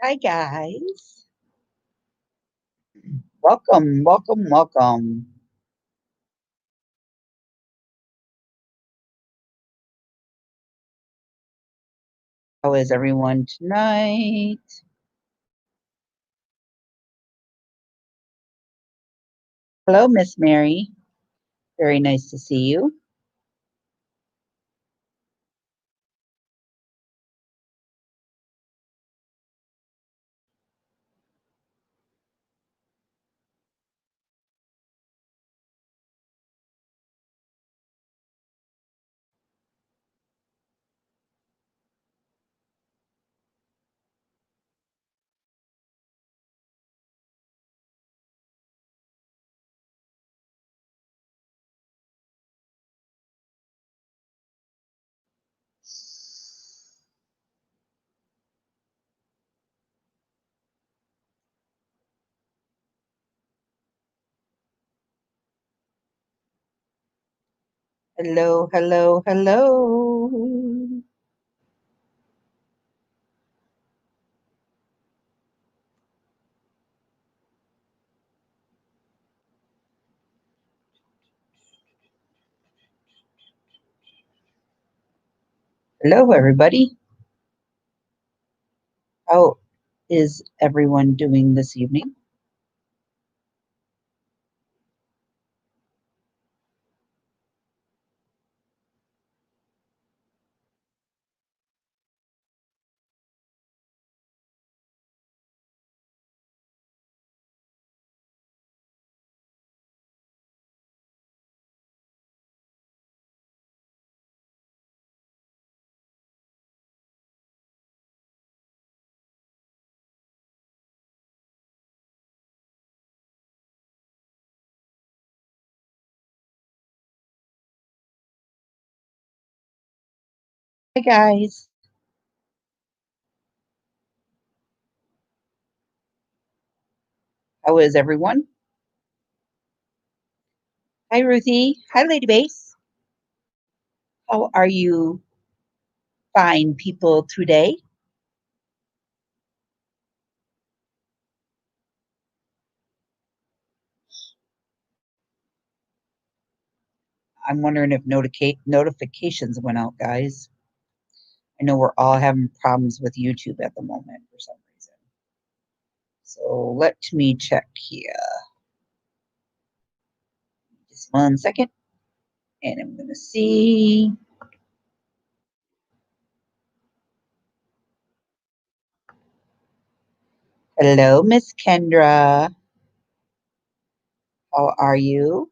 Hi, guys. Welcome, welcome, welcome. How is everyone tonight? Hello, Miss Mary. Very nice to see you. Hello, hello, hello. Hello, everybody. How is everyone doing this evening? Hi, guys. How is everyone? Hi, Ruthie. Hi, Lady Base. How are you fine people today? I'm wondering if notifications went out, guys. I know we're all having problems with YouTube at the moment for some reason. So let me check here. Just 1 second. And I'm going to see. Hello, Miss Kendra. How are you?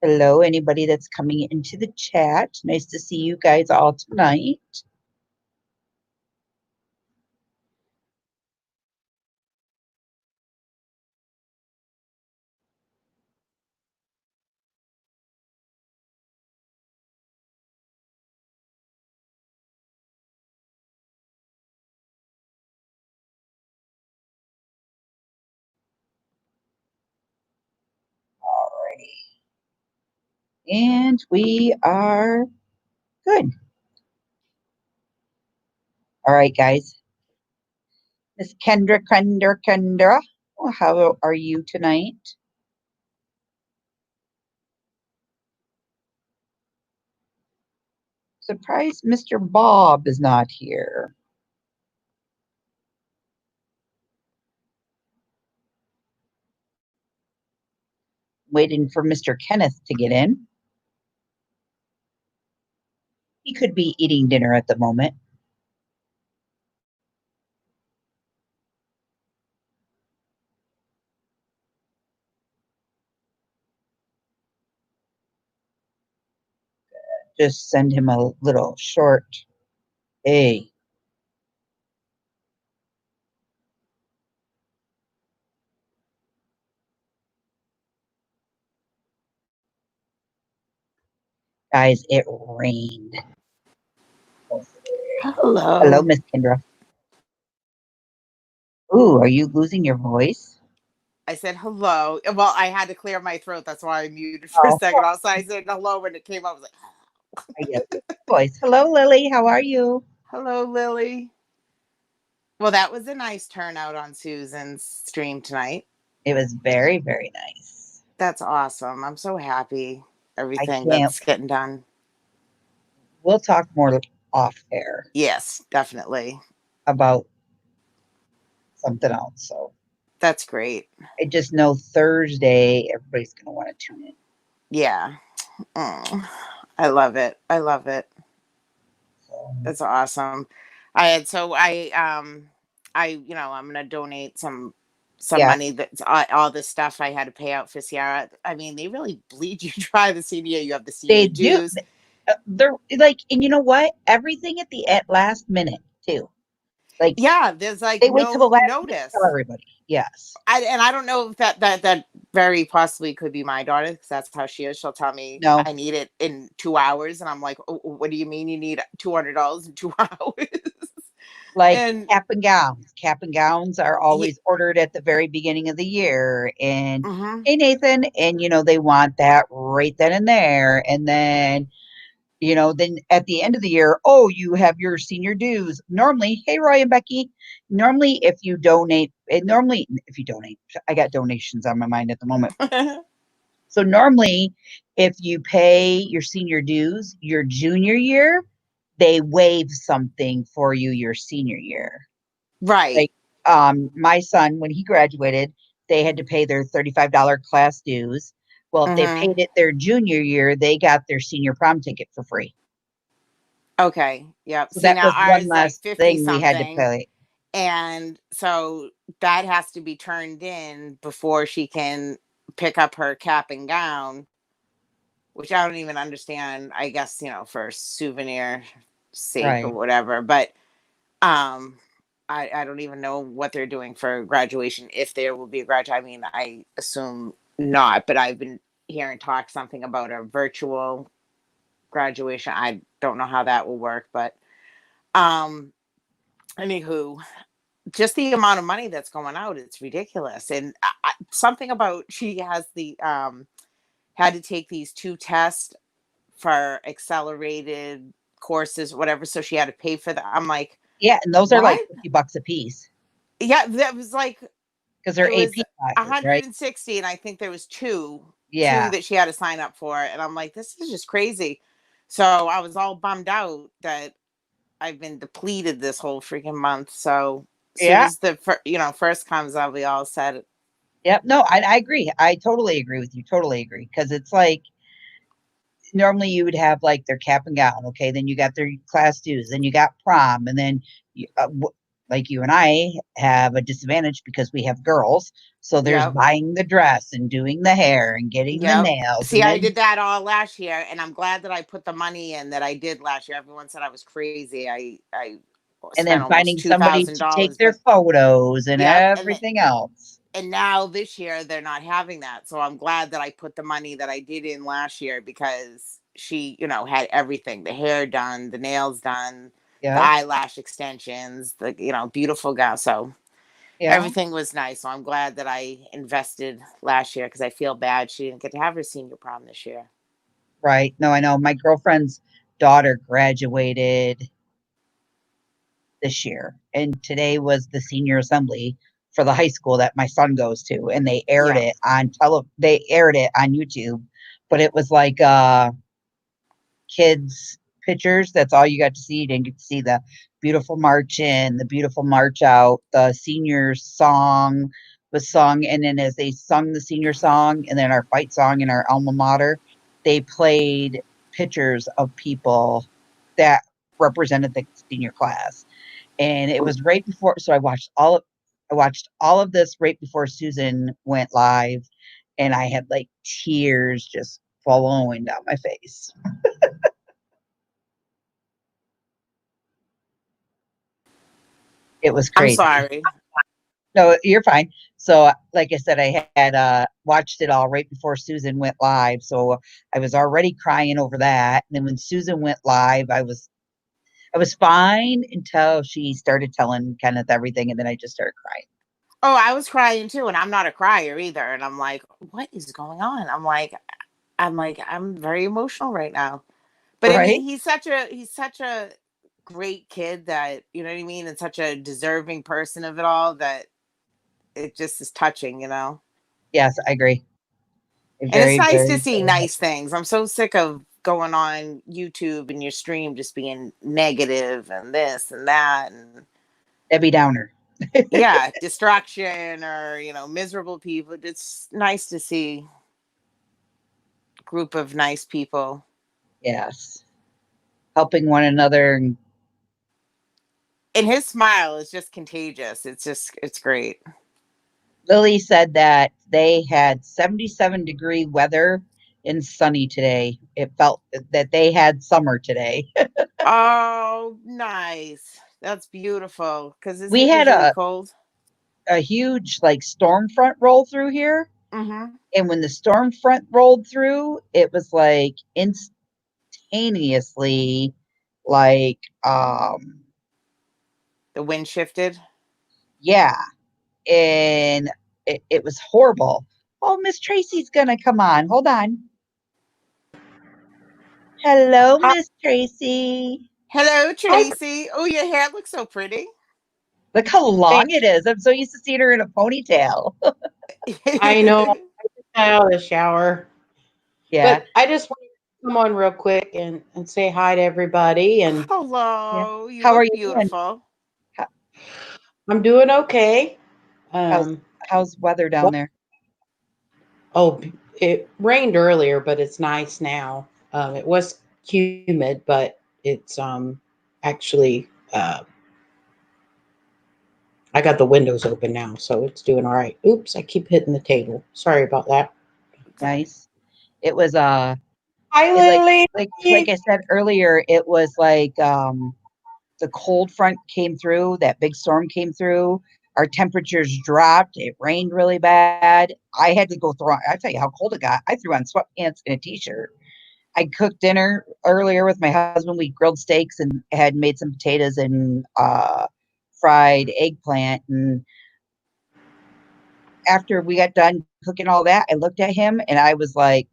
Hello, anybody that's coming into the chat. Nice to see you guys all tonight. Alrighty. And we are good. All right, guys. Miss Kendra. How are you tonight? Surprised Mr. Bob is not here. Waiting for Mr. Kenneth to get in. He could be eating dinner at the moment. Just send him a little short hey. Guys, it rained. Hello. Hello, Miss Kendra. Ooh, are you losing your voice? I said hello. Well, I had to clear my throat. That's why I muted for a Oh, second. Also, I said hello when it came up. I was like, I get the voice. Hello, Lily. How are you? hello, Lily. Well, that was a nice turnout on Susan's stream tonight. It was very, very nice. That's awesome. I'm so happy. I Everything can't. that's getting done. We'll talk more off air Yes, definitely. about something else. So That's great. I just know Thursday everybody's going to want to tune in. Yeah. I love it. I love it. So, That's awesome. I'm gonna donate some yeah, money that's all this stuff I had to pay out for Sierra. I mean, they really bleed you dry the senior. You have the they senior do. dues. They're like, and you know what? Everything at last minute too. Like Yeah, there's like they wait till the no last minute to tell notice. everybody. Yes. And I don't know if that very possibly could be my daughter because that's how she is. She'll tell me No. I need it in 2 hours, and I'm like, oh, what do you mean you need $200 in 2 hours? Like And cap and gowns. Cap and gowns are yeah, always ordered at the very beginning of the year. And mm-hmm. hey, Nathan, and they want that right then and there. And then, then at the end of the year, oh, you have your senior dues. Normally, hey, Roy and Becky, normally if you donate, I got donations on my mind at the moment. So normally, if you pay your senior dues your junior year, they waive something for you your senior year. Right. Like my son, when he graduated, they had to pay their $35 class dues. Well, if they Mm-hmm. paid it their junior year, they got their senior prom ticket for free. Okay. Yep. So See, that now was ours one is like less 50 thing we had to something. pay. And so that has to be turned in before she can pick up her cap and gown, which I don't even understand, I guess, for souvenir sake or Right. whatever. But um I don't even know what they're doing for graduation, if there will be a graduation. I mean, I assume not, but I've been hearing talk something about a virtual graduation. I don't know how that will work, but um anywho, just the amount of money that's going out, it's ridiculous. And something about she has the had to take these two tests for accelerated courses, whatever, so she had to pay for that. I'm like, Yeah, and those are like what? $50 a piece Yeah, that was like, because they're it was AP classes, right? 160, and I think there was two Yeah. that she had to sign up for, and I'm like, this is just crazy. So I was all bummed out that I've been depleted this whole freaking month. So as soon Yeah. as the first comes, I'll be all set. Yep. No, I agree. I totally agree with you. Totally agree. Because it's like normally you would have like their cap and gown. Okay. Then you got their class dues. Then you got prom. And then, like you and I have a disadvantage because we have girls. So there's Yep. buying the dress and doing the hair and getting the Yep. nails. See, And I then, did that all last year, and I'm glad that I put the money in that I did last year. Everyone said I was crazy. I and spent then almost finding two somebody thousand to take dollars, their but photos and yep. everything else. And now this year they're not having that, so I'm glad that I put the money that I did in last year because she, had everything: the hair done, the nails done, the Yeah. eyelash extensions, the beautiful gown. So Yeah. everything was nice. So I'm glad that I invested last year because I feel bad she didn't get to have her senior prom this year. Right. No, I know. My girlfriend's daughter graduated this year, and today was the senior assembly for the high school that my son goes to, and they aired Yeah. it on They aired it on YouTube, but it was like kids pictures. That's all you got to see. You didn't get to see the beautiful march in, the beautiful march out. The senior song was sung, and then as they sung the senior song, and then our fight song in our alma mater, they played pictures of people that represented the senior class, and it was right before. So I watched all of this right before Susan went live, and I had like tears just flowing down my face. It was I'm crazy. sorry. No, you're fine. So, like I said, I had watched it all right before Susan went live. So I was already crying over that. And then when Susan went live, I was fine until she started telling Kenneth everything, and then I just started crying. Oh, I was crying too, and I'm not a crier either. And I'm like, what is going on? I'm very emotional right now. But I Right? mean, he's such a great kid that, you know what I mean, and such a deserving person of it all that it just is touching, you know. Yes, I agree. And it's Very, nice to very, see very nice things. I'm so sick of going on YouTube and your stream just being negative and this and that and Debbie Downer. yeah, distraction or, you know, miserable people. It's nice to see a group of nice people. Yes. Helping one another. And And his smile is just contagious. It's great. Lily said that they had 77-degree weather and sunny today. It felt that they had summer today. Oh, nice. That's beautiful. Because isn't We it had usually cold? a huge like storm front roll through here. Mm-hmm. And when the storm front rolled through, it was like instantaneously like The wind shifted. yeah. And it was horrible. Oh, Miss Tracy's gonna come on. Hold on. Hello, Hi, Miss Tracy. Hello, hi, Tracy. Oh, your hair looks so pretty. Look how thank- long it is. I'm so used to seeing her in a ponytail. I know I'm out of the shower, Yeah. but I just wanted to come on real quick and say hi to everybody. And Yeah. Hello. You How are look you doing? beautiful. How, I'm doing okay. how's Um, how's weather down well, there? oh, it rained earlier, but it's nice now. It was humid, but it's actually I got the windows open now, so it's doing all right. Oops, I keep hitting the table. Sorry about that. Nice. It was Hi, it Lily. like I said earlier, it was like the cold front came through, that big storm came through. Our temperatures dropped. It rained really bad. I had to go through. I tell you how cold it got. I threw on sweatpants and a t-shirt. I cooked dinner earlier with my husband. We grilled steaks and had made some potatoes and fried eggplant. And after we got done cooking all that, I looked at him and I was like,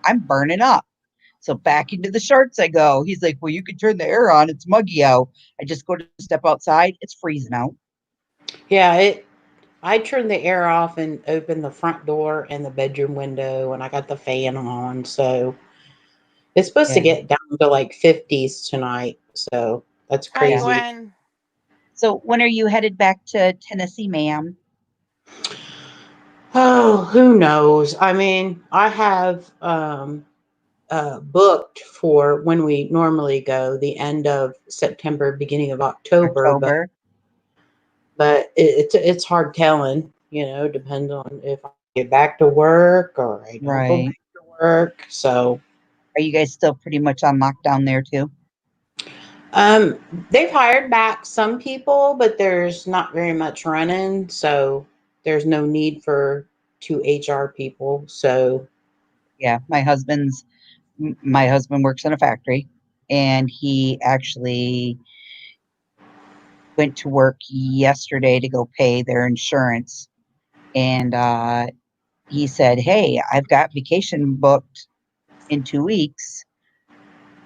I'm burning up. So back into the shorts I go. He's like, well, you can turn the air on. It's muggy out. I just go to step outside. It's freezing out. Yeah, it I turned the air off and opened the front door and the bedroom window, and I got the fan on. So it's supposed to Yeah. get down to like 50s tonight. So that's Hi, Yeah. crazy. Gwen. So when are you headed back to Tennessee, ma'am? Oh, who knows? I mean, I have booked for when we normally go, the end of September, beginning of October, October. but it's hard telling. Depends on if I get back to work or I don't go Right. back to work. So Are you guys still pretty much on lockdown there too? Um, they've hired back some people, but there's not very much running, so there's no need for two HR people. So, Yeah. My husband works in a factory and he actually went to work yesterday to go pay their insurance. And he said, hey, I've got vacation booked in 2 weeks.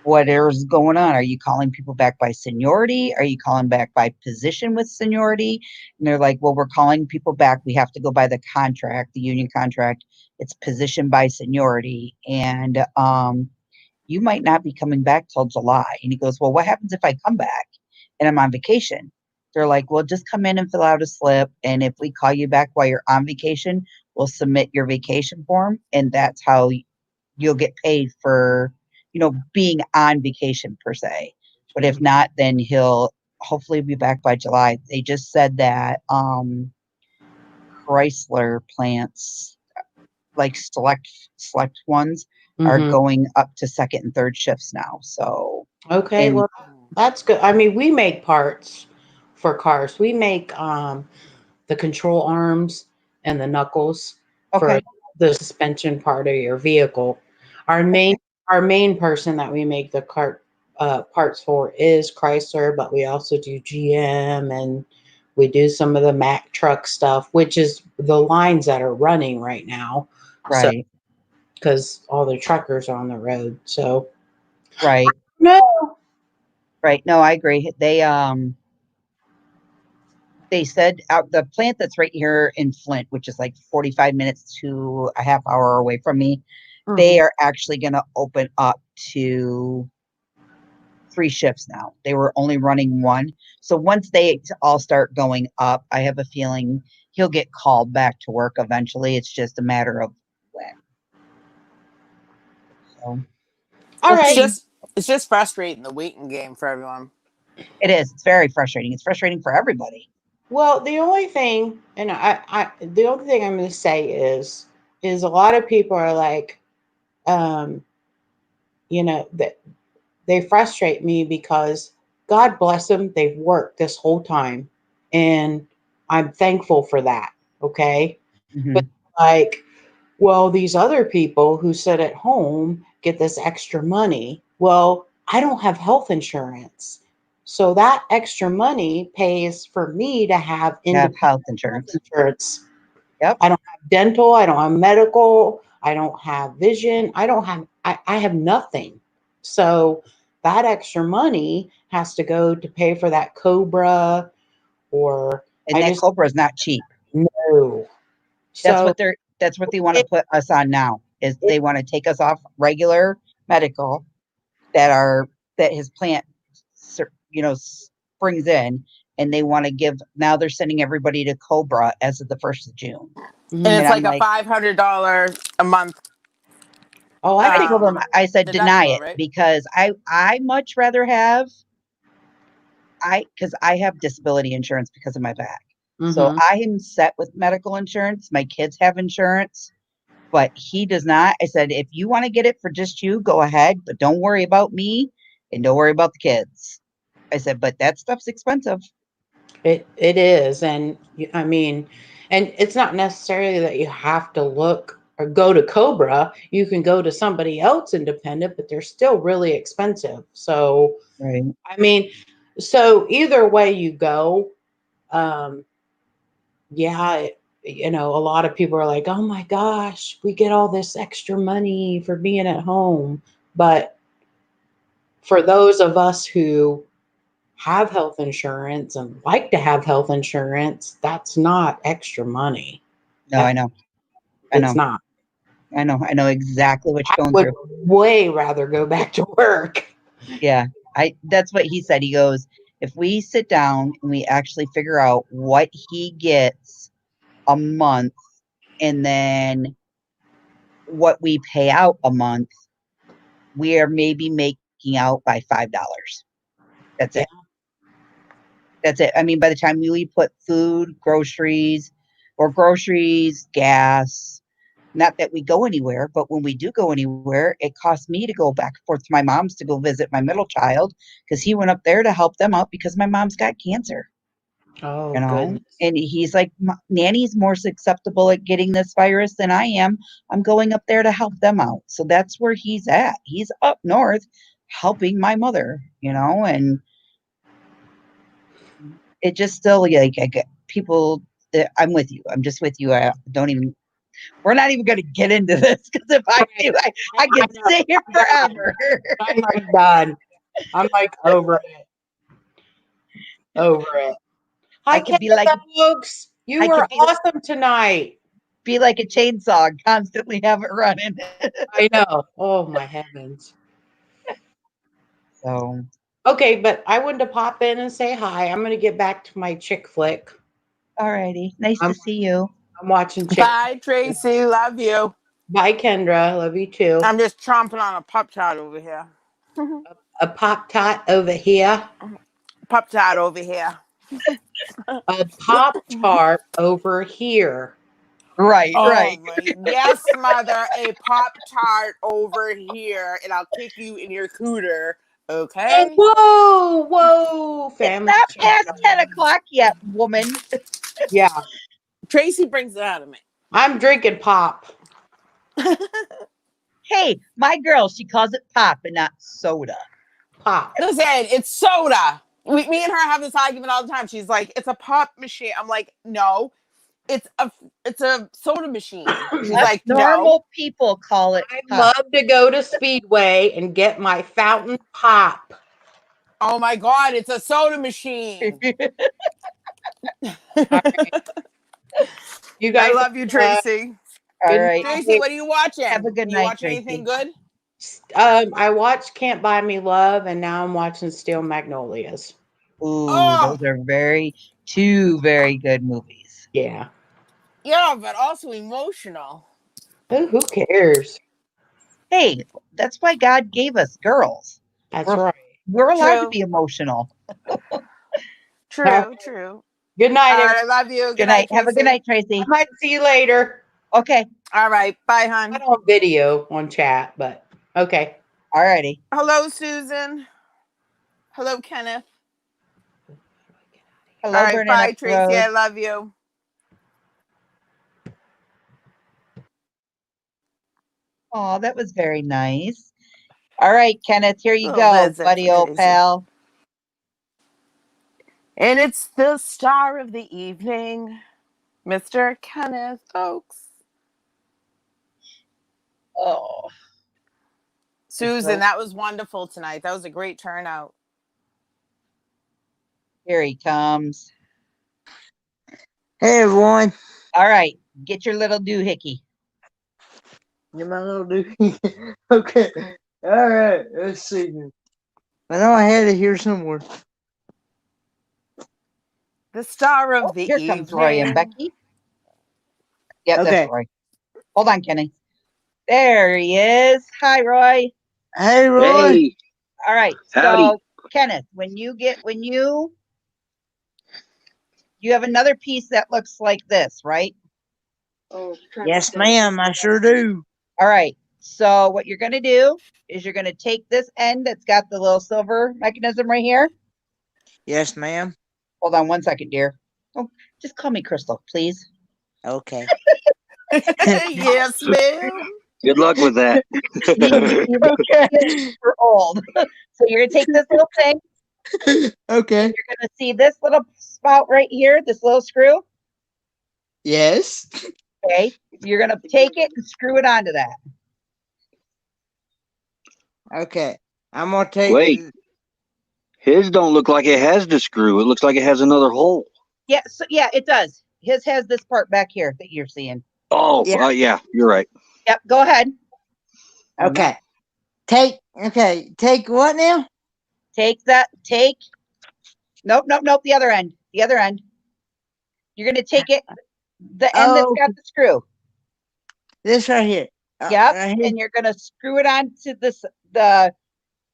What is going on? Are you calling people back by seniority? Are you calling back by position with seniority? And they're like, well, we're calling people back. We have to go by the contract, the union contract. It's position by seniority. And you might not be coming back till July. And he goes, well, what happens if I come back and I'm on vacation? They're like, well, just come in and fill out a slip. And if we call you back while you're on vacation, we'll submit your vacation form. And that's how you'll get paid for, being on vacation per se. But if not, then he'll hopefully be back by July. They just said that Chrysler plants, like select ones, are mhm. going up to second and third shifts now. So, Okay, and well, that's good. I mean, we make parts for cars. We make the control arms and the knuckles for okay, the suspension part of your vehicle. Our main okay, our main person that we make the cart parts for is Chrysler, but we also do GM and We do some of the Mack truck stuff, which is the lines that are running right now. So, Right. because all the truckers are on the road. So, Right. no. Right. No, I agree. They said out the plant that's right here in Flint, which is like 45 minutes to a half hour away from me, they are actually going to open up to 3 shifts now. They were only running 1. So once they all start going up, I have a feeling he'll get called back to work eventually. It's just a matter of when. So, All we'll right. see. It's just frustrating the waiting game for everyone. It is. It's very frustrating. It's frustrating for everybody. Well, the only thing, and the only thing I'm going to say is a lot of people are like, that they frustrate me because God bless them, they've worked this whole time, and I'm thankful for that. Okay, but Mhm. like, well, these other people who sit at home get this extra money. Well, I don't have health insurance. So that extra money pays for me to have You have independent health health insurance. insurance. Yep. I don't have dental, I don't have medical, I don't have vision, I have nothing. So that extra money has to go to pay for that Cobra, or And I that just Cobra is not cheap. know. That's So what they want to it, put us on now, is it, they want to take us off regular medical that his plant brings in, and they want to give, now they're sending everybody to Cobra as of the 1st of June. And And it's I'm like a like, $500 a month oh, I told them, I said, deny deductible, it, right? because I much rather have, because I have disability insurance because of my back. So I am set with medical insurance. My kids have insurance, but he does not. I said, if you want to get it for just you, go ahead, but don't worry about me and don't worry about the kids. I said, but that stuff's expensive. it is, and I mean, and it's not necessarily that you have to look or go to Cobra. You can go to somebody else independent, but they're still really expensive. So Right. I mean, so either way you go, um, yeah, a lot of people are like, "Oh my gosh, we get all this extra money for being at home," but for those of us who have health insurance and like to have health insurance, that's not extra money. No, I know. I It's know. not. I know. I know exactly what I you're going would through. way rather go back to work. Yeah. That's what he said. He goes, if we sit down and we actually figure out what he gets a month and then what we pay out a month, we are maybe making out by $5. That's Yeah. it. That's it. I mean, by the time we put food, groceries, gas, not that we go anywhere, but when we do go anywhere, it costs me to go back and forth to my mom's to go visit my middle child, because he went up there to help them out because my mom's got cancer, Oh goodness. and he's like, Nanny's more susceptible at getting this virus than I am. I'm going up there to help them out. So that's where he's at. He's up north helping my mother, and it just still, like, I get people. I'm with you. I'm just with you. I don't even. We're not even going to get into this, because if I do, I I could know. stay here I'm done. forever. I'm like done. I'm like over it. Over it. I Hi, could be like Canada, folks. You I were could awesome tonight. be like a chainsaw and constantly have it running. I know. Oh my heavens. So, Okay, but I wanted to pop in and say hi. I'm gonna get back to my chick flick. alrighty, nice to I'm see you. I'm watching chick. Bye, Tracy. Love you. Bye, Kendra. Love you too. I'm just chomping on a Pop Tart over here. A pop tart over here. Pop Tart over here. A pop tart over here. Right, Oh right. my, yes, mother, a Pop Tart over here, and I'll kick you in your cooter. And Okay. whoa, It's family not past channel. 10 o'clock yet, woman. Yeah, Tracy brings it out of me. I'm drinking pop. Hey, my girl, she calls it pop and not soda. Pop. Listen, it's soda. Me and her have this argument all the time. She's like, "It's a pop machine." I'm like, "No, it's a soda machine." She's Us like, "No." normal people call it I pop. love to go to Speedway and get my fountain pop. Oh my god, it's a soda machine. You I guys, love you, Tracy. All good right. Tracy, what are you watching? Have a good you night, watching Tracy. anything good? I watched Can't Buy Me Love, and now I'm watching Steel Magnolias. Ooh, Oh. those are two very good movies. Yeah. Yeah, but also emotional. Who cares? Hey, that's why God gave us girls. That's We're- right. We're allowed to True. be emotional. True, true. Good night, All right, everyone. I love you. Good night. Have a good night, Tracy. I might see you later. Okay. All right, bye, hon. Not on video, on chat, but okay. All righty. Hello, Susan. Hello, Kenneth. Hello, All right, Burning bye, Up Tracy. Road. I love you. Oh, that was very nice. All right, Kenneth, here you Little go, visit buddy, for old Tracy. pal. And it's the star of the evening, Mr. Kenneth Oakes. Oh, Susan, that was wonderful tonight. That was a great turnout. here he comes. Hey everyone. All right, get your little doohickey. Get my little dude. Okay. All right. Let's see here. I know I had it here somewhere. The star of Oh, the here evening. comes Roy and Becky. Yep, Okay. that's Roy. Hold on, Kenny. There he is. Hi, Roy. Hey Roy. Hey, All right. Howdy. So, Kenneth, when you have another piece that looks like this, right? Yes, ma'am. I sure do. All right. So what you're going to do is you're going to take this end that's got the little silver mechanism right here. Yes, ma'am. Hold on one second, dear. Oh, just call me Crystal, please. Okay. Yes, ma'am. Good luck with that. Okay. We're old. So you're going to take this little thing. Okay. You're going to see this little spout right here, this little screw. Yes. Okay. You're going to take it and screw it onto that. Okay. I'm gonna take. Wait. His don't look like it has the screw. It looks like it has another hole. Yeah. So yeah, it does. His has this part back here that you're seeing. Oh, Yeah. yeah, you're right. Yep. Go ahead. Okay. Okay. Take what now? Take that. Nope. The other end. The other end. You're going to take it. The end that's got the screw. This right here. Yep. Right here. And you're going to screw it onto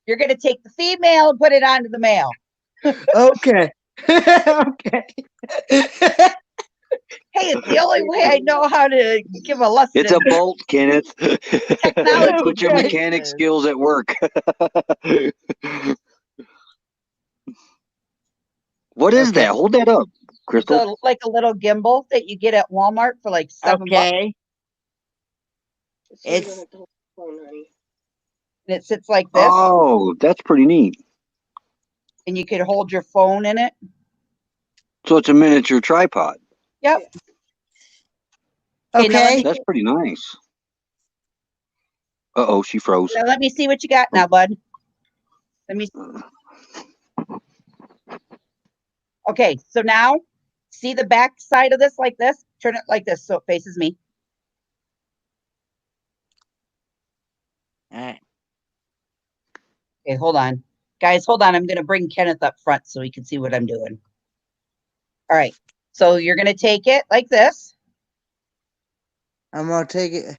you're going to take the female and put it onto the male. Okay. Okay. Hey, it's the only way I know how to give a lesson. It's a bolt, Kenneth. Technology. Put your Okay. mechanic skills at work. What is Okay. that? Hold that up, Crystal. So, like a little gimbal that you get at Walmart for like $7. Okay. And it sits like this, Oh, that's pretty neat. and you could hold your phone in it. So it's a miniature tripod. Yep. Okay, now let Okay. me- That's pretty nice. Uh-oh, she froze. Now let me see what you got now, bud. Let me. Okay, so now see the back side of this like this. Turn it like this so it faces me. All right. Okay, hold on. Guys, hold on. I'm going to bring Kenneth up front so he can see what I'm doing. All right. So you're going to take it like this. I'm gonna take it.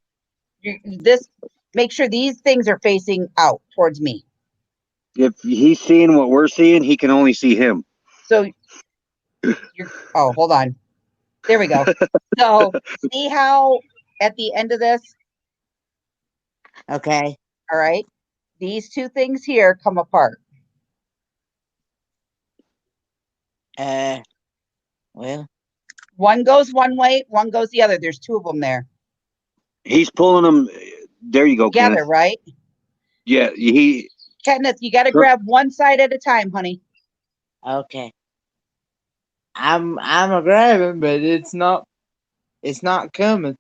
Make sure these things are facing out towards me. If he's seeing what we're seeing, he can only see him. So oh, hold on. There we go. So see how at the end of this, Okay. all right, these two things here come apart. Well. One goes one way, one goes the other. There's two of them there. He's pulling them. There you go, Together, Kenneth. right? Yeah, Kenneth, you got to Sure. grab one side at a time, honey. Okay. I'm a grabbing, but it's not coming.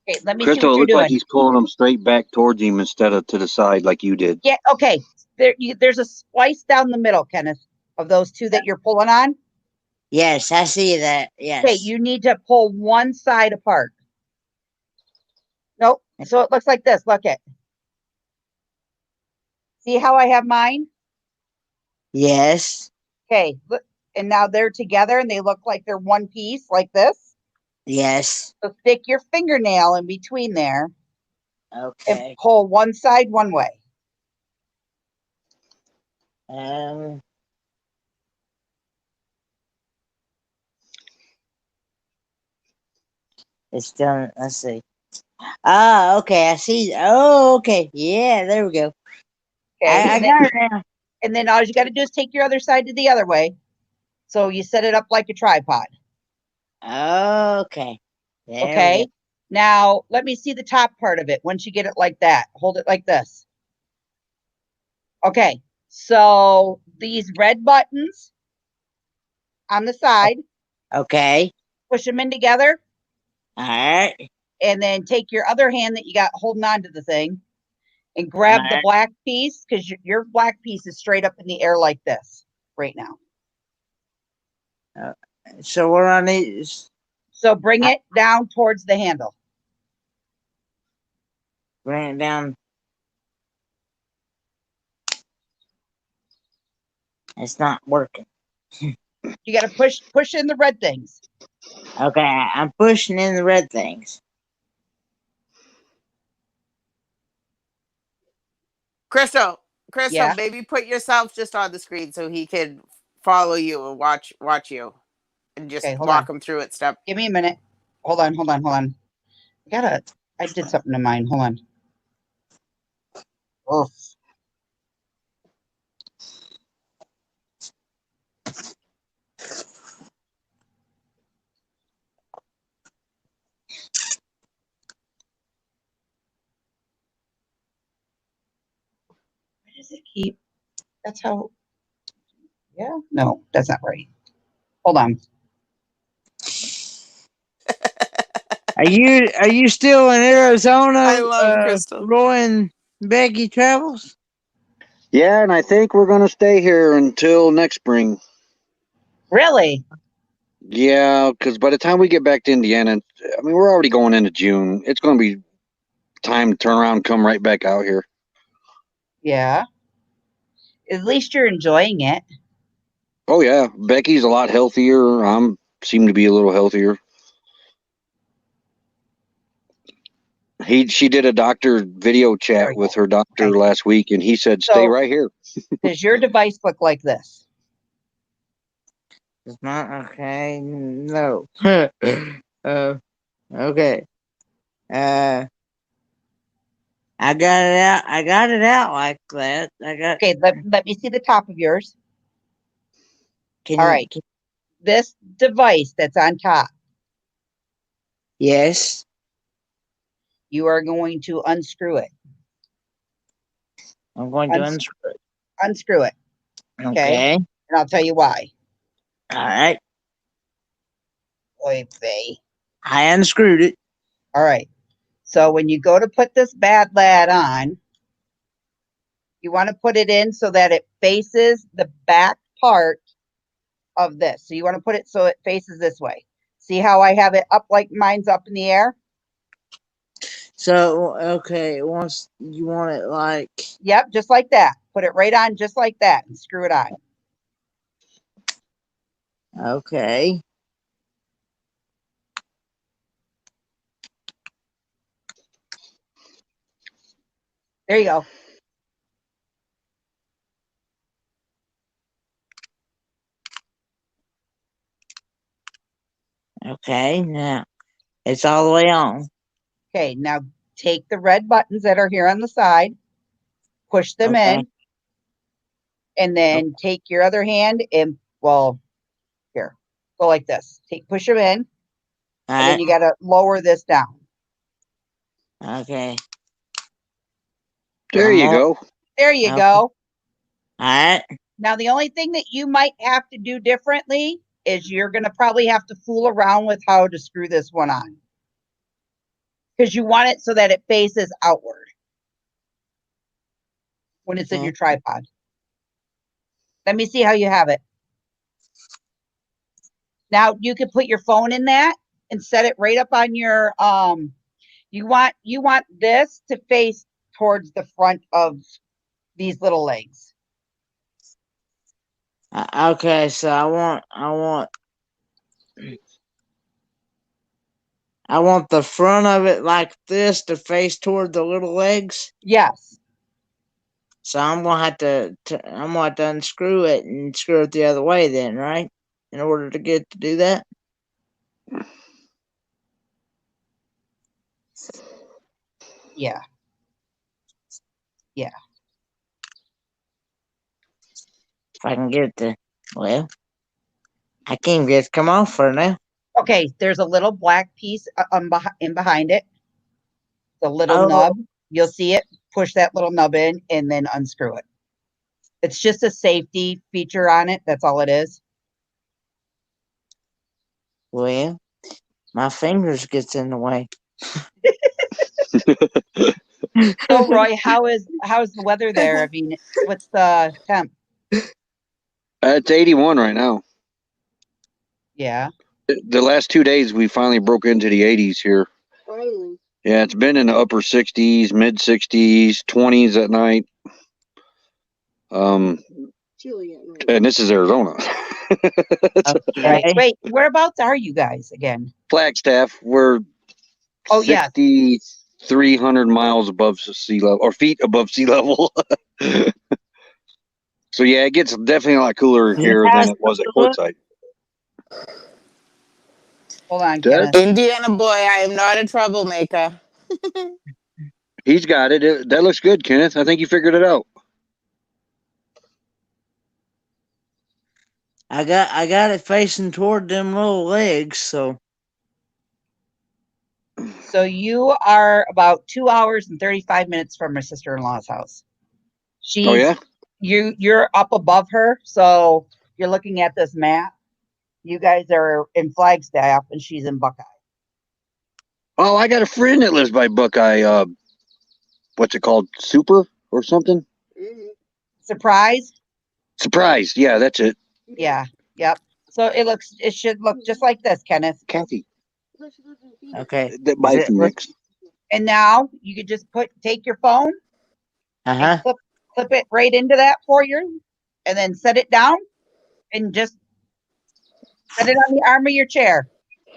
Okay, let me see Crystal, what it you're looks like doing. he's pulling them straight back towards him instead of to the side like you did. Yeah, okay. There's a splice down the middle, Kenneth, of those two that you're pulling on. Yes, I see that. Okay, Yes. you need to pull one side apart. Nope. So it looks like this. Look it. See how I have mine? Yes. Okay, look, and now they're together and they look like they're one piece, like this. Yes. So stick your fingernail in between there and Okay. pull one side one way. Um. It's done. Let's see. Ah, okay. I see. Oh, okay. Yeah, there we go. Okay, I got it now. and then all you got to do is take your other side to the other way. So you set it up like a tripod. Okay. There we Okay. go. Now let me see the top part of it. Once you get it like that, hold it like this. Okay. So these red buttons on the side, Okay. push them in together, All right. and then take your other hand that you got holding on to the thing and All grab the right. black piece, because your black piece is straight up in the air like this right now. So what I need is So bring it down towards the handle. bring it down. It's not working. You got to push in the red things. Okay, I'm pushing in the red things. Crystal, Yeah. maybe put yourself just on the screen so he can follow you and watch you, and just Okay, hold walk on. him through it step. Give me a minute. Hold on. I did something to mine. Hold on. Oh. Why does it keep? That's how. Yeah. No, that's not right. Hold on. Are you still in Arizona? I love Crystal. Roy and Becky travels. Yeah, and I think we're gonna stay here until next spring. Really? Yeah, because by the time we get back to Indiana, I mean we're already going into June. It's gonna be time to turn around and come right back out here. Yeah. At least you're enjoying it. Oh yeah, Becky's a lot healthier. I'm seem to be a little healthier. She did a doctor video There chat we with go. her doctor Okay. last week, and he said, "Stay So right here." does your device look like this? It's not okay. No. Okay. I got it out. I got it out like that. Okay, let me see the top of yours. Can All you? right. This device that's on top, Yes. you are going to unscrew it. I'm going to Uns- unscrew it. Unscrew it. Okay. Okay. And I'll tell you why. All right. Oy vey. I unscrewed it. All right. So when you go to put this bad lad on, you want to put it in so that it faces the back part of this. So you want to put it so it faces this way. See how I have it up like mine's up in the air? So okay, once you want it like Yep, just like that. Put it right on just like that and screw it on. okay. There you go. Okay, now it's all the way on. Okay, now take the red buttons that are here on the side, push them Okay. in, and then take your other hand and, well, here, go like this. Push them in, All and then right. you got to lower this down. Okay. There you go. There you Okay. go. All right. Now, the only thing that you might have to do differently is you're going to probably have to fool around with how to screw this one on. Because you want it so that it faces outward when it's in your tripod. Let me see how you have it. Now you can put your phone in that and set it right up on your you want this to face towards the front of these little legs. Okay, so I want the front of it like this to face toward the little legs. Yes. So I'm gonna have to unscrew it and screw it the other way then, right? In order to get to do that. Yeah. Yeah. If I can get it to, well, I can't get it to come off for now. Okay, there's a little black piece in behind it. The little Oh. nub. You'll see it. Push that little nub in and then unscrew it. It's just a safety feature on it. That's all it is. Well, my fingers gets in the way. So Roy, how's the weather there? I mean, what's the temp? It's 81 right now. Yeah. The last 2 days, we finally broke into the 80s here. Finally. Yeah, it's been in the upper 60s, mid 60s, 20s at night. Chilly at night. And this is Arizona. Right. Okay. Wait, whereabouts are you guys again? Flagstaff, we're Oh, yeah. 6,300 miles above sea level, or feet above sea level. So yeah, it gets definitely a lot cooler here than it was at Quartzsite. Hold on, Dad? Kenneth. Indiana boy, I am not a troublemaker. He's got it. That looks good, Kenneth. I think you figured it out. I got it facing toward them little legs, so So you are about 2 hours and 35 minutes from my sister-in-law's house. She's Oh yeah? you're up above her, so you're looking at this map. You guys are in Flagstaff and she's in Buckeye. Oh, I got a friend that lives by Buckeye. What's it called? Super or something? Mhm. Surprise? Surprise. Yeah, that's it. Yeah. Yep. So it should look just like this, Kenneth. Kathy. Plus she lives in Phoenix. okay. That buy it Phoenix. And now you could just take your phone Uh-huh. and clip it right into that for you, and then set it down and just set it on the arm of your chair.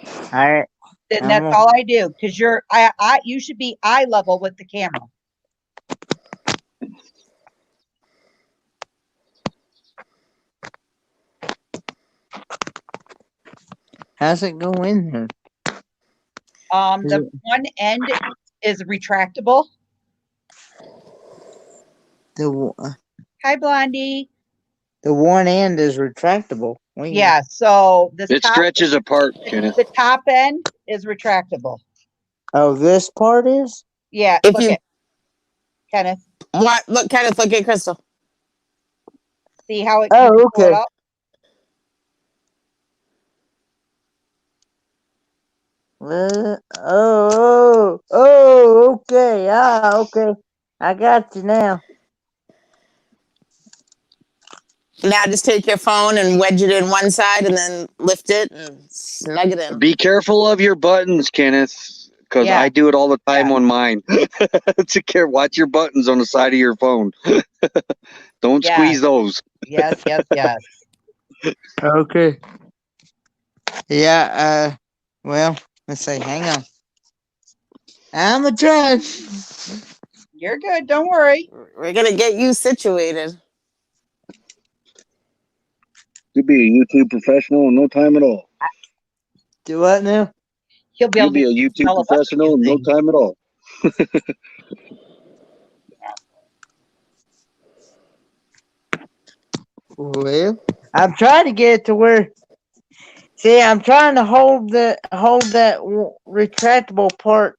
All right. And that's all I do, because you should be eye level with the camera. How's it go in there? The one end is retractable. Hi, Blondie. The one end is retractable. Yeah, so It stretches apart, Kenneth. the top end is retractable. Oh, this part is? Yeah, If look you- at Kenneth. What? Look, Kenneth, look at Crystal. See how it? Oh, you can pull it okay. up? Okay. Okay. I got you now. Now just take your phone and wedge it in one side and then lift it and snug it in. Be careful of your buttons, Kenneth, because Yeah. I do it all the time Yeah. on mine. Take care. Watch your buttons on the side of your phone. Don't Yeah. squeeze those. Yes. Okay. Yeah, well, let's see. Hang on. I'm a trying. You're good. Don't worry. We're gonna get you situated. You'll be a YouTube professional in no time at all. Do what now? He'll be You'll able be to a YouTube tell us a professional in few no things. time at all. Well, I'm trying to get it to where. See, I'm trying to hold that retractable part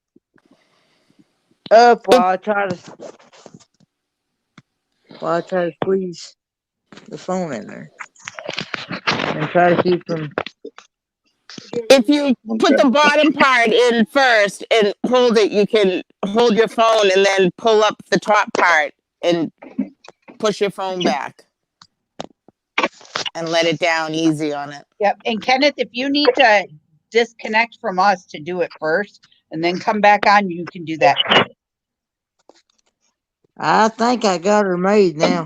up while I try to squeeze. the phone in there and try to keep them. If you put Okay. the bottom part in first and hold it, you can hold your phone and then pull up the top part and push your phone back and let it down easy on it. Yep. And Kenneth, if you need to disconnect from us to do it first and then come back on, you can do that. I think I got her made now.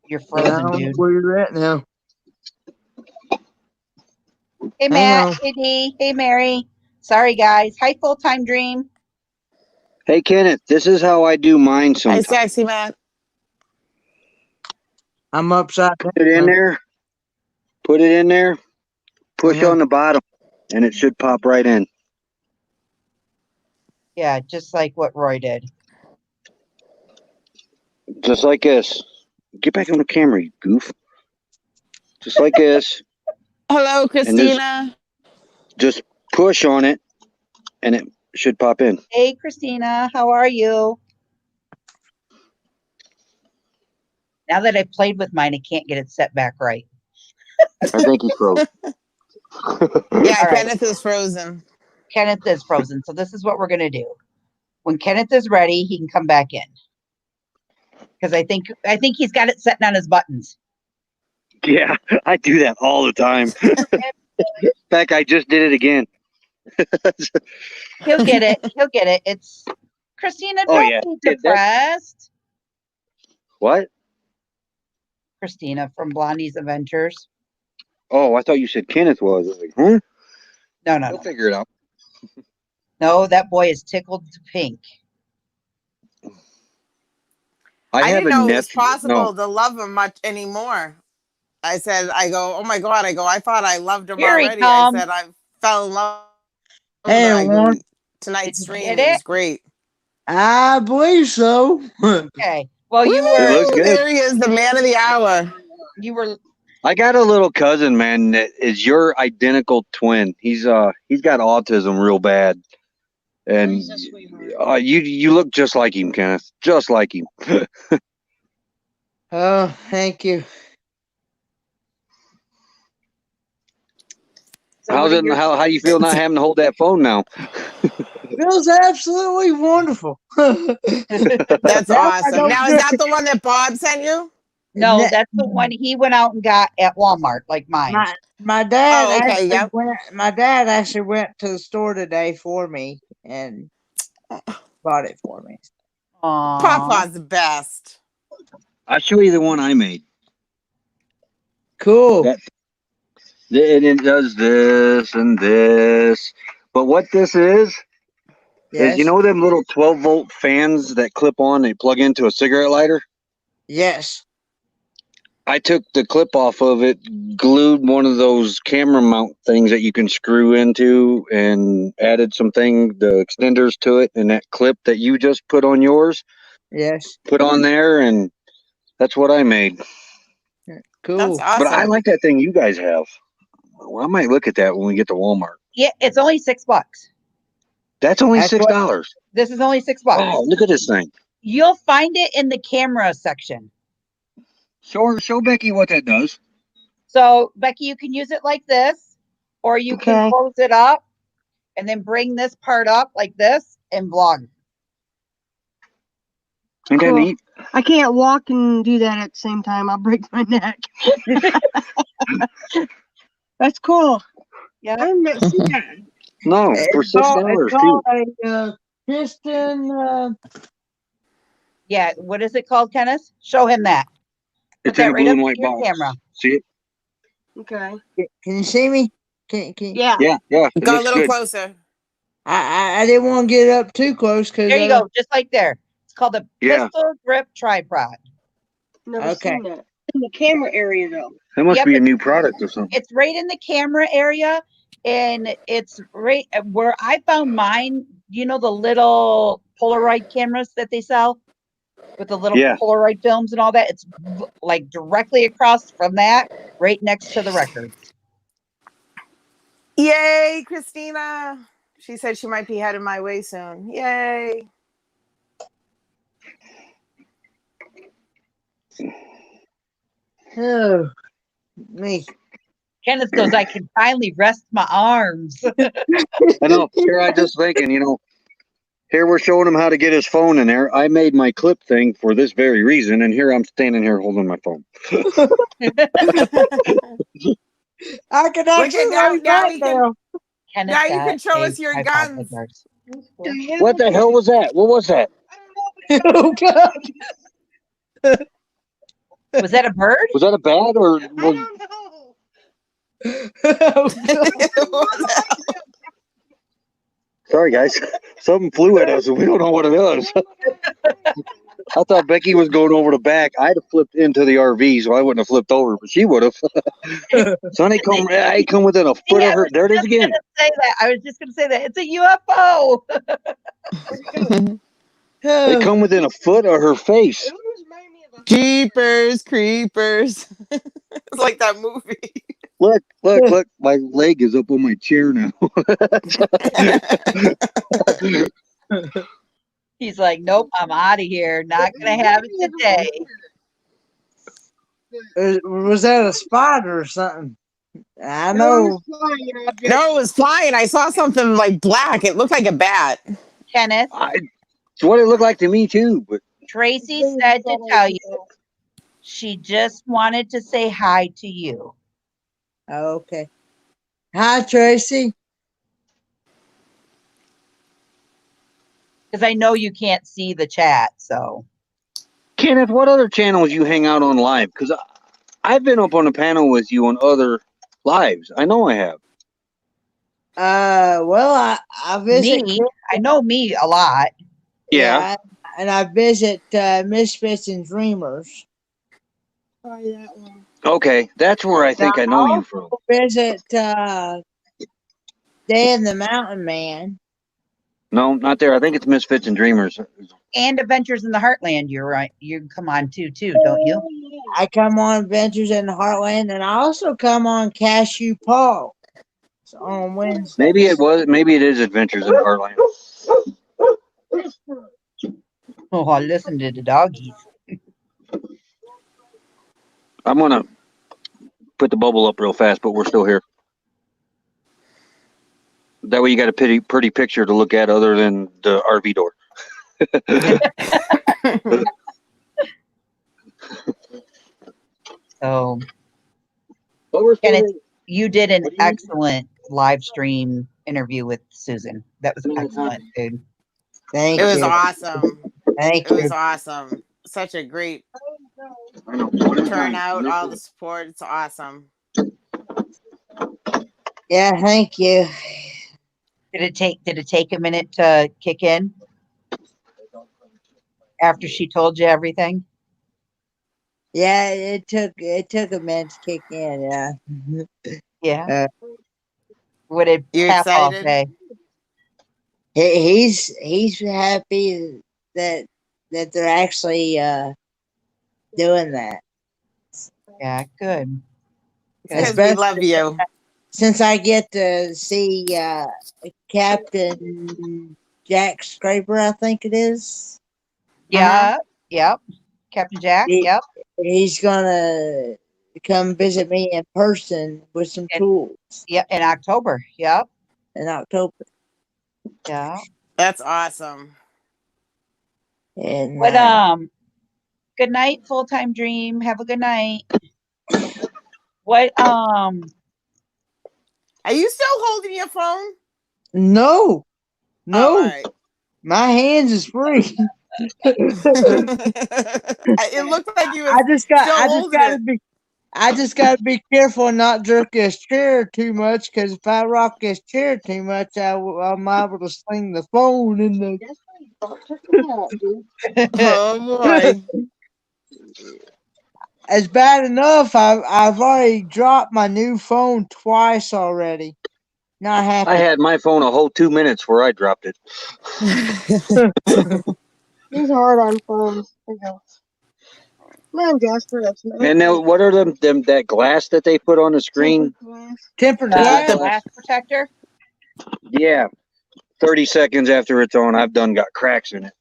You're I frozen, don't know dude. where you're at now. Hey, Hang Matt. on. Hey, Dee. Hey, Mary. Sorry, guys. Hi, Full Time Dream. Hey, Kenneth, this is how I do mine Hi, sometimes. sexy man. I'm upside down. Put it in there. Put it in there. Push Uh-huh. on the bottom, and it should pop right in. Yeah, just like what Roy did. Just like this. Get back on the camera, you goof. Just like this. Hello, And Christina. just push on it, and it should pop in. Hey, Christina. How are you? Now that I played with mine, I can't get it set back right. I think he's froze. Yeah, All right. Kenneth is frozen. Kenneth is frozen. So this is what we're going to do. When Kenneth is ready, he can come back in. Because I think he's got it setting on his buttons. Yeah, I do that all the time. In fact, I just did it again. He'll get it. He'll get it. It's Christina, Oh, don't yeah. be Get that. depressed. What? Christina from Blondie's Adventures. Oh, I thought you said Kenneth was. I was like, huh? No, no, He'll no. figure it out. No, that boy is tickled to pink. I have didn't a know it was nephew. possible No. to love him much anymore. I go, oh my God. I thought I loved him Here he already. comes. I said, I fell in love with Hey, him. I go, everyone. tonight's Did you stream get was it? great. I believe so. Okay. Well, you Woo! It looks good. There he is, the man of the hour. were I got a little cousin, man, that is your identical twin. He's got autism real bad. And He's a sweetheart. you look just like him, Kenneth. Just like him. Oh, thank you. so How's what are it? your How you feel not having to hold that phone now? Feels absolutely wonderful. That's Now I awesome. don't Now, is that the one that Bob sent you? No, Ne- that's the one he went out and got at Walmart, like mine. my dad Oh, okay, actually yep. went to the store today for me and bought it for me. Aww. Papa's the best. I'll show you the one I made. Cool. That- And it does this and this. But what this is Yes. you know them little 12-volt fans that clip on, they plug into a cigarette lighter? Yes. I took the clip off of it, glued one of those camera mount things that you can screw into, and added the extenders to it, and that clip that you just put on yours, Yes. put on there, and that's what I made. Cool. That's But I awesome. like that thing you guys have. Well, I might look at that when we get to Walmart. Yeah, it's only $6. That's only That's what- $6. This is only $6. Oh, look at this thing. You'll find it in the camera section. Show Becky what that does. So, Becky, you can use it like this, or you can Okay. close it up and then bring this part up like this and vlog. Ain't that Cool. neat? I can't walk and do that at the same time. I'll break my neck. That's cool. Yeah. I've never seen that. No, for It's called, $6 it's too. called a piston. Yeah. What is it called, Kenneth? Show him that. It's that in a right blue up and to white your box. camera. See it? Okay. Can you see me? Can Yeah. Yeah. It Go a looks little good. closer. I didn't want to get up too close because There you go. Just like there. It's called a Yeah. pistol grip tripod. Never Okay. seen that. In the camera area though. That must Yep, be a new product or something. It's right in the camera area, and it's right where I found mine. You know the little Polaroid cameras that they sell with the little Yeah. Polaroid films and all that. It's like directly across from that, right next to the records. Yay, Christina. She said she might be headed my way soon. Yay. Oh, me. Kenneth goes, I can finally rest my arms. I know. Here I just thinking, here we're showing him how to get his phone in there. I made my clip thing for this very reason, and here I'm standing here holding my phone. I can Look actually at now, lay now back you can now. Kenneth now you got can show a us your tripod guns. like ours. What the hell was that? What was that? Oh God. Was that a bird? Was that a bat or was, Oh, God. sorry guys, something flew at us and we don't know what it was. I thought Becky was going over the back. I'd have flipped into the RV, so I wouldn't have flipped over, but she would have. Sonny I come within a foot of her. There it is again. I was just gonna say that. It's a UFO. They come within a foot of her face. Jeepers creepers. It's like that movie. Look. My leg is up on my chair now. He's like, nope, I'm out of here. Not gonna have it today. Was that a spider or something? I know. No, it was flying. I saw something like black. It looked like a bat. Kenneth, It's what it looked like to me too. But Tracy said to tell you she just wanted to say hi to you. Oh, okay. Hi, Tracy. Because I know you can't see the chat, so Kenneth, what other channels you hang out on live? Because I've been up on a panel with you on other lives. I know I have. Well, I visit. me, I know me a lot. Yeah. And I visit Misfits and Dreamers. Okay, that's where I think I know you from. Visit Day and the Mountain Man. No, not there. I think it's Misfits and Dreamers. And Adventures in the Heartland, you're right. You come on too, don't you? I come on Adventures in the Heartland, and I also come on Cashew Paul. So on Wednesday. Maybe it is Adventures in Heartland. Oh, I listen to the doggies. I'm gonna put the bubble up real fast, but we're still here. That way you got a pretty picture to look at other than the RV door. So, But we're still Kenneth, here. you did an What do you mean? excellent live stream interview with Susan. That was excellent, dude. Thank It was you. awesome. Thank It was you. awesome. Such a great I know, one at a time. turnout, all the support. It's awesome. Yeah, thank you. Did it take a minute to kick in after she told you everything? Yeah, it took a minute to kick in. Yeah. Yeah. What did You Papaw excited? say? He's happy that they're actually doing that. Yeah, good. Because we love you. Since I get to see Captain Jack Scraper, I think it is. Yeah. Yep. Captain Jack. He- Yep. He's gonna come visit me in person with some tools Yep. In October. Yep. in October. Yeah. That's awesome. And But good night, full time dream. Have a good night. What Are you still holding your phone? no, Oh, all right. my hands is free. It looked like you was I just holding it. gotta be careful and not jerk his chair too much, because if I rock his chair too much, I'm liable to sling the phone in the. Oh boy. It's bad enough. I've already dropped my new phone twice already. Not happy. I had my phone a whole 2 minutes where I dropped it. He's hard on phones. There you go. Come on, Jasper. That's nice. And now, what are them that glass that they put on the screen? Tempered Yeah. the glass. glass protector? Yeah, 30 seconds after it's on, I've done got cracks in it.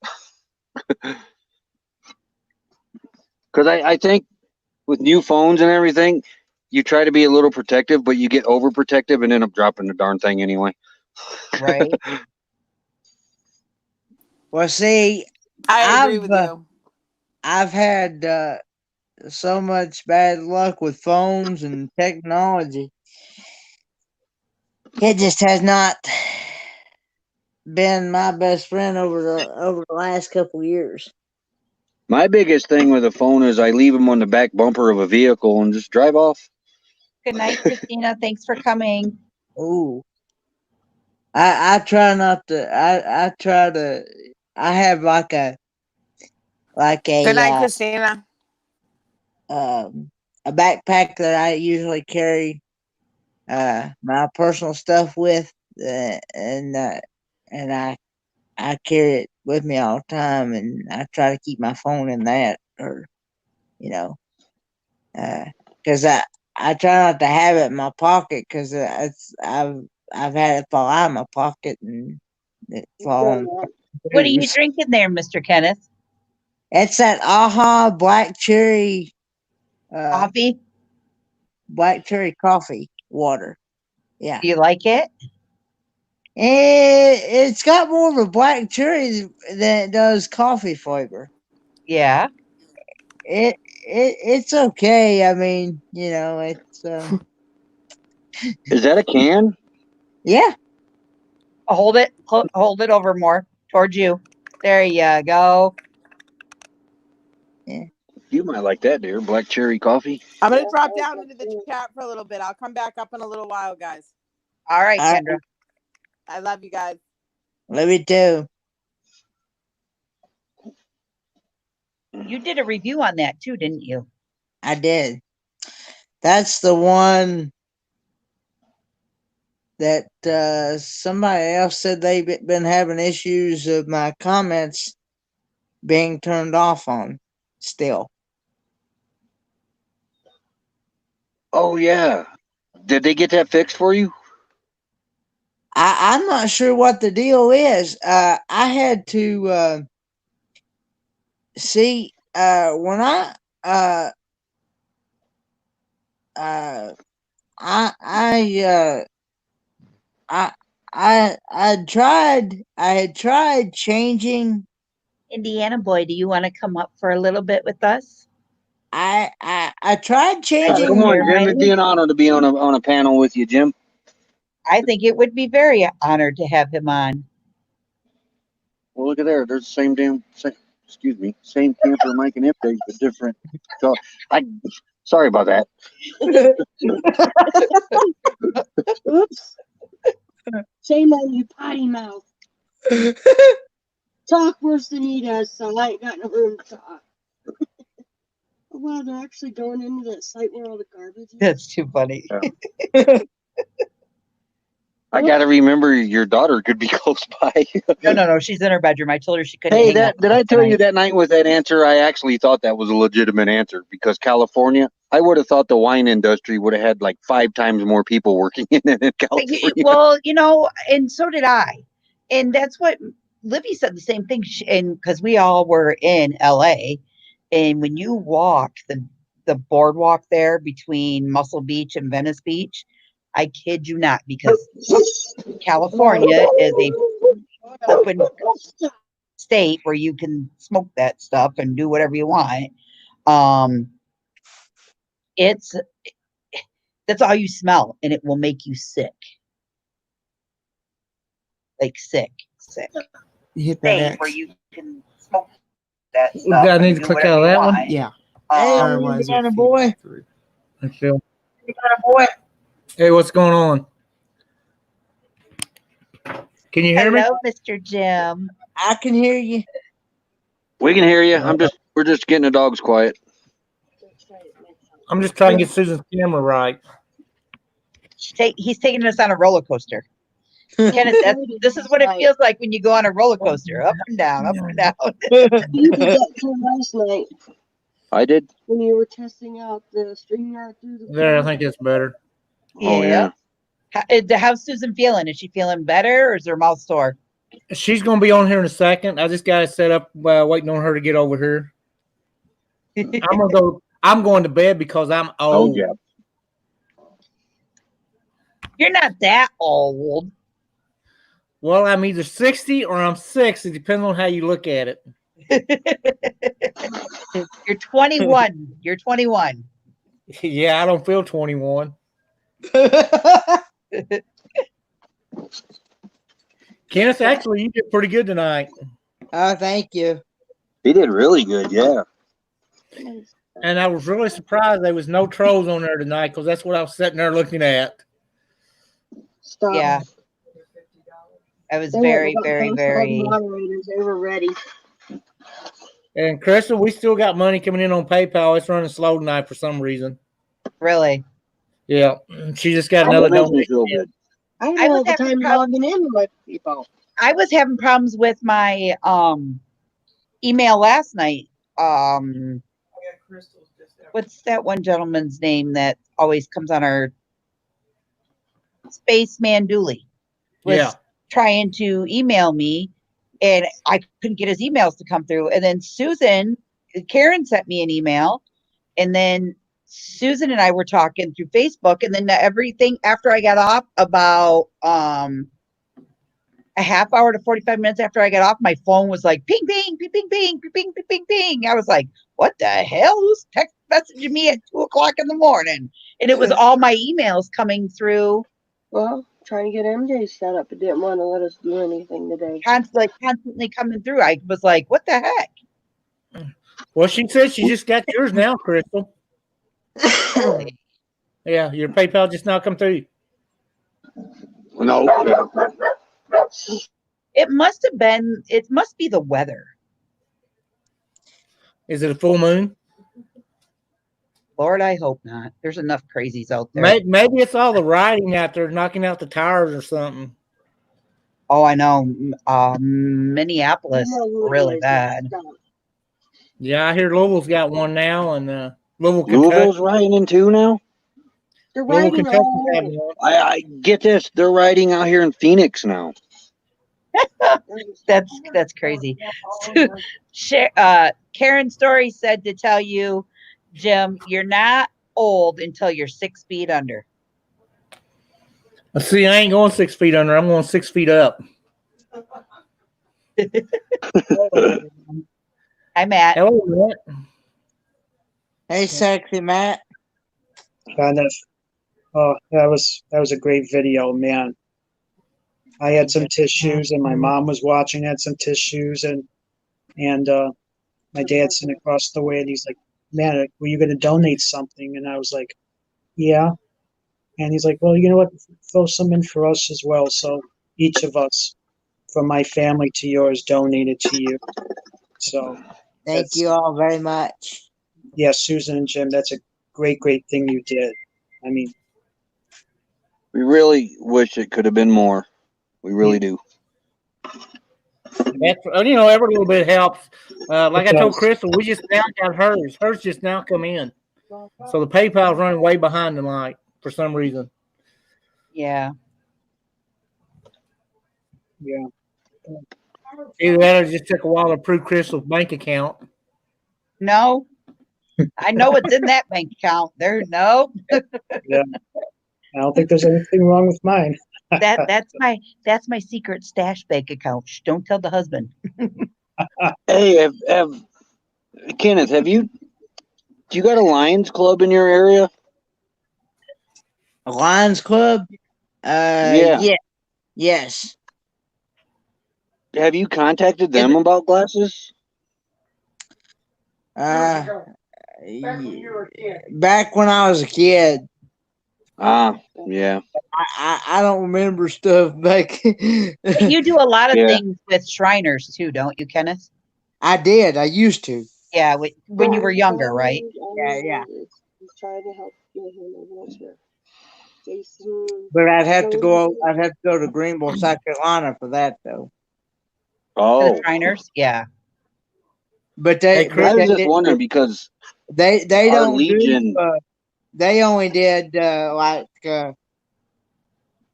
Because I think with new phones and everything, you try to be a little protective, but you get overprotective and end up dropping the darn thing anyway. Right. Well, see, I agree I've with you. I've had so much bad luck with phones and technology. It just has not been my best friend over the last couple years. My biggest thing with a phone is I leave them on the back bumper of a vehicle and just drive off. Good night, Christina. Thanks for coming. Ooh. I try not to. I try to. I have like a Good night, Christina. a backpack that I usually carry my personal stuff with, and I carry it with me all the time, and I try to keep my phone in that, or you know, because I try not to have it in my pocket because it's I've had it fall out of my pocket and it fall. What are you drinking there, Mr. Kenneth? It's that AHA black cherry Coffee? black cherry coffee water. Yeah. Do you like it? It's got more of a black cherry than it does coffee flavor. Yeah. It's okay. I mean, it's Is that a can? yeah. Hold it. Hold it over more towards you. There you go. You might like that, dear. Black cherry coffee. I'm gonna drop down into the chat for a little bit. I'll come back up in a little while, guys. All right, All right. Kendra. I love you guys. Love you too. You did a review on that too, didn't you? I did. That's the one that somebody else said they've been having issues of my comments being turned off on still. Oh yeah. Did they get that fixed for you? I'm not sure what the deal is. I had to see when I I had tried changing. Indiana boy, do you want to come up for a little bit with us? I tried changing. Come on, Jim. Jeremiah? It'd be an honor to be on a panel with you, Jim. I think it would be very honored to have him on. Well, look at there. There's the same same camper mic and update, but different. So, sorry about that. Oops. Shame on you, potty mouth. Talk worse than he does, so I ain't got no room to talk. Oh, wow, they're actually going into that site where all the garbage is. That's too funny. I got to remember your daughter could be close by. No. She's in her bedroom. I told her she couldn't. Hey, hang out did I with us tell you tonight. that night with that answer? I actually thought that was a legitimate answer because California, I would have thought the wine industry would have had like 5 times more people working in it in California. Well, and so did I. And that's what Libby said the same thing. And because we all were in LA, and when you walk the boardwalk there between Muscle Beach and Venice Beach, I kid you not, because California is a open state where you can smoke that stuff and do whatever you want. That's all you smell, and it will make you sick. Like sick. You hit that State X. where you can smoke that stuff. Do I and need to do click whatever out of you that one? want. Yeah. Hey, Otherwise, Indiana it'll boy. feed through. Okay. Hey, what's going on? Can you hear me? Hello, Mr. Jim. I can hear you. We can hear you. We're just getting the dogs quiet. I'm just trying to get Susan's camera right. He's taking us on a roller coaster. Kenneth, this is what it feels like when you go on a roller coaster, up and down, up and down. You did that too last night I did. when you were testing out the StreamYard through the There, I think it's better. Oh yeah. How's Susan feeling? Is she feeling better, or is her mouth sore? She's going to be on here in a second. I just got it set up waiting on her to get over here. I'm I'm going to bed because I'm Oh old. yeah. You're not that old. Well, I'm either 60 or I'm 6. It depends on how you look at it. You're 21. You're 21. Yeah, I don't feel 21. Kenneth, actually, you did pretty good tonight. Oh, thank you. He did really good. Yeah. And I was really surprised there was no trolls on there tonight because that's what I was sitting there looking at. Stop. Yeah. I was They very, went very, past all the very. moderators. They were ready. And Crystal, we still got money coming in on PayPal. It's running slow tonight for some reason. Really. Yeah, she just got Oh, another That makes me donation. feel good. I I don't was have the having time logging in with my people. I was having problems with my email last night. What's that one gentleman's name that always comes on our Spaceman Dooley was Yeah. trying to email me and I couldn't get his emails to come through. And then Karen sent me an email, and then Susan and I were talking through Facebook, and then everything after I got off about a half hour to 45 minutes after I got off, my phone was like ping, ping, ping, ping, ping, ping, ping, ping, ping. I was like, what the hell? Who's text messaging me at 2:00 in the morning? And it was all my emails coming through Well, trying to get MJ set up. It didn't want to let us do anything today. constantly coming through. I was like, what the heck? Well, she said she just got yours now, Crystal. Yeah, your PayPal just now come through. No. It must be the weather. Is it a full moon? Lord, I hope not. There's enough crazies out there. Maybe it's all the riding out there knocking out the tires or something. Oh, I know. Minneapolis, really bad. Yeah, I hear Louisville's got one now, and Louisville, Louisville's Kentucky. riding in two now. They're Louisville, riding Kentucky all have over. one. I get this. They're riding out here in Phoenix now. That's crazy. Karen Story said to tell you, Jim, you're not old until you're 6 feet under. See, I ain't going 6 feet under. I'm going 6 feet up. Hi, Matt. Hello, Matt. Hey, sexy Matt. Kind of. Oh, that was a great video, man. I had some tissues, and my mom was watching. Had some tissues, and my dad's sitting across the way, and he's like, "Man, were you going to donate something?" And I was like, "Yeah." And he's like, "Well, you know what? Throw some in for us as well." So each of us, from my family to yours, donated to you. So Thank you all very much. yeah, Susan and Jim, that's a great thing you did. I mean, We really wish it could have been more. We really do. That's, every little bit helps. Like It I told does. Crystal, we just now got hers. Hers just now come in. So the PayPal's running way behind the light for some reason. Yeah. Yeah. Either that or it just took a while to approve Crystal's bank account. No. I know what's in that bank account. No. Yeah. I don't think there's anything wrong with mine. That's my secret stash bank account. Shh, don't tell the husband. Hey, Kenneth, do you got a Lions Club in your area? A Lions Club? Yeah. Yes. Have you contacted them about glasses? Back when I was a kid. Yeah. I don't remember stuff back. You do a lot of Yeah. things with Shriners too, don't you, Kenneth? I did. I used to. Yeah, when you were younger, right? Yeah. He's trying to help get him a wheelchair. Jason. But I'd have to go to Greenville, South Carolina for that though. For the Oh. Shriners? Yeah. But Hey, they Chris, I was just wondering because they our don't Legion- do they only did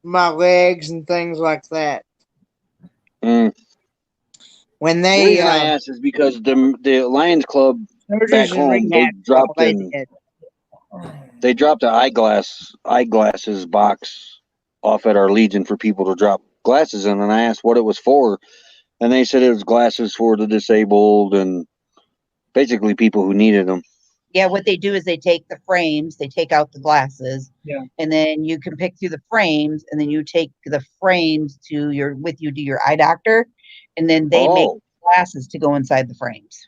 my legs and things like that. Mm. When The they reason I asked is because the Lions Club They're back just home, they rehashing all dropped they in. did. They dropped an eyeglasses box off at our Legion for people to drop glasses in, and I asked what it was for, and they said it was glasses for the disabled and basically people who needed them. Yeah, what they do is they take the frames, they take out the glasses, Yeah. and then you can pick through the frames, and then you take the frames to your eye doctor, and then they make glasses to go inside the frames.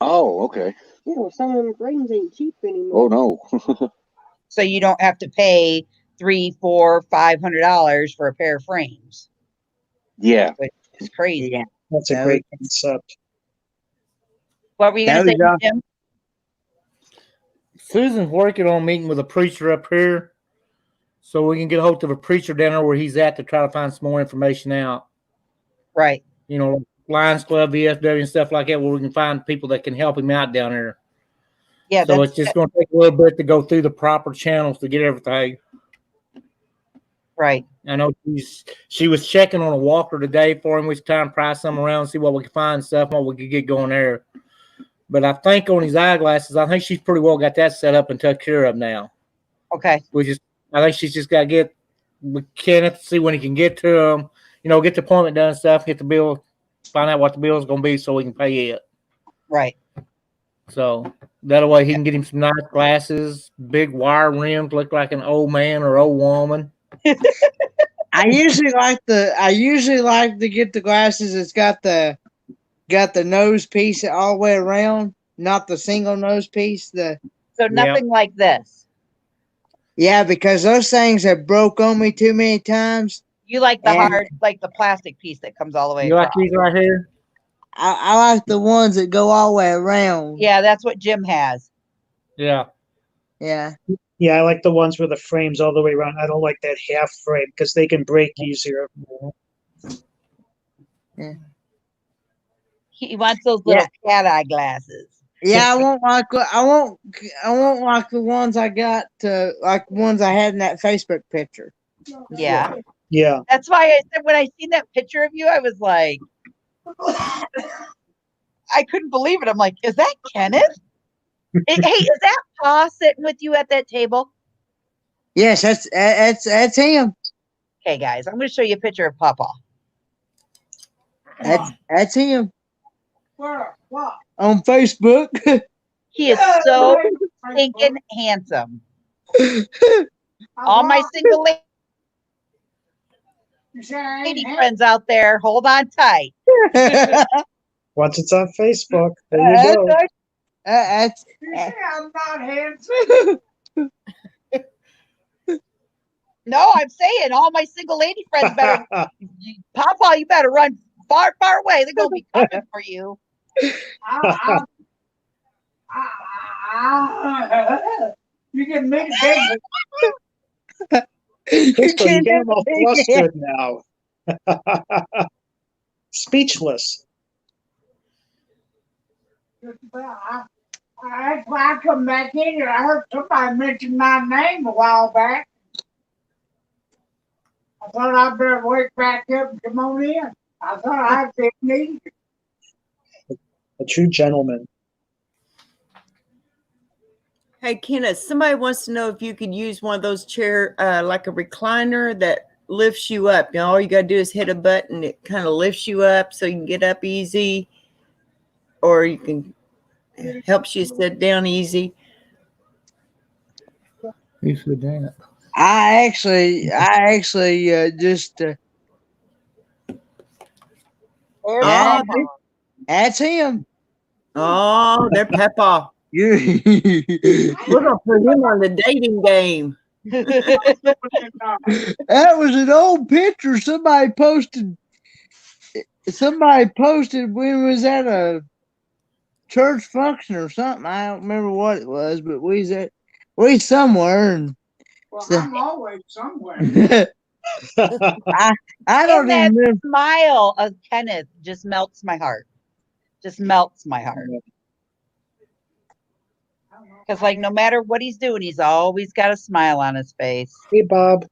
Oh, okay. Yeah, well, some of them frames ain't cheap anymore. Oh no. So you don't have to pay $300, $400, $500 for a pair of frames, Yeah. which is crazy. Yeah. That's a That great concept. What were you going That to say, was Jim? Susan's working on meeting with a preacher up here, so we can get a hold of a preacher down there where he's at to try to find some more information out. Right. You know, Lions Club, VFW, and stuff like that, where we can find people that can help him out down there. Yeah, So it's just going to take a little bit to go through the proper channels to get everything. right. I know she was checking on a walker today for him. We was trying to price some around, see what we could find, stuff, what we could get going there. But I think on his eyeglasses, I think she's pretty well got that set up and took care of now. Okay. I think she's just got to get with Kenneth to see when he can get to him. You know, get the appointment done and stuff, get the bill, find out what the bill is going to be so we can pay it. Right. So that way he can get him some nice glasses, big wire rims, look like an old man or old woman. I usually like to get the glasses that's got the nose piece all the way around, not the single nose piece. So nothing like this. Yeah, because those things have broke on me too many times. You like the And- hard, like the plastic piece that comes all the way You like across. these right here? I like the ones that go all the way around. Yeah, that's what Jim has. Yeah. Yeah. Yeah, I like the ones with the frames all the way around. I don't like that half frame because they can break easier. He wants those little cat eye glasses. Yeah, I won't like the ones I got like the ones I had in that Facebook picture. Yeah. Yeah. That's why I said when I seen that picture of you, I was like, I couldn't believe it. I'm like, is that Kenneth? Hey, is that Pa sitting with you at that table? Yes, that's him. Okay, guys, I'm going to show you a picture of Papa. That's him. Where? What? On Facebook. He is so stinking handsome. All my single lady friends out there, hold on tight. Once it's on Facebook, there you go. I'm not handsome. No, I'm saying all my single lady friends better, Papa, you better run far, far away. They're going to be coming for you. You can make Crystal, you're getting all flustered now. Speechless. That's why I come back in here. I heard somebody mention my name a while back. I thought I'd better wake back up and come on in. I thought I'd be needed. A true gentleman. Hey, Kenneth, somebody wants to know if you could use one of those chair, like a recliner that lifts you up. You know, all you got to do is hit a button. It kind of lifts you up so you can get up easy, or you can helps you sit down easy. You said that. I actually just Oh, that's him. oh, they're Peppa. You. We're gonna put him on the dating game. That was an old picture somebody posted. Somebody posted when we was at a church function or something. I don't remember what it was, but we somewhere. And well, I'm always somewhere. I don't And even that remember. smile of Kenneth just melts my heart. Just melts my heart. Because, like, no matter what he's doing, he's always got a smile on his face. Hey, Bob.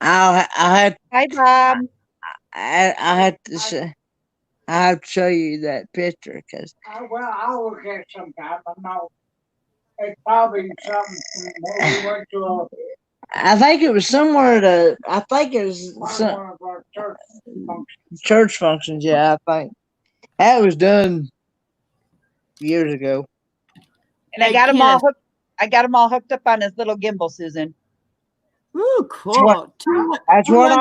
I'll have Hi, Bob. I have to say, I have to show you that picture because Well, I'll look at it sometime. I'm not. It's probably something where we went to I think it was somewhere to. I think it was one some of our church functions. church functions. Yeah, I think that was done years ago. And I Hey, got him all Kenneth. hooked. I got him all hooked up on his little gimbal, Susan. Ooh, cool. That's what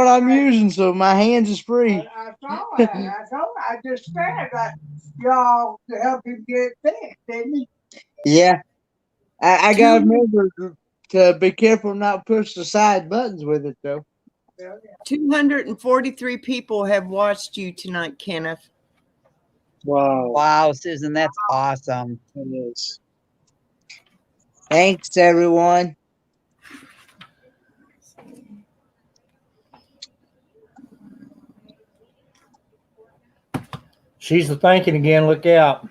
I'm using. So my hands is free. I saw that. I just said that y'all to help him get fixed, didn't you? Yeah, I gotta remember to be careful not push the side buttons with it though. 243 people have watched you tonight, Kenneth. Wow, Wow, Susan, that's awesome. it is. Thanks everyone. She's the thinking again. Look out.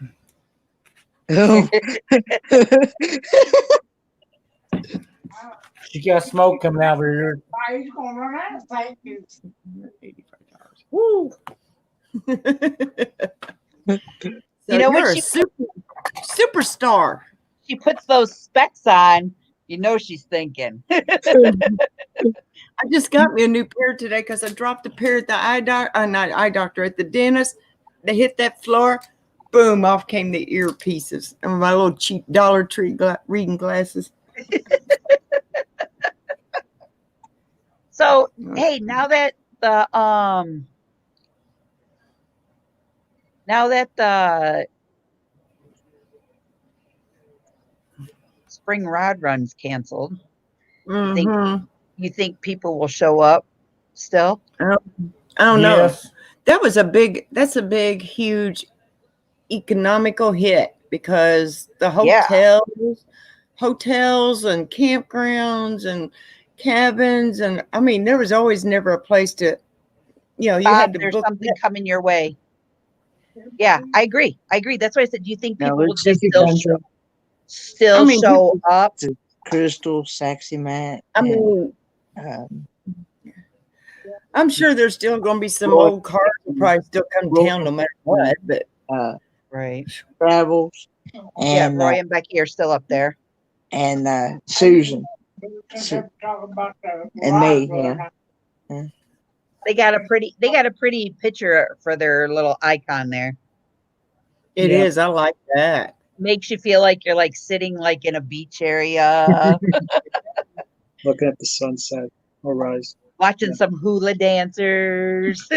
She got smoke coming out of her ear. He's gonna run out of thank you. Woo. You know what you're a she- superstar. She puts those specs on, you know she's thinking. I just got me a new pair today because I dropped a pair at the not eye doctor, at the dentist. They hit that floor, boom, off came the earpieces and my little cheap Dollar Tree reading glasses. So, hey, now that the spring rod run's canceled, Mhm. you think people will show up still? I don't know. Yes. That's a big, huge economical hit because the Yeah. hotels and campgrounds and cabins, and I mean, there was always never a place to, you Bob, had to there's book. something coming your way. Yeah, I agree. That's why I said, do you think No, people will it's just Chicken still country. show up? Crystal, Sexy Matt. I mean, I'm sure there's still going to be some Roy- old cars that probably still come Roy- down no matter what. But Right. Travels Yeah, and Roy and Becky are still up there. Susan Talking about the and me. rock Yeah. They got a pretty picture for their little icon there. it is. I like that. Makes you feel like you're like sitting like in a beach area, Looking at the sunset or rise. watching Yeah. some hula dancers.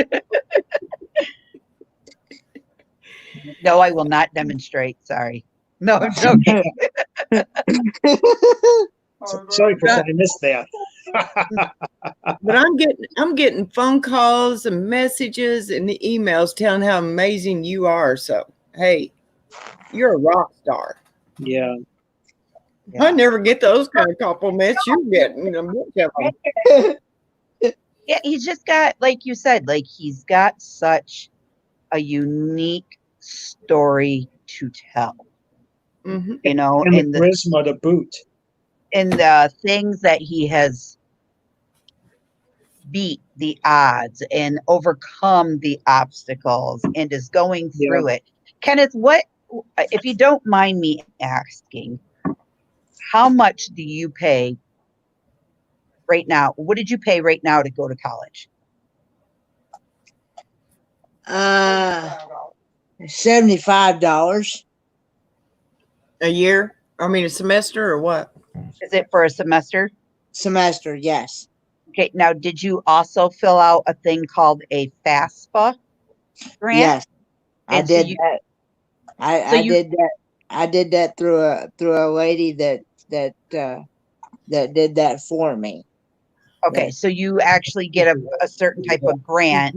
No, I will not demonstrate. Sorry. No, I'm joking. Sorry for I missed that. But I'm getting phone calls and messages and emails telling how amazing you are. So hey, you're a rock star. Yeah. I never get those kind of compliments you're getting. I'm getting. Yeah, he's just got, like you said, like he's got such a unique story to tell. Mhm. You know, And in the the charisma to boot. things that he has beat the odds and overcome the obstacles and is going through it. Kenneth, what, if you don't mind me asking, how much do you pay right now? What did you pay right now to go to college? $75 A year? I mean, a semester or what? Is it for a semester? semester. Yes. Okay. Now, did you also fill out a thing called a FAFSA grant? Yes, I And so did you- that. so I you- did that. I did that through a lady that did that for me. Okay, so you actually get a certain type of grant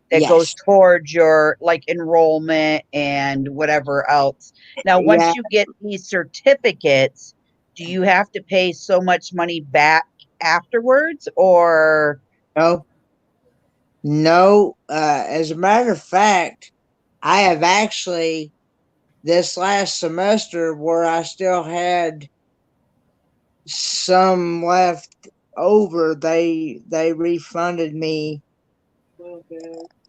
that Yes. goes towards your like enrollment and whatever else. Now, once Yeah. you get these certificates, do you have to pay so much money back afterwards, or No. As a matter of fact, I have actually this last semester where I still had some left over. They refunded me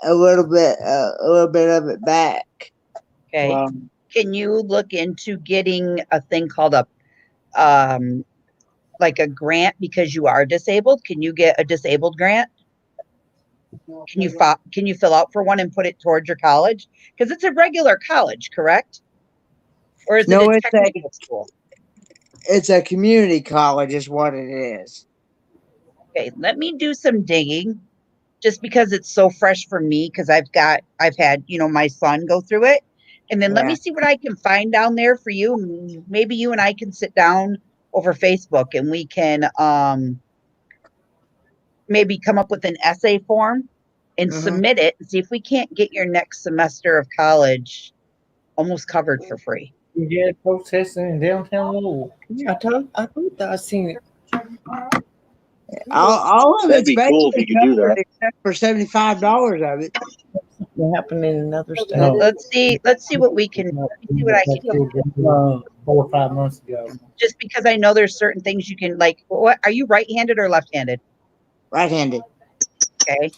a little bit of it back. Okay. Um, Can you look into getting a thing called like a grant because you are disabled? Can you get a disabled grant? Can you fill out for one and put it towards your college? Because it's a regular college, correct? Or is No, it a it's technical school? it's a community college, is what it is. Okay, let me do some digging just because it's so fresh for me because I've had, my son go through it. And then let Yeah. me see what I can find down there for you. Maybe you and I can sit down over Facebook and we can maybe come up with an essay form and Mhm. submit it and see if we can't get your next semester of college almost covered for free. Yeah, protesting in downtown Louisville. I thought I seen it. All of That'd it's be cool if you basically could do covered that. except for $75 of it. What happened in another state? No. Let's see what we can see what I can do. 4 or 5 months ago. Just because I know there's certain things you can like. What are you, right-handed or left-handed? Right-handed. Okay.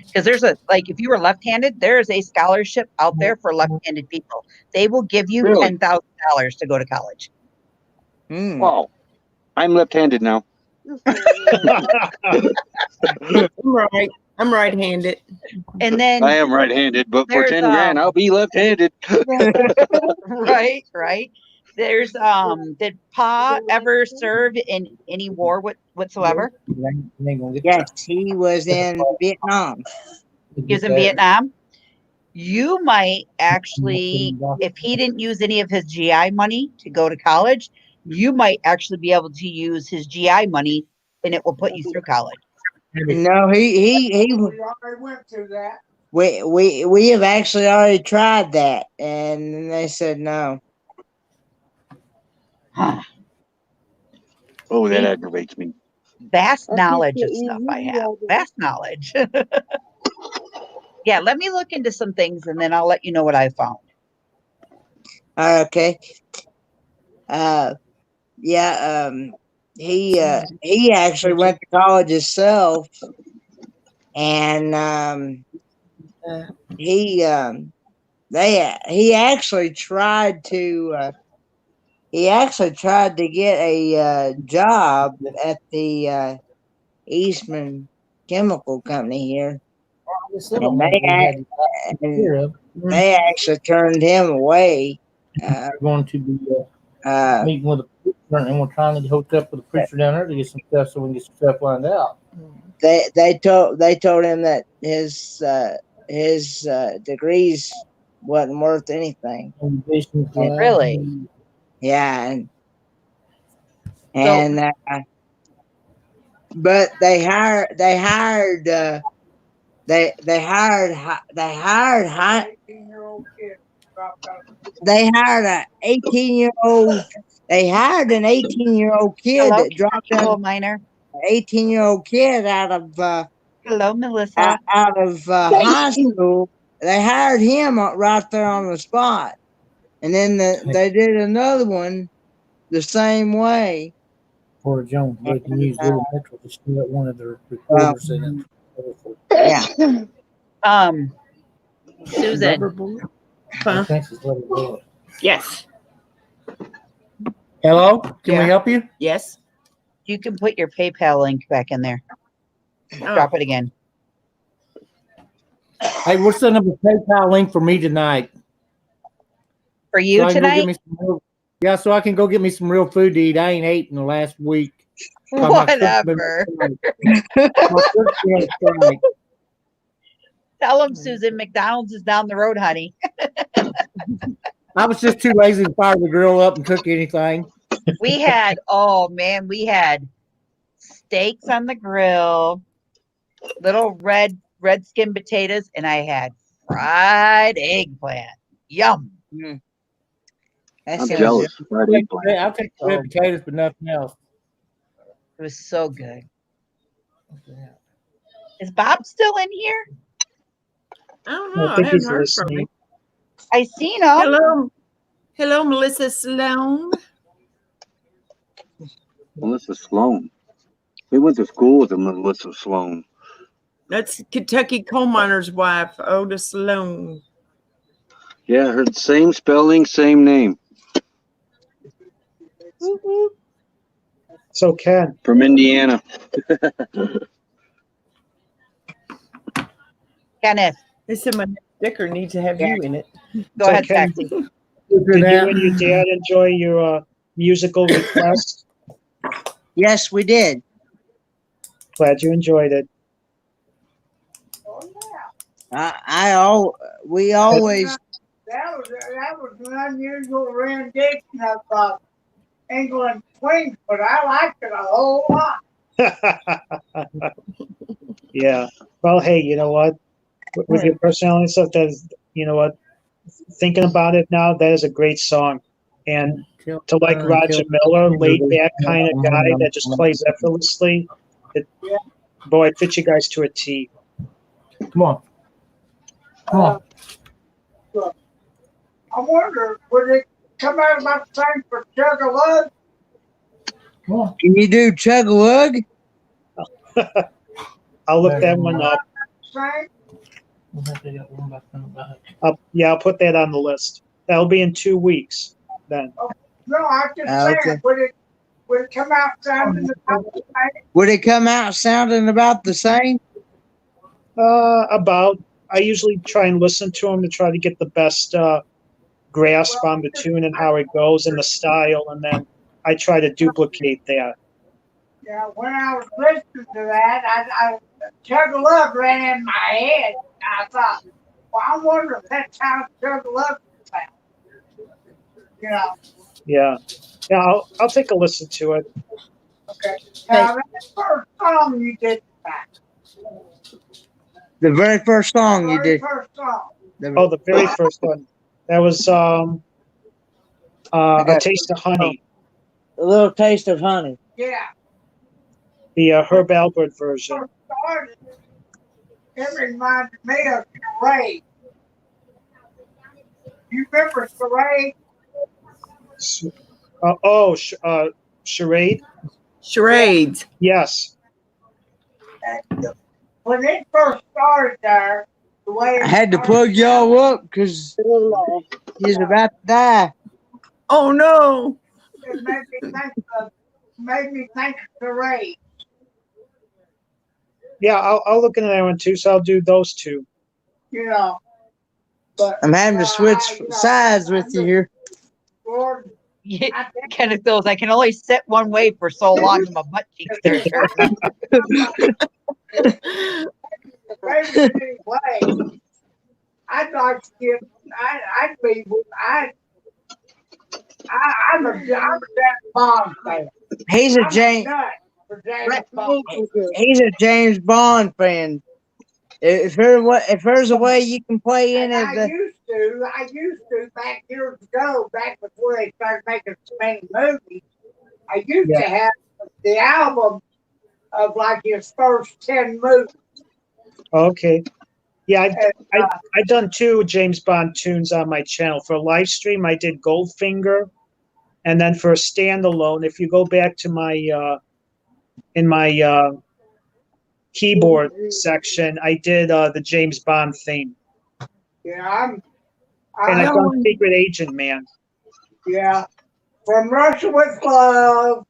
Because there's if you were left-handed, there is a scholarship out there for left-handed people. They will give you Really? $10,000 to go to college. Hmm. Wow. I'm left-handed now. I'm right-handed. And then I am right-handed, but for there's, 10 grand, I'll be left-handed. right. There's did Pa ever serve in any war whatsoever? Yes, he was in Vietnam. He was in Vietnam. You might actually, if he didn't use any of his GI money to go to college, you might actually be able to use his GI money and it will put you through college. No, he We already went through that. we have actually already tried that, and they said no. Huh. Oh, that See? aggravates me. Vast I think knowledge of that stuff you I have. yelled at Vast knowledge. Yeah, let me look into some things and then I'll let you know what I found. Okay. Yeah. He actually went to college himself, and he actually tried to get a job at the Eastman Chemical Company here, and they actually turned him away. We're going to be Uh, meeting with a preacher, and we're trying to get hooked up with a preacher down there to get some stuff so we can get some stuff lined out. they told him that his degrees wasn't worth anything. Really? Yeah, and but they hired an 18-year-old kid dropped out. they hired an 18-year-old kid Hello, that dropped cool an miner. 18-year-old kid out of Hello, Melissa. high school. They hired him right there on the spot, and then they did another one the same way. For Jones, they can use Little Metro to steal one of their recorders in Yeah. Susan. it. Yes. Hello, can we Yeah. help you? Yes. You can put your PayPal link back in there. Oh. Drop it again. Hey, we're setting up a PayPal link for me tonight. For you I can go get tonight? me some so I can go get me some real food to eat. I ain't ate in the last week. Whatever. Tell them, Susan, McDonald's is down the road, honey. I was just too lazy to fire the grill up and cook anything. We had steaks on the grill, little red skin potatoes, and I had fried eggplant. Yum. I'm jealous. Fried eggplant. I'll take the red potatoes, but nothing else. It was so good. Is Bob still in here? I don't know. I I, think haven't he's heard from him. listening. I seen him. Hello, Melissa Sloan. Melissa Sloan. We went to school with a Melissa Sloan. That's Kentucky coal miner's wife, Oda Sloan. Yeah, her same spelling, same name. So Ken, From Indiana. Kenneth, They said my sticker needs to have you in it. go So ahead, Ken, Sexy. did you and your dad enjoy your musical request? Yes, we did. Glad you enjoyed it. Oh, yeah. We always. That was an unusual rendition of England Queen, but I liked it a whole lot. Yeah. Well, hey, you know what? With your personality and stuff, that is, you know what? Thinking about it now, that is a great song. And to like Roger Miller, laid back kind of guy that just plays effortlessly, boy, it fits you guys to a T. Come on. Come on. I wonder, would it come out about the same for Chug a Lug? Come on. Can you do Chug a Lug? I'll look that one up. Same? I'll put that on the list. That'll be in 2 weeks then. No, I'm just saying, Okay. would it come out sounding about the same? Would it come out sounding about the same? About. I usually try and listen to them to try to get the best grasp on the tune and how it goes and the style, and then I try to duplicate that. Yeah, when I was listening to that, I Chug a Lug ran in my head. I thought, well, I wonder if that's how Chug a Lug sounds. You know, Yeah, I'll take a listen to it. okay. Now, that first song you did that. The very first song you Very did. first song. Oh, the very first one. That was A Taste of Honey, A Little Taste of Honey. Yeah. the Herb Alpert version. First started, it reminded me of Charade. You remember Charade? Charade? Charades. Yes. When it first started there, the way I had to plug y'all up because he's about to die. Oh no. It made me think of Charade. Yeah, I'll look into that one too, so I'll do those two. You know. But I'm having to switch sides with you here. Lord, I think Kenneth goes, I can only sit one way for so long and my butt cheeks are hurting. anyway, I'd like to give. I'm a James Bond fan. He's a I'm James. nut for James Bond. He's a James Bond fan. If there's a way you can play in And it, I used to back years ago, back before they started making so many movies. I used to have the album of like his first 10 movies. Okay. Yeah, And, I done 2 James Bond tunes on my channel. For a live stream, I did Goldfinger, and then for a standalone, if you go back to my in my keyboard section, I did the James Bond theme, yeah, and I've I'm done Secret Agent Man. yeah, from Russia with Love,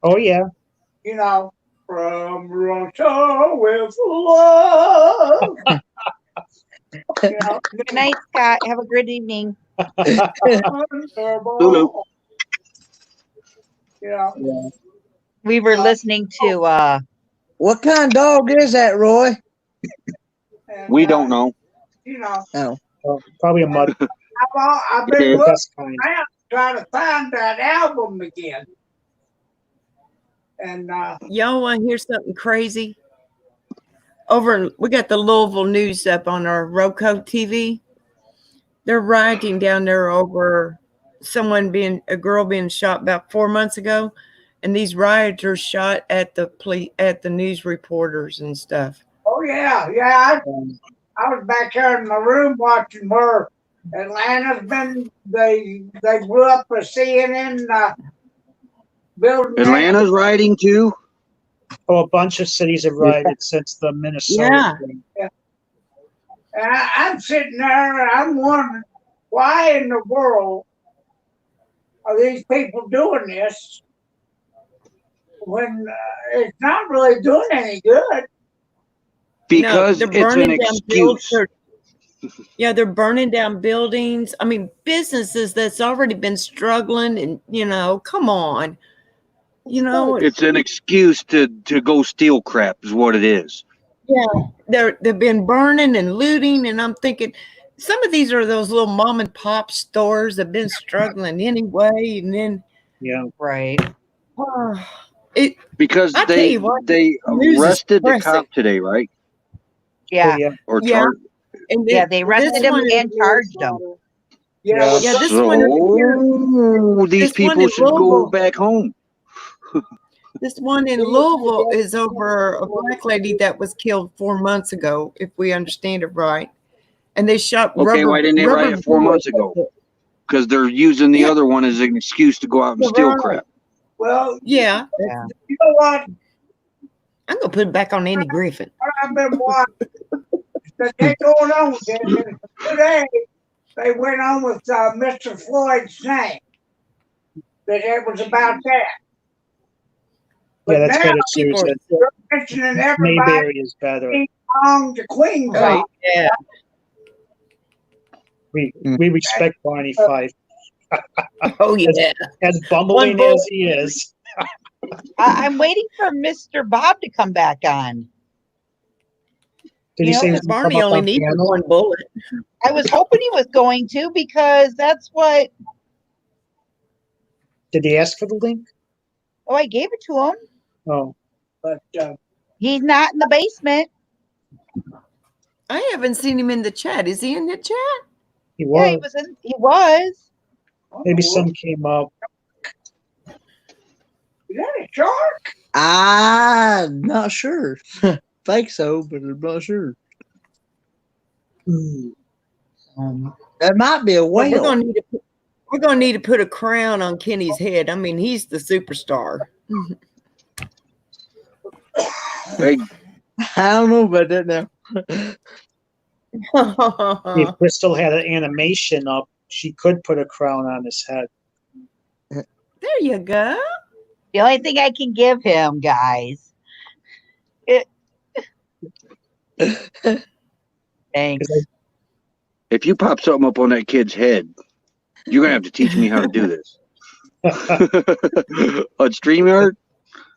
Oh yeah, you know, from Russia with Love. You know, Good night, Scott. Have a good evening. wonderful. You know, We were listening to what kind of dog is that, Roy? and, We don't know. You know, Oh, probably a mud. I've been Yeah. looking Best kind. around trying to find that album again. And Y'all want to hear something crazy? We got the Louisville News up on our Roku TV. They're rioting down there over a girl being shot about 4 months ago, and these rioters shot at the news reporters and stuff. oh yeah, I was back here in my room watching where Atlanta's been. They blew up a CNN building. Atlanta's riding too. Oh, a bunch of cities have rioted since the Minnesota Yeah. thing. I'm sitting there and I'm wondering why in the world are these people doing this when it's not really doing any good? Because they're it's an burning down buildings. excuse. Yeah, they're burning down buildings. I mean, businesses that's already been struggling, and come on, It's an excuse to go steal crap is what it is. yeah, they've been burning and looting, and I'm thinking some of these are those little mom and pop stores that have been struggling anyway, and then Yeah. Right. it. Because I tell they you what, they news is arrested the depressing. cop today, right? Yeah. Oh, yeah. Or Yeah. charged. And Yeah, then they this arrested him one, and charged him. Yeah. yeah, this one here, So these this one people in should go Louisville. back home. This one in Louisville is over a black lady that was killed 4 months ago, if we understand it right. And they shot Okay, why didn't they riot 4 months ago? Because they're using the other one as an excuse to go out and steal crap. Well, Yeah, Yeah. you know what? I'm gonna put it back on Andy Griffin. I've been watching. They're going on with this. And today, they went on with Mr. Floyd's name. That it was about that. Yeah, that's now better, people Susan. They're mentioning everybody Mayberry is better. belong to Queen's. Right? Yeah. We respect Barney Fife. Oh yeah. As bumbling One as he is. I'm waiting for Mr. Bob to come back on. Did he You know, say he's because gonna Barney come up only on needs panel? one bullet. I was hoping he was going to because that's what. Did he ask for the link? Oh, I gave it to him. Oh, But He's not in the basement. I haven't seen him in the chat. Is he in the chat? he Yeah, he was. was in. He was. Maybe some came up. is that a shark? I'm not sure. Think so, but I'm not sure. That might be a Well, whale. we're gonna need to put a crown on Kenny's head. I mean, he's the superstar. Hey, I don't know about that now. If Crystal had an animation up, she could put a crown on his head. There you go. The only thing I can give him, guys. Thanks. if you pop something up on that kid's head, you're gonna have to teach me how to do this. On StreamYard?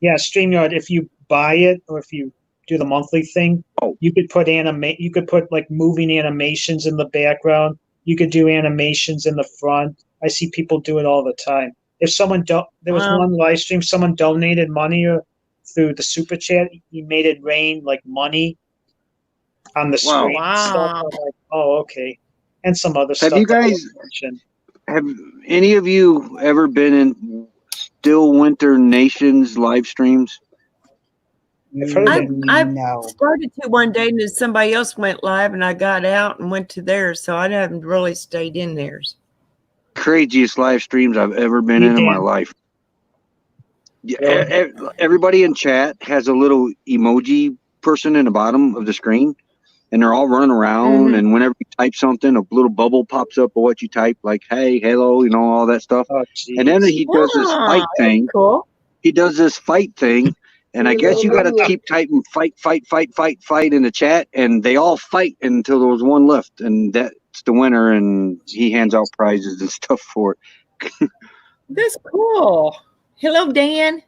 Yeah, StreamYard, if you buy it or if you do the monthly thing, you could put you could put like moving animations in the background. You could do animations in the front. I see people do it all the time. If someone there was Wow. one live stream, someone donated money through the super chat. He made it rain like money on the Wow. screen. and stuff. Wow. I'm like, oh, okay. And some other Have stuff. you that I guys- won't mention. Have any of you ever been in Still Winter Nations live streams? I've heard I- it. No. Started to one day, and then somebody else went live, and I got out and went to theirs, so I haven't really stayed in theirs. Craziest live streams I've ever been You in my did. life. Yeah, Yeah. everybody in chat has a little emoji person in the bottom of the screen, and they're all running around. Mhm. And whenever you type something, a little bubble pops up of what you type, like "Hey, hello," all that stuff. Oh, And then jeez. he does this fight thing. Cool. He does this fight thing, and I guess you got to keep typing fight in the chat, and they all fight until there was one left, and that's the winner, and he hands out prizes and stuff for it. That's cool. Hello, Dan.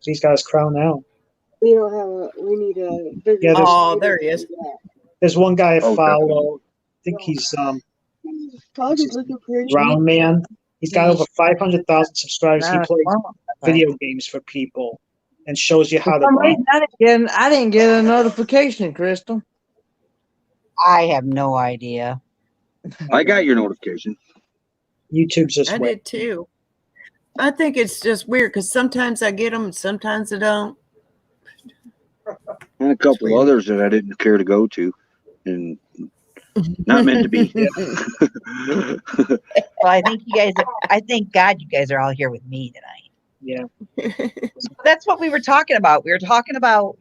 He's got his crown now. We don't have we need a bigger. Yeah, there's- Oh, there he is. There's one guy I Oh, follow. I think he's Dog is looking pretty. Round Man. He's got over 500,000 subscribers. He Nah, plays well, video games for people and shows you how for to some buy. reason, I didn't get a notification, Crystal. I have no idea. I got your notification. YouTube's this I way. did too. I think it's just weird because sometimes I get them and sometimes I don't. And a couple weird. others that I didn't care to go to, and not meant to be. Well, I think you guys. I thank God you guys are all here with me tonight. Yeah. That's what we were talking about. We were talking about,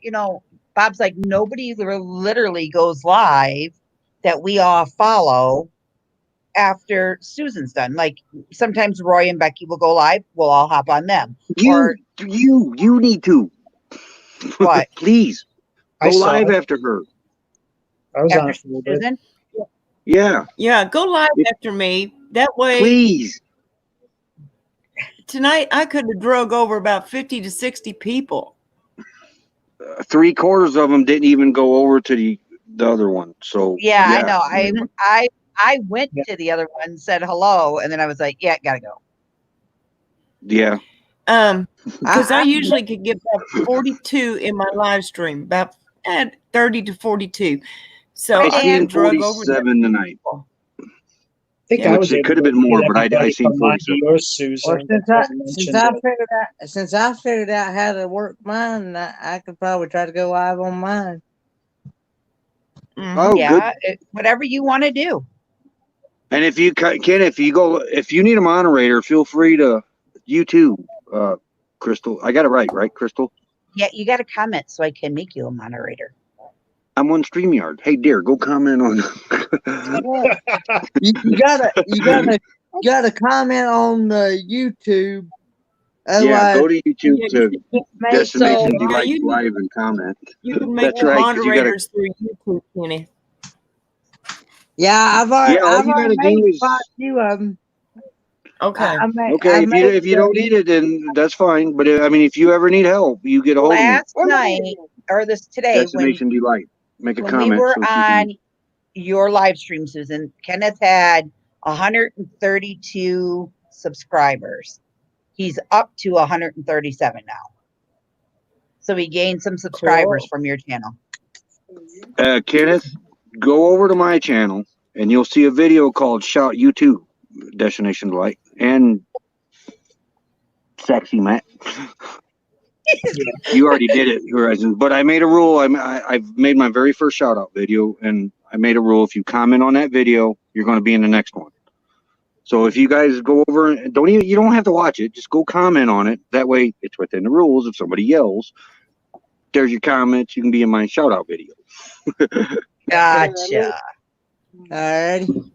Bob's like, nobody literally goes live that we all follow after Susan's done. Like sometimes Roy and Becky will go live. We'll all hop on them. Or You need to. what? Please I go saw live it. after her. I was on After it for a little bit. Susan? Yeah, Yeah, go live after me. That way, please. tonight I could have drug over about 50 to 60 people. 3/4 of them didn't even go over to the other one. So Yeah, I know. Mhm. I went Yeah. to the other one, said hello, and then I was like, yeah, gotta go. Yeah. Because I I- usually could get about 42 in my live stream, about 30 to 42. So I Hi, I seen drug over there. 47 tonight. I think Yeah. I Which was it able could have to been more, get but I everybody seen but Monty 47. or Well, Susan. since that I hasn't since mentioned I figured out how to work mine, I could probably try to go live on mine. Mhm. Oh, good. Yeah, whatever you want to do. And if you can, if you need a moderator, feel free to. You too, Crystal. I got it right, Crystal? Yeah, you got to comment so I can make you a moderator. I'm on StreamYard. Hey, dear, go comment on. You gotta comment on the YouTube. Yeah, Otherwise, go to YouTube Yeah, to make Destination so Delight you can- Live and comment. You can make That's the right, 'cause you gotta. moderators through YouTube, Kenny. yeah, I've already Yeah, all I've you already gotta do made is. quite a few of them. Okay. Okay, if you don't need it, then that's fine. But I mean, if you ever need help, you get a hold of me. Last night or today Destination Delight. Make a when we comment. were so she can- on your live stream, Susan, Kenneth had 132 subscribers. He's up to 137 now. So he gained some subscribers Cool. from your channel. Kenneth, go over to my channel and you'll see a video called "Shout YouTube," Destination Delight, and Sexy Matt. You already did it, Horizon. But I made a rule. I've made my very first shout out video, and I made a rule: if you comment on that video, you're going to be in the next one. So if you guys go over and you don't have to watch it, just go comment on it. That way, it's within the rules. If somebody yells, there's your comments. You can be in my shout out video. Gotcha. Alrighty.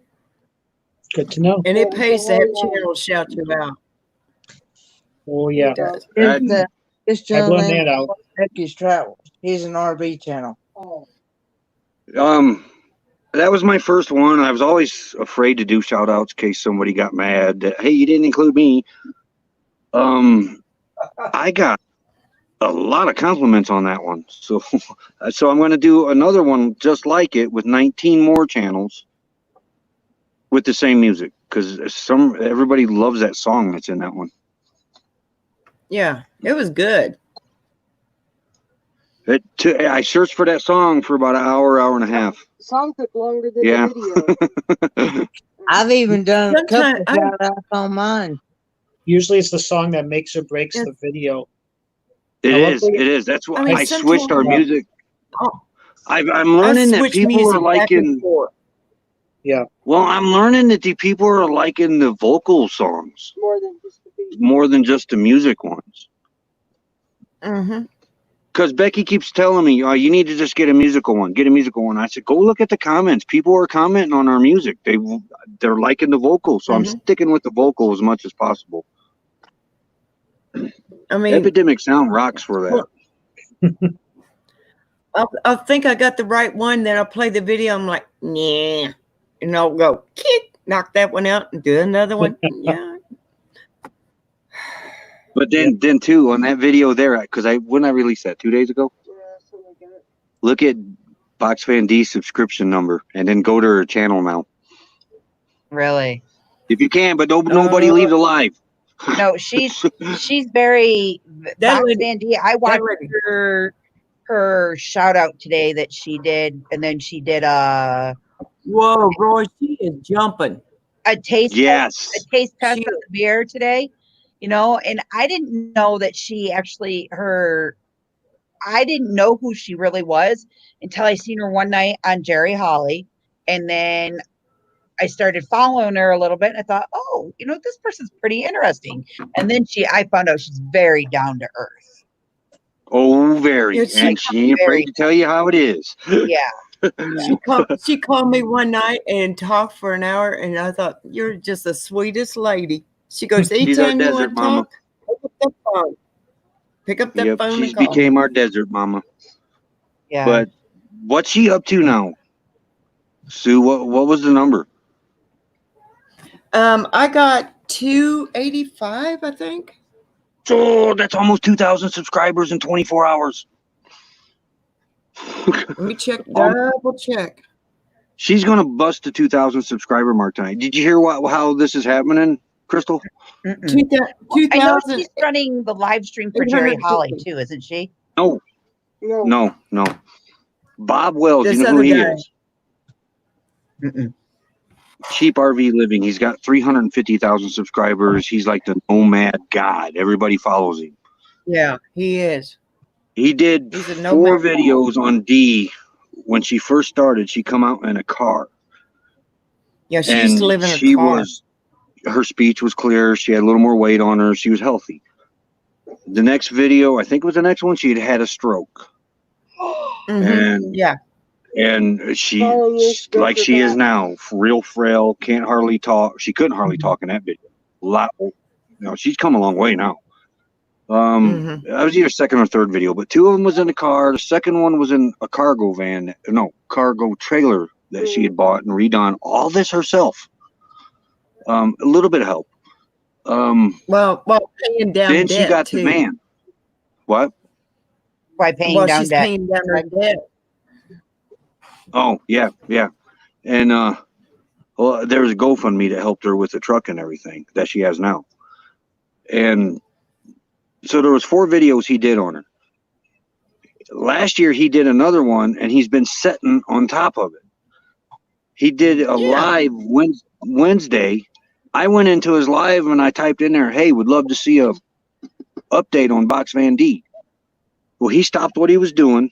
Good to know. And it pays to have channels shout you out. Oh yeah, It does. This I blend gentleman that out. Becky's Travels. He's an RV channel. That was my first one. I was always afraid to do shout outs in case somebody got mad that, hey, you didn't include me. I got a lot of compliments on that one. So I'm going to do another one just like it with 19 more channels with the same music because everybody loves that song that's in that one. Yeah, it was good. I searched for that song for about an hour and a half. Song took longer than Yeah. the video. I've even done a couple Sometimes shout outs on mine. Usually it's the song that makes or breaks the video. It I love is. the- It is. That's why I mean, I switched our sometimes- music. Oh. I'm learning that switch people music are back and liking. forth. Well, I'm learning that the people are liking the vocal songs More than just the beat. more than just the music ones. Mm-hmm. Because Becky keeps telling me, "Oh, you need to just get a musical one. Get a musical one." I said, "Go look at the comments. People are commenting on our music. They're liking the vocal, so I'm Mhm. sticking with the vocal as much as possible." I mean, Epidemic Sound rocks for that. I'll think I got the right one, then I'll play the video. I'm like, nah. And I'll go, kick, knock that one out and do another one. Yeah. But then too on that video there, because when I released that 2 days ago, Yeah, something like that. look at Box Fan D's subscription number and then go to her channel now Really? if you can. But nobody leave the live. No, she's very That Box lady- Sandy. I watched lady. her shout out today that she did, and then she did a Whoa, Roy, she is jumping. taste Yes. a taste test She- of the beer today, and I didn't know that she actually I didn't know who she really was until I seen her one night on Jerry Holly, and then I started following her a little bit and I thought, oh, this person's pretty interesting. And then I found out she's very down to earth. Oh, very. Yeah, And she ain't afraid to tell you how it is. Yeah. she called me one night and talked for an hour, and I thought, you're just the sweetest lady. She goes, She's our anytime you desert want to mama. talk, pick up that phone. Pick up that Yep, phone she's and call became me. our desert mama. Yeah. But what's she up to now? Sue, what was the number? I got 285, I think. Oh, that's almost 2,000 subscribers in 24 hours. Let me check, double check. She's gonna bust the 2,000 subscriber mark tonight. Did you hear how this is happening, Crystal? Mm-mm. I know 2,000. she's running the live stream for Jerry Holly too, isn't she? No. Bob Wells, This you know who other he guy. is? Mm-mm. Cheap RV Living. He's got 350,000 subscribers. He's like the nomad god. Everybody follows him. Yeah, he is. He did He's a 4 nomad. videos on D. When she first started, she come out in a car. Yeah, she used to live in a car. Her speech was clear. She had a little more weight on her. She was healthy. The next video, I think it was the next one, she had a stroke. Mhm. And she, Following you, like go she is back. now, real frail, can't hardly talk. She couldn't hardly talk in that video. She's come a long way now. That was either second or third video, but 2 of them was in the car. The second one was in a cargo trailer that she had bought and redone. All this herself. A little bit of help. Well, paying down Then debt she got too. the van. What? By paying Well, down she's debt. paying down her debt. Oh, yeah. And there was a GoFundMe that helped her with the truck and everything that she has now. And so there was 4 videos he did on her. Last year he did another one, and he's been sitting on top of it. He did a live Wednesday. I went into his live and I typed in there, hey, would love to see a update on Box Van D. Well, he stopped what he was doing,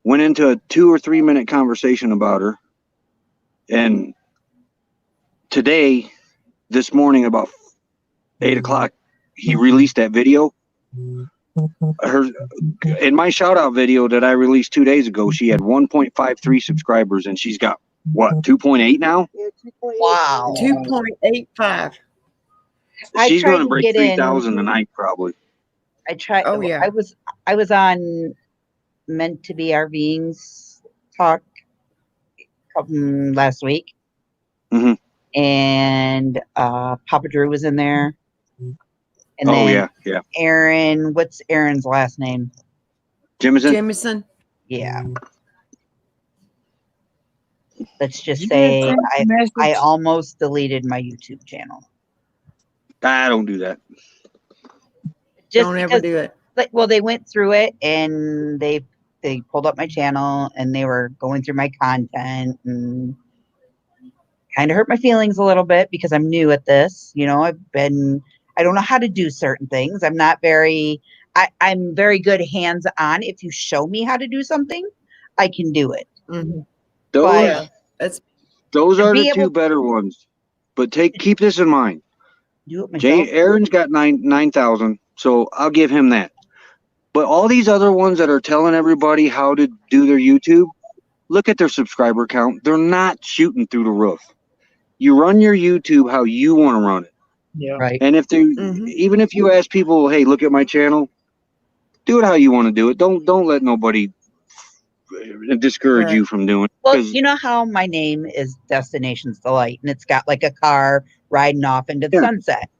went into a 2 or 3 minute conversation about her. And today, this morning, about 8 o'clock, he released that video. In my shout out video that I released 2 days ago, she had 1.53 subscribers, and she's got what, 2.8 now? Yeah, 2.8. Wow. 2.85. She's tried going to to break get in. 3,000 tonight, probably. I tried. Oh, yeah. I was on Meant to Be RVing's talk last week, and Papa Drew was in there, and then Aaron. What's Aaron's last name? Jameson. Yeah. Let's just say I almost deleted my YouTube channel. I don't do that. Don't ever do it. Well, they went through it and they pulled up my channel and they were going through my content and kind of hurt my feelings a little bit because I'm new at this. I don't know how to do certain things. I'm very good hands-on. If you show me how to do something, I can do it. Mm-hmm. Those are the 2 better ones. But keep this in mind. Do it myself. Aaron's got 9,000, so I'll give him that. But all these other ones that are telling everybody how to do their YouTube, look at their subscriber count. They're not shooting through the roof. You run your YouTube how you want to run it. Yeah. Right. And even if you ask people, hey, look at my channel, do it how you want to do it. Don't let nobody discourage you from doing it. Well, you know how my name is Destinations Delight, and it's got like a car riding off into the sunset.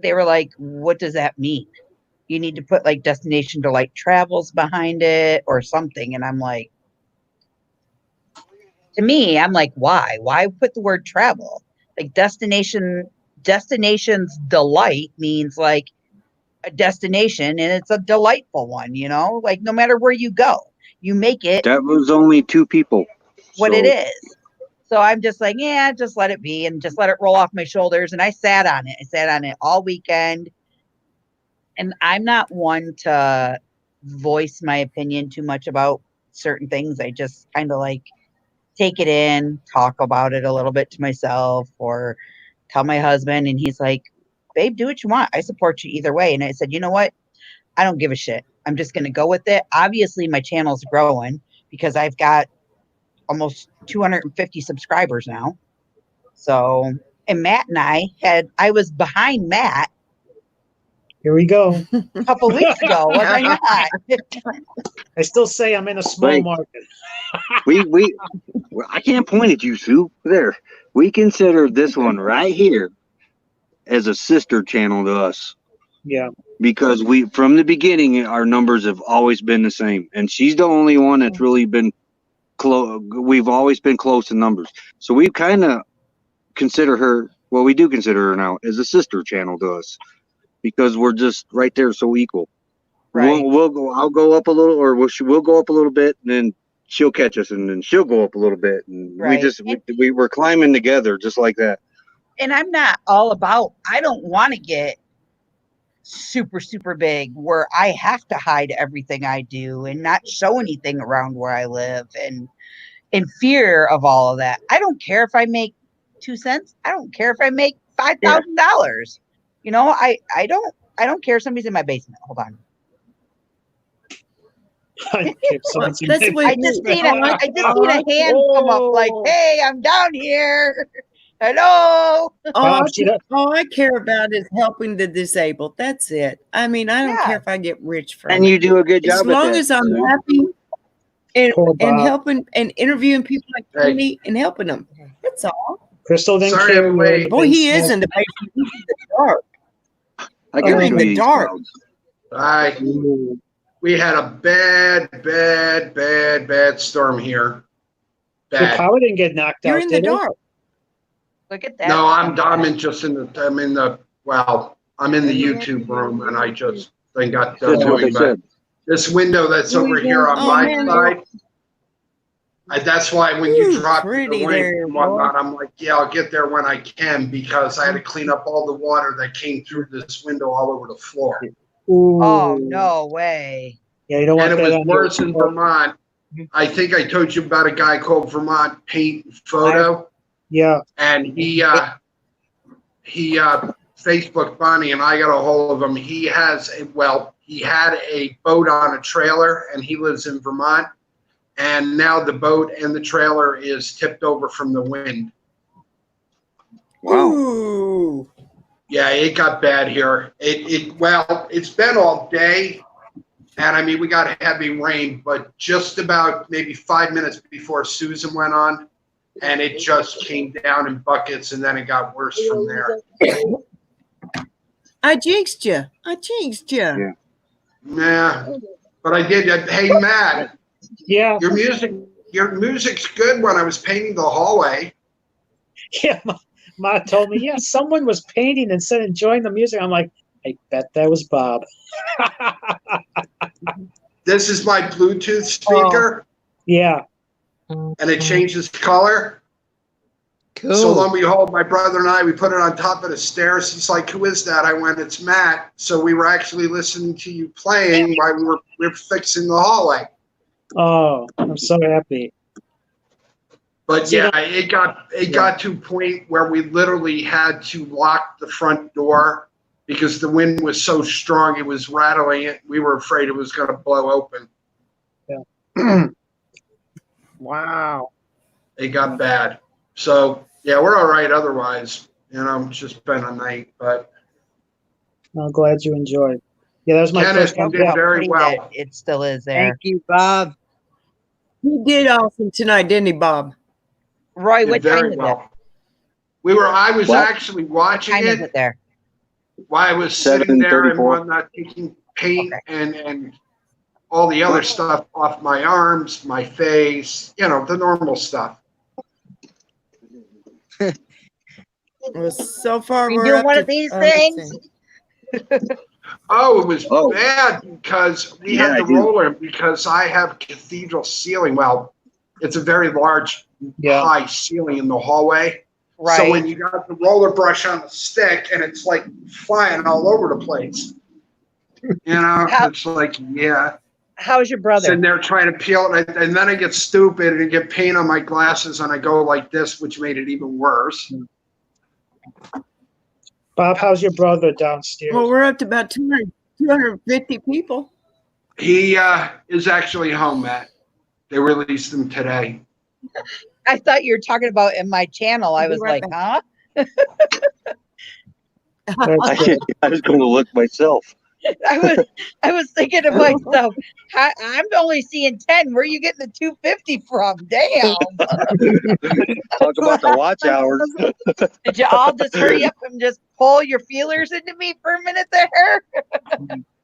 They were like, what does that mean? You need to put like Destination Delight Travels behind it or something. And I'm like, to me, I'm like, why? Why put the word travel? Like Destinations Delight means like a destination, and it's a delightful one, like no matter where you go, you make it. That was only 2 people. What it is. So I'm just like, yeah, just let it be and just let it roll off my shoulders. And I sat on it. I sat on it all weekend. And I'm not one to voice my opinion too much about certain things. I just kind of like take it in, talk about it a little bit to myself, or tell my husband, and he's like, babe, do what you want. I support you either way. And I said, you know what? I don't give a shit. I'm just going to go with it. Obviously, my channel's growing because I've got almost 250 subscribers now. So, and Matt and I was behind Matt Here we go. a couple weeks ago, was I not? I still say I'm in a small Right. market. I can't point at you, Sue. There. We consider this one right here as a sister channel to us. Yeah. Because from the beginning, our numbers have always been the same. And she's the only one that's really been close. We've always been close in numbers. So we kind of consider her, well, we do consider her now as a sister channel to us. Because we're just right there, so equal. Right. We'll go. I'll go up a little, or we'll go up a little bit, and then she'll catch us, and then she'll go up a little bit, and Right. we're climbing together, just like that. And I'm not all about, I don't want to get super, super big where I have to hide everything I do and not show anything around where I live, and in fear of all of that. I don't care if I make 2 cents. I don't care if I make $5,000. You know, I don't care if somebody's in my basement. Hold on. That's what I just need a hand come up like, hey, I'm down here. Hello. All I care about is helping the disabled. That's it. I mean, I don't Yeah. care if I get rich from And it. you do a good job. As at long that, as I'm Sue. happy and Poor Bob. helping and interviewing people like Hey. Tony and helping them. That's all. Crystal didn't Sorry, carry I'm me late. anything Boy, he is small. in the basement. He's in the dark. I You're can in show the you these dark. clouds. We had a bad storm here. Your Bad. power didn't get knocked You're out, in the did it? dark. Look at that. No, I'm in the YouTube room, and I just then got done That's what they doing that. said. This window that's over here on Oh, my man. side. That's why when you Ooh, drop the pretty link there, and whatnot, I'm like, yeah, I'll get there when I can, because I had to clean up all the water that came through this window all over the floor. Ooh. Oh, no way. Yeah, you don't want And it that was on your- worse in Vermont. I think I told you about a guy called Vermont Paint and Photo, Yeah. and he Facebook Bonnie, and I got a hold of him. He had a boat on a trailer, and he lives in Vermont. And now the boat and the trailer is tipped over from the wind. Wow. Ooh. Yeah, it got bad here. It's been all day, and I mean we got heavy rain, but just about maybe 5 minutes before Susan went on, and it just came down in buckets, and then it got worse from there. I jinxed you. Yeah. Nah, but I did. Hey, Matt, Yeah. your music's good. When I was painting the hallway, Yeah. Ma told me, yeah, someone was painting and said enjoying the music. I'm like, I bet that was Bob. this is my Bluetooth speaker, Yeah. and it changes color. Cool. So lo and behold, my brother and I, we put it on top of the stairs. He's like, "Who is that?" I went, "It's Matt." So we were actually listening to you playing while we were fixing the hallway. Oh, I'm so happy. But See, yeah, it got to a point where we literally had to lock the front door because the wind was so strong, it was rattling it. We were afraid it was going to blow open. Wow. It got bad. So yeah, we're all right otherwise. You know, it's just been a night, but I'm glad you enjoyed. Yeah, that was my Kenneth, first you time. did very well. It still is there. Thank you, Bob. You did awesome tonight, didn't he, Bob? Roy, Did what time very is well. I was What? actually watching Time is it it there? while I was sitting there and 7:34. whatnot, taking paint and all the other stuff off my arms, my face, you know, the normal stuff. Well, so far You we're doing up one to of these let's things? see. Oh, it was Oh. bad because we Yeah, had I the do. roller because I have cathedral ceiling. Well, it's a very large, Yeah. high ceiling in the hallway. Right. So when you got the roller brush on the stick and it's like flying all over the place, you know, How- it's like, yeah. How's your brother? Sitting there trying to peel it, and then I get stupid and get paint on my glasses, and I go like this, which made it even worse. Bob, how's your brother downstairs? Well, we're up to about 250 people. He is actually home, Matt. They released him today. I thought you were talking about in my channel. I I'll be was right like, huh? That's good. I was going to look myself. I was thinking to myself, I'm only seeing 10. Where are you getting the 250 from? Damn. Talk about the watch hours. Did you all just hurry up and just pull your feelers into me for a minute there?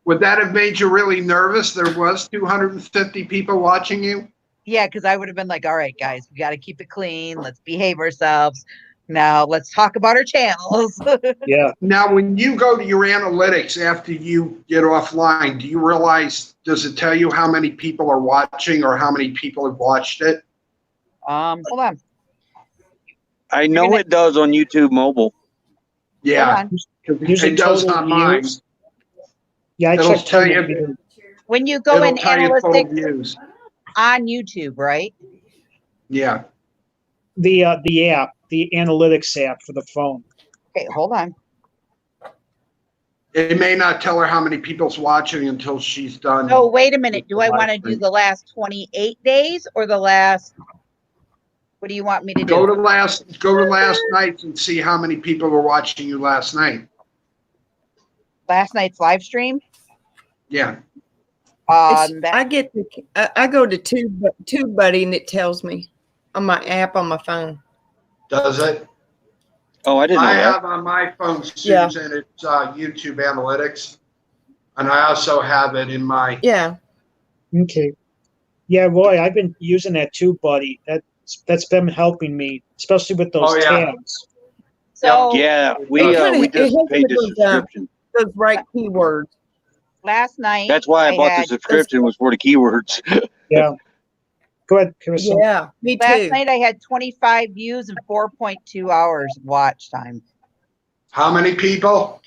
Would that have made you really nervous? There was 250 people watching you. Yeah, because I would have been like, all right, guys, we got to keep it clean. Let's behave ourselves. Now let's talk about our channels. Yeah. Now, when you go to your analytics after you get offline, do you realize, does it tell you how many people are watching or how many people have watched it? Hold on. I know it does on YouTube mobile. Yeah, Hold on. because Usually it does total on mine. views. Yeah, I It'll checked tell total you- views. When you go It'll in tell you total analytics views. on YouTube, right? Yeah. The app, the analytics app for the phone. Okay, hold on. It may not tell her how many people's watching until she's done. Oh, wait a minute. Do I Live want to do stream. the last 28 days or the last? What do you want me to Go do? to last night and see how many people were watching you last night. Last night's live stream? Yeah. I That, get I go to TubeBuddy and it tells me on my app on my phone. Does it? Oh, I didn't know I that. have on my phone, Yeah. Susan, it's YouTube Analytics. And I also have it in my, Yeah. Okay. Yeah, Roy, I've been using that too, buddy. That's been helping me, especially with those Oh, yeah. tabs. so Yeah, It we kinda- just it paid the has those, subscription. Those right keywords. last night. That's why I bought the had- subscription was for the keywords. Yeah. Go ahead, Carissa. Yeah, me Last too. night I had 25 views and 4.2 hours watch time. how many people?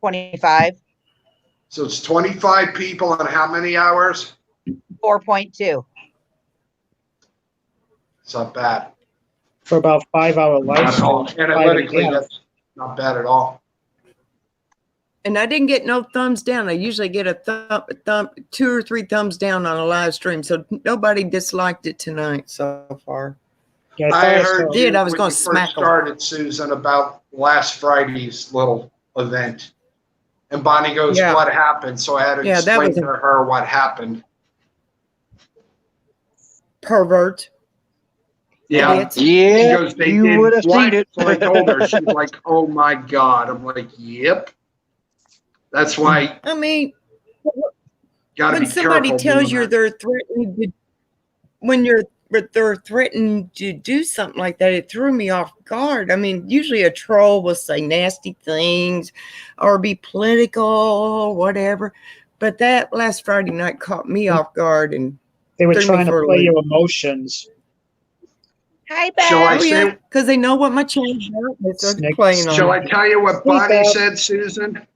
25, So it's 25 people and how many hours? 4.2. It's not bad. For about 5-hour live Not at all. stream. Analytically, Yeah. that's not bad at all. And I didn't get no thumbs down. I usually get a thumb, 2 or 3 thumbs down on a live stream. So nobody disliked it tonight so far. Yeah, I thought heard saw- Did, you I was when gonna you smack first 'em. started, Susan, about last Friday's little event. And Bonnie goes, Yeah. what happened? So I had to Yeah, that explain was a- to her what happened. Pervert. Yeah. Idiots. She Yeah, goes, they you did would have what? seen it. So I told her, she's like, oh my God. I'm like, yep. That's why I mean, you gotta when be somebody careful tells doing you that. they're threatening to, they're threatening to do something like that, it threw me off guard. I mean, usually a troll will say nasty things or be political or whatever, but that last Friday night caught me off guard. And They were threw me trying to for a play loop. your emotions. Hi, Shall I Beth. oh say- yeah, because they know what my channel's about. They start Snake- playing on Shall I it. tell you what Hey, Bonnie Beth. said, Susan?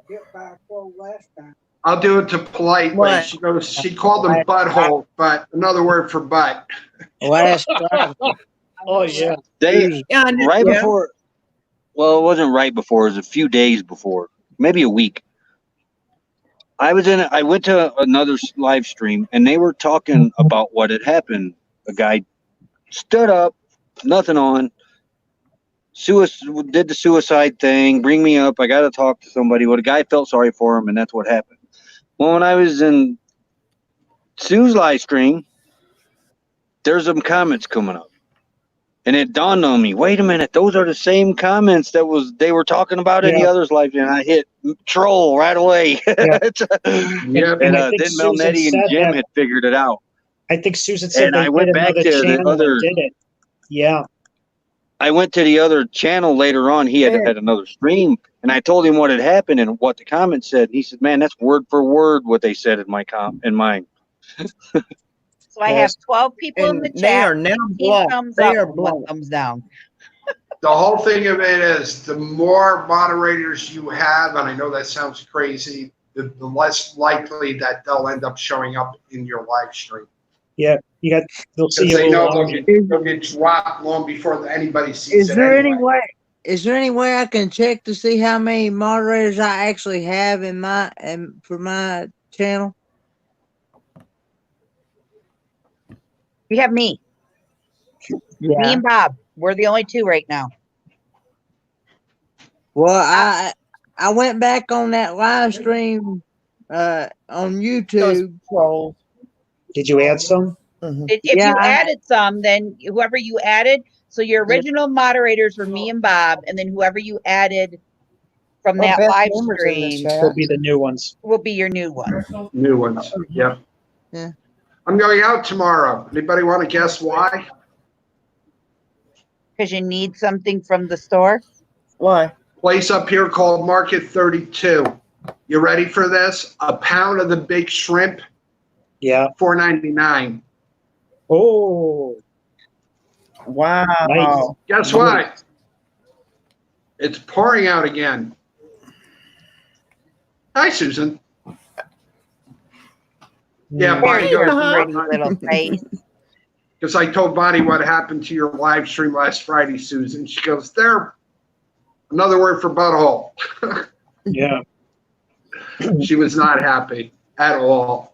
Get back on last time. I'll do it to politely. What? She goes, she called them butthole, but another word for butt. Last Friday. Oh, yeah. They Yeah, I know, right yeah. before. Well, it wasn't right before. It was a few days before, maybe a week. I went to another live stream, and they were talking about what had happened. A guy stood up, nothing on. Did the suicide thing. Bring me up. I got to talk to somebody. Well, the guy felt sorry for him, and that's what happened. Well, when I was in Sue's live stream, there's some comments coming up. And it dawned on me, wait a minute, those are the same comments they were talking about in the Yeah. other's life, and I hit troll right away. Yeah. Yep. And I think then Susan Melnetti and said Jim that. had figured it out. I think Susan said And they I went did back another to the channel other- that did it. Yeah. I went to the other channel later on. He had Yeah. had another stream, and I told him what had happened and what the comments said. He said, "Man, that's word for word what they said in mine." So I have 12 people in And the they are chat. now 15 blocked. thumbs They up are and one blocked. thumbs down. The whole thing of it is the more moderators you have, and I know that sounds crazy, the less likely that they'll end up showing up in your live stream. Yeah, they'll see Because you. they know they'll get dropped long before anybody sees Is it there any anyway. way? Is there any way I can check to see how many moderators I actually have for my channel? You have me. Me Yeah. and Bob. We're the only two right now. Well, I went back on that live stream on YouTube. Trolls. Did you add some? If Yeah, you added some, then whoever you added, so your original moderators were me and Bob, and then whoever you added from Oh, that Beth live Hammer's in the stream chat. Will be the new ones. will be your new one. New ones. Yep. Yeah. I'm going out tomorrow. Anybody want to guess why? Because you need something from the store. Why? Place up here called Market 32. You ready for this? A pound of the big shrimp, Yeah. $4.99. Oh, Wow. nice. Guess what? It's pouring out again. Hi, Susan. Yeah, Mm. Bonnie There's your goes, pretty little face. because I told Bonnie what happened to your live stream last Friday, Susan. She goes, there, another word for butthole. Yeah. She was not happy at all.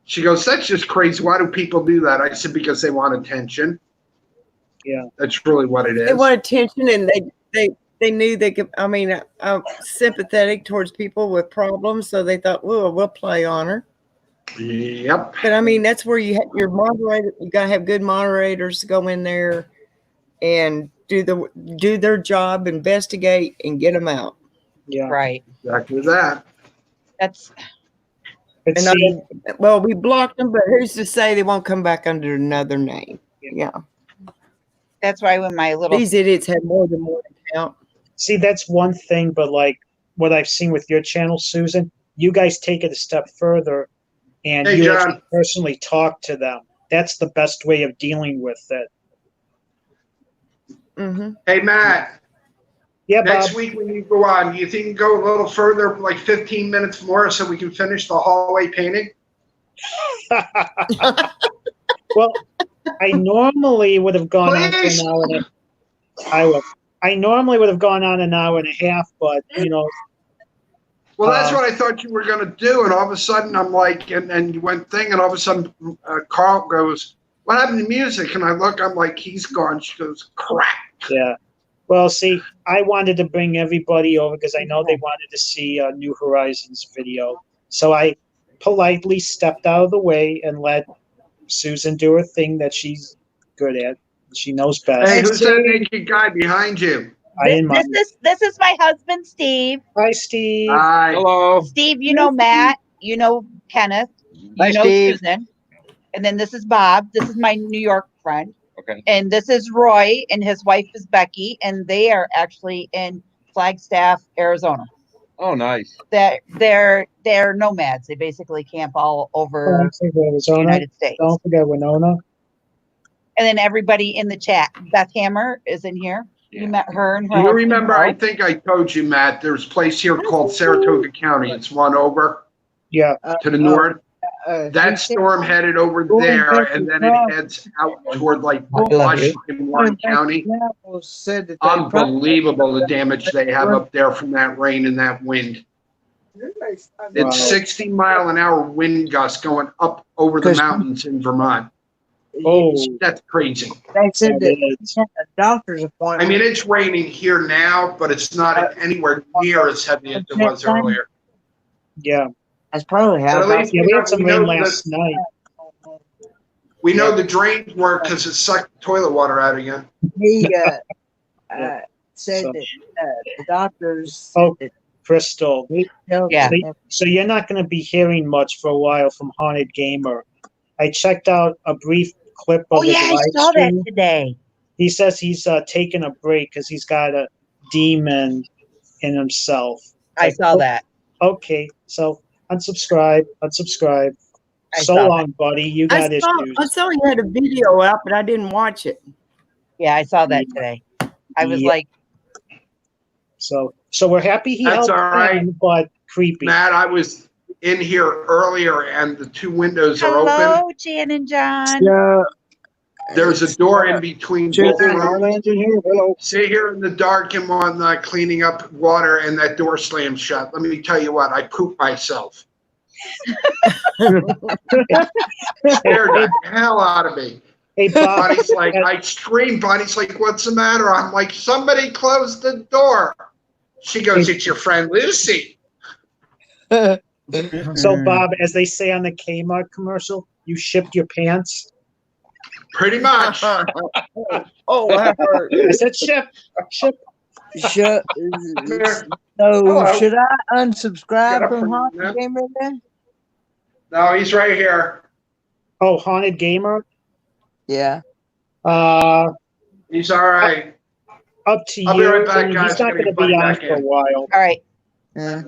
She goes, that's just crazy. Why do people do that? I said, because they want attention. Yeah. That's really what it is. They want attention, and they knew they could. I mean, I'm sympathetic towards people with problems, so they thought, "Well, we'll play on her." Yep. But I mean, that's where your moderator. You gotta have good moderators to go in there and do their job, investigate, and get them out. Yeah. Right. Exactly that. That's But And see, well, we blocked them, but who's to say they won't come back under another name? Yeah, that's why when my little these idiots have more than one account. that's one thing, but like what I've seen with your channel, Susan, you guys take it a step further and Hey, you John. actually personally talk to them. That's the best way of dealing with it. Mm-hmm. Hey, Matt. Yeah, Bob. Next week when you go on, do you think you can go a little further, like 15 minutes more, so we can finish the hallway painting? Well, I normally would have gone on for Please. an hour and I normally would have gone on an hour and a half, but you know, Well, that's what I thought you were going to do, and all of a sudden I'm like, and you went thing, and all of a sudden Carl goes, what happened to music? And I look, I'm like, he's gone. She goes, crap. yeah. Well, see, I wanted to bring everybody over because I know they wanted to see a New Horizons video. So I politely stepped out of the way and let Susan do her thing that she's good at. She knows best. Hey, who's that naked guy behind you? I didn't mind. this is my husband, Steve. Hi, Steve. Hi. Hello. Steve, you know Matt, you know Kenneth, you Hi, know Steve. Susan, and then this is Bob. This is my New York friend, Okay. and this is Roy, and his wife is Becky, and they are actually in Flagstaff, Arizona. Oh, nice. They're nomads. They basically camp all over Don't forget the Arizona. United States. Don't forget Winona. And then everybody in the chat. Beth Hammer is in here. You met her and her. Do you husband, remember, I Carl. think I told you, Matt, there's a place here called Saratoga County. It's one over Yeah. to the north. He That said- storm headed over there, and then it heads out toward like Washington, Warren County. Said that they probably- Unbelievable the damage they have up there from that rain and that wind. It's Wow. 60-mile-an-hour wind gusts going up over the mountains in Vermont. Oh, That's crazy. They said that that he is. had a doctor's I appointment. mean, it's raining here now, but it's not anywhere near as heavy as it was earlier. Yeah. That's probably But how. at least Yeah, we had some we know rain that- last night. We know the drains work because it sucked toilet water out again. He said So- that the doctors. Oh. that Crystal. he tells Yeah. them- So you're not going to be hearing much for a while from Haunted Gamer. I checked out a brief clip of Oh his yeah, I live saw that stream. today. He says he's taking a break because he's got a demon in himself. I Like, saw that. Okay, so unsubscribe. I So saw that. long, buddy. You I got saw, issues. I saw you had a video out, but I didn't watch it. Yeah, I saw that today. I was Yeah. like, So we're happy he That's helped all right. him, but creepy. Matt, I was in here earlier and the two windows are open. Hello, Jan and John. Yeah, There's a door in between both Jennifer rooms. Harlan's in here. Hello. Sit here in the dark and whatnot, cleaning up water, and that door slams shut. Let me tell you what, I pooped myself. Scared the hell out of me. Hey, Bob. Bonnie's like, I screamed. Bonnie's like, what's the matter? I'm like, somebody closed the door. She goes, it's your friend Lucy. So, Bob, as they say on the Kmart commercial, you shipped your pants. Pretty much. Oh, I heard. I said ship. Should, Hello. should I Get unsubscribe up from from Haunted there. Gamer then? No, he's right here. Oh, Haunted Gamer. Yeah. He's all right. Up to I'll you. be right back, He's guys. not Gotta going to get Buddy be on back for a in. while. All right. Yeah.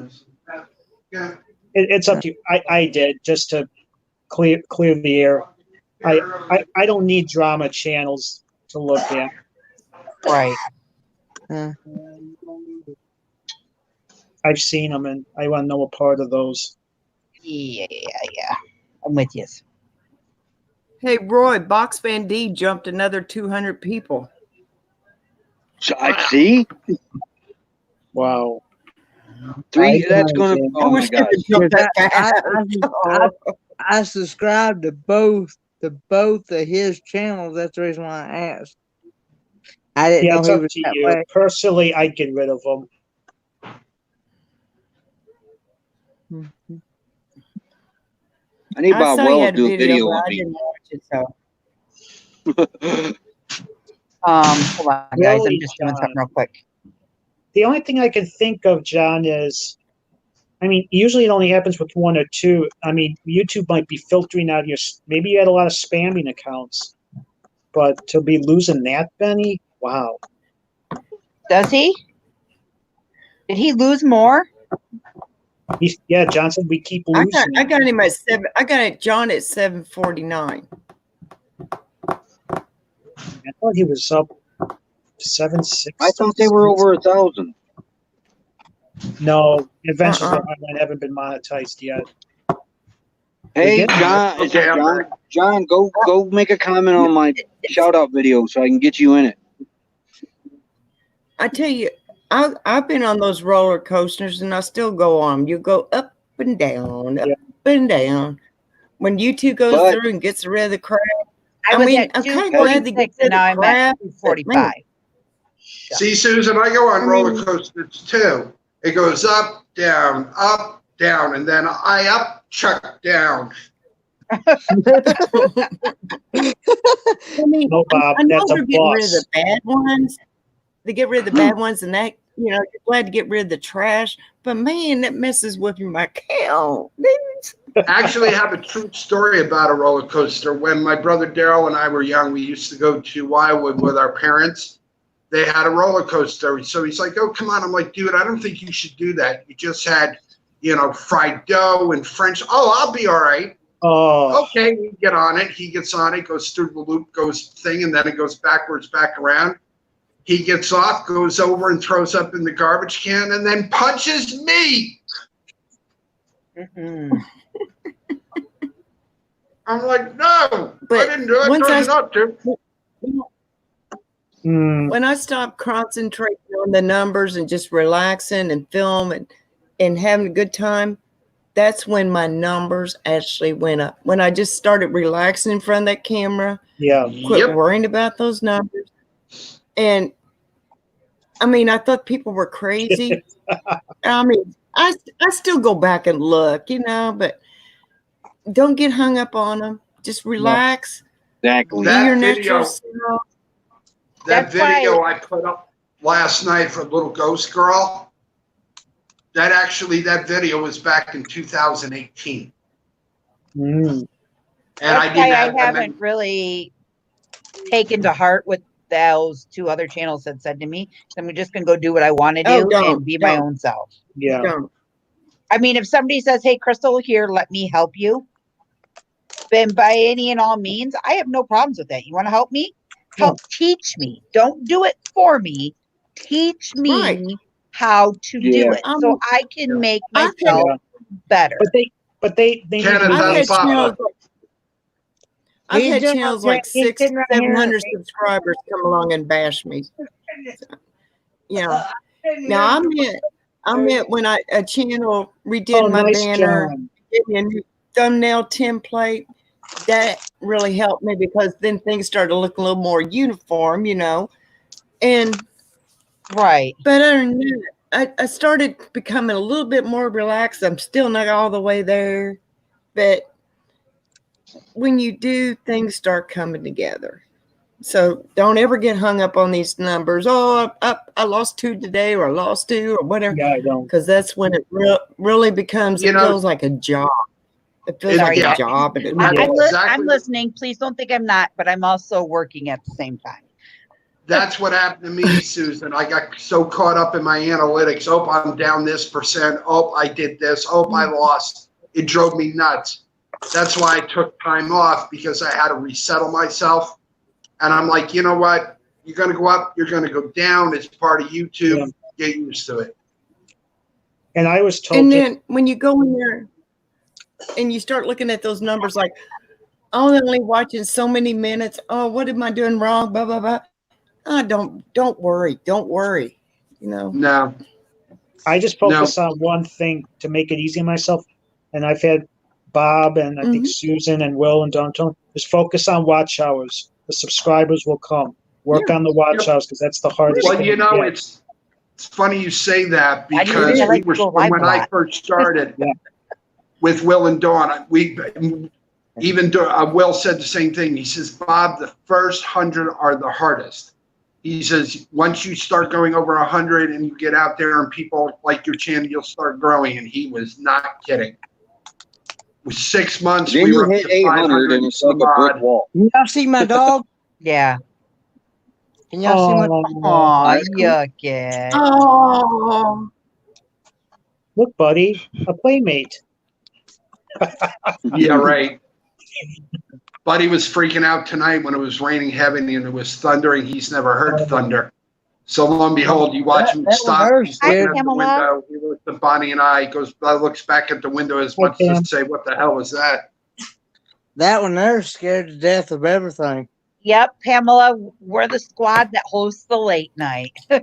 Yeah. It's up to you. I did just to clear the air. I don't need drama channels to look at. Right. I've seen them, and I want no part of those. Yeah. I'm with you. Hey, Roy, Box Van D jumped another 200 people. So I see Wow. three. That's I gonna. imagine. Oh my gosh. I subscribe to both of his channels. That's the reason why I asked. I didn't Yeah, know it's he up was to that you. way. Personally, I'd get rid of them. I need I Bob saw you Wells had to do a video but on I me. didn't watch it, so. Hold on, guys. I'm Really, just doing John? something real quick. The only thing I can think of, John, is, I mean, usually it only happens with one or two. I mean, YouTube might be filtering out your, maybe you had a lot of spamming accounts, but to be losing that many, wow. Does he? Did he lose more? Yeah, John said we keep losing. I got him at 7. I got it, John, at 749. I thought he was up 760. I thought they were over 1,000. No, Adventures Uh-uh. of Highland haven't been monetized yet. Hey, Again? John, is Okay, that I'm John? back. John, go make a comment on my shout out video so I can get you in it. I tell you, I've been on those roller coasters and I still go on 'em. You go up and down, up and down. When YouTube goes But- through and gets rid of the crap, I I was mean, at I'm kinda glad they 246 get rid and now of I'm crap, at but 245. See, Susan, I go on I roller mean- coasters too. It goes up, down, and then I up, chuck down. I mean, No, Bob, I know that's a they're getting rid of boss. the bad ones. They get rid of the bad ones, and that, you know, you're glad to get rid of the trash. But man, that messes with my count. Actually, I have a true story about a roller coaster. When my brother Daryl and I were young, we used to go to Wildwood with our parents. They had a roller coaster. So he's like, oh, come on. I'm like, dude, I don't think you should do that. You just had, fried dough and French. Oh, I'll be all right. Oh, Okay, we get on it. He gets on it, goes through the loop, goes thing, and then it goes backwards, back around. He gets off, goes over and throws up in the garbage can, and then punches me. Mm-mm. I'm like, no, But I didn't do it. once I I- told you not to. When I stopped concentrating on the numbers and just relaxing and film and having a good time, that's when my numbers actually went up. When I just started relaxing in front of that camera, yeah. quit Yep. worrying about those numbers. And I mean, I thought people were crazy. I mean, I still go back and look, but don't get hung up on them. Just relax. Exactly. Be your That natural video, self. that That's why- video I put up last night for Little Ghost Girl, that video was back in 2018. Mm. And That's I why didn't I have, haven't really taken to heart what those two other channels had said to me. I'm just gonna go do what I want to Oh, do don't, and be my don't. own self. Yeah. Don't. I mean, if somebody says, "Hey, Crystal, here, let me help you," then by any and all means, I have no problems with that. You want to help me? Help teach me. Don't do it for me. Teach me Right. how to do Yeah. it so I can make I myself better. But But they need Kenneth, to I've had that's do channels. Papa. I've He's had doing channels okay. like He's 600, sitting right here. 700 subscribers come along and bash me. Yeah. Now I meant when a channel redid Oh, my nice, banner, John. gave me a new thumbnail template. That really helped me because then things started to look a little more uniform, you know. And Right. but other than that, I started becoming a little bit more relaxed. I'm still not all the way there, but when you do, things start coming together. So don't ever get hung up on these numbers. Oh, I lost 2 today, or I lost 2, or whatever. Yeah, I don't. Because that's when it really becomes. You It know, feels like a job. It feels It- like yeah. a job, and it That's I'm exactly listening. Please don't think I'm not, but I'm also working at the same time. That's what happened to me, Susan. I got so caught up in my analytics. Oh, I'm down this percent. Oh, I did this. Oh, I lost. It drove me nuts. That's why I took time off, because I had to resettle myself. And I'm like, you know what? You're going to go up. You're going to go down. It's part of YouTube. Get used to it. And I was told and just then when you go in there and you start looking at those numbers, like, oh, I'm only watching so many minutes. Oh, what am I doing wrong? Blah blah blah. Oh, don't worry. Don't worry. You know. No. I just focus on one thing to make it easy on myself. And I've had Bob and I think Susan and Will and Don just focus on watch hours. The subscribers will come. Work on the watch hours, because that's the hardest Well, thing you to know, get. it's funny you say that, I do because too. we were, Go live when a I lot. first started with Will and Dawn, Will said the same thing. He says, Bob, the first 100 are the hardest. He says, once you start going over 100 and you get out there and people like your channel, you'll start growing. And he was not kidding. With 6 months, Then we you were up hit to 800 500 and it's like a brick wall. Can y'all see my dog? Yeah. Can y'all see my Aw, That's cool. yuck it. Oh. Look, buddy, a playmate. Yeah, right. Buddy was freaking out tonight when it was raining heavy and it was thundering. He's never heard thunder. So lo and behold, you watch him that stop. was He's Hi, looking at the Pamela. window. He looks at Bonnie and I. He goes, looks back at the window as much as to say, "What the hell was that?" That one there scared to death of everything. Yep, Pamela, we're the squad that hosts the late night. Hi,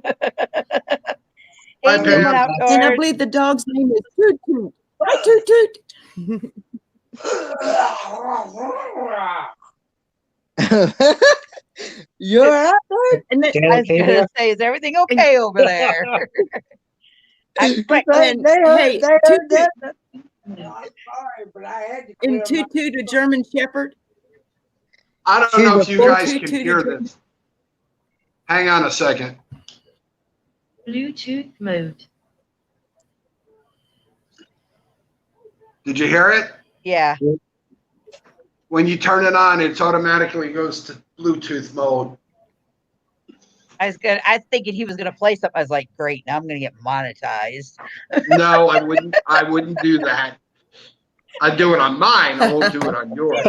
Hey, living Pam. outdoors. And I believe the dog's name is Toot Toot. Hi, Toot Toot. You're right there. And then, I was gonna say, is everything okay over there? but They and heard, hey, they Toot heard that. Toot, I'm sorry, but I had to and clear Toot Toot, a German Shepherd. I don't She's know a if you full guys toot can toot hear toot. this. Hang on a second. Bluetooth mode. Did you hear it? Yeah. When you turn it on, it automatically goes to Bluetooth mode. I was thinking he was gonna play something. I was like, great, now I'm gonna get monetized. No, I wouldn't. I wouldn't do that. I'd do it on mine. I won't do it on yours.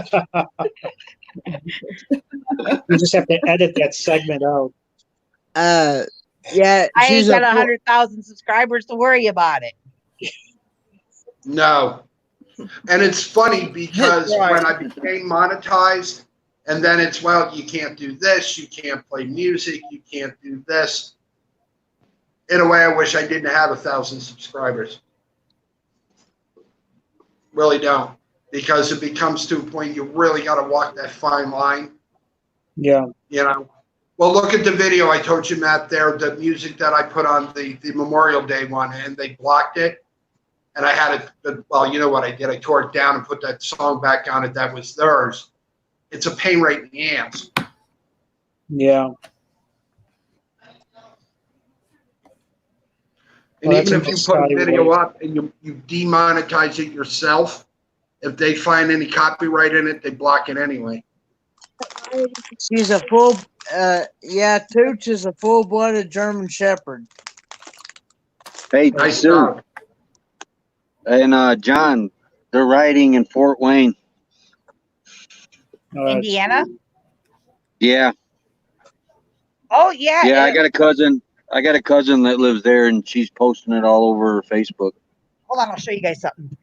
You just have to edit that segment out. Yeah, I ain't she's got a 100,000 subscribers to worry about it. No. And it's funny because when I became monetized, and then it's, well, you can't do this, you can't play music, you can't do this. In a way, I wish I didn't have 1,000 subscribers. Really don't. Because it becomes to a point you really got to walk that fine line. Yeah. You know? Well, look at the video I told you, Matt, there, the music that I put on the Memorial Day one, and they blocked it. And I had it, well, you know what I did? I tore it down and put that song back on it that was theirs. It's a pain right in the ass. Yeah. And Well, that's even a if you good put a starting video point. up and you demonetize it yourself, if they find any copyright in it, they block it anyway. she's a full yeah, Tooch is a full-blooded German Shepherd. Hey, Nice Sue dog. and John, they're riding in Fort Wayne. Indiana? Yeah, Oh yeah. yeah. I got a cousin. I got a cousin that lives there, and she's posting it all over Facebook. Hold on, I'll show you guys something.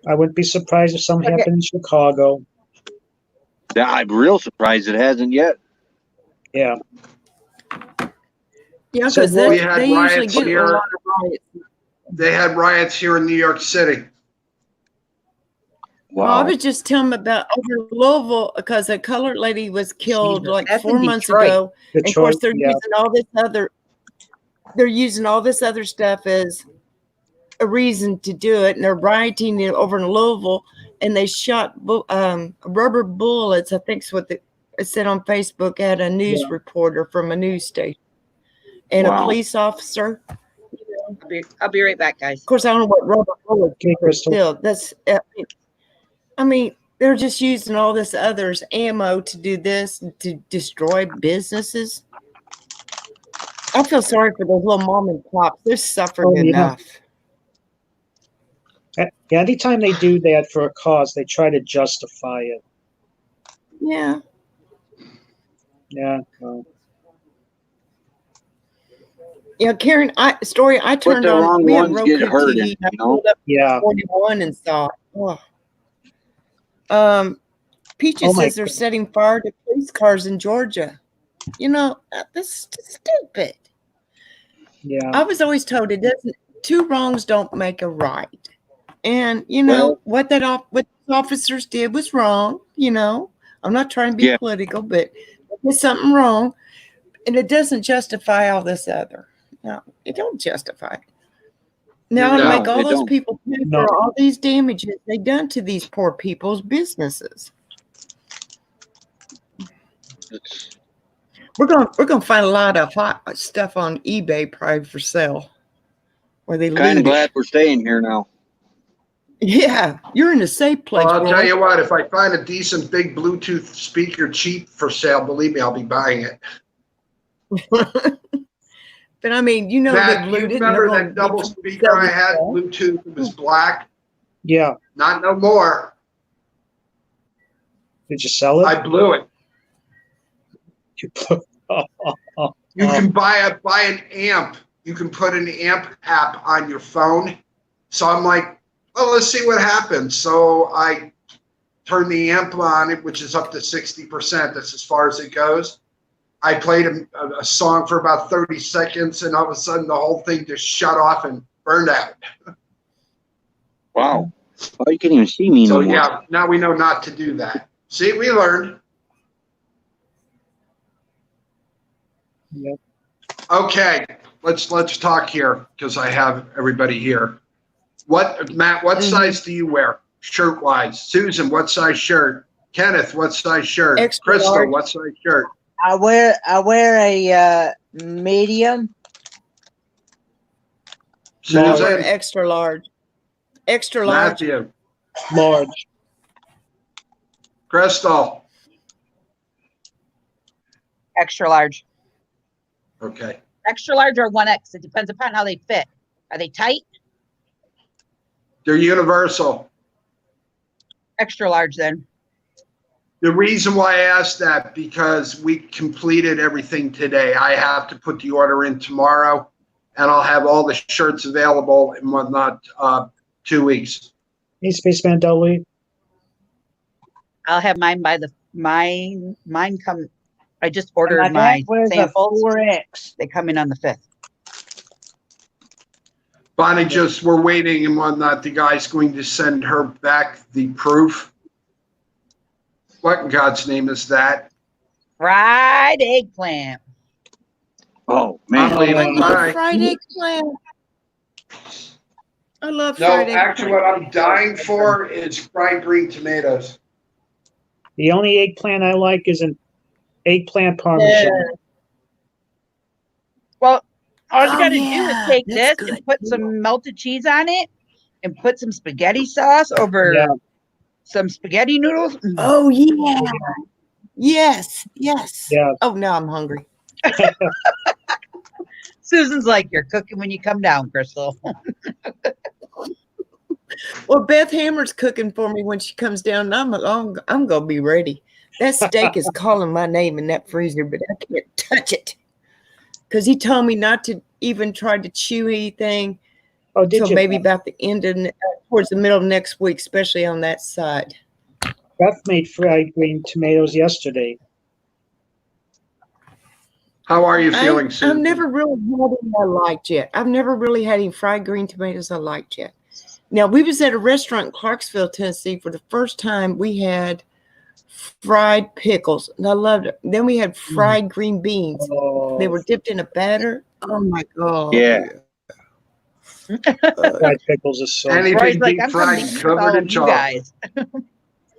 I wouldn't be surprised if something Okay. happened in Chicago. Yeah, I'm real surprised it hasn't yet. Yeah. Yeah, So because we had they usually riots get a here. lot of riots. They had riots here in New York City. Well, I Wow. was just telling them about over Louisville because a colored lady was killed Jesus, like that's 4 in months Detroit. ago. And of course, Detroit, they're yeah. using all this other. They're using all this other stuff as a reason to do it, and they're rioting over in Louisville, and they shot rubber bullets. I think is what it said on Facebook. At a news Yeah. reporter from a news station and a Wow. police officer. I'll be right back, guys. Of course, I don't know what rubber bullets Okay, are, but Crystal. still, that's. I mean, they're just using all this other's ammo to do this, to destroy businesses. I feel sorry for those little mom and pops. They're suffering Oh, yeah. enough. Anytime they do that for a cause, they try to justify it. Yeah. Yeah. Well, Yeah, Karen, I But turned the on. wrong We have ones Roku get hurt, TV. And I you know? pulled up yeah. 41 and saw it. Peaches Oh my says they're God. setting fire to police cars in Georgia. You know, that's stupid. Yeah. I was always told it doesn't. Two wrongs don't make a right. And you know Well, what the officers did was wrong. You know, I'm not trying to be yeah. political, but there's something wrong, and it doesn't justify all this other. No, it don't justify it. Now to No, make all it those don't. people pay No. for all these damages they done to these poor people's businesses. It's We're gonna find a lot of hot stuff on eBay probably for sale, where they kind of loot glad it. we're staying here now. Yeah, you're in a safe place, Well, I'll tell Roy. you what, if I find a decent big Bluetooth speaker cheap for sale, believe me, I'll be buying it. But I mean, you know, Matt, they've do you looted and they're remember going that to double speaker I had, Bluetooth? It was black. Yeah. Not no more. Did you sell it? I blew it. Oh, You can buy an amp. You can put an amp app on your phone. So I'm like, well, let's see what happens. So I turned the amp on it, which is up to 60%. That's as far as it goes. I played a song for about 30 seconds, and all of a sudden the whole thing just shut off and burned out. Wow. Oh, you can't even see me So no more. yeah, now we know not to do that. See, we learned. Yep. Okay, let's talk here because I have everybody here. Matt, what size do you wear shirt wise? Susan, what size shirt? Kenneth, what size shirt? Extra Crystal, large. what size shirt? I wear a medium. Or Susan, extra large. Extra large. Matthew, large. Crystal. Extra large. Okay. Extra large or 1X. It depends upon how they fit. Are they tight? They're universal. Extra large then. The reason why I asked that, because we completed everything today. I have to put the order in tomorrow, and I'll have all the shirts available and whatnot 2 weeks. Hey, Spaceman Dolly. I'll have mine by mine come. I just ordered My my dad wears a samples. 4X. They come in on the 5th. Bonnie, just we're waiting and whatnot. The guy's going to send her back the proof. What in God's name is that? Fried eggplant. Oh, I man. Unbelievable. All love right. fried eggplant. I love No, fried actually, eggplant. what I'm dying for is fried green tomatoes. The only eggplant I like is an eggplant parmesan. Yeah. Well, all you Oh, got to yeah, do is take that's this good. and put some melted cheese on it and put some spaghetti sauce over Yeah. some spaghetti noodles. Oh, yeah. Yes. Yes. Yeah. Oh, now I'm hungry. Susan's like, you're cooking when you come down, Crystal. Well, Beth Hammer's cooking for me when she comes down. And I'm gonna be ready. That steak is calling my name in that freezer, but I can't touch it because he told me not to even try to chew anything Oh, did until you? maybe about the end of towards the middle of next week, especially on that side. Beth made fried green tomatoes yesterday. How are you feeling, I've Susan? never really had any I liked yet. I've never really had any fried green tomatoes I liked yet. Now, we was at a restaurant in Clarksville, Tennessee. For the first time, we had fried pickles, and I loved it. Then we had fried green beans. Oh, They were dipped in a batter. Oh, my God. Yeah. fried pickles is so Roy's Anything like, deep I'm fried coming to eat with covered all in of you chocolate. guys.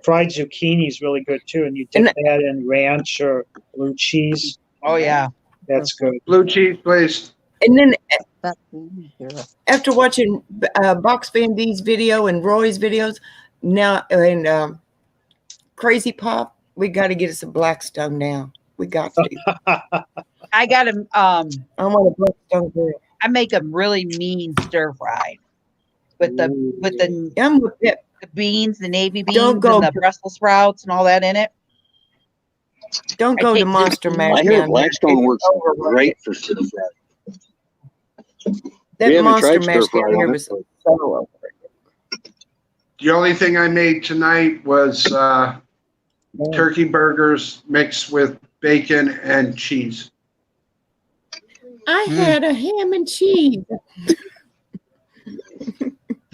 fried zucchini is really good too, and you dip that in ranch or blue cheese. Oh yeah. That's good. Blue cheese, please. And then after watching Box Van D's video and Roy's videos, now and Crazy Pop, we got to get us a Blackstone now. We got to. I got him. I want a Blackstone grill. I make them really mean stir fried with the I'm with it. the beans, the navy beans, Don't go and the Brussels sprouts and all that in it. Don't I go to take Monster zucchini. Mash I hear down there. Blackstone It's works overrated. great for stir fry. We That haven't Monster tried Mash stir fry down here on was it. so overrated. The only thing I made tonight was turkey burgers mixed with bacon and cheese. I had a ham and cheese.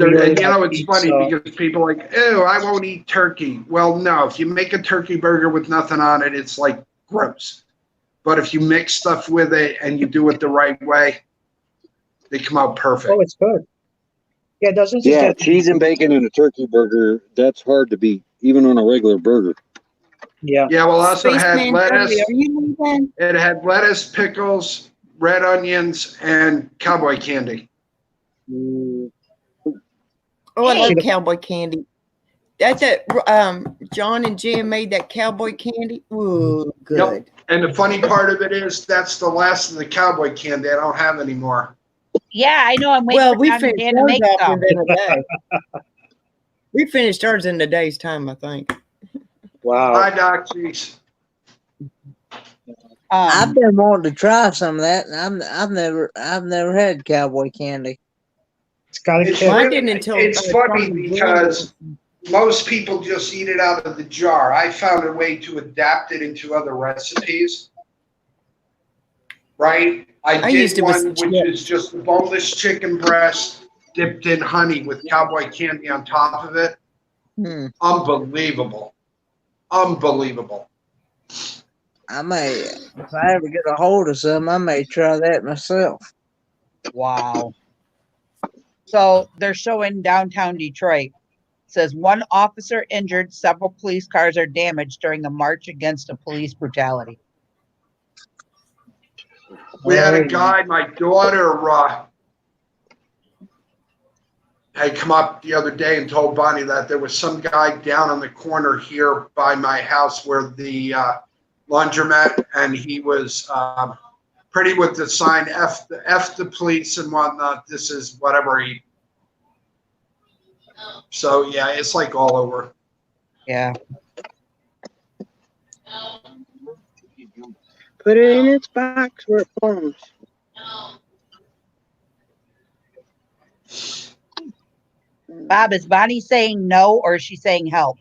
And you know, it's funny Pizza. because people are like, ew, I won't eat turkey. Well, no, if you make a turkey burger with nothing on it, it's like gross. But if you mix stuff with it and you do it the right way, they come out perfect. Oh, it's good. Yeah, doesn't just Yeah, have cheese and bacon in a turkey burger, that's hard to beat, even on a regular burger. Yeah. Yeah, well, also had Spaceman lettuce. Curly, are you leaving? It had lettuce, pickles, red onions, and cowboy candy. Oh, I love Hey. cowboy candy. That's that John and Jim made that cowboy candy. Ooh, good. Yep. And the funny part of it is that's the last of the cowboy candy I don't have anymore. Yeah, I know. I'm waiting Well, for we Tom and finished Dan to make ours off some. within a day. We finished ours in a day's time, I think. Wow. Hi, Doc. Jeez. I've been wanting to try some of that, and I've never had cowboy candy. It's got a It's, kick. Mine didn't until it's funny because most people just eat it out of the jar. I found a way to adapt it into other recipes. Right? I used did it with one which chips. is just boneless chicken breast dipped in honey with cowboy candy on top of it. Unbelievable. Unbelievable. I may, if I ever get a hold of some, I may try that myself. Wow. So they're showing downtown Detroit. It says one officer injured, several police cars are damaged during a march against a police brutality. We had a guy, my daughter, had come up the other day and told Bonnie that there was some guy down on the corner here by my house where the laundromat, and he was pretty with the sign F the police and whatnot. This is whatever he. So yeah, it's like all over. Yeah. Put it in its box where it belongs. Bob, is Bonnie saying no or is she saying help?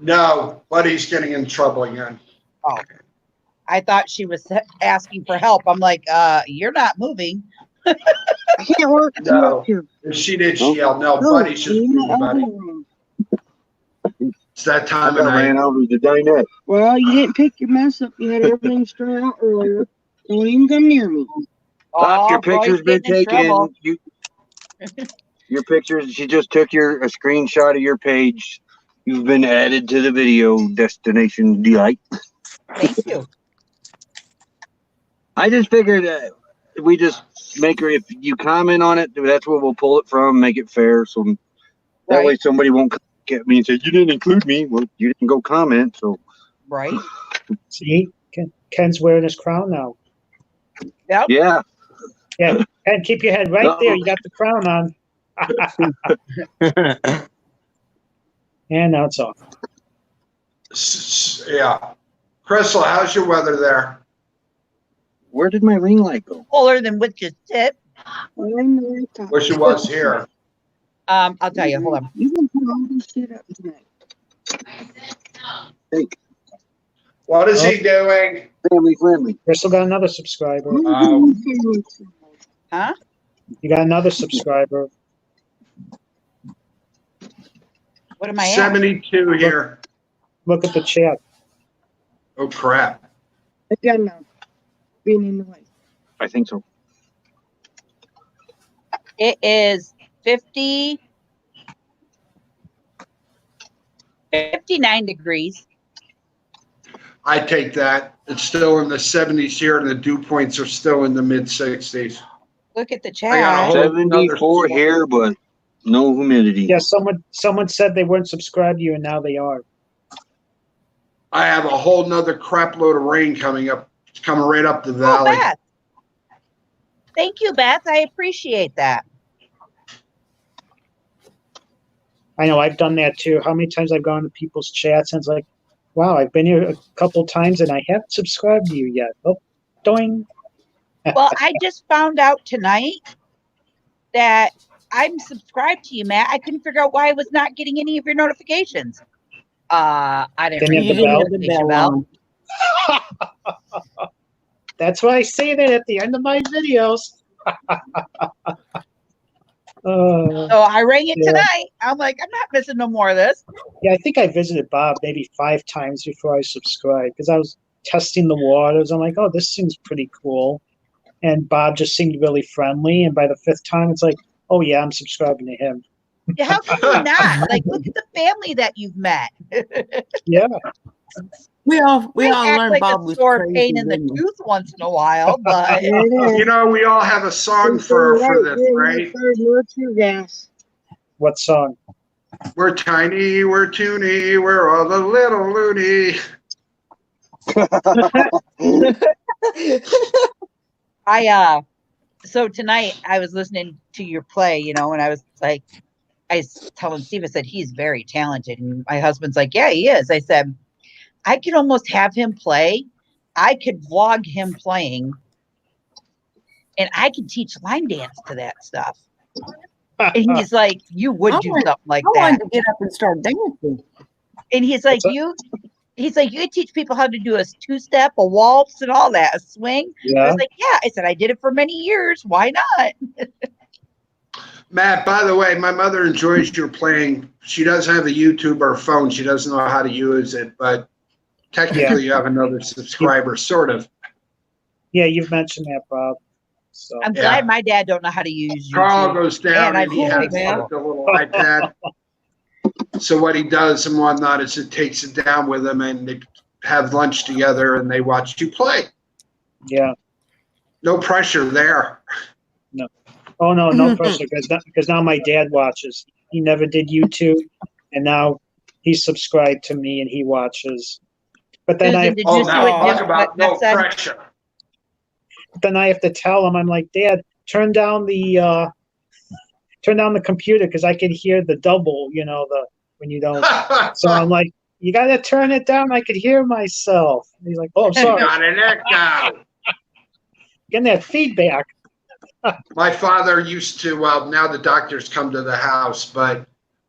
No, Buddy's getting in trouble again. Oh, I thought she was asking for help. I'm like, you're not moving. I can't work No. here. If she did, she yelled, no, Buddy's just you're being not Buddy. moving. It's that time I of night. ran over to the dinette. Well, you didn't pick your mess up. You had everything straightened out earlier. Don't even come near me. Bob, your Oh, Roy's picture's been getting in trouble. taken. Your pictures, she just took a screenshot of your page. You've been added to the video Destination Delight. Thank you. I just figured we just make her, if you comment on it, that's where we'll pull it from, make it fair. So that way Right. somebody won't get me and say, you didn't include me. Well, you didn't go comment. So Right. See, Ken's wearing his crown now. Yep. yeah. Yeah, Ken, keep your head right there. You got the crown on. And now it's off. Yeah. Crystal, how's your weather there? Where did my ring light go? Cooler than witch's tip. Wish it was here. I'll tell you. Hold on. You can put all this shit up tonight. What is he doing? Family friendly. Crystal got another subscriber. Huh? You got another subscriber. What am I at? 72 here. Look at the chat. Oh crap. Again, now. Being in the way. I think so. It is 59 degrees. I take that. It's still in the 70s here, and the dew points are still in the mid 60s. Look at the I got a chat. whole 74 another- here, but no humidity. Yeah, someone said they weren't subscribed to you, and now they are. I have a whole nother crap load of rain coming up. It's coming right up the Oh, valley. Beth. Thank you, Beth. I appreciate that. I know I've done that too. How many times I've gone to people's chats and it's like, wow, I've been here a couple times and I haven't subscribed to you yet. Oh, doing. Well, I just found out tonight that I'm subscribed to you, Matt. I couldn't figure out why I was not getting any of your notifications. I didn't Didn't ring have the bell? notification bell. That's why I say that at the end of my videos. So I rang it Yeah. tonight. I'm like, I'm not missing no more of this. Yeah, I think I visited Bob maybe 5 times before I subscribed because I was testing the waters. I'm like, oh, this seems pretty cool. And Bob just seemed really friendly. And by the 5th time, it's like, oh, yeah, I'm subscribing to him. Yeah, how can you not? Like, look at the family that you've met. Yeah. We all Might act learned like Bob a was sore crazy, pain in the didn't we? tooth once in a while, but You know, we all have a song for this, right? More tear gas. What song? We're tiny, we're toony, we're all a little loony. So tonight I was listening to your play, you know, and I was like, I was telling Steve, I said, he's very talented. And my husband's like, yeah, he is. I said, I could almost have him play. I could vlog him playing and I could teach line dance to that stuff. And he's like, you would do something like I wanted that. to get up and start dancing. And he's like, you could teach people how to do a 2-step, a waltz and all that, a swing. I Yeah. was like, yeah. I said, I did it for many years. Why not? Matt, by the way, my mother enjoys your playing. She doesn't have a YouTube or phone. She doesn't know how to use it, but technically you have another subscriber, sort of. Yeah, you've mentioned that, Bob. So I'm glad my dad don't know how to use Carl YouTube. goes down I and he feel has bad. like a little iPad. So what he does and whatnot is it takes it down with him and they have lunch together and they watch you play. Yeah. No pressure there. No. Oh, no pressure because now my dad watches. He never did YouTube, and now he's subscribed to me and he watches. But then Susan, did Oh, you see now what talk Jim about no Whitman said? pressure. I have to tell him. I'm like, Dad, turn down the computer because I can hear the double. You know, when you don't. So I'm like, you got to turn it down. I could hear myself. And he's like, oh, I'm sorry. Got an echo. Getting that feedback. My father used to, well, now the doctors come to the house, but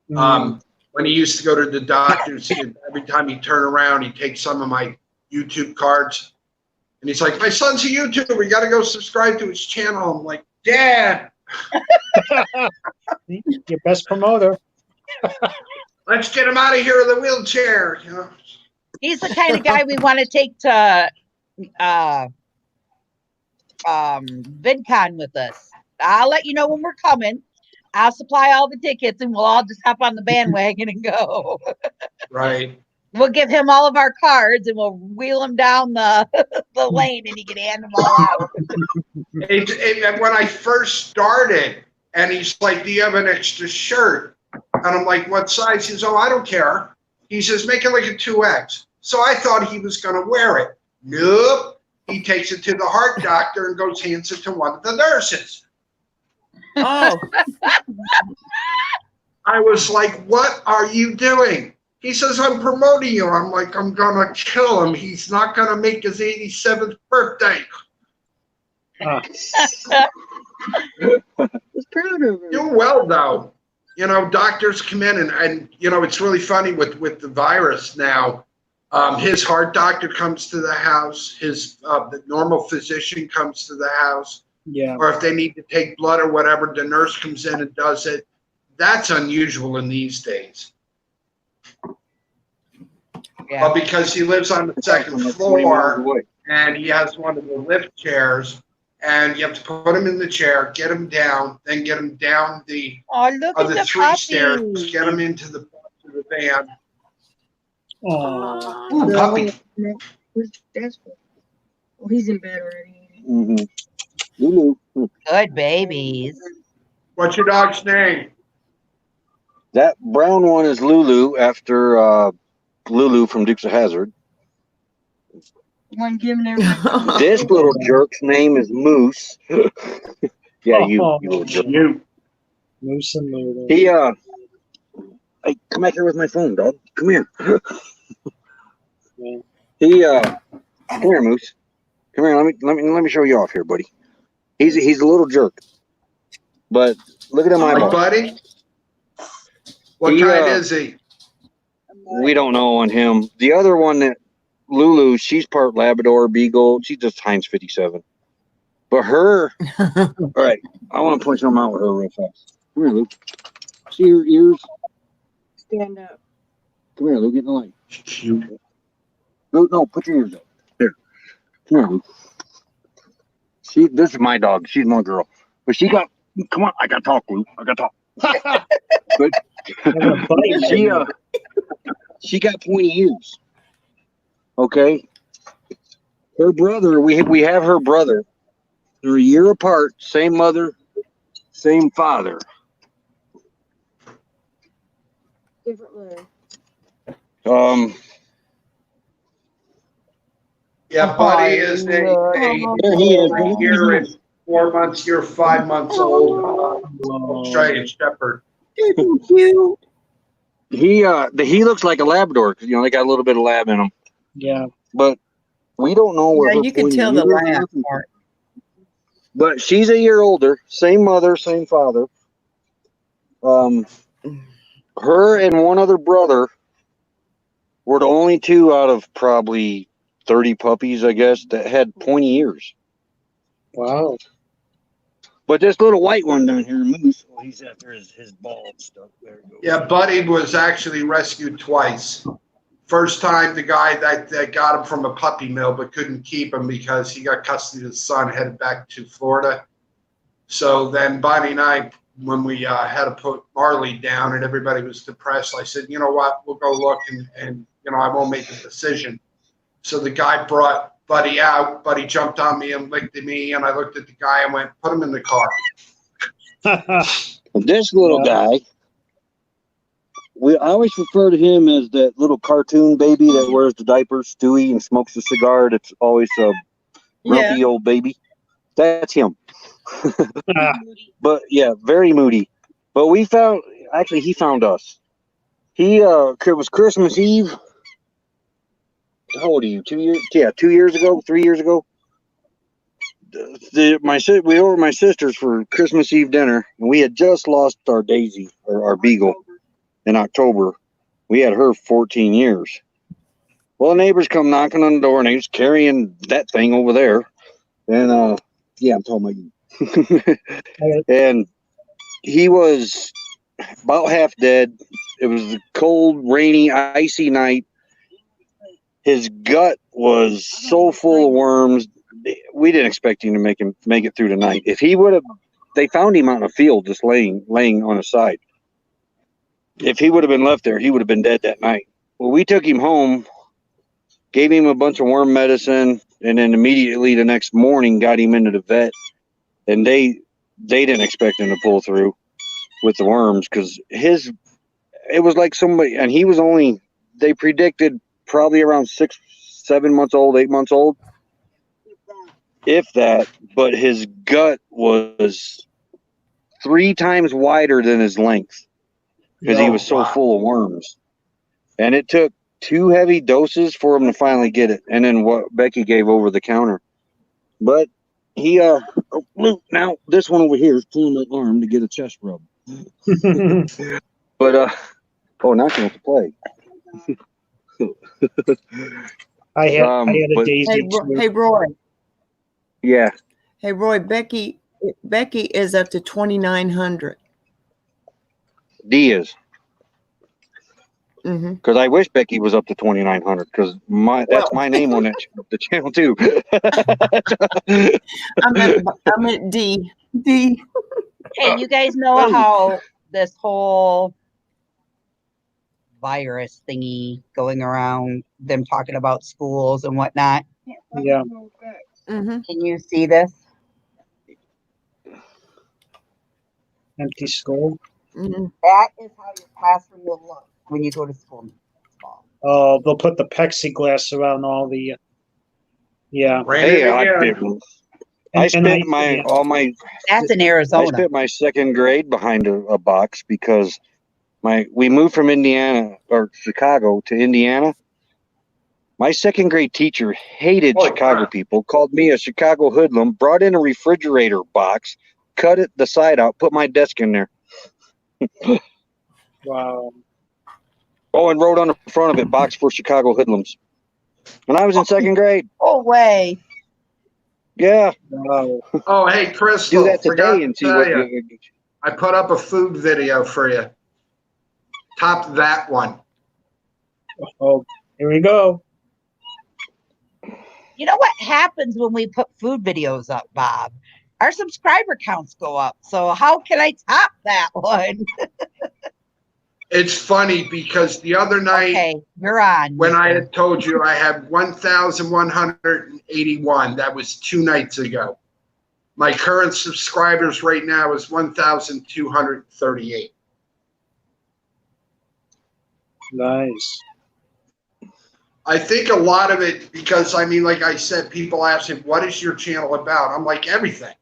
when he used to go to the doctors, every time he turn around, he'd take some of my YouTube cards. And he's like, my son's a YouTuber. We got to go subscribe to his channel. I'm like, Dad, Your best promoter. let's get him out of here with a wheelchair. You know? He's the kind of guy we want to take to VidCon with us. I'll let you know when we're coming. I'll supply all the tickets and we'll all just hop on the bandwagon and go. Right. We'll give him all of our cards and we'll wheel him down the lane and he can hand them all out. When I first started, and he's like, do you have an extra shirt? And I'm like, what size? He says, oh, I don't care. He says, make it like a 2X. So I thought he was going to wear it. Nope. He takes it to the heart doctor and goes hands it to one of the nurses. Oh, I was like, what are you doing? He says, I'm promoting you. I'm like, I'm going to kill him. He's not going to make his 87th birthday. He's proud of her. Do well, though. doctors come in and it's really funny with the virus now. His heart doctor comes to the house. The normal physician comes to the house. Yeah. Or if they need to take blood or whatever, the nurse comes in and does it. That's unusual in these days. Yeah. But because he lives on the second 20 miles floor away. and he has one of the lift chairs, and you have to put him in the chair, get him down, then get him down the Oh, look at other the 3 stairs, puppy. get him into the van. Oh, Ooh, puppy. Who's Jasper? Oh, he's in bed already. Mm-hmm. Lulu. Good babies. What's your dog's name? That brown one is Lulu, after Lulu from Dukes of Hazzard. One giving everybody. This little jerk's name is Moose. Yeah, you little jerk. You. Moose and Lulu. He hey, come back here with my phone, dog. Come here. He come here, Moose. Come here. Let me show you off here, buddy. He's a little jerk, but look at him Like eyeball. Buddy? What He, kind is he? We don't know on him. The other one, that Lulu, she's part Labrador Beagle. She's just Heinz 57. But her, all right, I want to point something out with her real fast. Come here, Luke. See her ears? Stand up. Come here, Luke. Get in the light. Cute. Luke, no, put your ears up. Here. Come here, Luke. This is my dog. She's my girl. But she got, come on, I got to talk, Luke. I got to talk. But she got pointy ears. Okay. Her brother, we have her brother. They're a year apart, same mother, same father. Different mother. Yeah, Buddy is There he is. a year and 4 months. You're 5 months old. Australian Shepherd. He looks like a Labrador because they got a little bit of lab in him. Yeah. But we don't know where. Yeah, you can tell the laugh part. But she's a year older, same mother, same father. Her and one other brother were the only 2 out of probably 30 puppies, I guess, that had pointy ears. Wow. But this little white one down here, Moose, well, he's after his bald stuff. There you go. Yeah, Buddy was actually rescued twice. First time, the guy that got him from a puppy mill but couldn't keep him because he got custody of his son, headed back to Florida. So then Bonnie and I, when we had to put Marley down and everybody was depressed, I said, you know what, we'll go look and I won't make a decision. So the guy brought Buddy out. Buddy jumped on me and licked at me, and I looked at the guy and went, put him in the car. This little guy, I always refer to him as that little cartoon baby that wears the diapers, Stewie, and smokes a cigar. That's always a grumpy old baby. That's him. But yeah, very moody. But he found us. It was Christmas Eve. How old are you? 2 years? Yeah, 2 years ago, 3 years ago. We were over at my sister's for Christmas Eve dinner, and we had just lost our Daisy, or our Beagle, in October. We had her 14 years. Well, the neighbors come knocking on the door, and they was carrying that thing over there. And yeah, I'm talking about you. And he was about half dead. It was a cold, rainy, icy night. His gut was so full of worms. We didn't expect him to make it through the night. If he would have, they found him out in a field just laying on his side. If he would have been left there, he would have been dead that night. Well, we took him home, gave him a bunch of worm medicine, and then immediately the next morning got him into the vet. And they didn't expect him to pull through with the worms because it was like somebody, and he was only, they predicted probably around 6, 7 months old, 8 months old, if that. But his gut was 3 times wider than his length because he was so full of worms. And it took 2 heavy doses for him to finally get it, and then what Becky gave over the counter. But he now this one over here is pulling that arm to get a chest rub. But oh, now she wants to play. I had a But daisy too. Hey, Roy. yeah, Hey, Roy. Becky is up to 2,900. D is Mm-hmm. because I wish Becky was up to 2,900 because that's my name on the channel too. I'm at D. D. Hey, you guys know how this whole virus thingy going around, them talking about schools and whatnot? Yeah. Mm-hmm. Can you see this? Empty school. Mm-hmm. That is how your classroom will look when you go to school next fall. Oh, they'll put the plexiglass around all the. Yeah. Hey, I spent That's in I Arizona. spent my second grade behind a box because we moved from Indiana or Chicago to Indiana. My second grade teacher hated Chicago people, called me a Chicago hoodlum, brought in a refrigerator box, cut the side out, put my desk in there. Wow. Oh, and wrote on the front of it, "Box for Chicago hoodlums." And I was in second grade. Oh, way. Yeah. Wow. Oh, hey, Crystal. Do that forgot today and to see tell what you. I put up a food video for you. Top that one. Oh, here we go. You know what happens when we put food videos up, Bob? Our subscriber counts go up. So how can I top that one? It's funny because the other night, Okay, you're on. when I had told you I had 1,181, that was 2 nights ago. My current subscribers right now is 1,238. Nice. I think a lot of it, because I mean, like I said, people ask me, what is your channel about? I'm like, everything.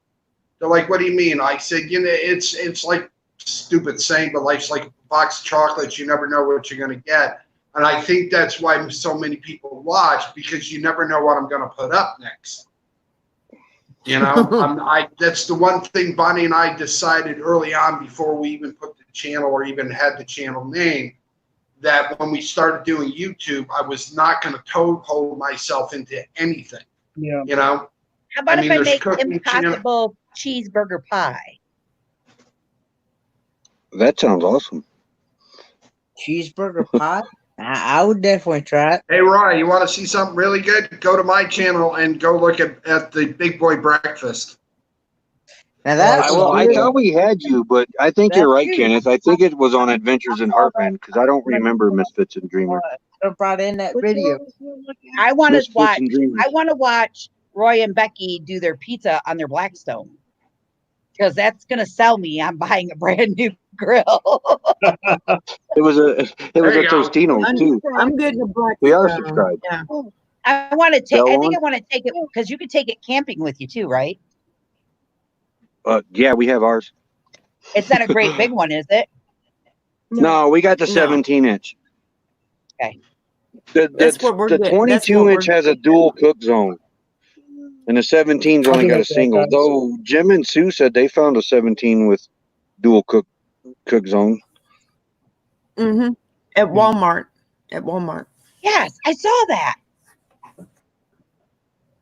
They're like, what do you mean? I said, you know, it's like stupid saying, but life's like a box of chocolates. You never know what you're going to get. And I think that's why so many people watch, because you never know what I'm going to put up next. You know, that's the one thing Bonnie and I decided early on before we even put the channel or even had the channel name, that when we started doing YouTube, I was not going to hold myself into anything. Yeah. You know? How about if I there's make cooking channel- impossible cheeseburger pie? That sounds awesome. Cheeseburger pie? I would definitely try it. Hey, Roy, you want to see something really good? Go to my channel and go look at the Big Boy Breakfast. Now that's I thought we had you, but I think you're right, you. Kenneth. I think it was on Adventures in Heartland because I don't remember Misfits and Dreamer. brought in that video. I want to Misfits watch. and Dreamers. I want to watch Roy and Becky do their pizza on their Blackstone, because that's gonna sell me. I'm buying a brand new grill. It was a Tostino too. I'm getting a black. We are subscribed. Yeah. I want to take. Bell I think on? I want to take it because you can take it camping with you too, right? Yeah, we have ours. It's not a great big one, is it? No, we got the No. 17-inch. Okay. That's what we're The getting. That's what 22-inch we're has a dual cook zone, and the 17's only got a single. Though Jim and Sue said they found a 17 with dual cook zone. Mm-hmm. At Walmart. At Walmart. Yes, I saw that.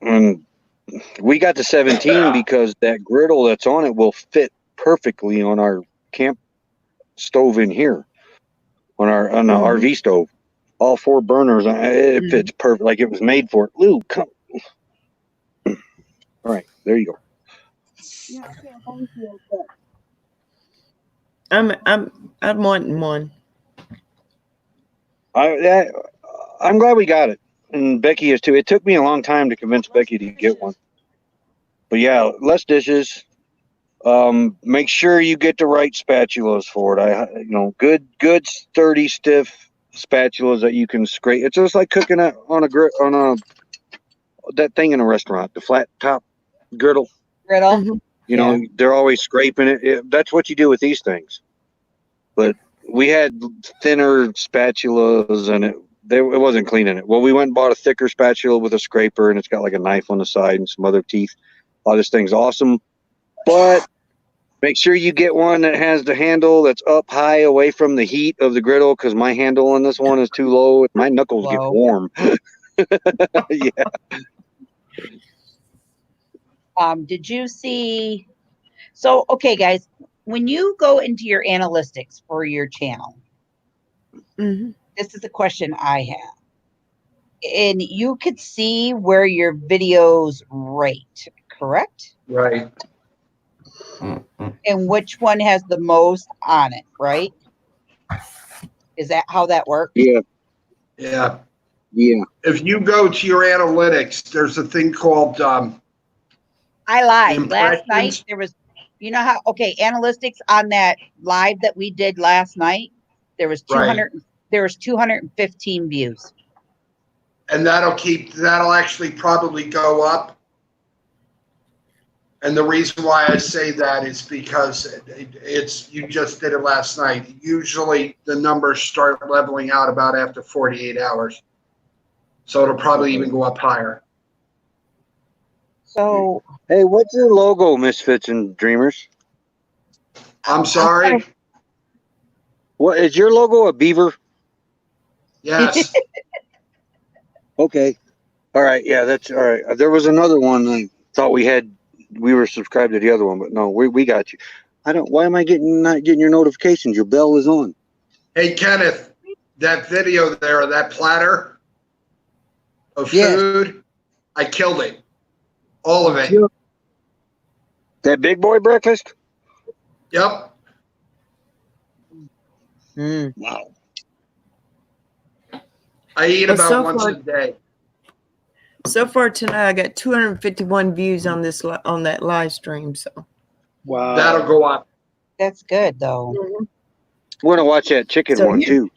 And we got the 17 because that griddle that's on it will fit perfectly on our camp stove in here, on the RV stove. All 4 burners, it fits perfect, like it was made for it. Lou, come. All right, there you go. I'm wanting one. I'm glad we got it, and Becky is too. It took me a long time to convince Becky to get one, but yeah, less dishes. Make sure you get the right spatulas for it. Good sturdy, stiff spatulas that you can scrape. It's just like cooking on that thing in a restaurant, the flat top griddle. Griddle. You know, they're always scraping it. That's what you do with these things. But we had thinner spatulas, and it wasn't cleaning it. Well, we went and bought a thicker spatula with a scraper, and it's got like a knife on the side and some other teeth. Oh, this thing's awesome. But Make sure you get one that has the handle that's up high away from the heat of the griddle, because my handle on this one is too low. My knuckles get Low. warm. Yeah. Did you see? So, okay, guys, when you go into your analytics for your channel, Mm-hmm. this is a question I have. And you could see where your videos rate, correct? Right. And which one has the most on it, right? Is that how that works? Yeah. Yeah. Yeah. If you go to your analytics, there's a thing called I lied. Last impressions. night there was, you know how, okay, analytics on that live that we did last night, there was Right. 215 views. And that'll actually probably go up. And the reason why I say that is because it's you just did it last night. Usually the numbers start leveling out about after 48 hours. So it'll probably even go up higher. So Hey, what's your logo, Misfits and Dreamers? I'm sorry. What is your logo? A beaver? Yes. Okay. All right. Yeah, that's all right. There was another one I thought we were subscribed to the other one, but no, we got you. Why am I not getting your notifications? Your bell is on. Hey, Kenneth, that video there of that platter of Yes. food, I killed it. All of it. That big boy breakfast? Yep. Wow. I eat Well, about so once far- a day. So far tonight, I got 251 views on on that live stream. So Wow. That'll go up. that's good though. I want to watch that chicken So one here- too.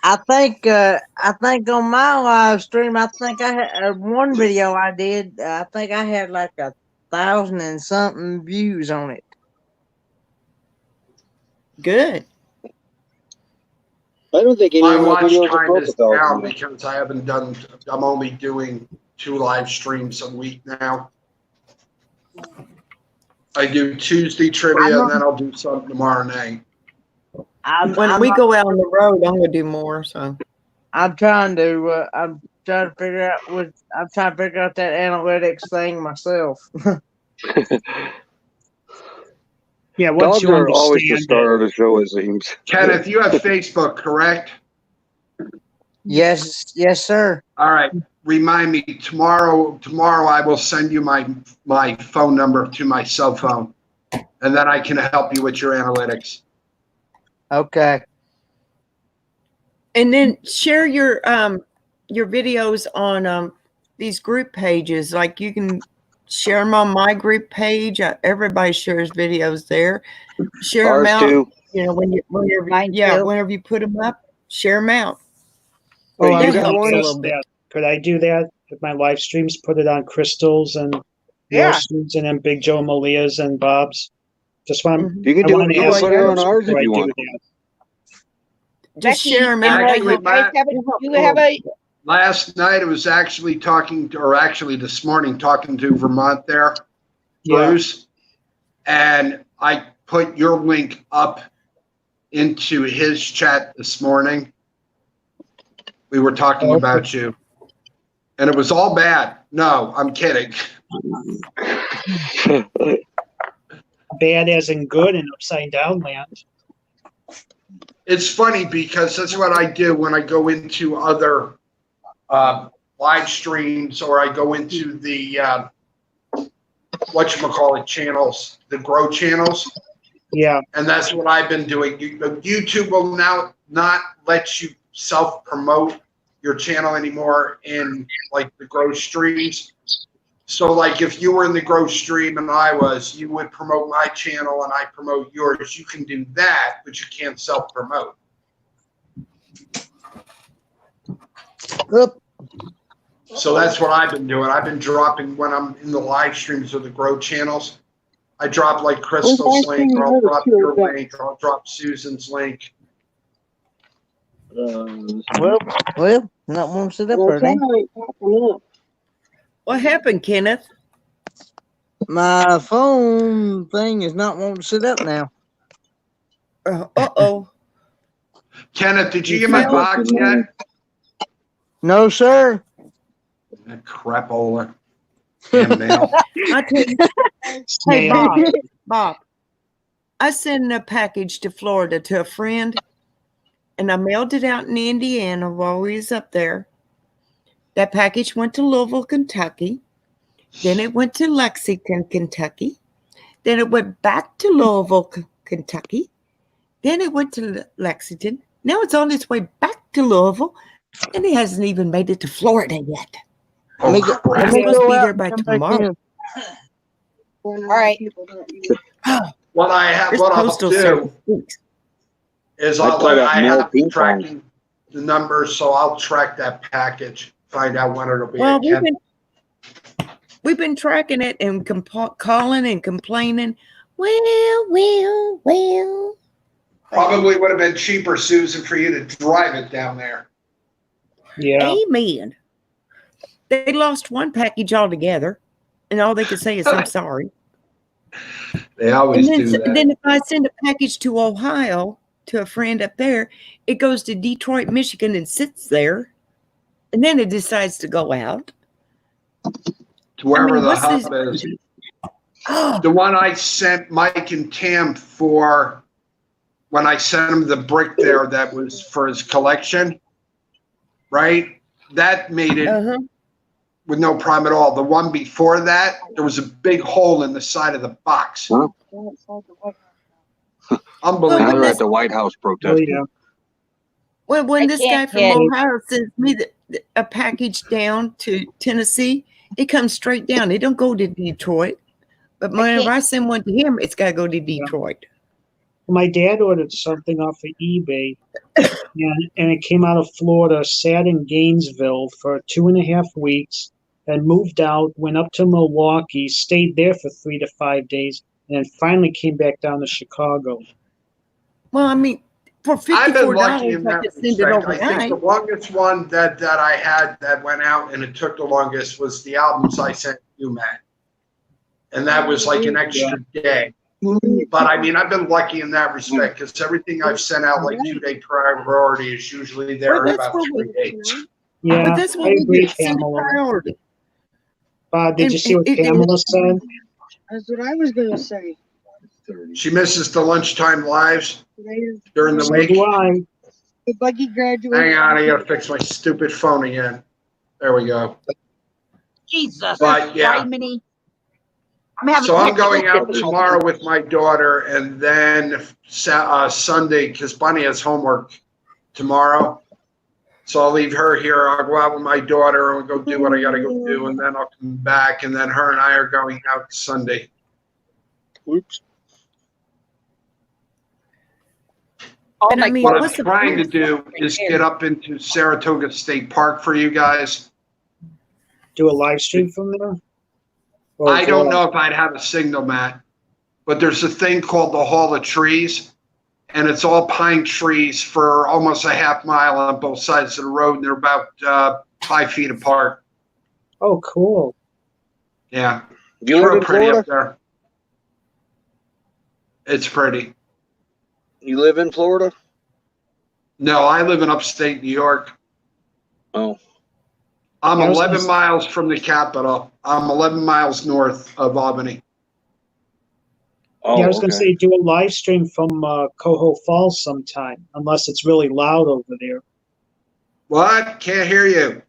I think on my live stream, I think I had one video I did. I think I had like 1,000 and something views on it. good. I don't think any My of my watch videos are time broke is 1,000 down yet. because I haven't done, I'm only doing 2 live streams a week now. I do Tuesday trivia and then I'll do something tomorrow night. When we go out on the road, I'm gonna do more. So I'm trying to figure out that analytics thing myself. Yeah, once Dogs you are always the understand star it. of the show, it seems. Kenneth, you have Facebook, correct? Yes, sir. All right. Remind me tomorrow I will send you my phone number to my cell phone and then I can help you with your analytics. Okay. and then share your videos on these group pages. Like you can share them on my group page. Everybody shares videos there. Share them Ours out. too. You know, whenever Mine too. whenever you put them up, share them out. Wait, Oh, I you was that got gonna helps a one? ask little bit. that. Could I do that with my live streams? Put it on Crystal's and Yeah. your streams and then Big Joe Malia's and Bob's. Just want Mhm. You can I do want it. to You ask can put it on you ours if before I you do want. that. Just Becky, share them and out. Actually, you guys last night it was actually actually this morning talking to Vermont there, Yeah. Bruce, and I put your link up into his chat this morning. We were talking Okay. about you, and it was all bad. No, I'm kidding. Bad as in good and upside down land. It's funny because that's what I do when I go into other live streams or I go into the whatchamacallit channels, the grow channels. Yeah. And that's what I've been doing. YouTube will now not let you self-promote your channel anymore in like the grow streams. So like if you were in the grow stream and you would promote my channel and I promote yours. You can do that, but you can't self-promote. Oop. So that's what I've been doing. I've been dropping when I'm in the live streams of the grow channels. I drop like Crystal's link, or I'll drop your link, or I'll drop Susan's link. Well, not one sit up there then. What happened, Kenneth? My phone thing is not wanting to sit up now. Uh-oh. Kenneth, did you You get my fell? box yet? No, sir. That crapola. Damn mail. I tell you, hey, Snail. Bob, I sent a package to Florida to a friend, and I mailed it out in Indiana while we was up there. That package went to Louisville, Kentucky. Then it went to Lexington, Kentucky. Then it went back to Louisville, Kentucky. Then it went to Lexington. Now it's on its way back to Louisville, and it hasn't even made it to Florida yet. Oh, It's crap. supposed to be out there and by come back tomorrow. in. All right. What I have, This what I'll postal do service stinks. is I I'll thought that I mail have ping pong. tracking the numbers, so I'll track that package, find out when it'll be. Well, at Ken- we've been tracking it and calling and complaining. Well. Probably would have been cheaper, Susan, for you to drive it down there. Yeah. Amen. They lost one package altogether, and all they could say is, "I'm sorry." They always And do that. then if I send a package to Ohio to a friend up there, it goes to Detroit, Michigan, and sits there, and then it decides to go out. To wherever the what's hub this- is. Oh, The one I sent Mike and Tam for, when I sent him the brick there that was for his collection, right? That made it uh-huh. with no problem at all. The one before that, there was a big hole in the side of the box. Huh? Unbelievable. Now they're at the White House Oh, protesting. yeah. When I this guy can't from get- Ohio sends me a package down to Tennessee, it comes straight down. It don't go to Detroit. But whenever I send one to him, it's got to go to Detroit. My dad ordered something off of eBay, and it came out of Florida, sat in Gainesville for 2.5 weeks, and moved out, went up to Milwaukee, stayed there for 3 to 5 days, and then finally came back down to Chicago. Well, I mean, for I've been $54, lucky in I that could send it respect. I think overnight. the longest one that I had that went out and it took the longest was the albums I sent you, Matt. And that was like an extra day. But I mean, I've been lucky in that respect because everything I've sent out like 2-day priority is usually there Well, in that's about what 3 we- days. Yeah, But that's what I we agree, do. Send Pamela. priority. Bob, did you And- see what and- and- Pamela said? That's what I was gonna say. She misses the lunchtime lives Today is during the So week. do I. the buggy graduation. Hang on, I gotta fix my stupid phone again. There we go. Jesus. But, yeah. Criminy. I'm having So I'm technical going out difficulties. tomorrow with my daughter and then Sunday, because Bunny has homework tomorrow. So I'll leave her here. I'll go out with my daughter and we'll go do what I gotta go do. And then I'll come back and then her and I are going out Sunday. Oops. Oh And I my mean, What I'm what's the trying to point? do is get up into Saratoga State Park for you guys. Do a live stream from there? Or I don't vlog? know if I'd have a signal, Matt, but there's a thing called the Hall of Trees, and it's all pine trees for almost a half mile on both sides of the road, and they're about 5 feet apart. Oh, cool. Yeah, You it's live real in pretty Florida? up there. It's pretty. You live in Florida? No, I live in upstate New York. Oh, I'm Yeah, I was 11 gonna- miles from the capital. I'm 11 miles north of Albany. oh, Yeah, I was going to okay. say, do a live stream from Coho Falls sometime, unless it's really loud over there. What? Can't hear you.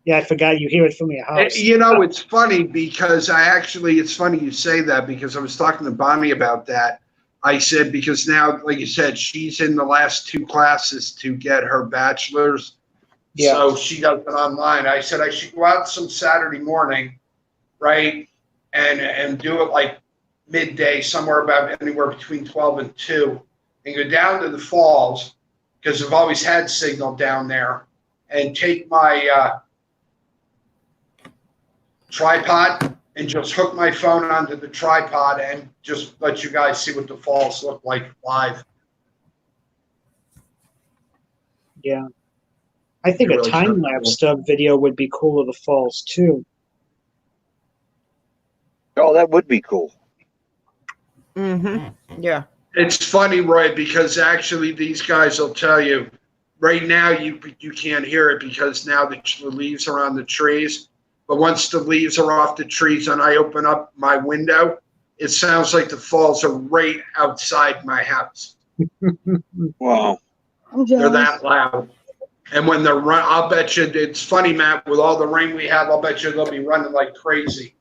Yeah, I forgot you hear it from your house. You know, it's funny because it's funny you say that because I was talking to Bonnie about that. I said, because now, like you said, she's in the last 2 classes to get her bachelor's. Yeah. So she does it online. I said, I should go out some Saturday morning, right? And do it like midday, somewhere about anywhere between 12 and 2, and go down to the falls because I've always had signal down there, and take my tripod and just hook my phone onto the tripod and just let you guys see what the falls look like live. Yeah. I think It a really time sounds lapse video would be cool of the falls too. Oh, that would be cool. Mm-hmm. Yeah. It's funny, Roy, because actually these guys will tell you right now you can't hear it because now the leaves are on the trees. But once the leaves are off the trees and I open up my window, it sounds like the falls are right outside my house. Wow. I'm They're jealous. that loud. And when they're run, I'll bet you it's funny, Matt. With all the rain we have, I'll bet you they'll be running like crazy.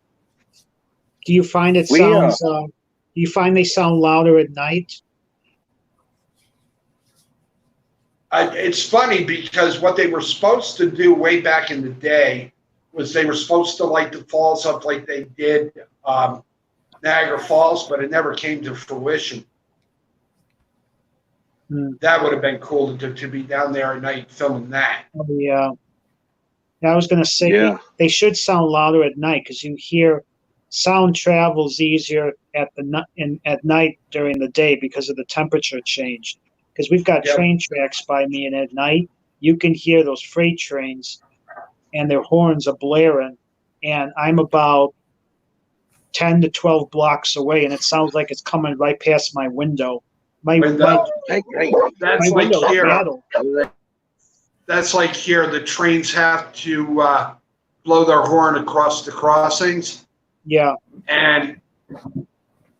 Do you find it We, sounds? Do you find they sound louder at night? It's funny because what they were supposed to do way back in the day was they were supposed to light the falls up like they did Niagara Falls, but it never came to fruition. That would have been cool to be down there at night filming that. Oh, yeah. I was going to say Yeah. they should sound louder at night because you hear sound travels easier at night during the day because of the temperature change. Because we've got Yep. train tracks by me, and at night you can hear those freight trains, and their horns are blaring, and I'm about 10 to 12 blocks away, and it sounds like it's coming right past my window. My Hey, That's my like window's here. rattled. That's like here. The trains have to blow their horn across the crossings. Yeah. And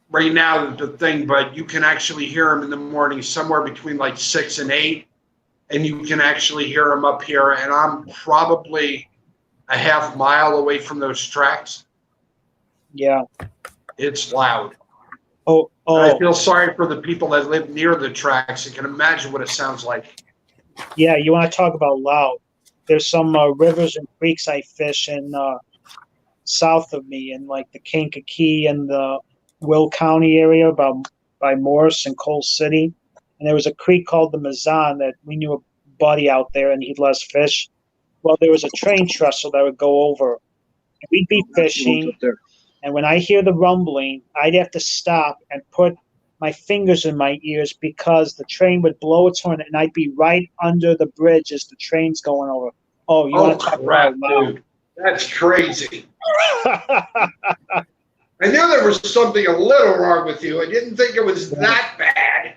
right now, the thing, but you can actually hear them in the morning somewhere between like 6 and 8. And you can actually hear them up here. And I'm probably a half mile away from those tracks. Yeah. It's loud. Oh. I feel sorry for the people that live near the tracks. You can imagine what it sounds like. Yeah, you want to talk about loud. There's some rivers and creeks I fish in south of me in like the Kankakee and the Will County area by Morris and Coal City. And there was a creek called the Mazan that we knew a buddy out there and he'd let us fish. Well, there was a train trestle that would go over. And we'd be fishing. And when I hear the rumbling, I'd have to stop and put my fingers in my ears because the train would blow its horn and I'd be right under the bridge as the train's going over. Oh, you want to talk crap, about loud? dude. That's crazy. I knew there was something a little wrong with you. I didn't think it was that bad.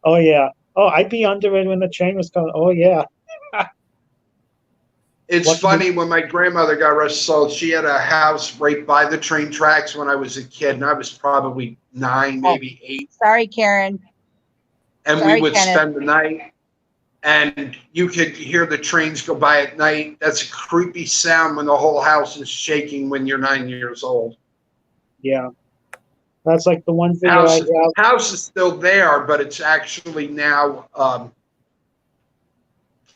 Oh, yeah. Oh, I'd be under it when the train was coming. Oh, yeah. It's funny when my grandmother got arrested. So she had a house right by the train tracks when I was a kid, and I was probably 9, maybe 8. Sorry, Karen. And Sorry, we would Kenneth. spend the night, and you could hear the trains go by at night. That's a creepy sound when the whole house is shaking when you're 9 years old. Yeah. That's like the one video I have. House is still there, but it's actually now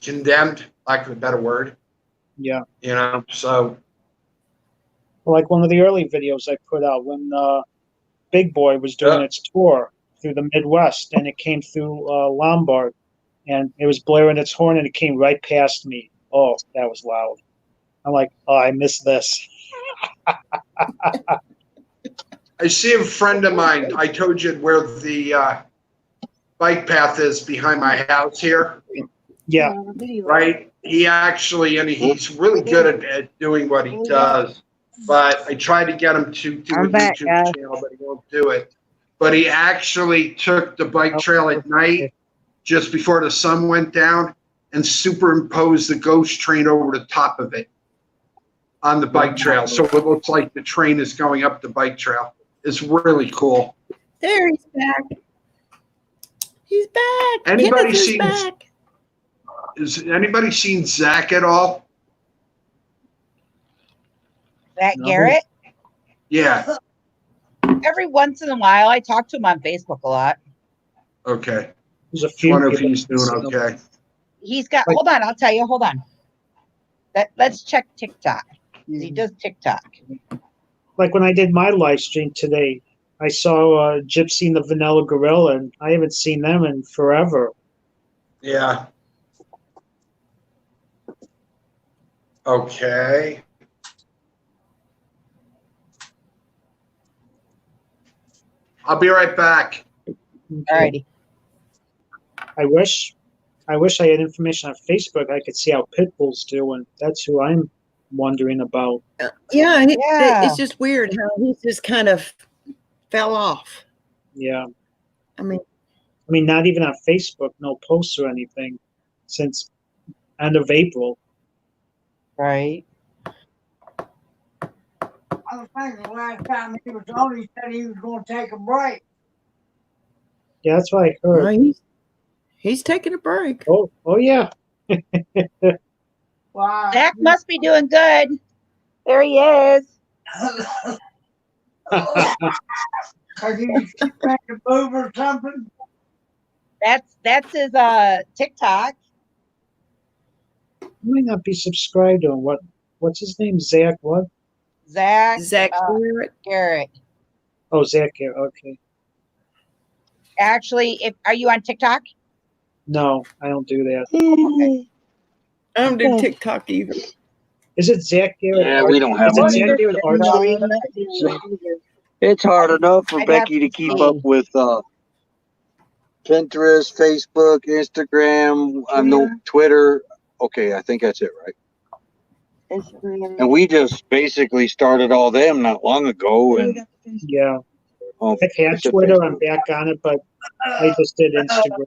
condemned, lack of a better word. Yeah. You know, so. Like one of the early videos I put out when Big Boy was doing its tour through the Midwest, and it came through Lombard, and it was blaring its horn, and it came right past me. Oh, that was loud. I'm like, oh, I missed this. I see a friend of mine. I told you where the bike path is behind my house here. Yeah. Right? He actually, and he's really good at doing what he does. But I tried to get him to do a YouTube channel, but he won't do it. But he actually took the bike trail at night, just before the sun went down, and superimposed the ghost train over the top of it on the bike trail. So it looks like the train is going up the bike trail. It's really cool. There, he's back. He's back. Anybody Kenneth is seen? back. Has anybody seen Zach at all? Zach Garrett? Yeah. Every once in a while, I talk to him on Facebook a lot. Okay. There's a few. Wonder if he's doing okay. He's got. Hold on, I'll tell you. Hold on. Let's check TikTok. He does TikTok. Like when I did my live stream today, I saw Gypsy and the Vanilla Gorilla, and I haven't seen them in forever. Yeah. Okay. I'll be right back. Alrighty. I wish I had information on Facebook. I could see how Pitbull's doing. That's who I'm wondering about. Yeah, Yeah. it's just weird how he just kind of fell off. Yeah. I mean, Not even on Facebook, no posts or anything since end of April. Right. I was thinking the last time he was on, he said he was going to take a break. Yeah, that's what I heard. well, he's taking a break. Oh yeah. Well, Zach must be doing good. There he is. Are you trying to move or something? That's his TikTok. I might not be subscribed to him. What's his name? Zach what? Zach Garrett. Garrett. Oh, Zach Garrett. Okay. Actually, are you on TikTok? No, I don't do that. Okay. I don't do TikTok either. Is it Zach Garrett? Yeah, we don't have Is it one Zach either. Garrett Archery? It's hard enough for I'd have Becky to to keep see. up with Pinterest, Facebook, Instagram, no Twitter. Okay, I think that's it, right? And we just basically started all them not long ago, and Yeah. oh, I've had it's a Twitter. Facebook. I'm back on it, but I just did Instagram.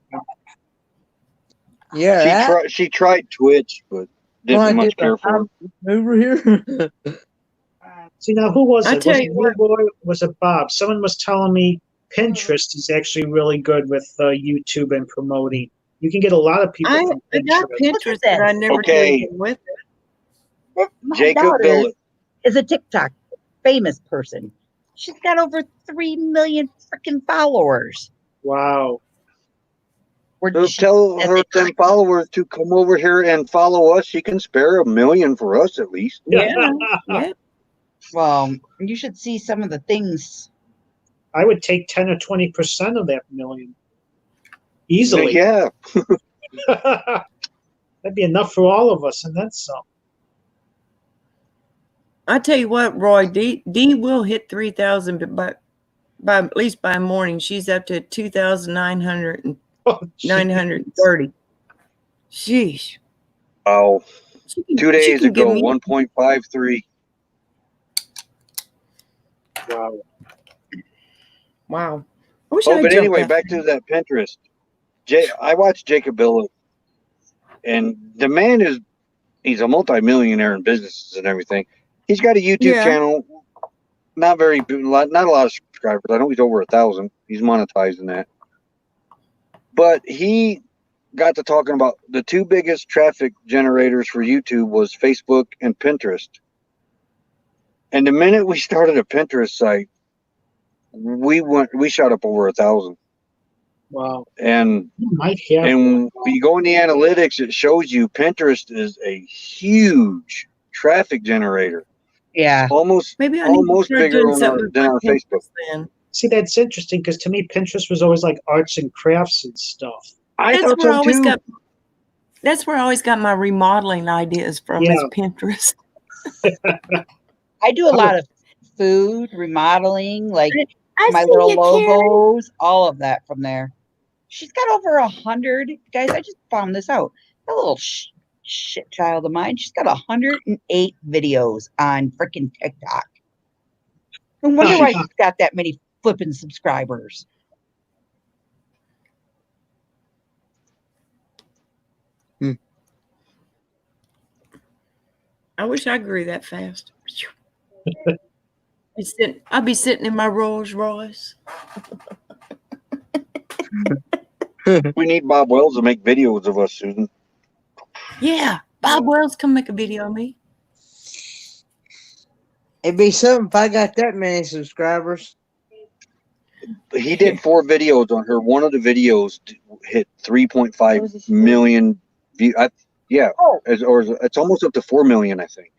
Yeah. She tried Twitch, but didn't much care for her. Over here. See, now who was I it? tell Was you it what. Boy? Was it Bob? Someone was telling me Pinterest is actually really good with YouTube and promoting. You can get a lot of people I from got Pinterest. Pinterest, but I never do Okay. anything with it. My Jacob daughter Billet. is a TikTok famous person. She's got over 3 million freaking followers. Wow. Tell her 10 followers to come over here and follow us. She can spare $1 million for us at least. Yeah. Yeah. Well, you should see some of the things. I would take 10 or 20% of that million. Easily. Yeah. That'd be enough for all of us, and then some. I tell you what, Roy, D will hit 3,000, but by at least by morning, she's up to 2,900 Oh, 930. Sheesh. Oh, She can- 2 she days can give ago, me- 1.53. wow. Wow. I wish Oh, I but jumped anyway, that back to that Pinterest. I watched Jacob Billet, and the man he's a multimillionaire in businesses and everything. He's got a YouTube Yeah. channel, not a lot of subscribers. I know he's over 1,000. He's monetizing that. But he got to talking about the two biggest traffic generators for YouTube was Facebook and Pinterest. And the minute we started a Pinterest site, we shot up over 1,000. Wow. And You might have when you go in the analytics, it shows you Pinterest is a huge traffic generator. Yeah. Almost Maybe I need to almost start bigger doing than something than our with Facebook. Pinterest then. See, that's interesting because to me, Pinterest was always like arts and crafts and stuff. I That's thought where I so always too. got. That's where I always got my remodeling ideas from. Is Yeah. Pinterest. I do a lot of food remodeling, like I my see little you, Karen. logos, all of that from there. She's got over 100 guys. I just found this out. That little shit child of mine. She's got 108 videos on freaking TikTok. No wonder why she's got that many flipping subscribers. I wish I grew that fast. I'll be sitting in my Rolls Royce. We need Bob Wells to make videos of us, Susan. Yeah, Bob Wells, come make a video of me. It'd be something if I got that many subscribers. He did 4 videos on her. One of the videos hit 3.5 million views. Yeah, Oh. it's almost up to 4 million, I think.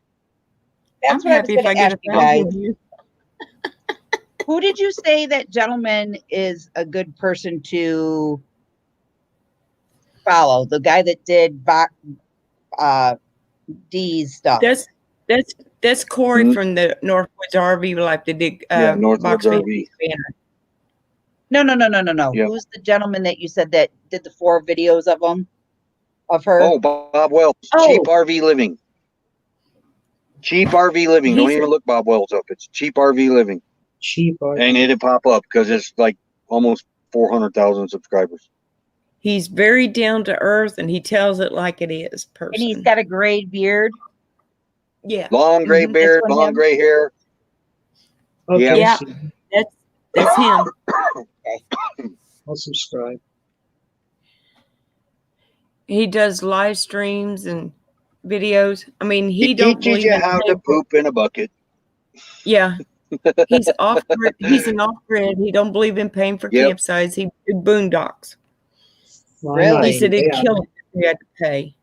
That's I'm what happy I was if I going to get ask you guys. 1,000 views. Who did you say that gentleman is a good person to follow? The guy that did D's stuff. That's Corey Mhm. from the Northwoods RV, like the big Northwoods box RV. banner. No. Yep. Who's the gentleman that you said that did the 4 videos of them? Of her? Oh, Bob Wells, Oh. Cheap RV Living. Cheap RV living. Don't He's- even look Bob Wells up. It's cheap RV living, Cheap. and it'll pop up because it's like almost 400,000 subscribers. He's very down to earth, and he tells it like it is. Person. And he's got a gray beard. Yeah. Long gray Mhm. beard, This one long him? gray hair. Okay. Yeah. That's him. I'll subscribe. He does live streams and videos. I mean, He don't teaches believe you in how to paying for- poop in a bucket. Yeah. He's off grid. He's an off grid. He don't believe in paying for Yep. campsites. He do boondocks. Well, I'm not Really? He said it'd bad. kill him if he had to pay.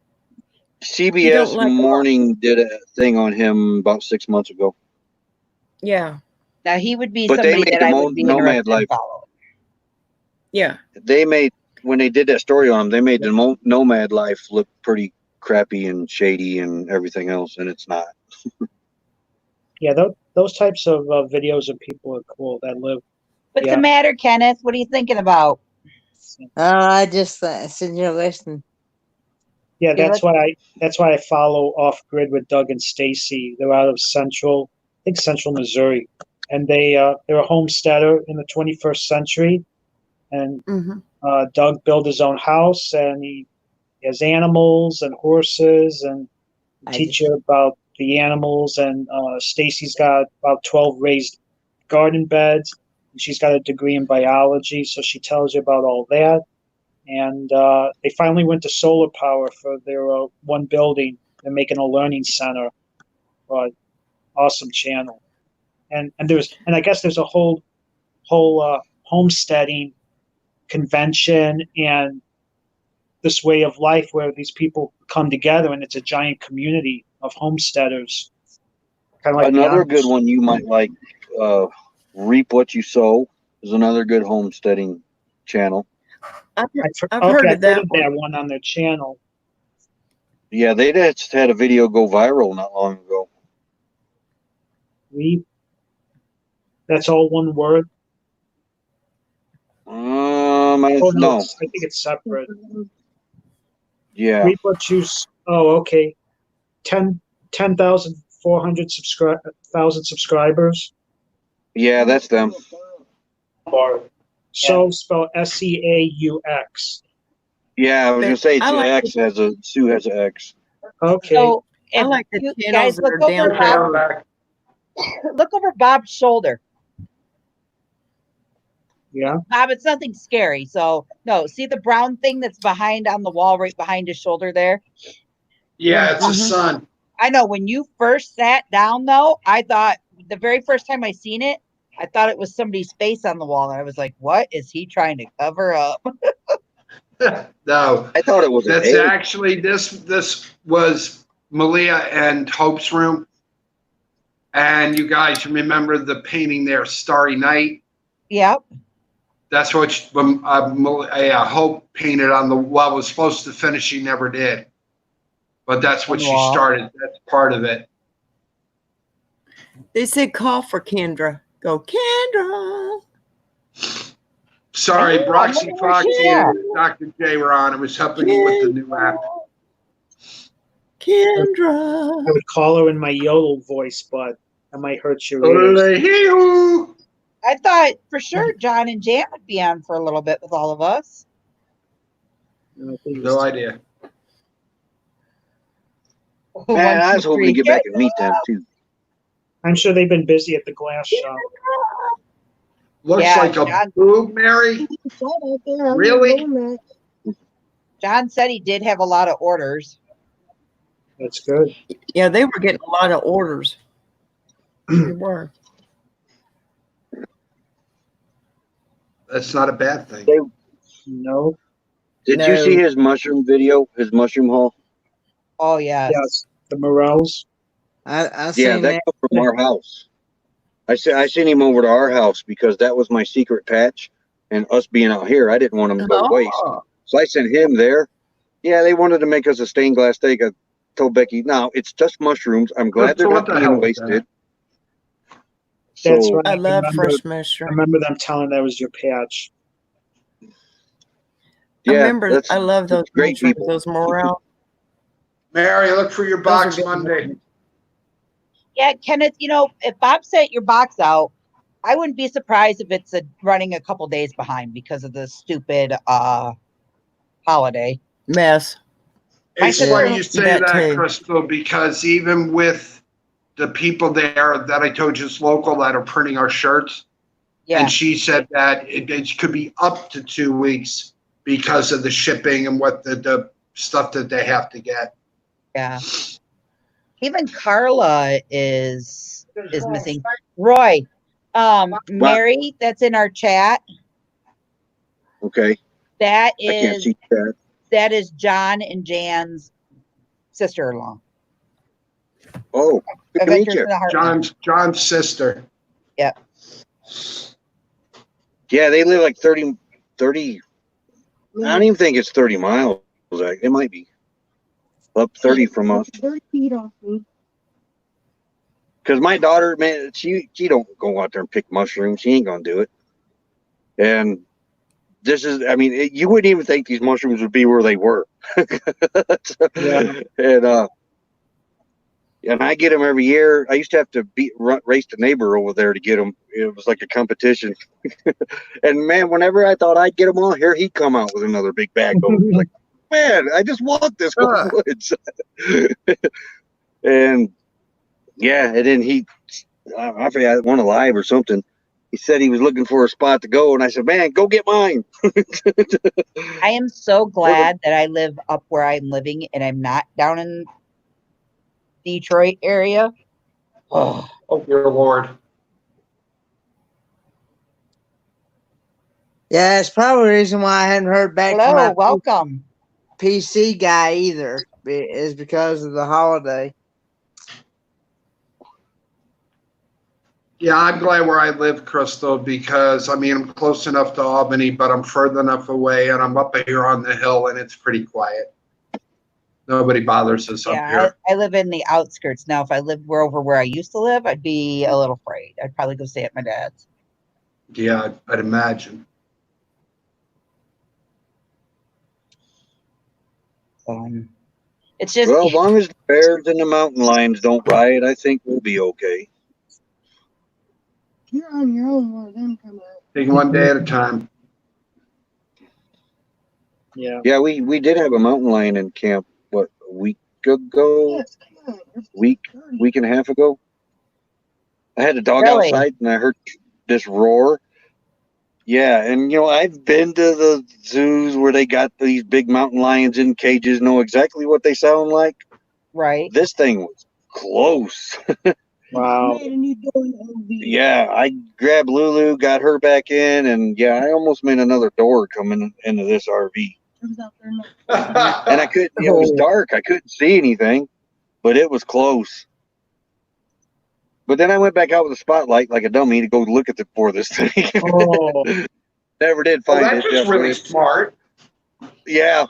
CBS like- Morning did a thing on him about 6 months ago. Yeah. Now he would be But they somebody made that the I would be Nomad interested in life. following. Yeah. They made, when they did that story on him, they made the Nomad life look pretty crappy and shady and everything else, and it's not. Yeah, those types of videos of people are cool that live. What's Yeah. the matter, Kenneth? What are you thinking about? I just sitting here listening. Yeah, Yeah, that's why I follow Off Grid with Doug and Stacy. They're out of Central, I think Central Missouri, and they're a homesteader in the 21st century. And Mm-hmm. Doug built his own house, and he has animals and horses, and teach you about the animals. And Stacy's got about 12 raised garden beds. And she's got a degree in biology, so she tells you about all that. And they finally went to solar power for their one building. They're making a learning center. Awesome channel. And I guess there's a whole homesteading convention and this way of life where these people come together, and it's a giant community of homesteaders. Kind of like Another the good Amish. one you might like, Reap What You Sow, is another good homesteading channel. I've I've heard I've of that heard of that one on their channel. Yeah, they just had a video go viral not long ago. That's all one word. I Oh no, I think it's separate. yeah, Reap what you. Oh, okay. 10,400 subscribers. yeah, that's them. So spell SEAUX. Yeah, I was gonna say I like X has a Sue has an X. Okay. So I if like the you channels guys that look are down over look over Bob's shoulder. Yeah. Bob, it's nothing scary. So no, see the brown thing that's behind on the wall, right behind his shoulder there. Yeah, it's a Mhm. sun. I know when you first sat down, though, I thought the very first time I seen it, I thought it was somebody's face on the wall, and I was like, "What is he trying to cover up?" No, I thought it was an that's egg. actually this was Malia and Hope's room. And you guys remember the painting there, Starry Night? Yep. That's what Hope painted on the wall. Was supposed to finish, she never did. But that's what On the she wall. started. That's part of it. They said call for Kendra. Go, Kendra. Sorry, I know, Broxy I wonder where Foxy she's and Dr. J were on. It was helping me with the new app. Kendra. I would call her in my yodel voice, but I might hurt your ears. Ole-hee-hoo. I thought for sure John and Jan would be on for a little bit with all of us. No idea. Man, I One, was two, hoping to three, get back and meet them too. I'm sure they've been busy at the glass shop. Looks Yeah, like a John- boob, Mary. Really? John said he did have a lot of orders. That's good. Yeah, they were getting a lot of orders. They were. That's not a bad thing. No. Did No. you see his mushroom video? His mushroom haul? Oh yes. Yes. The Morels. I Yeah, seen that that. come from our house. I sent him over to our house because that was my secret patch, and us being out here, I didn't want him to go to waste. Oh. So I sent him there. Yeah, they wanted to make us a stained glass steak. I told Becky, no, it's just mushrooms. I'm glad they're So not what the hell being is that? wasted. That's So right. I love remember, fresh I mushroom. remember them telling that was your patch. I yeah, remember. that's I love those great mushrooms, people. those morel. Mary, look for your Those are box good Monday. Yeah, Kenneth, if Bob sent your box out, I wouldn't be surprised if it's running a couple days behind because of the stupid holiday. Mess. My It's sister- funny you say That that, too. Crystal, because even with the people there that I told you is local that are printing our shirts, Yeah, and she said that it could be up to 2 weeks because of the shipping and what the stuff that they have to get. yeah. Even Carla is missing. Roy, Mary, that's in our chat. Okay. That I can't is see that. that is John and Jan's sister-in-law. Oh, good to meet Adventures you. in the Heartland. John's sister. Yep. Yeah, they live like 30. I don't even think it's 30 miles. It might be up 30 from us. 30 feet off me. Because my daughter, man, she don't go out there and pick mushrooms. She ain't gonna do it. And this is, I mean, you wouldn't even think these mushrooms would be where they were. Yeah. And I get them every year. I used to have to race the neighbor over there to get them. It was like a competition. And man, whenever I thought I'd get them all, here he'd come out with another big bag. Like, man, I just want this whole woods. And yeah, and then I forgot, one alive or something. He said he was looking for a spot to go, and I said, "Man, go get mine." I am so glad that I live up where I'm living and I'm not down in Detroit area. Oh, Oh, dear Lord. Yeah, it's probably the reason why I hadn't heard back from hello, my welcome. PC guy either, is because of the holiday. Yeah, I'm glad where I live, Crystal, because I mean, I'm close enough to Albany, but I'm further enough away, and I'm up here on the hill, and it's pretty quiet. Nobody bothers us up Yeah, here. I live in the outskirts now. If I lived over where I used to live, I'd be a little afraid. I'd probably go stay at my dad's. Yeah, I'd imagine. It's just Well, as long as the bears and the mountain lions don't riot, I think we'll be okay. You're on your own while them come out. Take one day at a time. Yeah. Yeah, we did have a mountain lion in camp, what, a week ago? Yes, come on. Week and a half ago. I had a dog Really? outside and I heard this roar. Yeah, and I've been to the zoos where they got these big mountain lions in cages, know exactly what they sound like. right. This thing was close. Wow. Made a new door in the OV. Yeah, I grabbed Lulu, got her back in, and yeah, I almost made another door coming into this RV. Turns out they're not. And I couldn't, it was dark, I couldn't see anything, but it was close. But then I went back out with a spotlight like a dummy to go look at for this thing. Oh, Never did Well, find that's it. just really Definitely. smart. Yeah.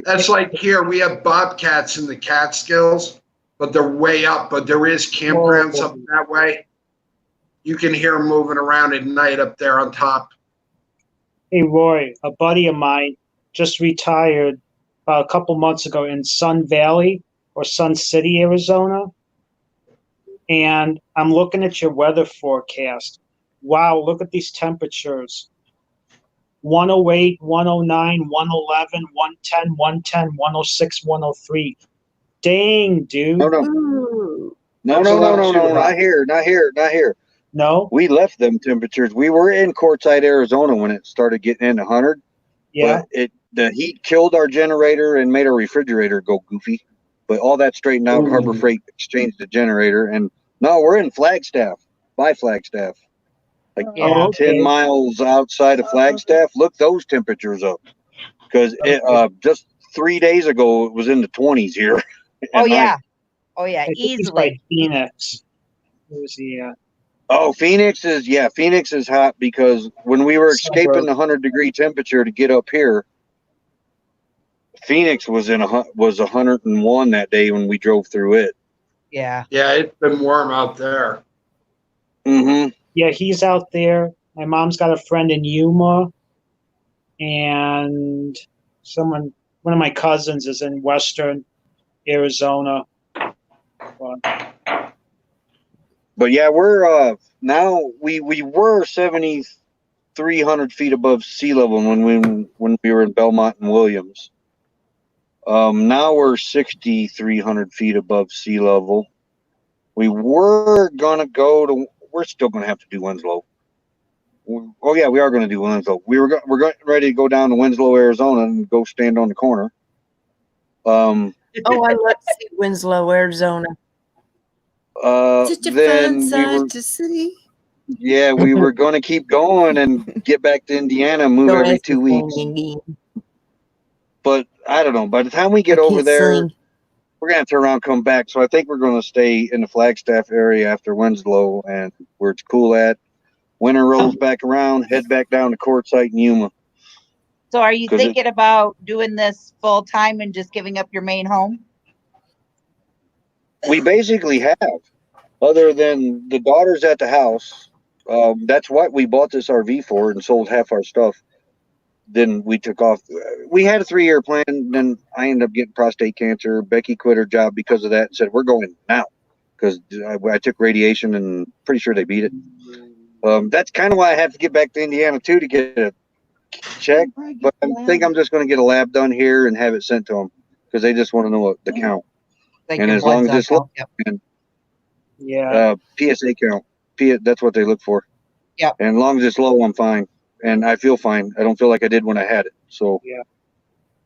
That's like here, we have bobcats in the Catskills, but they're way up, but there is campgrounds up that way. You can hear them moving around at night up there on top. hey, Roy, a buddy of mine just retired a couple months ago in Sun Valley or Sun City, Arizona. And I'm looking at your weather forecast. Wow, look at these temperatures. 108, 109, 111, 110, 110, 106, 103. Dang, dude. No, not here. No? We left them temperatures. We were in Quartzsite, Arizona when it started getting into 100. Yeah. But the heat killed our generator and made our refrigerator go goofy. But all that straightened out. Ooh. Harbor Freight exchanged the generator. And no, we're in Flagstaff, by Flagstaff. Like Yeah. Oh, okay. 10 miles outside of Flagstaff. Look those temperatures up. Because just 3 days ago, it was in the 20s here. Oh at yeah. night. Oh yeah. I think he's by Easily. Phoenix. Where was he at? Oh, Phoenix is hot because when we were escaping Suburb. the 100-degree temperature to get up here, Phoenix was 101 that day when we drove through it. Yeah. Yeah, it's been warm out there. Mm-hmm. Yeah, he's out there. My mom's got a friend in Yuma, and one of my cousins is in Western Arizona. But yeah, we're now we were 7,300 feet above sea level when we were in Belmont and Williams. Now we're 6,300 feet above sea level. We were gonna go to. We're still gonna have to do Winslow. Oh yeah, we are gonna do Winslow. We're ready to go down to Winslow, Arizona, and go stand on the corner. Oh, I love to see Winslow, Arizona. Such a fun Then we sight were, to see. yeah, we were going to keep going and get back to Indiana, move Don't every ask me 2 weeks. again. But I don't know. By the time we get I over can't there, sing. we're gonna have to turn around, and come back. So I think we're going to stay in the Flagstaff area after Winslow, and where it's cool at. Winter rolls back around, head back down to Quartzsite and Yuma. So are you 'Cause it- thinking about doing this full time and just giving up your main home? We basically have, other than the daughter's at the house. That's what we bought this RV for and sold half our stuff. Then we took off. We had a 3-year plan. Then I ended up getting prostate cancer. Becky quit her job because of that and said, we're going now. Because I took radiation and pretty sure they beat it. That's kind of why I have to get back to Indiana too to get a check. But I think I'm just going to get a lab done here and have it sent to them because they just want to know what the count. Like And your as long blood as cell it's count? low, Yeah. PSA count, that's what they look for. Yep. And as long as it's low, I'm fine. And I feel fine. I don't feel like I did when I had it. So, Yeah.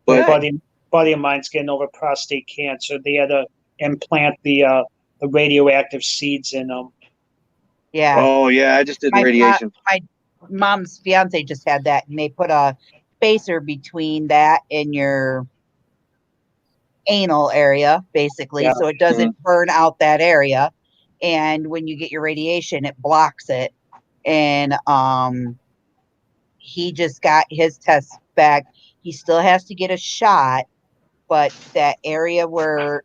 but buddy of mine's getting over prostate cancer. They had to implant the radioactive seeds in them. Yeah. oh yeah, I just did My radiation. my mom's fiance just had that, and they put a spacer between that and your anal area, basically, Yeah. so it doesn't burn out that area. And when you get your radiation, it blocks it. And he just got his test back. He still has to get a shot, but that area where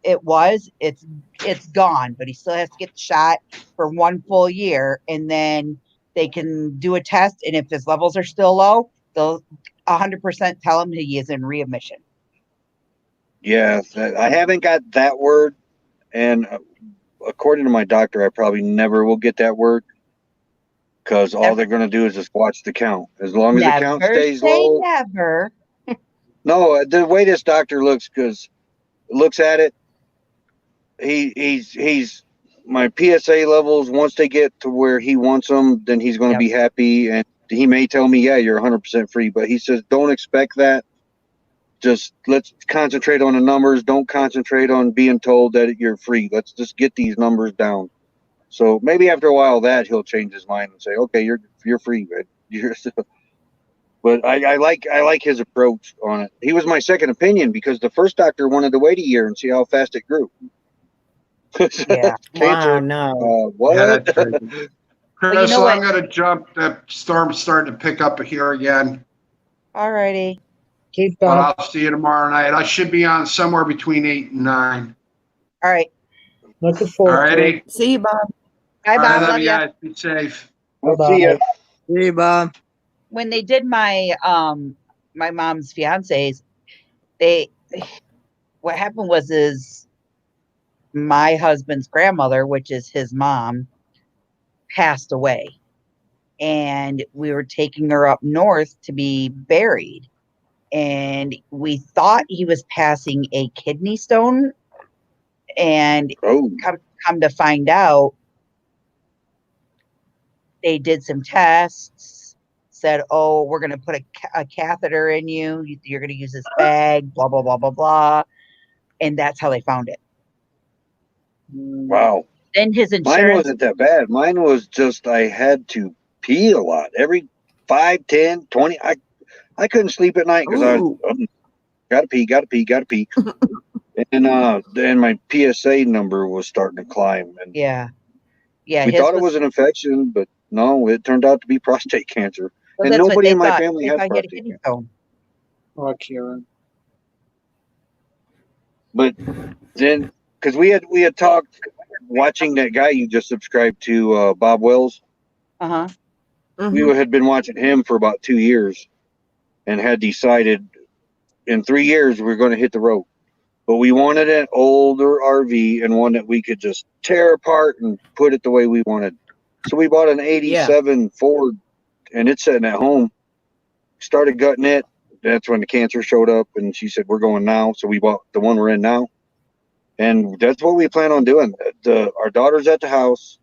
it's gone. But he still has to get the shot for 1 full year, and then they can do a test. And if his levels are still low, they'll 100% tell him he is in readmission. Yeah, I haven't got that word. And according to my doctor, I probably never will get that word. Because all they're going to do is just watch the count. As long as the count Never stays say low. never. No, the way this doctor looks at it, he's my PSA levels. Once they get to where he wants them, then he's going to Yep. be happy. And he may tell me, yeah, you're 100% free. But he says, don't expect that. Just let's concentrate on the numbers. Don't concentrate on being told that you're free. Let's just get these numbers down. So maybe after a while that he'll change his mind and say, okay, you're free, but But I like his approach on it. He was my second opinion because the first doctor wanted to wait a year and see how fast it grew. Yeah. Cancer. Wow, no. What? Yeah, that's crazy. Chris, you know I'm what? gonna jump. That storm's starting to pick up here again. Alrighty. Keep But I'll see you tomorrow night. I should be on somewhere between 8 and 9. All right. looking forward to it. Alrighty. See you, Bob. Bye, All right, Bob. love Love you ya. guys. Be safe. We'll Bye-bye. see ya. See you, Bob. When they did my mom's fiance's, what happened was my husband's grandmother, which is his mom, passed away, and we were taking her up north to be buried, and we thought he was passing a kidney stone, and Oh, come to find out, they did some tests, said, oh, we're going to put a catheter in you. You're going to use this bag, blah, blah, blah, blah, blah. And that's how they found it. wow. Then his Mine insurance, wasn't that bad. Mine was just I had to pee a lot. Every 5, 10, 20. I couldn't sleep at night because I Ooh. gotta pee. And then my PSA number was starting to climb. And yeah. Yeah. we his thought it was an infection, but no, it turned out to be prostate cancer. well, And that's what nobody they in my thought. family They had thought he had a prostate kidney cancer. stone. Oh, Kieran. But then, because we had talked, watching that guy you just subscribed to, Bob Wells, Uh-huh. we had been watching him for about 2 years and had decided in 3 years we were going to hit the road. but we wanted an older RV and one that we could just tear apart and put it the way we wanted. So we bought an 87 Ford, and it's sitting at home. Started gutting it. That's when the cancer showed up, and she said, we're going now. So we bought the one we're in now. And that's what we plan on doing. Our daughter's at the house.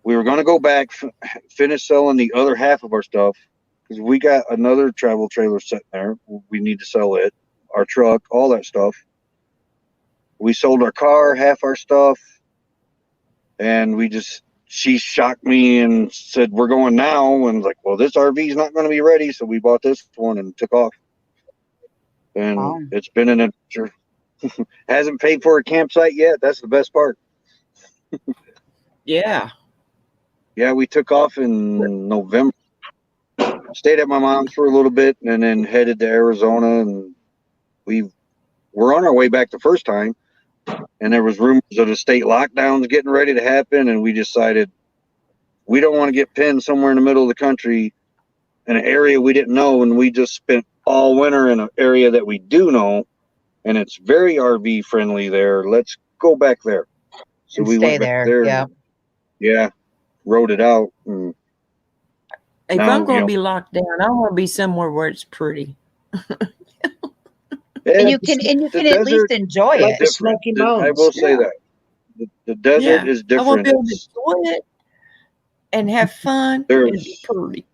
We were going to go back, finish selling the other half of our stuff, because we got another travel trailer sitting there. We need to sell it, our truck, all that stuff. We sold our car, half our stuff, and she shocked me and said, we're going now. And I was like, well, this RV is not going to be ready. So we bought this one and took off. And It's been an adventure. Hasn't paid for a campsite yet. That's the best part. Yeah. Yeah, we took off in November. Stayed at my mom's for a little bit and then headed to Arizona. And we're on our way back the first time. And there was rumors of the state lockdowns getting ready to happen. And we decided we don't want to get pinned somewhere in the middle of the country in an area we didn't know. And we just spent all winter in an area that we do know. And it's very RV friendly there. Let's go back there. So we went back there. Yeah. Yeah. Rode it out. And If now, I'm going to be locked down, I want to be somewhere where it's pretty. And you can at least enjoy it. The Smoky I Mountains. will say that. The desert is I want different. to be able to enjoy it and have fun and be pretty.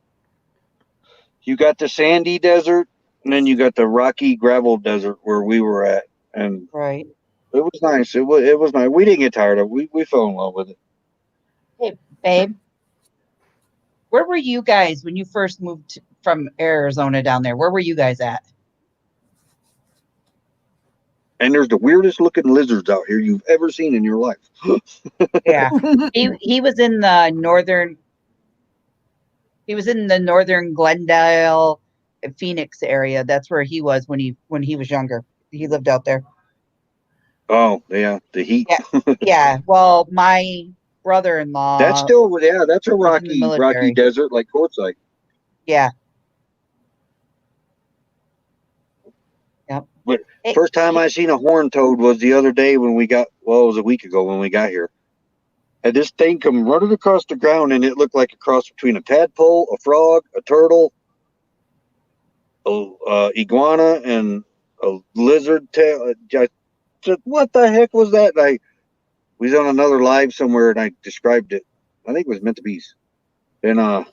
You got the sandy desert, and then you got the rocky gravel desert where we were at. And Right. it was nice. It was nice. We didn't get tired of it. We fell in love with it. Hey, babe, where were you guys when you first moved from Arizona down there? Where were you guys at? And there's the weirdest looking lizards out here you've ever seen in your life. Yeah. He was in the northern Glendale, Phoenix area. That's where he was when he was younger. He lived out there. Oh, yeah, the heat. Yeah. Well, my brother-in-law. That's a rocky military. desert like Quartzsite. Yeah. Yep. But first time I seen a horned toad was the other day when it was a week ago when we got here. And this thing come running across the ground, and it looked like a cross between a tadpole, a frog, a turtle, a iguana, and a lizard tail. I said, what the heck was that? And we was on another live somewhere, and I described it. I think it was meant to be. And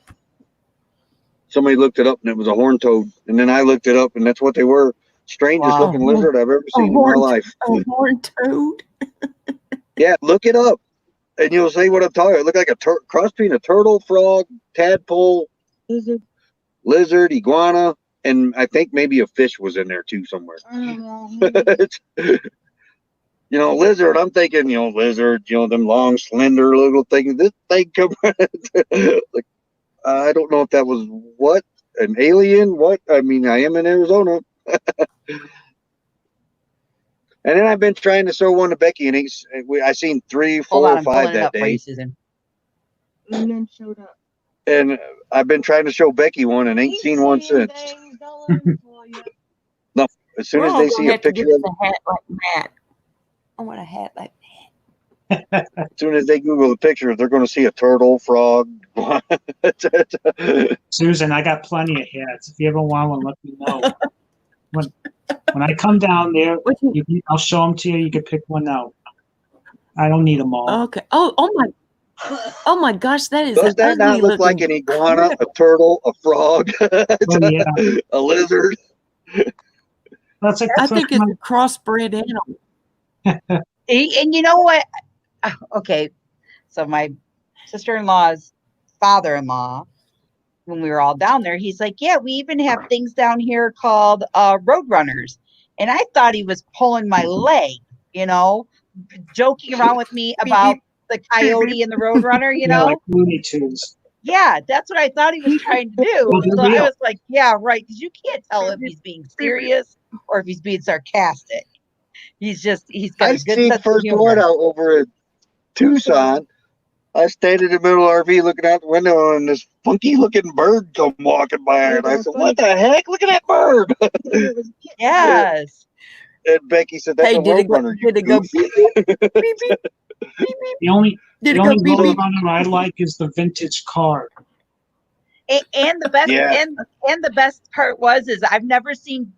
somebody looked it up, and it was a horned toad. And then I looked it up, and that's what they were. Strangest looking lizard I've ever seen in my life. A horned toad? Yeah, look it up, and you'll see what I'm talking about. It looked like a cross between a turtle, frog, tadpole, lizard, iguana, and I think maybe a fish was in there too somewhere. Lizard, I'm thinking, lizard, them long, slender little things. This thing come like, I don't know if that was an alien, I mean, I am in Arizona. And then I've been trying to show one to Becky, and I seen 3, 4, 5 that day. And then showed up. And I've been trying to show Becky one and ain't seen one since. No, as soon as they see a picture of a hat like Matt. I want a hat like as soon as they Google the picture, they're going to see a turtle, frog. Susan, I got plenty of hats. If you ever want one, let me know. When I come down there, I'll show them to you. You can pick one out. I don't need them all. Okay. Oh my gosh, that is. Does that not look like an iguana, a turtle, a frog, a lizard? That's I think it's a crossbred animal. And you know what? Okay, so my sister-in-law's father-in-law, when we were all down there, he's like, yeah, we even have things down here called roadrunners. And I thought he was pulling my leg, joking around with me about the coyote and the roadrunner, Yeah, like Looney Tunes. Yeah, that's what I thought he was trying to do. So I was like, yeah, right, because you can't tell if he's being serious or if he's being sarcastic. He's got a good seen sense first of humor. one out over in Tucson. I stayed in the middle of the RV looking out the window, and this funky looking bird come walking by, and I said, what the heck? Look at that bird. Yes. And Becky said, "That's Hey, a did it go? roadrunner." You Did it go goof. beep beep beep beep beep beep? The only Did the it go only beep beep? Roadrunner I like is the vintage car. And the best Yeah. and the best part is I've never seen.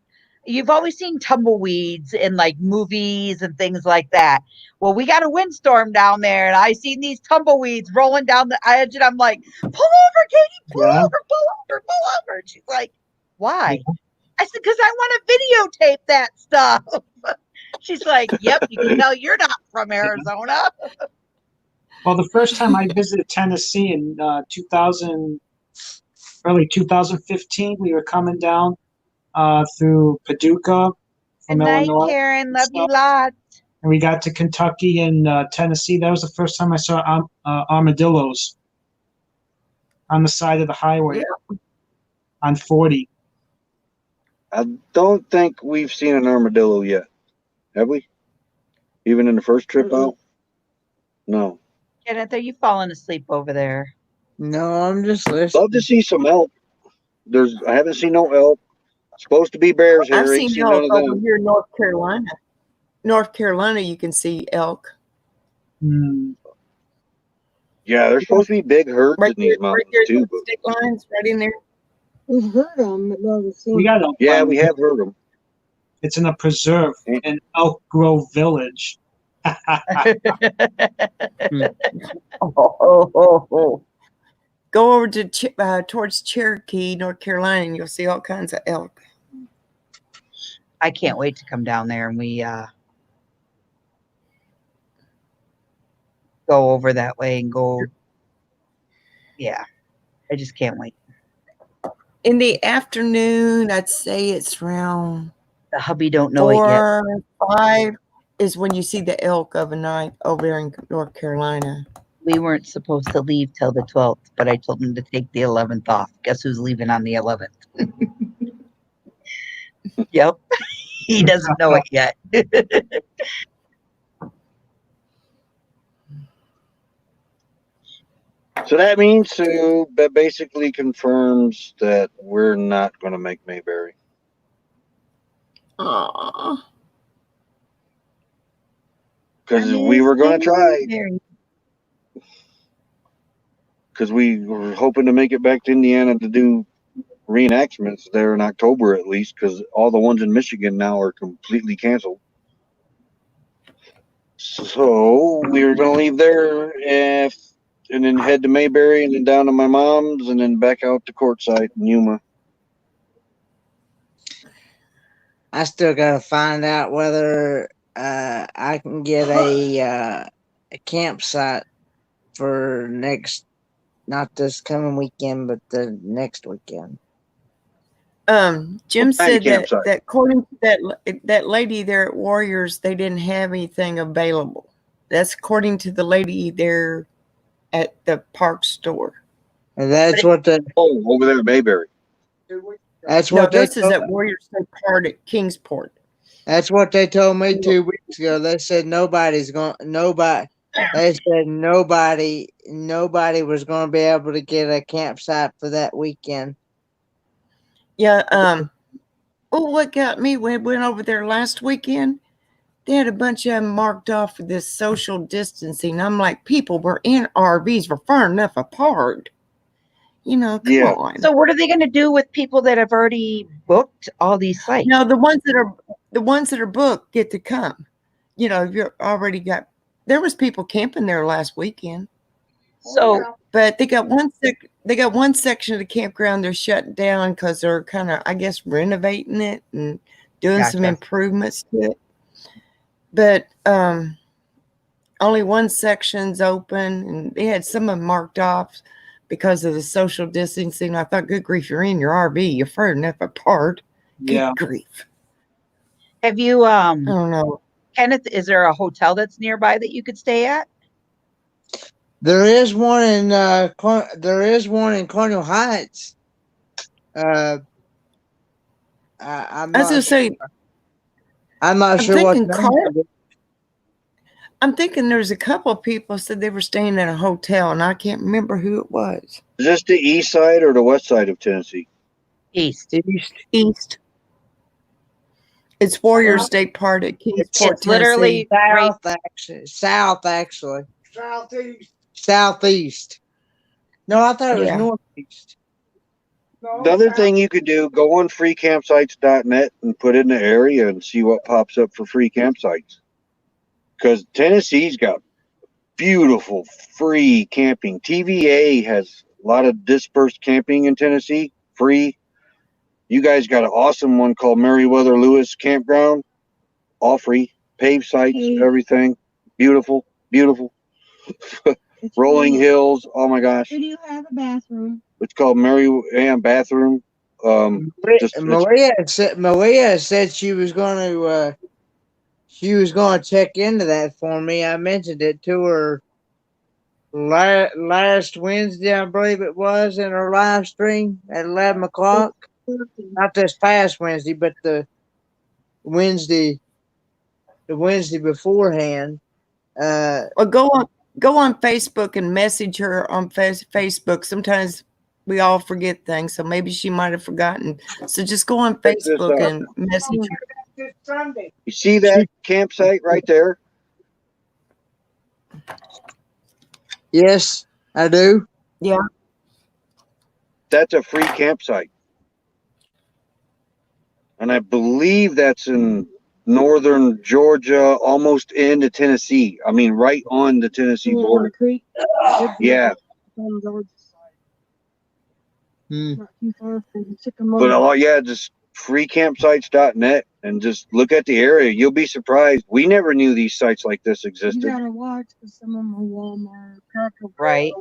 You've always seen tumbleweeds in like movies and things like that. Well, we got a windstorm down there, and I seen these tumbleweeds rolling down the edge, and I'm like, "Pull over, Katie! Pull Yeah. over! Pull over! Pull over!" And she's like, "Why?" I said, "Because I want to videotape that stuff." She's like, "Yep, you can tell you're not from Arizona." Well, the first time I visited Tennessee in 2000, early 2015, we were coming down through Paducah Good from night, Illinois, Karen. and Love you stuff, lots. and we got to Kentucky and Tennessee. That was the first time I saw armadillos on the side of the highway on 40. I don't think we've seen an armadillo yet, have we? Even in the first trip out? No. Kenneth, are you falling asleep over there? No, I'm just listening. Love to see some elk. I haven't seen no elk. Supposed to be bears I've here. Ain't seen seen none elk of over them. here in North Carolina. North Carolina, you can see elk Hmm. Yeah, there's supposed to be big herds right in these there, right mountains there, too. the But stick lines, right in there. We've heard them, but never seen We got them. elk. yeah, we have heard them. It's in a preserve in Elk Grove Village. Oh. Go over to towards Cherokee, North Carolina, and you'll see all kinds of elk. I can't wait to come down there and we go over that way and go. Yeah, I just can't wait. In the afternoon, I'd say it's around The hubby don't know it yet. 4, 5 is when you see the elk of a night over there in North Carolina. We weren't supposed to leave till the 12th, but I told him to take the 11th off. Guess who's leaving on the 11th? Yep. He doesn't know it yet. So that means that basically confirms that we're not going to make Mayberry. Aww. Because we were going to try. Because we were hoping to make it back to Indiana to do reenactments there in October at least. Because all the ones in Michigan now are completely canceled. So we were going to leave there and then head to Mayberry and then down to my mom's and then back out to Quartzsite in Yuma. I still gotta find out whether I can get a campsite for not this coming weekend, but the next weekend. Jim What kind said of campsite? that according to that lady there at Warriors, they didn't have anything available. That's according to the lady there at the park store. And that's what over there at Mayberry. That's No, what they this is at Warriors State Park at Kingsport. That's what they told me 2 weeks ago. They said nobody was going to be able to get a campsite for that weekend. Yeah. Oh, what got me? We went over there last weekend. They had a bunch of them marked off for this social distancing. I'm like, people were in RVs, we're far enough apart. You know, come on. So what are they going to do with people that have already booked all these sites? No, the ones that are booked get to come. You know, you're already got. There was people camping there last weekend. So, but they got one section of the campground they're shutting down because they're kind of, I guess, renovating it and doing some Gotcha. improvements to it. But only one section's open, and they had some of them marked off because of the social distancing. I thought, good grief, you're in your RV, you're far enough apart. Yeah. Good grief. have you, I don't know. Kenneth, is there a hotel that's nearby that you could stay at? There is one in Colonial Heights. I'm I was not gonna say, I'm not I'm sure what thinking the name of it. I'm thinking there's a couple of people said they were staying in a hotel, and I can't remember who it was. Is this the east side or the west side of Tennessee? East. East. East. It's Warrior State Park at Kingsport, It's literally right. South actually. Southeast. Southeast. No, I thought it was Yeah. northeast. The other thing you could do, go on freecampsites.net and put in the area and see what pops up for free campsites. Because Tennessee's got beautiful free camping. TVA has a lot of dispersed camping in Tennessee, free. You guys got an awesome one called Meriwether Lewis Campground, all free, paved sites, everything, beautiful, beautiful. Rolling hills, oh my gosh. We do have a bathroom. It's called Bathroom. Maria said she was going to check into that for me. I mentioned it to her last Wednesday, I believe it was, in her live stream at 11 o'clock. Not this past Wednesday, but the Wednesday beforehand. Well, go on Facebook and message her on Facebook. Sometimes we all forget things, so maybe she might have forgotten. So just go on Check this Facebook out. and message her. This Sunday. You see that campsite right there? Yes, I do. Yeah. That's a free campsite. And I believe that's in northern Georgia, almost into Tennessee. I mean, right on the Tennessee border. Creek. Yeah. On Georgia side. Hmm. Not too far from Sycamore. But yeah, just freecampsites.net and just look at the area. You'll be surprised. We never knew these sites like this You existed. gotta watch because some of them are Walmart, Cracker Barrel. Right.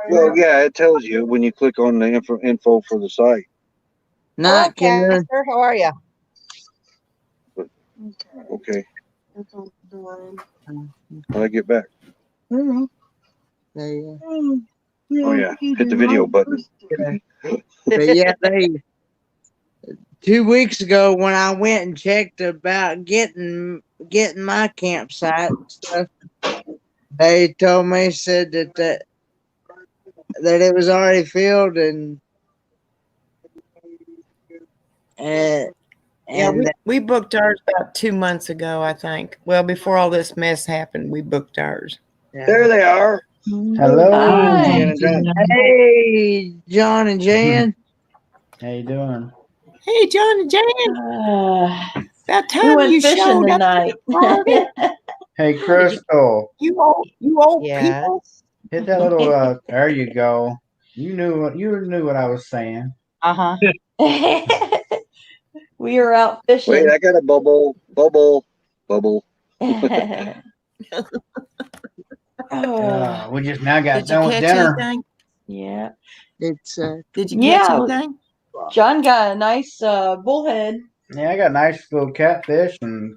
Well, yeah, it tells you when you click on the info for the site. Not Hello, Karen. Pastor. How are you? Okay. Okay, That's all the line. when I get back. There you There you go. go. Oh yeah, hit the video button. But yeah, 2 weeks ago when I went and checked about getting my campsite and stuff, they told me, said that it was already filled and Yeah, and we booked ours about 2 months ago, I think. Well, before all this mess happened, we booked ours. There they are. Hello. Jan and Jan. hey, John and Jan. How you doing? Hey, John and Jan, about We time went you fishing showed up. tonight. Hey, Crystal, You old people. Yes. hit that little. There you go. You knew what I was saying. Uh-huh. We were out Wait, fishing. I got a bubble. Oh, We just now got Did you done with catch dinner. anything? yeah. It's Did you catch Yeah. anything? John got a nice bullhead. Yeah, I got a nice little catfish and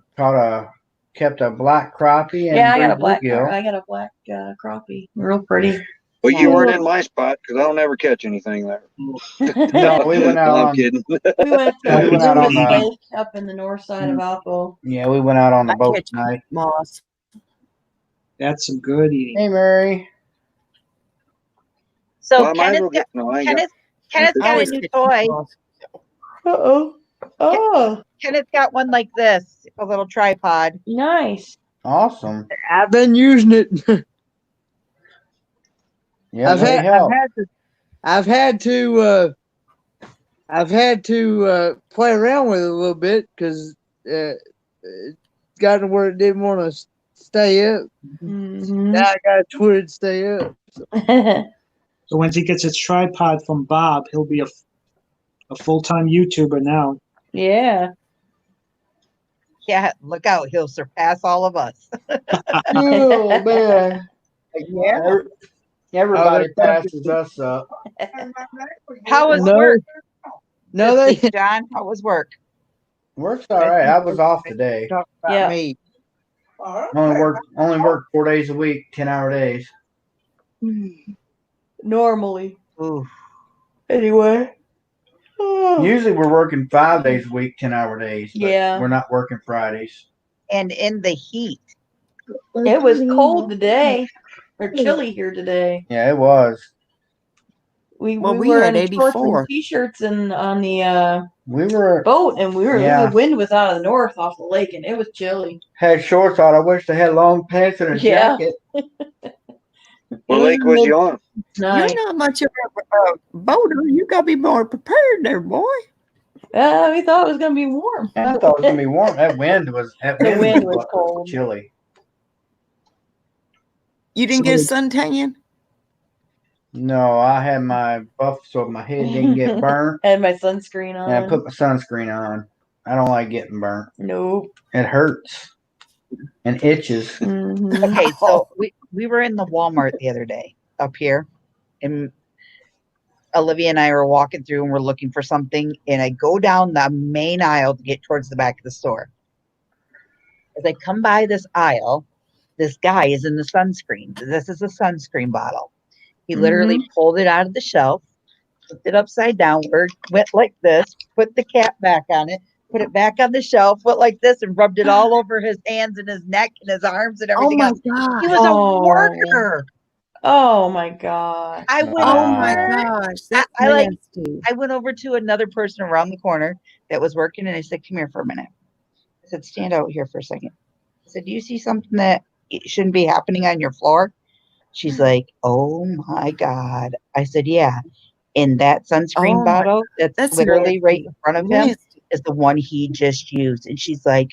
kept a black crappie and Yeah, I got a blue black. bluegill. I got a black crappie. Real pretty. But you weren't in my spot because I don't ever catch anything there. No, we went out No, I'm on. kidding. We went to We went out on Loomis the. Lake up in the north side of Alco. Yeah, we went out on the I boat catch tonight. moss. That's some good eating. Hey, Mary. So Well, I might as well get. No, I ain't got. Kenneth's I got a always new catch toy. moss. Uh-oh. Oh, Kenneth's got one like this, a little tripod. nice. Awesome. I've been using it. Yeah, I've they had help. I've had to play around with it a little bit because it got to where it didn't want to stay up. Mhm. Now I got to where it stay up. So once he gets his tripod from Bob, he'll be a full-time YouTuber now. Yeah. Yeah, look out. He'll surpass all of us. Oh man. Yeah. Everybody Oh, passes us up. How was No. work? No, this they week, John, how was work? Works all right. I was off today. talk about Yeah. me. Only work 4 days a week, 10-hour days. Normally. Ooh, Anyway. Oh. Usually we're working 5 days a week, 10-hour days. But Yeah. we're not working Fridays. and in the heat. It was cold today. Or chilly here today. Yeah, it was. We Well, we were had in shorts and 84. t-shirts and on the We were boat, and Yeah. the wind was out of the north off the lake, and it was chilly. had shorts on. I wish they had long pants and a Yeah. jacket. What lake was you on? Nice. You're not much of a boater. You gotta be more prepared there, boy. We thought it was gonna be warm. I thought it was gonna be warm. That wind was wind was cold. chilly. You didn't get a suntan? No, I had my buff so my head didn't get burnt, Had my sunscreen on. and I put my sunscreen on. I don't like getting burnt. Nope. It hurts and itches. Mhm. Okay, so we were in the Walmart the other day up here, and Olivia and I were walking through and we're looking for something, and I go down the main aisle to get towards the back of the store. As I come by this aisle, this guy is in the sunscreen. This is a sunscreen bottle. He literally pulled it out of the shelf, flipped it upside down, went like this, put the cap back on it, put it back on the shelf, went like this, and rubbed it all over his hands and his neck and his arms and everything else. God. He was a worker. Oh my god. I went Oh over. my gosh. That's I nasty. I went over to another person around the corner that was working, and I said, "Come here for a minute." I said, "Stand out here for a second." I said, "Do you see something that it shouldn't be happening on your floor?" She's like, "Oh my God." I said, "Yeah." In that sunscreen Oh my bottle that's That's literally nasty. right in front of him Nasty. is the one he just used. And she's like,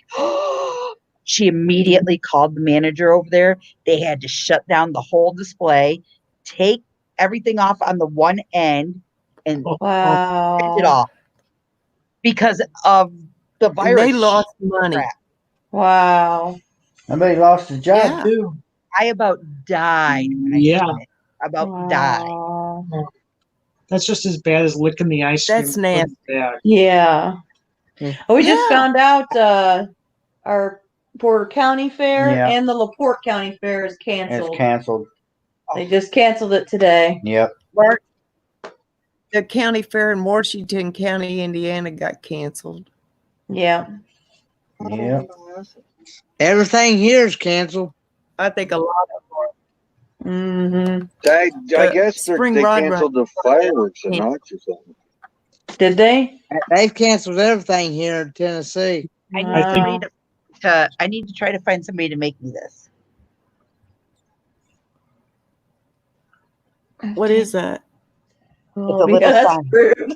she immediately called the manager over there. They had to shut down the whole display, take everything off on the one end, and rip it Wow. off because of the And virus. they lost money. crap. Wow. Somebody lost his job Yeah. too. I about died when I Yeah. seen it. About died. Wow. That's just as bad as licking the ice cream. That's and putting nasty. it back. Yeah. We just Yeah. found out our Porter County Fair Yeah. and the LaPorte County Fair is It's canceled. canceled. They just canceled it today. Yep. Mark, the county fair in Washington County, Indiana got canceled. Yeah. Yep. Everything here is canceled. I think a lot of Mm-hmm. I The guess spring they rod canceled the fireworks at nights or something. Did they? They've canceled everything here in Tennessee. I need I somebody think- I need to try to find somebody to make me this. what is that? It's a Oh, we little got sign. screwed.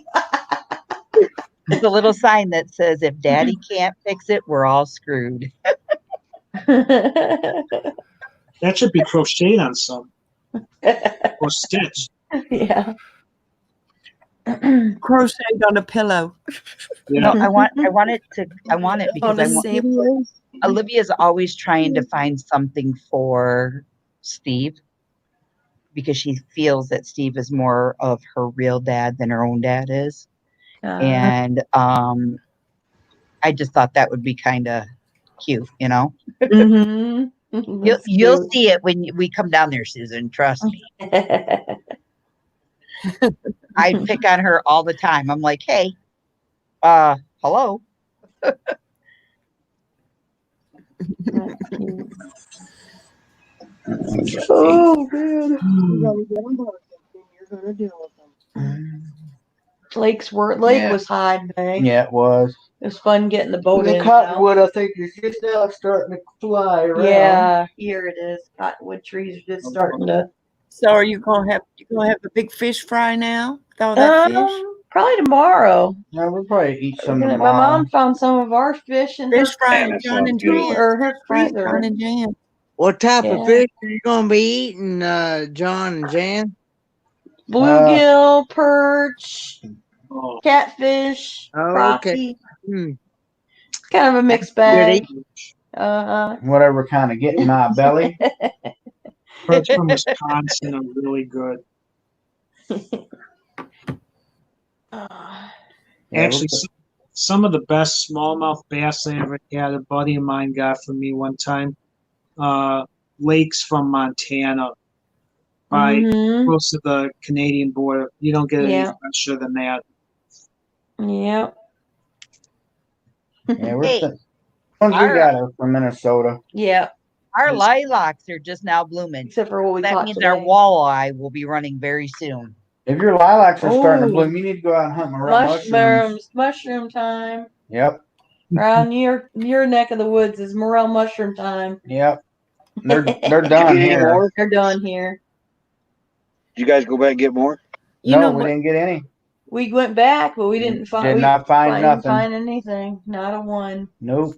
It's a little sign that says, "If Daddy can't fix it, we're all screwed." That should be crocheted on some or stitched. Yeah. Crocheted on a pillow. No, I want it because On a I want sample. Olivia's always trying to find something for Steve because she feels that Steve is more of her real dad than her own dad is. And I just thought that would be kind of cute, you know. Mm-hmm. You'll see it when we come down there, Susan. Trust me. I pick on her all the time. I'm like, "Hey, hello." Oh man. You gotta get them both, and you're gonna deal with them. Lake Yeah. was high today. Yeah, it was. It was fun getting the boat The in. cottonwood, I think, is just now starting to fly around. Yeah, here it is. Cottonwood trees are just starting to. So are you gonna have a big fish fry now? With all that fish? Probably tomorrow. Yeah, we'll probably eat some My tomorrow. mom found some of our fish in Fish her fry Man, and that John and sounds good. Jan. or her Fry freezer. John and Jan. What type Yeah. of fish are you going to be eating, John and Jan? Bluegill, perch, Oh, catfish, Oh, okay. crappie. Hmm. Kind of a mixed Good bag. eating. Whatever kind of get in my belly. perch from Wisconsin are really good. Yeah, Actually, we'll- some of the best smallmouth bass I ever had, a buddy of mine got for me one time. Lakes from Montana, by Mhm. close to the Canadian border. You don't get any Yeah. fresher than that. Yep. yeah, we're Hey, the ones we got are from Minnesota. Yep. Our lilacs are just now blooming. Except for what we That caught means today. our walleye will be running very soon. If your lilacs are starting to Oh. bloom, you need to go out and hunt mushrooms. Mushroom time. Yep. Around your neck of the woods is morel mushroom time. Yep. They're Did you done get any here. more? They're done here. Did you guys go back and get more? You No, know we what? didn't get any. We went back, but we didn't find. Did not find didn't nothing. find anything. Not a one. Nope.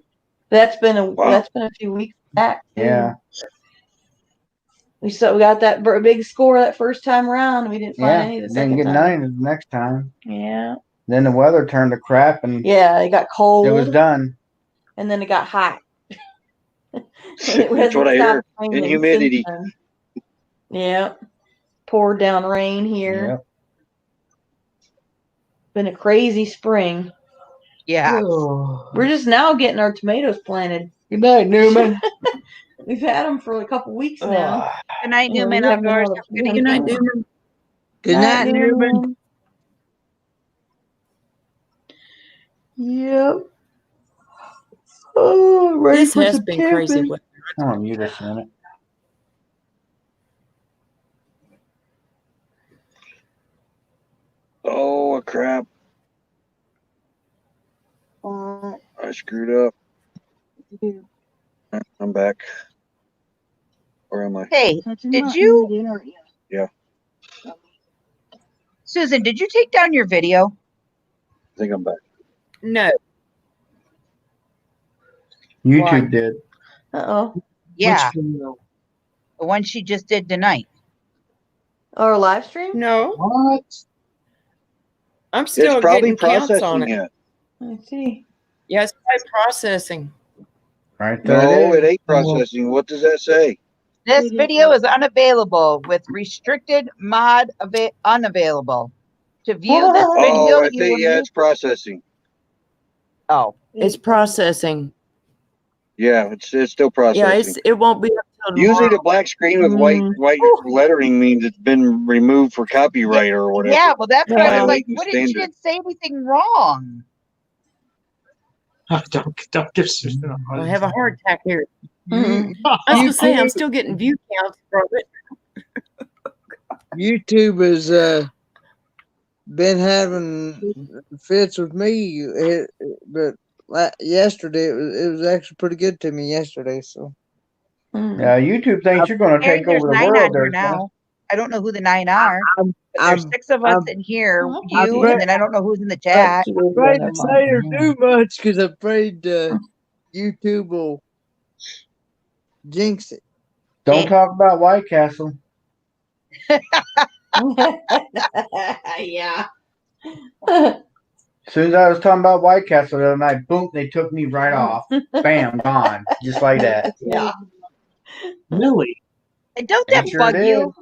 That's been a Wow. few weeks back. Too. Yeah. We got that big score that first time around. We didn't find Yeah. any the Didn't second get time. none the next time. Yeah. Then the weather turned to crap and Yeah, it got cold. it was done. And then it got hot. That's what I hear. And humidity. Yeah. Poured down rain here. Yep. Been a crazy spring. Yeah. We're just now getting our tomatoes planted. Good night, Newman. We've had them for a couple weeks now. Good night, Yeah, Newman. we haven't Outdoors. had a- Good night, Newman. Good night, Newman. Yep. Oh, ready This for has some been camping. crazy weather. I'm gonna mute us a minute. Oh crap! I screwed up. I'm back. Where am I? Hey, Catching did up, you, moving in, aren't you? Yeah, Susan, did you take down your video? I think I'm back. No. YouTube did. Uh-oh. Yeah, Which video? the one she just did tonight. Our live stream? No. What? I'm still It's probably getting counts on processing it. yet. I see. Yeah, it's probably processing. Right there. No, it it is. ain't processing. What does that say? This video is unavailable with restricted mod unavailable. To view this Oh, video, Oh, I you think will yeah, need- it's processing. Oh, It's processing. Yeah, it's still Yeah, processing. it won't be up till Usually tomorrow. the black screen with white lettering means it's been removed for copyright or whatever. yeah. Well, that's what I was Violating like. What did she standard. didn't say anything wrong? Oh, don't give Susan a heart I have a attack. heart attack here. Mhm. I was gonna say I'm still getting view counts from it. YouTube has been having fits with me, but yesterday it was actually pretty good to me yesterday. So Yeah, YouTube thinks you're going to Harry, take there's over the 9 world on here there. now. I don't know who the 9 are. I'm But there's I'm 6 of us I'm in here. Oh, You, I'm and then I don't know who's in the chat. afraid to say or do much because I'm afraid YouTube will jinx it. Don't talk about White Castle. Yeah. As soon as I was talking about White Castle the other night, boom, they took me right off. Bam, gone. Just like that. Yeah. Really? And don't They that sure bug did. you?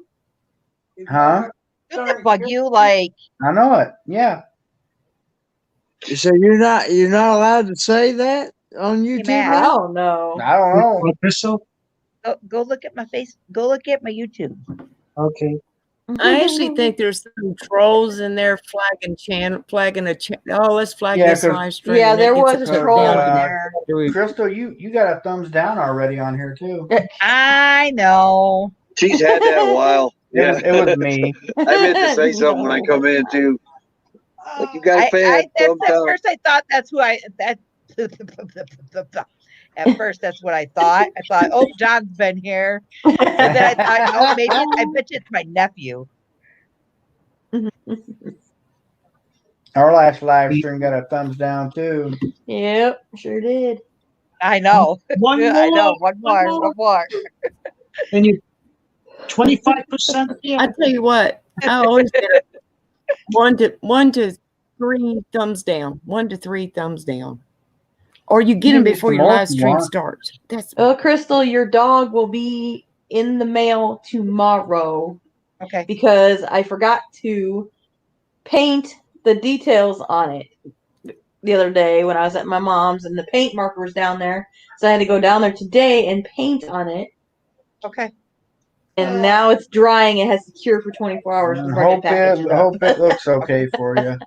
Huh? Don't that bug you? Like, I know it. Yeah. So you're not allowed to say that on YouTube. Matt. I don't know. I don't know. What, Crystal? go look at my face. Go look at my YouTube. Okay. I actually think there's some trolls in there flagging a channel. Oh, let's flag Yeah, this 'cause- live stream. Yeah, and that there gets was it a took troll down. in uh, there. Crystal, you got a thumbs down already on here too. I know. She's had that a while. Yeah, It was me. I meant to say something when I come in too. Like you got a fan. At Thumbs down. first I thought that's who at first that's what I thought. I thought, oh, John's been here. And then I thought, oh, maybe I bet you it's my nephew. Our last live stream got a thumbs down too. Yep, sure did. I know. One I know. more. One more. And you 25%? I tell you what, I always get a 1 to 3 thumbs down. 1 to 3 thumbs down. Or you get them You get before some your more live if you stream want. starts. That's Well, Crystal, your dog will be in the mail tomorrow Okay. because I forgot to paint the details on it the other day when I was at my mom's, and the paint marker was down there. So I had to go down there today and paint on it. Okay. And now it's drying. It has to cure for 24 hours before I can package it up. Hope it looks okay for you.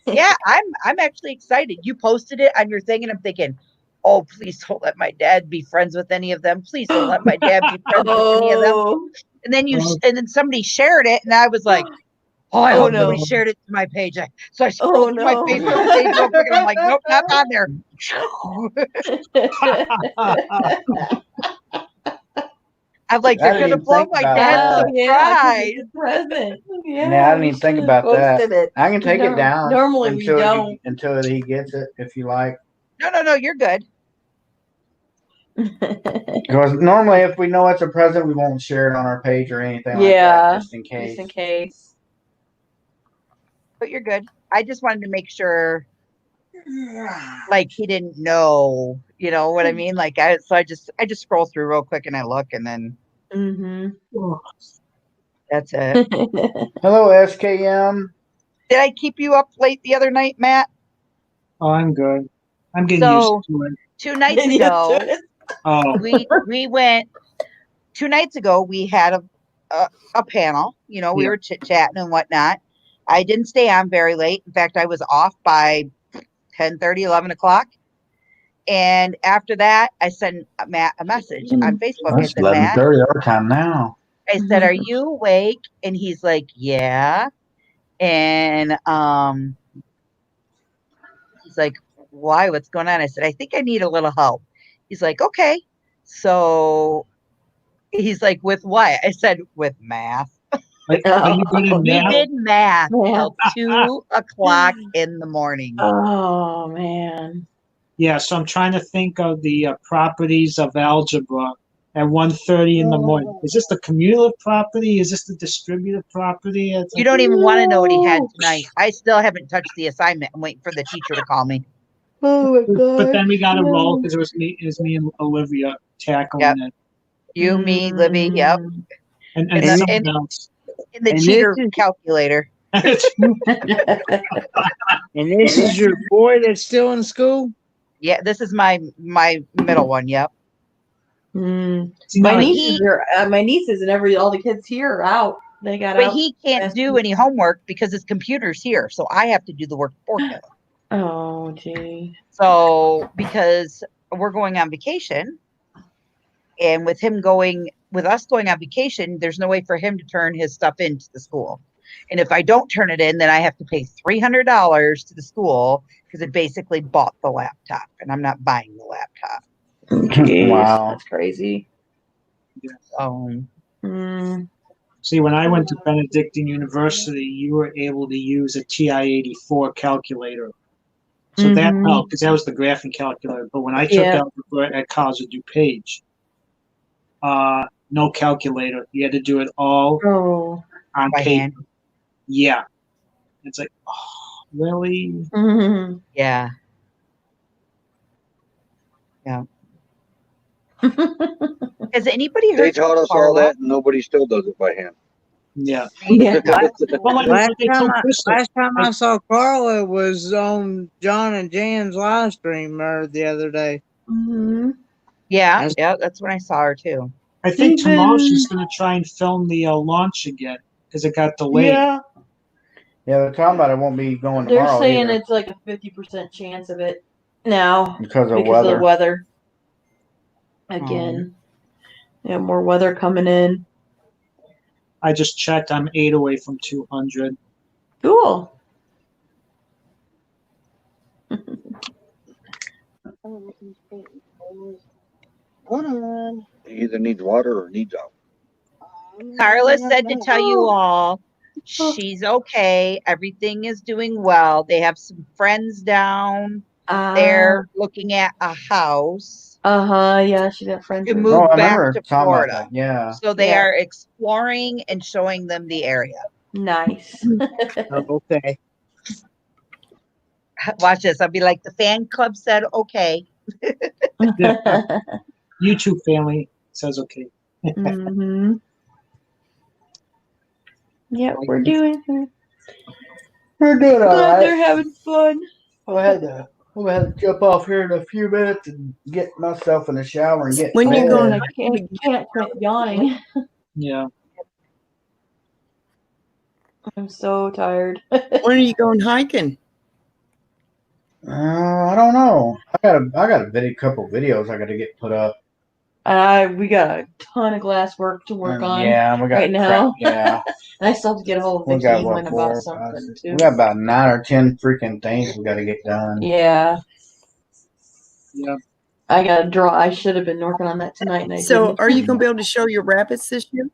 Yeah, I'm actually excited. You posted it on your thing, and I'm thinking, oh, please don't let my dad be friends with any of them. Please don't let my dad be friends with any of them. Oh, And then and then somebody shared it, and I was like, Oh, I Oh, hope nobody no. shared it to my page. So I Oh, scrolled through my no. Facebook page real quick and I'm like, nope, not on there. I'm like, I they're didn't gonna even blow think my about dad's Oh, that. yeah, 'cause surprise. it's a present. Yeah, I Yeah, didn't we even think should have about that. posted it. I can take it down Normally we don't. until he gets it if you like. No, you're good. Because normally, if we know it's a present, we won't share it on our page or anything like Yeah, that, just in case. just in case. But you're good. I just wanted to make sure, like, he didn't know, you know what I mean? Like, I just scroll through real quick and I look and then that's it. Hello, SKM. Did I keep you up late the other night, Matt? Oh, I'm good. I'm getting So used to it. 2 nights Getting used to ago, it. Oh, we went 2 nights ago. We had a panel. You know, we Yeah. were chit chatting and whatnot. I didn't stay on very late. In fact, I was off by 10:30, 11 o'clock. And after that, I sent Matt a message on Facebook. I It's said, Matt, 11:30 our time now. I said, are you awake? And he's like, yeah. And he's like, why? What's going on? I said, I think I need a little help. He's like, okay. So he's like, with what? I said, with math. Are you good at We math? did math till Math. 2 o'clock in the morning. Oh, man. Yeah, so I'm trying to think of the properties of algebra at 1:30 in the morning. Is this the commutative property? Is this the distributive property? It's You like, don't even want to know what he had No. tonight. I still haven't touched the assignment. I'm waiting for the teacher to call me. Oh, my God. but then we got to roll No. because it was me and Olivia tackling Yep. it, You, me, Libby, yep. and And someone the- else. In the And cheater this is- calculator. And this is your boy that's still in school? Yeah, this is my middle one. Yep. Mm. See, My now, nieces are my nieces and all the kids here are out. They got But out. he can't do any homework because his computer's here, so I have to do the work for him. Oh, gee. So because we're going on vacation, and with us going on vacation, there's no way for him to turn his stuff into the school. And if I don't turn it in, then I have to pay $300 to the school because it basically bought the laptop, and I'm not buying the laptop. Jeez, Wow. that's crazy. see, when I went to Benedictine University, you were able to use a TI-84 calculator. So that helped because that was the graphing calculator. But when I took algebra at College of DuPage, no calculator. You had to do it all on by paper. hand. Yeah. It's like, oh, really? Yeah. Yeah. Has anybody heard They taught us all Carla? that, and nobody still does it by hand. Yeah. Yeah. Well, like Last they told Crystal, time I saw Carla was on John and Jan's live stream the other day. Yeah, that's when I saw her too. I think tomorrow she's going to try and film the launch again because it got delayed. Yeah, they're talking about it won't be going They're tomorrow saying either it's like a 50% chance of it now because of of the weather. weather. Again, yeah, more weather coming in. I just checked. I'm 8 away from 200. Cool. Hold on. He either needs water or needs out. Carla said to tell you all she's okay. Everything is doing well. They have some friends down there looking at a house Yeah, she got friends. to with- move I back remember to talking about Florida. that. Yeah. So they Yeah. are exploring and showing them the area. Nice. Okay. Watch this. I'll be like, the fan club said okay. YouTube family says okay. Yeah, we're doing. We're doing all Glad they're right. having fun. I'm gonna have to jump off here in a few minutes and get myself in the shower and get When you bed. going I can't quit yawning. Yeah. I'm so tired. When are you going hiking? I don't know. I got a couple videos I got to get put up. We got a ton of glass work to work on Yeah, we got right now. Yeah, And I still have to get a hold of we Vicky got what England four, about five, something six. too. We got about 9 or 10 freaking things we got to get done. Yeah, Yeah. I gotta draw. I should have been working on that tonight, and I So didn't. are you gonna be able to show your rabbits this year?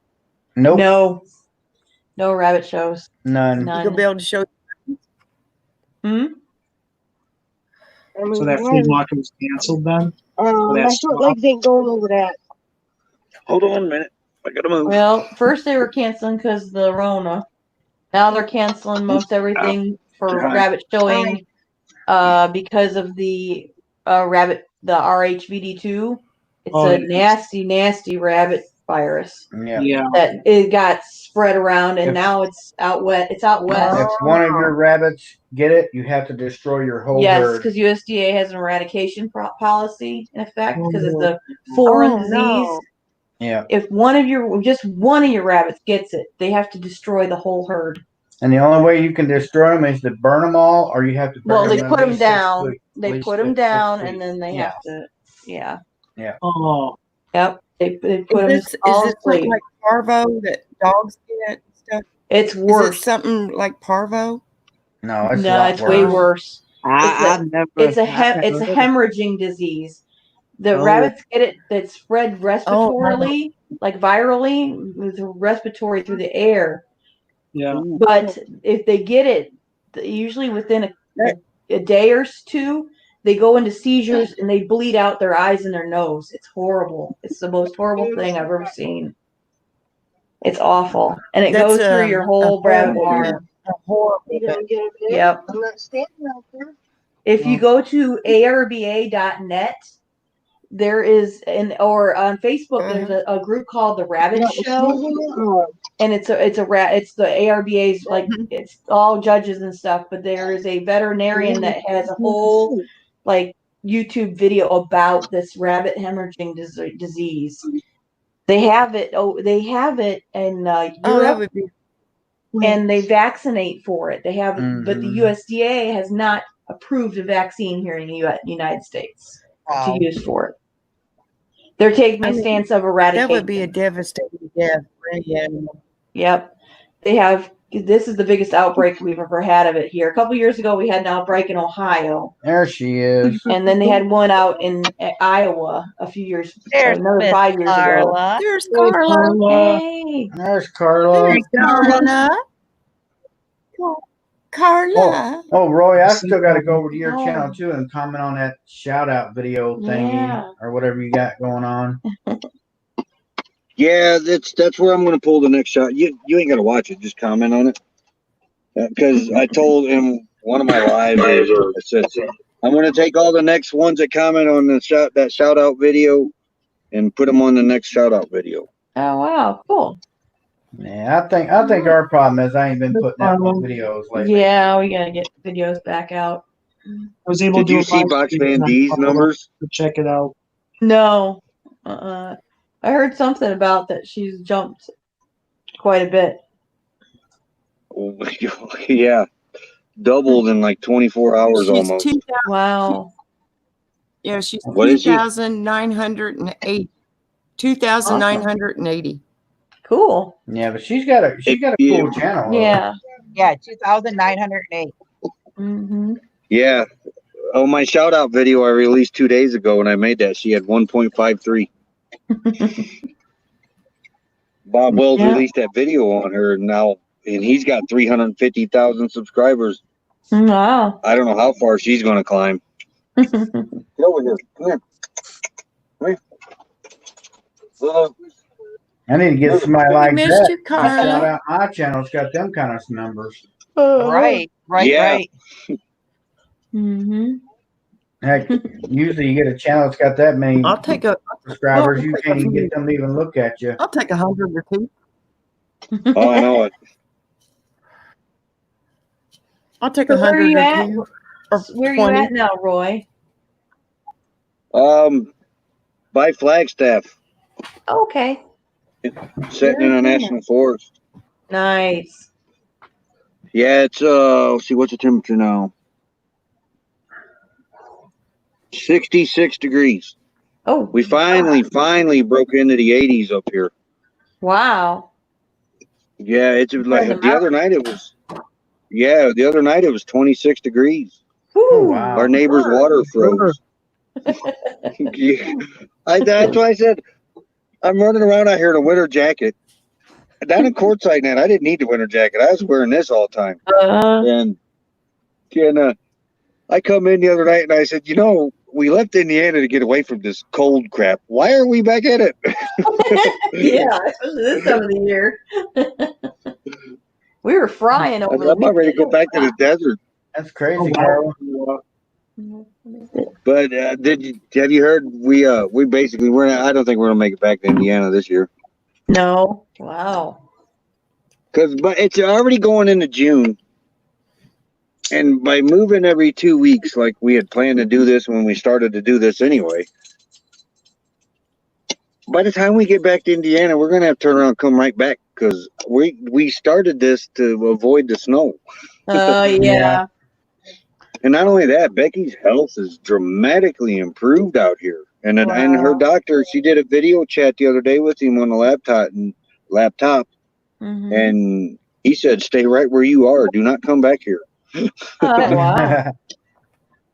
Nope, No rabbit shows. none. You gonna None. be able to show? Hmm? I mean, So that flea market was canceled then? my that's short stopped? legs ain't going over that. Hold on a minute. I gotta move. Well, first they were canceling because the Rona. Now they're canceling most everything for Hi. rabbit showing, because of the rabbit, the RHVD2. It's Oh, a yeah. nasty, nasty rabbit virus Yeah. Yeah. that it got spread around, and If- now it's out west. It's out west. If one of your rabbits get it, you have to destroy your whole Yes, herd. because USDA has an eradication policy in effect because it's Oh. a foreign Oh, disease. no. Yeah. If just one of your rabbits gets it, they have to destroy the whole herd. And the only way you can destroy them is to burn them all, or you have to Well, bury they them put at them least 6 down. feet. At They least put them 6 down, feet. and then they Yeah. have to. Yeah. Oh. Yep. They put Is them this all something asleep. like parvo that dogs get and stuff? It's Is worse. it something like parvo? No, it's a No, lot it's way worse. worse. I've never. It's a I've never it's a heard of- hemorrhaging disease. The Oh. rabbits get it that spread Oh, respiratorily, like virally, with respiratory through the air. Yeah. But if they get it, usually within a day or two, they go into seizures and they bleed out their eyes and their nose. It's horrible. It's the most horrible thing I've ever seen. It's awful, and it That's goes through your whole rabbit horrible, farm. a horrible You thing. gonna get it in? Yep. I'm not standing out there. If you go to arba.net, there is or on Facebook there's a group called the Rabbit Yeah, Show, and it's the ARBA's, like it's all judges and stuff, but there is a veterinarian that has a whole like YouTube video about this rabbit hemorrhaging disease. They have it in Oh, that Europe, would be. and they vaccinate for it. They have, but the Mhm. USDA has not approved a vaccine here in the United States Wow. to use for it. They're taking I a mean, stance of That eradication. would be a devastating death for any animal. Yep. They have. This is the biggest outbreak we've ever had of it here. A couple years ago, we had an outbreak in Ohio, There she is. and then they had one out in Iowa a few years, There's another Miss 5 years ago. Carla. There's Hey, Carla. Carla. Hey, There's Carla. There's Carla. Carla. Oh, Roy, I still got to go over to your Oh. channel too and comment on that shout out video thingy Yeah. or whatever you got going on. Yeah, that's where I'm gonna pull the next shot. You ain't gotta watch it. Just comment on it. Because I told him one of my lives, I said, I'm gonna take all the next ones that comment on the shout out video and put them on the next shout out video. Oh wow, cool. Yeah, I think our problem is I ain't been putting out no videos lately. Yeah, we gotta get videos back out. I was able Did to do you a see live Box stream Fan and I D's followed her numbers? to check it out. No, I heard something about that she's jumped quite a bit. Yeah, doubled in like 24 hours She's almost. 2,000. Wow. Yeah, she's What is she? 2,908. 2,980. Cool. Yeah, but she's got a Yeah. cool channel. though. Yeah. Yeah, 2,908. Mm-hmm. Yeah. Oh, my shout out video I released 2 days ago when I made that, she had 1.53. Bob Wells Yeah. released that video on her now, and he's got 350,000 subscribers. Wow. I don't know how far she's going to climb. Get over here. Come here. Come here. Little- I need to get somebody We like missed that. you, to shout Carla. out my channel. It's got them kind of numbers. Right, Yeah. right. Mm-hmm. Heck, usually you get a channel that's got that many I'll take a subscribers, you can't even get them to even look at you. I'll take 100 or two. Oh, I know it. I'll take So where are 100 you or at? two. Or Where are 20. you at now, Roy? By Flagstaff, Okay. sitting in a national forest. Nice. Yeah, it's let's see, what's the temperature now? 66 degrees. Oh, We finally broke into the 80s up here. wow. Yeah, it's In like the the other night it was. Yeah, the other night it was 26 degrees. Oh Whew. wow. Our neighbor's water froze. Yeah. That's why I said I'm running around out here in a winter jacket. Down in Quartzsite, man, I didn't need the winter jacket. I was wearing this all the time. And I come in the other night and I said, you know, we left Indiana to get away from this cold crap. Why are we back in it? Yeah, especially this time of the year. We were frying over the I'm not ready to go weekend. back to the desert. That's crazy, Oh, Carl. wow. But have you heard we basically I don't think we're gonna make it back to Indiana this year. No. Wow. But it's already going into June. And by moving every 2 weeks, like we had planned to do this when we started to do this anyway, by the time we get back to Indiana, we're going to have to turn around and come right back because we started this to avoid the snow. Oh, yeah. And not only that, Becky's health is dramatically improved out here. And her Wow. doctor, she did a video chat the other day with him on the laptop, Mhm. and he said, "Stay right where you are. Do not come back here." Oh, wow.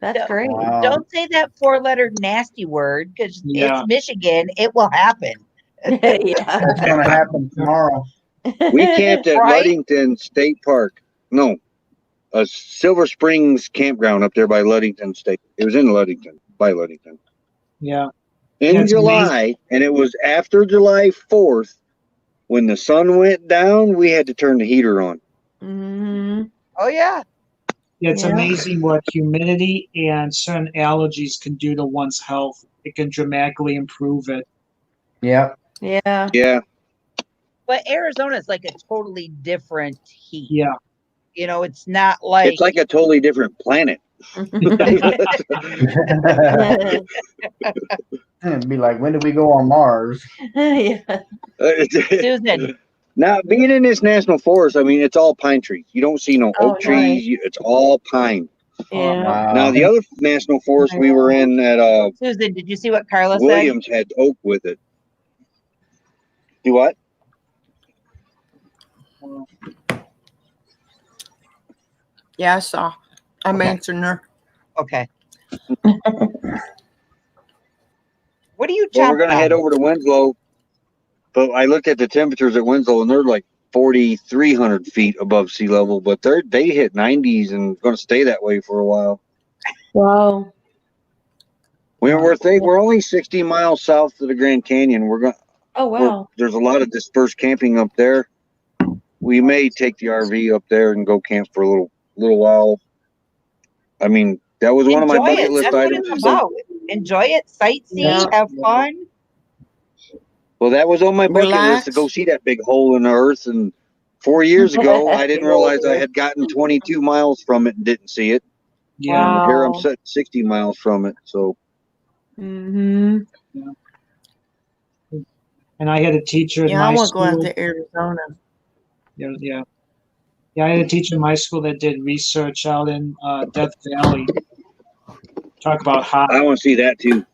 That's great. Wow. Don't say that 4-letter nasty word because Yeah. it's Michigan. It will happen. Yeah. That's gonna happen tomorrow. We camped at Right? Ludington State Park. No, a Silver Springs campground up there by Ludington State. It was in Ludington, by Ludington. Yeah. In That's July, and it was after July 4th, when the sun went down, we had to turn the heater on. Hmm. Oh yeah. It's Yeah. amazing what humidity and certain allergies can do to one's health. It can dramatically improve it. Yep. Yeah. Yeah. But Arizona is like a totally different heat. Yeah. You know, it's not like It's like a totally different planet. It'd be like, when do we go on Mars? Yeah. Susan. Now, being in this national forest, I mean, it's all pine trees. You don't see no Oh, oak trees. It's all pine. Yeah. Wow. Now, the other national forest we were in at Susan, did you see what Carla Williams had oak with it. Do what? Yeah, I saw. I'm Okay. answering her. said? Okay. What are you Well, we're chomping going to head on? over to Winslow. But I looked at the temperatures at Winslow, and they're like 4,300 feet above sea level. But they hit 90s and going to stay that way for a while. Wow. We're only 60 miles south of the Grand Canyon. Oh, wow. There's a lot of dispersed camping up there. We may take the RV up there and go camp for a little while. I mean, that was one of my Enjoy bucket it. list That's what items. it's about. Enjoy it, sightsee, Yeah. have fun. Well, that was on my bucket list to go Relax. see that big hole in the earth. And 4 years ago, I didn't realize I had gotten 22 miles from it and didn't see it. Yeah. And here I'm Wow. sitting 60 miles from it. So Hmm. And I had a teacher in Yeah, I my want to go out school. to Arizona. Yeah. I had a teacher in my school that did research out in Death Valley. Talk about hot. I want to see that too.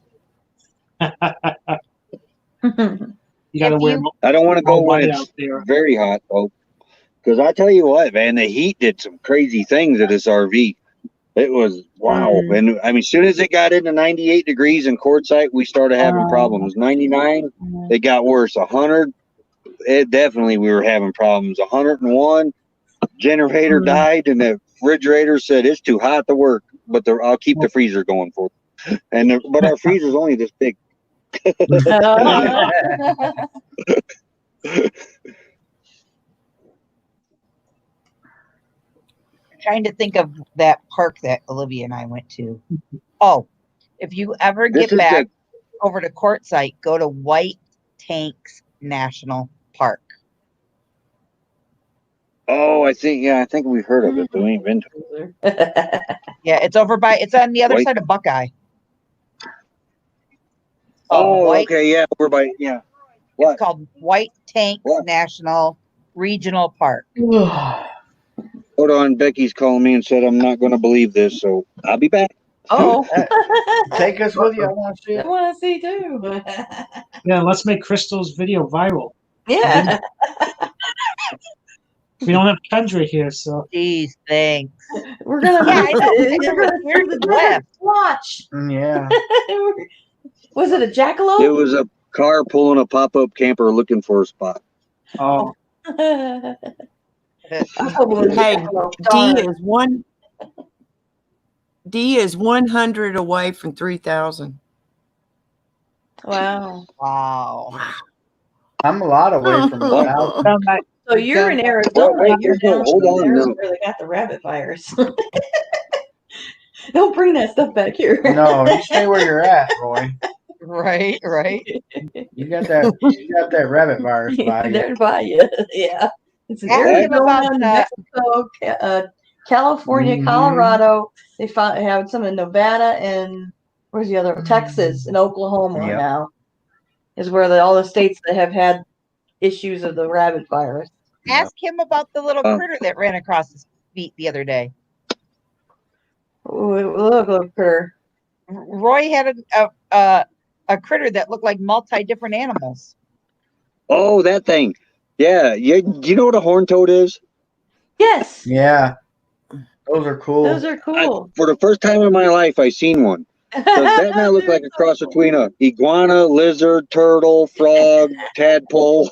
You got to If wear you- I don't want to go all when white it's out there. very hot, though. Because I tell you what, man, the heat did some crazy things at this RV. It was wow. And I mean, as soon as it got into 98 degrees in Quartzsite, we started having problems. 99, it got worse. 100, we were having problems. 101, generator died, and the refrigerator said it's too hot to work, but I'll keep the freezer going for it. But our freezer's only this big. Trying to think of that park that Olivia and I went to. Oh, if you ever This get is back over to Quartzsite, go to White Tanks National Park. Oh, I think we've heard of it, but we ain't been to it. Yeah, it's on the other White- side of Buckeye. Oh, White, okay, yeah, we're by, yeah. It's What? called White Tanks What? National Regional Park. Hold on, Becky's calling me and said I'm not going to believe this, so I'll be back. Oh, Take us with you. I want to see I it. want to see too. Yeah, let's make Crystal's video viral. Yeah. We don't have Kendra here, so Jeez, thanks. We're gonna Yeah, I know. we're gonna Where's send the the better left? watch. Yeah. Was it a It jackalope? was a car pulling a pop-up camper looking for a spot. um, I hope it was a Hey, jackalope. D Darn. is one. D is 100 away from 3,000. Wow. Wow. I'm a lot away from What? 1,000. So you're in Wait, Arizona. wait, You're down hold on. there No. where they got the rabbit fires. Don't bring that stuff back here. No, you stay where you're at, Roy. Right, right. You got that rabbit virus by you. They're by you. Yeah. It's in Ask him Arizona, about New the Mexico, California, Mhm. Colorado. They have some in Nevada and where's the other? Texas and Oklahoma Yep. now is where all the states that have had issues of the rabbit virus. ask him about the little Oh. critter that ran across his feet the other day. Ooh, look her. Roy had a critter that looked like multi different animals. Oh, that thing. Yeah. Yeah. Do you know what a horned toad is? Yes, Yeah. Those are cool. those are cool. For the first time in my life, I seen one. Does that not look like a cross between a iguana, lizard, turtle, frog, tadpole,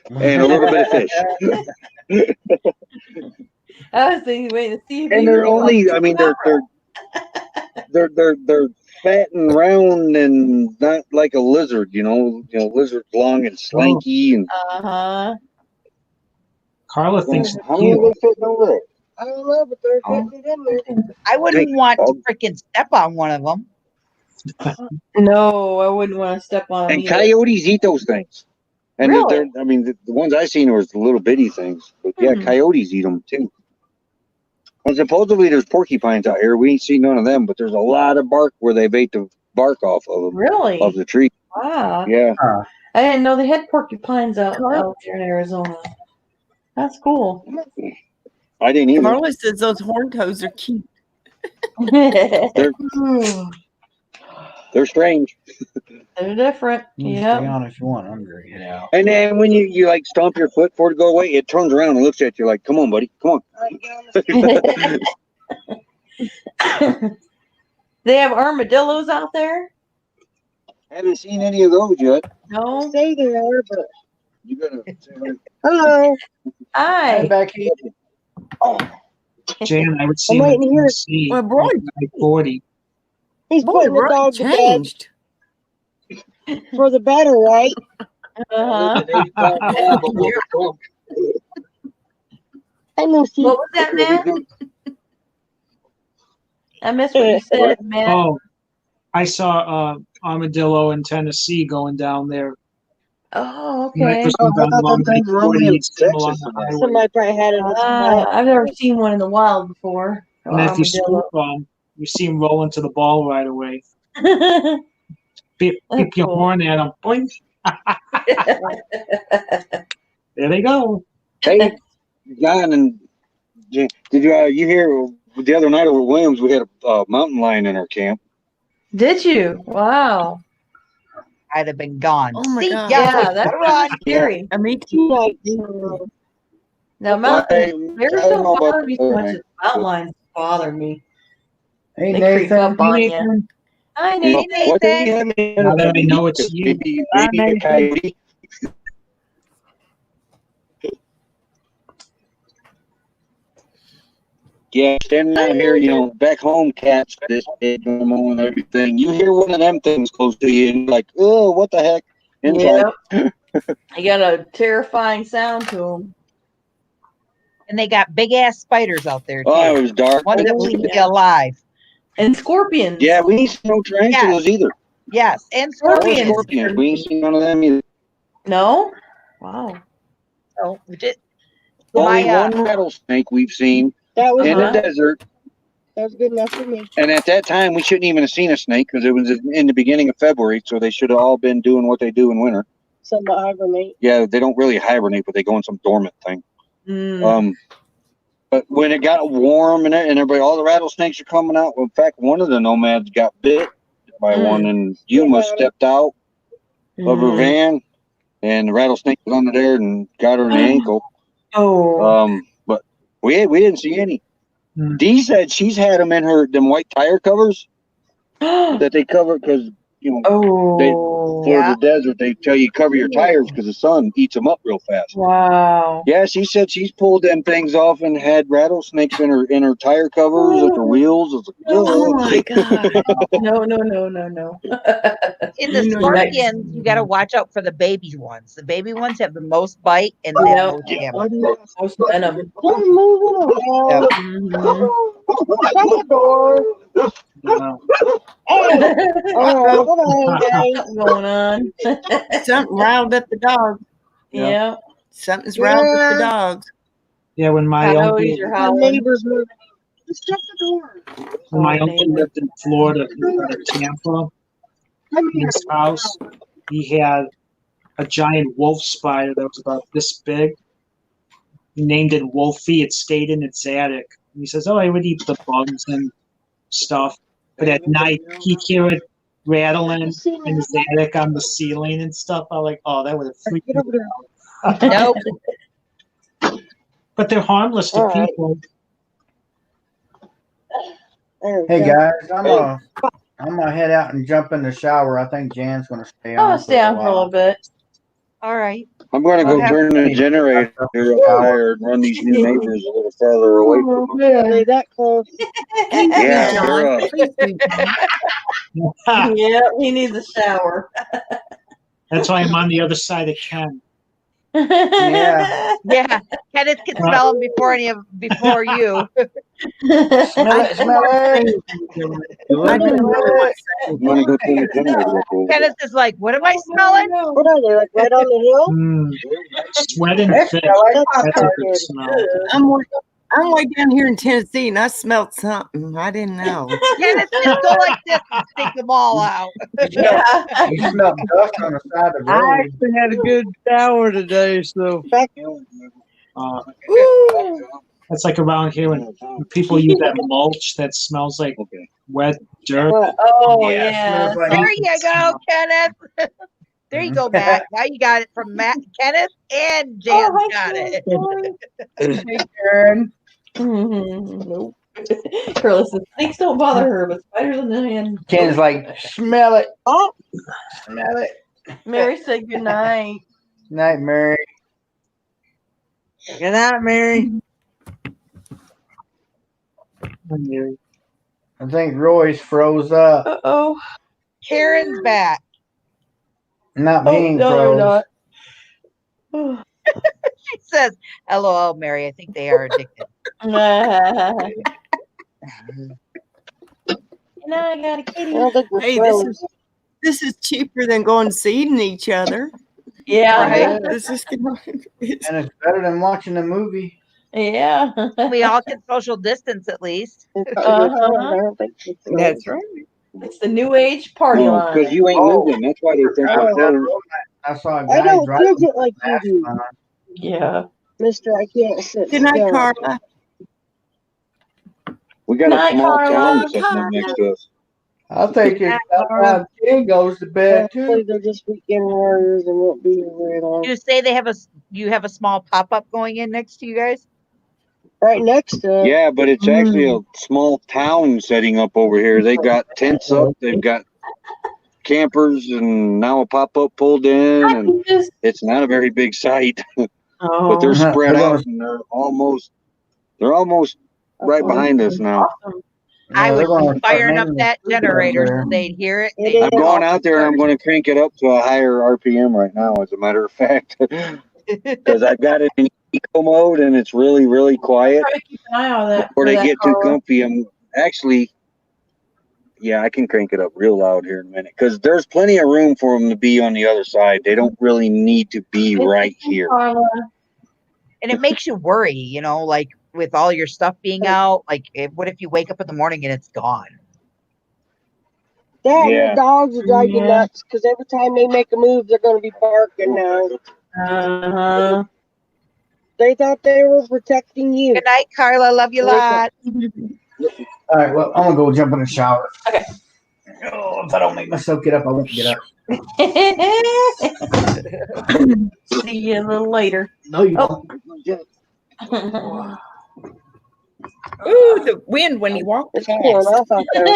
and a little bit of fish? I was thinking, waiting to see if And you they're were only, like, I mean, they're fat and round and not like a lizard, lizard's long and slanky and uh-huh. Carla thinks it's how are cute. they fitting over there? I don't know, but they're fitting it in there. I wouldn't Hey, want to freaking step on one of them. No, I wouldn't want to step on them And either. coyotes eat those things. And Really? I mean, the ones I seen were the little bitty things, but yeah, Hmm. coyotes eat them too. And supposedly there's porcupines out here. We ain't seen none of them, but there's a lot of bark where they've ate the bark off of them, Really? of the tree. Wow. Yeah. I didn't know they had porcupines out there in Arizona. That's cool. I didn't either. Carla says those horned toads are cute. They're they're strange. They're different. You can Yep. stay on if you want. I'm gonna get out. And then when you like stomp your foot for it to go away, it turns around and looks at you like, "Come on, buddy, come on." They have armadillos out there? Haven't seen any of those yet. No. Say they are, but You gotta say hi. hello. Hi, Hi. Becky. Jan, I would I'm see him waiting in here. Tennessee Well, Roy, at 40. He's boy, putting the Roy dog to bed changed. for the better, right? Uh-huh. Hey, Lucy. What was that, Matt? I missed what you said, Matt. Oh, I saw armadillo in Tennessee going down there. Oh, When I okay. first Oh, went I down thought along that thing was 40, only in you'd see them along Texas the and that. highway. Somebody probably had it. I've never seen one in the wild before. And then if you Armadillo. scoop them, you see them roll into the ball right away. That's Beep your cool. horn at them. Boink. There they go. Hey, John and Jan, did you hear the other night over at Williams we had a mountain lion in our camp? Did you? Wow. I'd have been gone. Oh my See God. ya. Yeah, that's Run. scary. Me too. Now, I mountain bears don't don't know about bother me so the much as mountain lions bother me. Hey, They creep Nathan. up on you. Hi, You Nate. know, what Nathan. they have in Now that I know it's you. maybe Bye, a Nathan. coyote. Yeah, standing out here, back home, cats this big, normal and everything. You hear one of them things close to you, and you're like, oh, what the heck? Inside. Yep. You got a terrifying sound to them. And they got big ass spiders out there too. Oh, it was dark. One that will eat you alive. And scorpions. Yeah, we ain't seen no tarantulas either. Yes, and Or scorpions. scorpions. We ain't seen none of them either. No? Wow. So, Only my, one rattlesnake we've seen That was in the good. desert. That was good enough for me. And at that time, we shouldn't even have seen a snake because it was in the beginning of February, so they should have all been doing what they do in winter. Something about hibernate. Yeah, they don't really hibernate, but they go in some dormant thing. Mm. But when it got warm and everybody, all the rattlesnakes are coming out. In fact, one of the nomads got bit by one, and Yuma stepped out of her van, and the rattlesnake was under there and got her in the ankle. Oh. But we didn't see any. Dee said she's had them in them white tire covers that they cover because the desert they tell you cover your tires because the sun eats them up real fast. Wow. Yeah, she said she's pulled them things off and had rattlesnakes in her tire covers at her wheels. Oh my God. No. In the scorpions, you got to watch out for the baby ones. The baby ones have the most bite and the most damage. Most venom. Yep. Shut the door. What's going on? Something riled up the dog. Yeah. Something's riled up the dogs. Yeah, when my uncle, The neighbors moving. Just shut the door. when my uncle lived in Florida, Tampa, in his house, he had a giant wolf spider that was about this big. He named it Wolfie. It stayed in its attic. And he says, "Oh, I would eat the bugs and stuff." But at night, he'd hear it rattling in his attic on the ceiling and stuff. I'm like, "Oh, that would have freaked me out." Nope. But they're harmless to people. Hey guys, I'm gonna head out and jump in the shower. I think Jan's gonna stay on. I'll stay on for a little bit. All right. I'm going to go turn the generator up higher and run these new neighbors a little farther away from them. Really that close. Yeah, they're, Yeah, he needs a shower. That's why I'm on the other side of Ken. Yeah. Yeah. Kenneth can smell them before you. Smell it, smell it. I didn't know I'm going to go turn the generator up over. Kenneth is like, what am I smelling? What are they, like right on the hill? Sweat and fit. That's a good smell. I'm way down here in Tennessee and I smelled something. I didn't know. Kenneth, just go like this and stick them all out. Yeah. You smell dust on the side of the I road. actually had a good shower today, so That's like around here when people use that mulch that smells like wet dirt. Oh, Yeah, yeah. smells like- There you go, Kenneth. There you go, Matt. Now you got it from Matt, Kenneth, and Jan Oh, got it. Hey, Karen. Nope. Carla says, snakes don't bother her, but spiders in the hand. Ken's like, smell it. Oh, Smell it. Mary said good night. Night, Mary. Good night, Mary. I think Roy's froze up. Uh-oh. Karen's back. Not Oh, being no, froze. they're not. She says, LOL, Mary. I think they are addicted. And I got a kitty. I don't think we're Hey, froze. this is cheaper than going seeding each other. Yeah. Right. This is And it's better than watching a movie. Yeah. We all can social distance at least. I Uh-huh. don't think we're froze. That's right. It's the new age party line. Because you ain't moving. That's why they think I'm better. I saw a I guy don't driving fidget like you mask do, on. Yeah. mister. I can't sit Good night, still. Carla. We got Night, a small Carla. town sitting up next to us. I'll take it. Sometimes Ken goes to bed Hopefully too. they're just weekend warriors and won't be here very long. You say you have a small pop up going in next to you guys? Right next to it. Yeah, but it's actually a small town setting up over here. They got tents up. They've got campers and now a pop-up pulled in, and it's not a very big site. But they're spread out and they're almost right behind us now. Awesome. I they're would gonna be start firing up naming that the food up generator there. so they'd hear it. It is. I'm going out there and I'm going to crank it up to a higher RPM right now, as a matter of fact, because I've got it in eco mode and it's really, really quiet. Try to keep an eye on that. Before for they that, get too Carla. comfy, I'm actually, yeah, I can crank it up real loud here in a minute because there's plenty of room for them to be on the other side. They don't really need to be right here. Carla. And it makes you worry, like with all your stuff being out. Like, what if you wake up in the morning and it's gone? Dad, Yeah. your dogs are driving you nuts because every time they make a move, they're going to be barking now. Uh-huh. They thought they were protecting you. Good night, Carla. Love you a lot. All right, well, I'm gonna go jump in the shower. Okay. Oh, if I don't make myself get up, I won't get up. See you a little later. No, you Oh. won't. Ooh, the wind when you walk It's pouring past. off out there.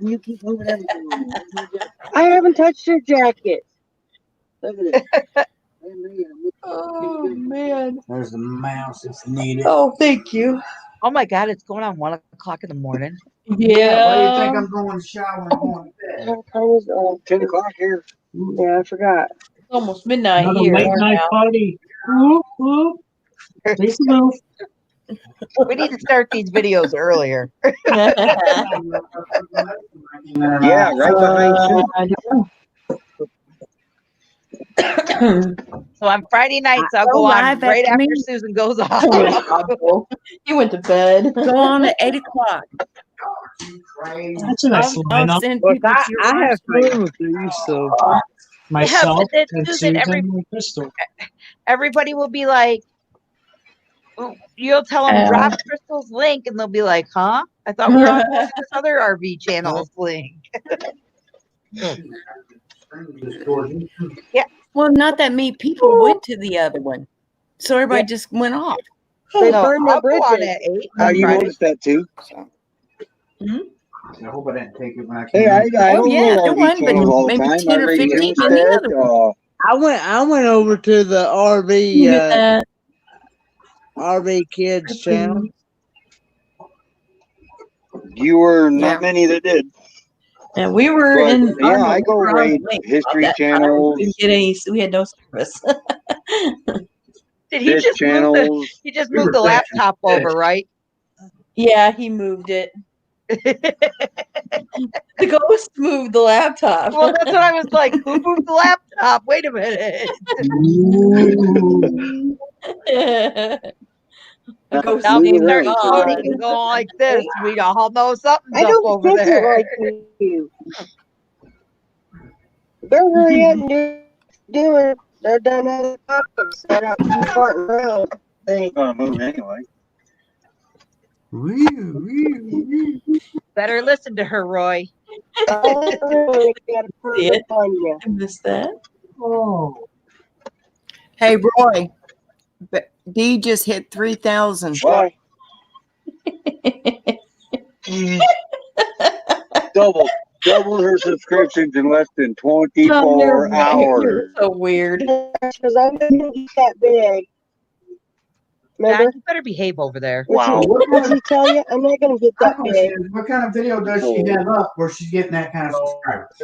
You keep moving everything. I haven't touched your jacket. Look at it. Oh man. There's the mouse if needed. Oh, thank you. Oh my God, it's going on 1:00 in the morning. Why do you Yeah. think I'm going to shower and going to bed? What time is it? 10 o'clock here. Yeah, I forgot. It's almost midnight Another here. late night party. Whoop, whoop. Lisa move. We need to start these videos earlier. Yeah, right behind you. So on Friday nights, I'll Go go on live right after after me. Susan goes off. You went to bed. Go on at 8:00. That's a nice I'll lineup. send Look, people to your I live have stream. fun with you, so. Myself but then, and Susan, Susan and Crystal. everybody will be like, you'll tell them drop Crystal's link, and they'll be like, huh? I thought we were on this other RV channel's link. Yeah. Well, not that many people went to the other one, so everybody just went off. They No, burned their I'll go on bridges. at 8 How on you Friday. noticed that too? I hope I didn't take it when I came Hey, I in. don't Oh, yeah, know no RV one, but channels all the maybe time. 10 I or read 15 news in the that. other one. I went over to the You get that? RV Kids channel. You were Yeah. not many that did. And we were But in. yeah, I we go were on raid the link history that time. channels, We didn't get any. We had no service. Did he fish just move the? channels. He just We moved were the fishing. laptop over, right? Yeah, he moved it. The ghost moved the laptop. Well, that's what I was like. Who moved the laptop? Wait a minute. The ghost Now Leave he it named starts alone, God. floating and going like this. We all know something's I up don't over think it there. like you. They're really doing. They're done other topics. They're not farting around. They Gonna move anyway. Better listen to her, Roy. really got to put See it it? on you. I missed that. Oh. Hey, Roy, but D just hit 3,000. What? Doubled her subscriptions in less than 24 You're hours. so weird. Because I'm going to eat that big. Zach, Remember? you better behave over there. Wow. What did he tell you? I'm not going to get I that don't know, big. what kind of video does she have up where she's getting that kind of subscribers?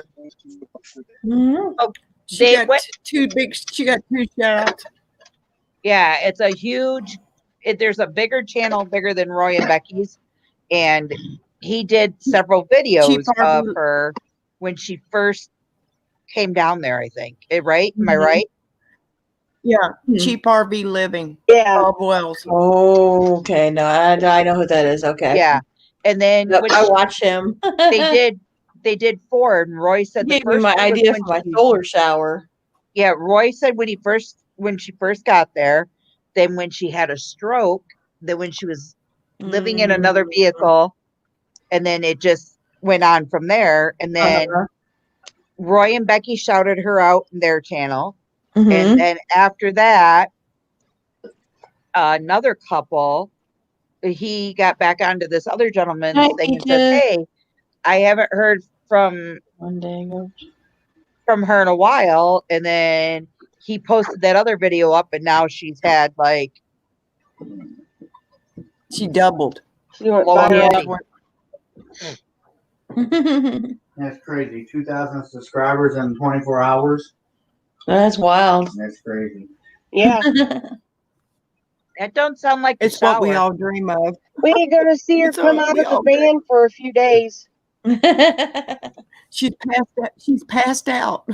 She They got went- two big. She got 2 shout-outs. Yeah, it's a huge. There's a bigger channel, bigger than Roy and Becky's, and he did several videos Cheap of RV. her when she first came down there. I think, right? Am I Mhm. right? Yeah, Hmm. cheap RV living. Yeah. Bob Wells. Oh, okay. No, I know who that is. Okay. Yeah, and then Yep, when I watch him. they did 4, and Roy said the Gave me first my one was idea when for my she- solar shower. Yeah, Roy said when she first got there, then when she had a stroke, then when she was living in another vehicle, and then it just went on from there. And then Roy and Becky shouted her out in their channel. Mhm. And then after that, another couple, he got back onto this other gentleman's Hi, thing and said, Peaches. "Hey, I haven't heard from One day ago. her in a while." And then he posted that other video up, and now she's had like She doubled. She went Well, viral. That's crazy. 2,000 subscribers in 24 hours. That's wild. That's crazy. Yeah. that don't sound like the It's what we shower. all dream of. We ain't going to see her It's come all out we of the all dream. van for a few days. She's passed out. She's passed out.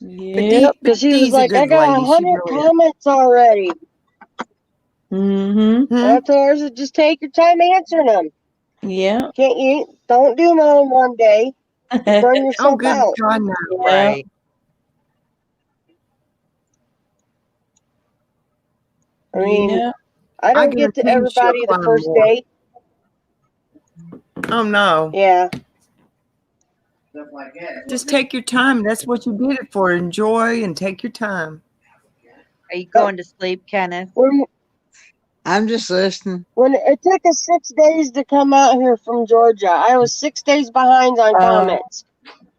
Yep. Because she was Dee's a like, I good got lady. She 100 really is. comments already. Mm-hmm. And I told her, just take your time answering them. Yeah. Don't do them all in one day. Burn Oh, yourself good out. God, no. Yeah. Right. I mean, Yeah. I I don't get to guarantee you she'll everybody the climb first more. day. Oh, no. Yeah. Stuff like that. Just take your time. That's what you did it for. Enjoy and take your time. Are you going to sleep, Kenneth? I'm just listening. When it took us 6 days to come out here from Georgia, I was 6 days behind on comments.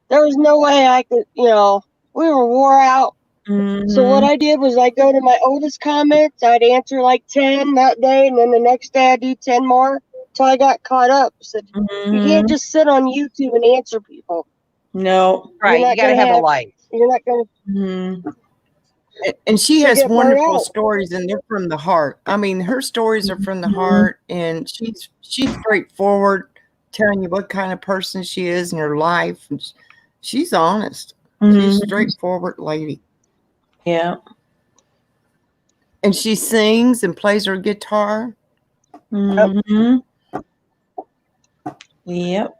There was no way I could, we were wore out. So what I did was I go to my oldest comments. I'd answer like 10 that day, and then the next day I'd do 10 more till I got caught up. So you can't just sit on YouTube and answer people. No. Right. You're You not got to gonna have a life. You're not going Mm-hmm. And she She'll has get burnt wonderful out. stories, and they're from the heart. I mean, her stories are from the heart, and she's straightforward, telling you what kind of person she is in her life. And she's honest. She's a straightforward lady. Yeah. And she sings and plays her guitar. Mm-hmm. Yep.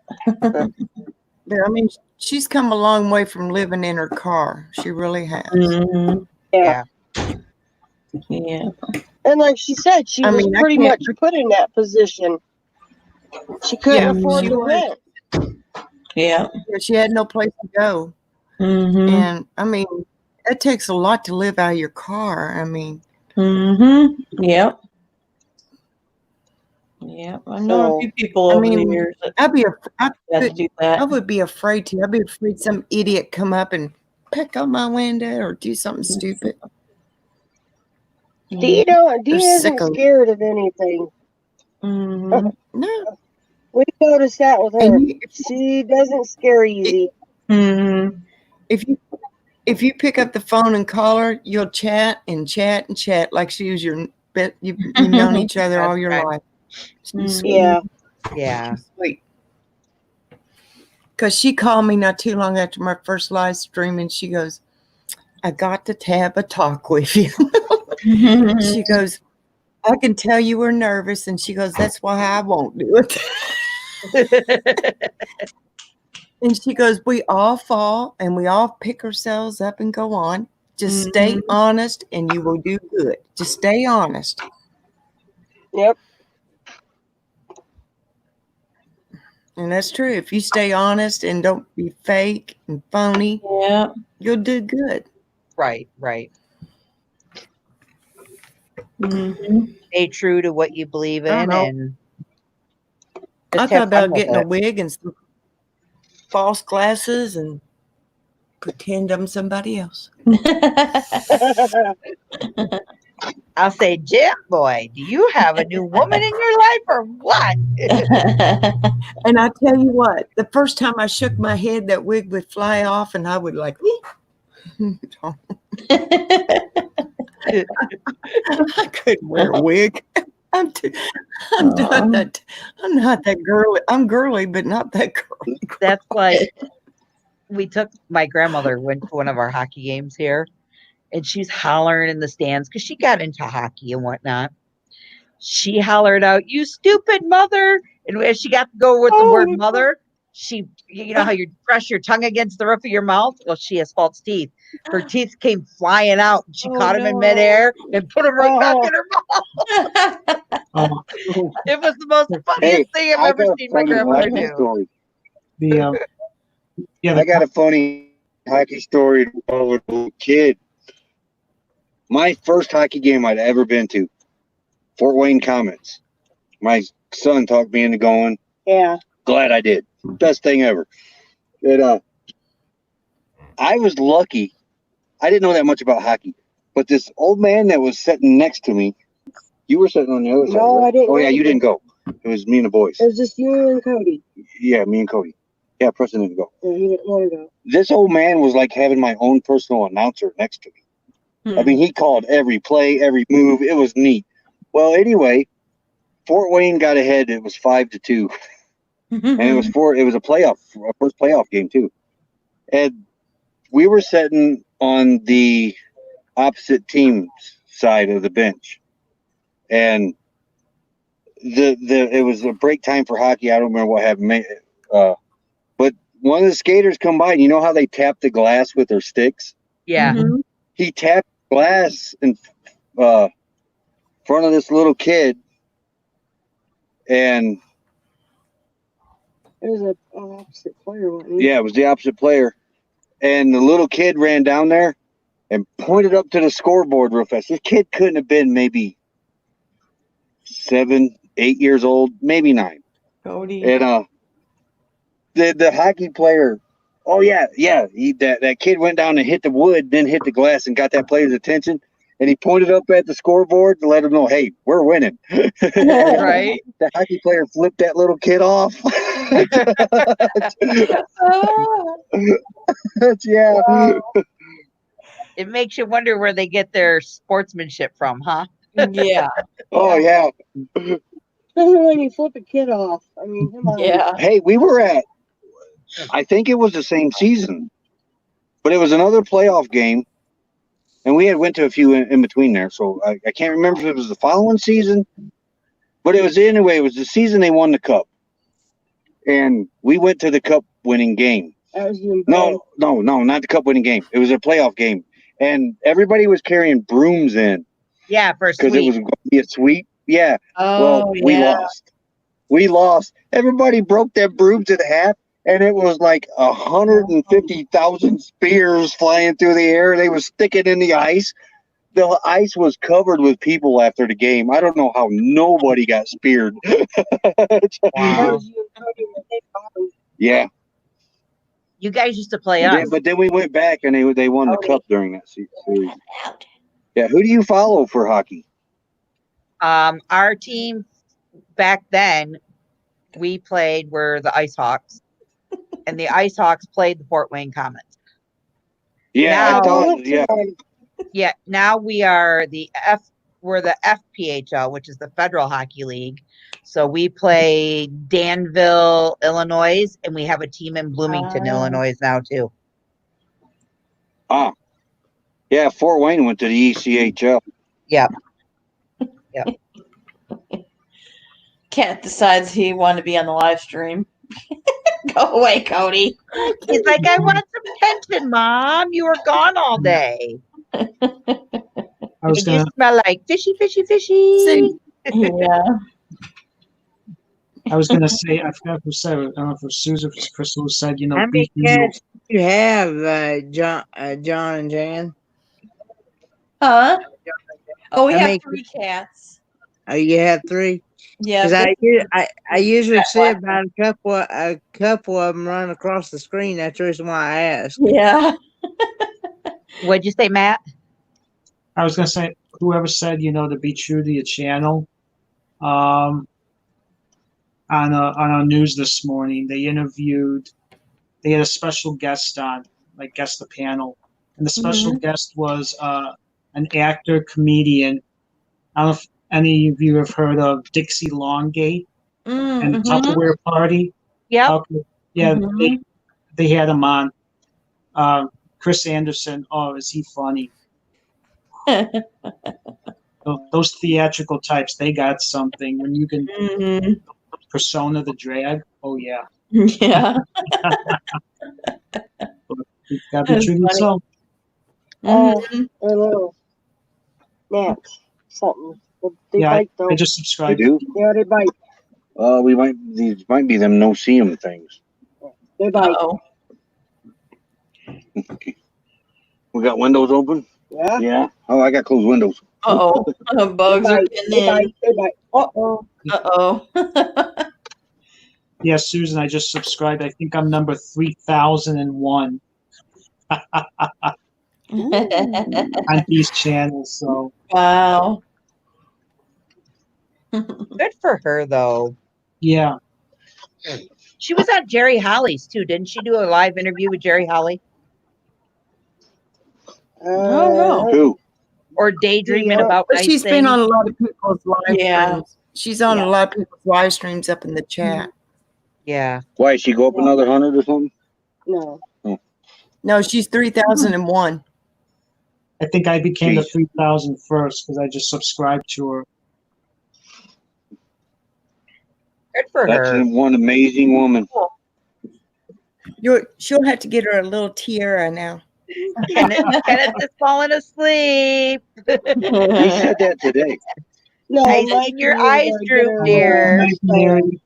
Yeah, I mean, she's come a long way from living in her car. She really has. Mm-hmm. Yeah. Yeah. And like she said, she I was mean, I pretty can't- much put in that position. She couldn't Yeah, afford she the was. rent. Yeah. Yeah, she had no place to go. Mm-hmm. And I mean, it takes a lot to live out of your car. I mean, Mm-hmm. Yep. Yep. I know a few people I over the mean, years that I'd be had to do that. I would be afraid to. I'd be afraid some idiot come up and peck on my window or do something stupid. Dina They're isn't sick of- scared of anything. Mm-hmm. No. We noticed that with her. And She doesn't scare easy. Mm-hmm. If you pick up the phone and call her, you'll chat and chat and chat like she was your bit. You've known each other all your life. She's sweet. Yeah. Yeah. Sweet. Because she called me not too long after my first live stream, and she goes, "I got to have a talk with you." She goes, "I can tell you were nervous," and she goes, "That's why I won't do it." And she goes, "We all fall and we all pick ourselves up and go on. Just stay honest and you will do good. Just stay honest." Yep. And that's true. If you stay honest and don't be fake and phony, Yeah. you'll do good. Right. Right. Mm-hmm. Stay true to what you believe I in, know. and I just thought have fun about with getting a it. wig and some false glasses and pretend I'm somebody else. I'll say, Jim boy, do you have a new woman in your life or what? And I tell you what, the first time I shook my head, that wig would fly off and I would like, I couldn't wear a wig. I'm not that girly. I'm girly, but not that girly. That's like my grandmother went to one of our hockey games here, and she's hollering in the stands because she got into hockey and whatnot. She hollered out, "You stupid mother!" And as she got to go with the word mother, you know how you press your tongue against the roof of your mouth? Well, she has false teeth. Her teeth came flying out, and she caught them in midair and put them right back in her mouth. It was the most funniest thing I've ever seen my grandmother do. I got a funny hockey story when I was a little kid. My first hockey game I'd ever been to, Fort Wayne Comets. My son talked me into going. Yeah. Glad I did. Best thing ever. And, I was lucky. I didn't know that much about hockey, but this old man that was sitting next to me, you were sitting on the other side. No, right? I didn't Oh yeah, know you that. didn't go. It was me and the boys. It was just you and Cody. Yeah, me and Cody. Yeah, Preston didn't go. Yeah, he didn't want to go. This old man was like having my own personal announcer next to me. I mean, he called every play, every move. It was neat. Well, anyway, Fort Wayne got ahead. It was 5-2, and it was a first playoff game too. And we were sitting on the opposite team's side of the bench, and it was a break time for hockey. I don't remember what happened, but one of the skaters come by, and you know how they tap the glass with their sticks? Yeah. Mhm. He tapped glass in front of this little kid, and It was an opposite player, wasn't he? yeah, it was the opposite player. And the little kid ran down there and pointed up to the scoreboard real fast. This kid couldn't have been maybe 7, 8 years old, maybe 9. Cody. And the hockey player, oh yeah, that kid went down and hit the wood, then hit the glass and got that player's attention. And he pointed up at the scoreboard to let him know, hey, we're winning. Right. The hockey player flipped that little kid off. Yeah. Wow. It makes you wonder where they get their sportsmanship from, huh? Yeah. Oh yeah. Especially when you flip a kid off. I mean, come on. Yeah. Hey, we were at, I think it was the same season, but it was another playoff game, and we had went to a few in between there. So I can't remember if it was the following season, but it was anyway. It was the season they won the cup, and we went to the cup winning game. That was you. No, not the cup winning game. It was a playoff game, and everybody was carrying brooms in Yeah, for because it sweep. was going to be a sweep. Yeah. Oh, Well, we yeah. lost. We lost. Everybody broke their brooms in half, and it was like 150,000 spears flying through the air. They were sticking in the ice. The ice was covered with people after the game. I don't know how nobody got speared. That Wow. was you and Cody when they fought. Yeah. You guys used to play us. But then we went back, and they won the cup during that series. Yeah. Who do you follow for hockey? Our team back then, we played were the Ice Hawks, and the Ice Hawks played the Fort Wayne Comets. Yeah, Now- I thought. Yeah. Yeah, now we're the FPHL, which is the Federal Hockey League. So we play Danville, Illinois, and we have a team in Bloomington, Illinois now too. Ah. Yeah. Fort Wayne went to the ECHL. Yep. Kent decides he wanted to be on the live stream. Go away, Cody. He's like, I want some attention, Mom. You were gone all day. I was And you gonna smell like fishy, fishy, fishy. Yeah. I was gonna say, I forgot who said it. I don't know if it was Susan or Crystal who said, How many beef cats do you have, John and Jan? Huh? Oh, we How have many- 3 cats. Oh, you have 3? Yeah. Because I usually see about a couple of them run across the screen. That's the reason why I asked. Yeah. What'd you say, Matt? I was gonna say, whoever said, to be true to your channel, on our news this morning, they had a special guest on, guest the panel, and the special guest was an actor comedian. I don't know if any of you have heard of Dixie Longgate and the Tupperware Party. Yep. Okay. Yeah, they had him on. Chris Anderson. Oh, is he funny? Those theatrical types, they got something. When you can persona the drag, oh yeah. Yeah. You gotta be That's true to funny. yourself. Oh, I know. Max, something. They Yeah, bite though. I just They subscribed. do. Yeah, they bite. These might be them no-see-em things. They bite. Oh. We got windows open. Yeah. Yeah. Oh, I got closed windows. Uh-oh. Bugs are bite. getting They in. bite. They bite. Uh-oh. Uh-oh. Yeah, Susan, I just subscribed. I think I'm number 3001 on these channels. So Wow. Good for her, though. yeah, She was on Jerry Holly's too, didn't she? Do a live interview with Jerry Holly no. Who? or daydreaming Yeah. about But nice she's been things? on a lot of people's live Yeah. streams. She's on a lot of people's live streams up in the chat. Yeah. Why, she go up another 100 or something? No. No, she's 3001. I think I became the Jeez. 3000 first because I just subscribed to her. Good for That's her. one amazing woman. She'll have to get her a little tiara now. Kenneth is falling asleep. He said that today. No, I Mike, seen your you eyes gotta get droop, her a dear. Night, Mary.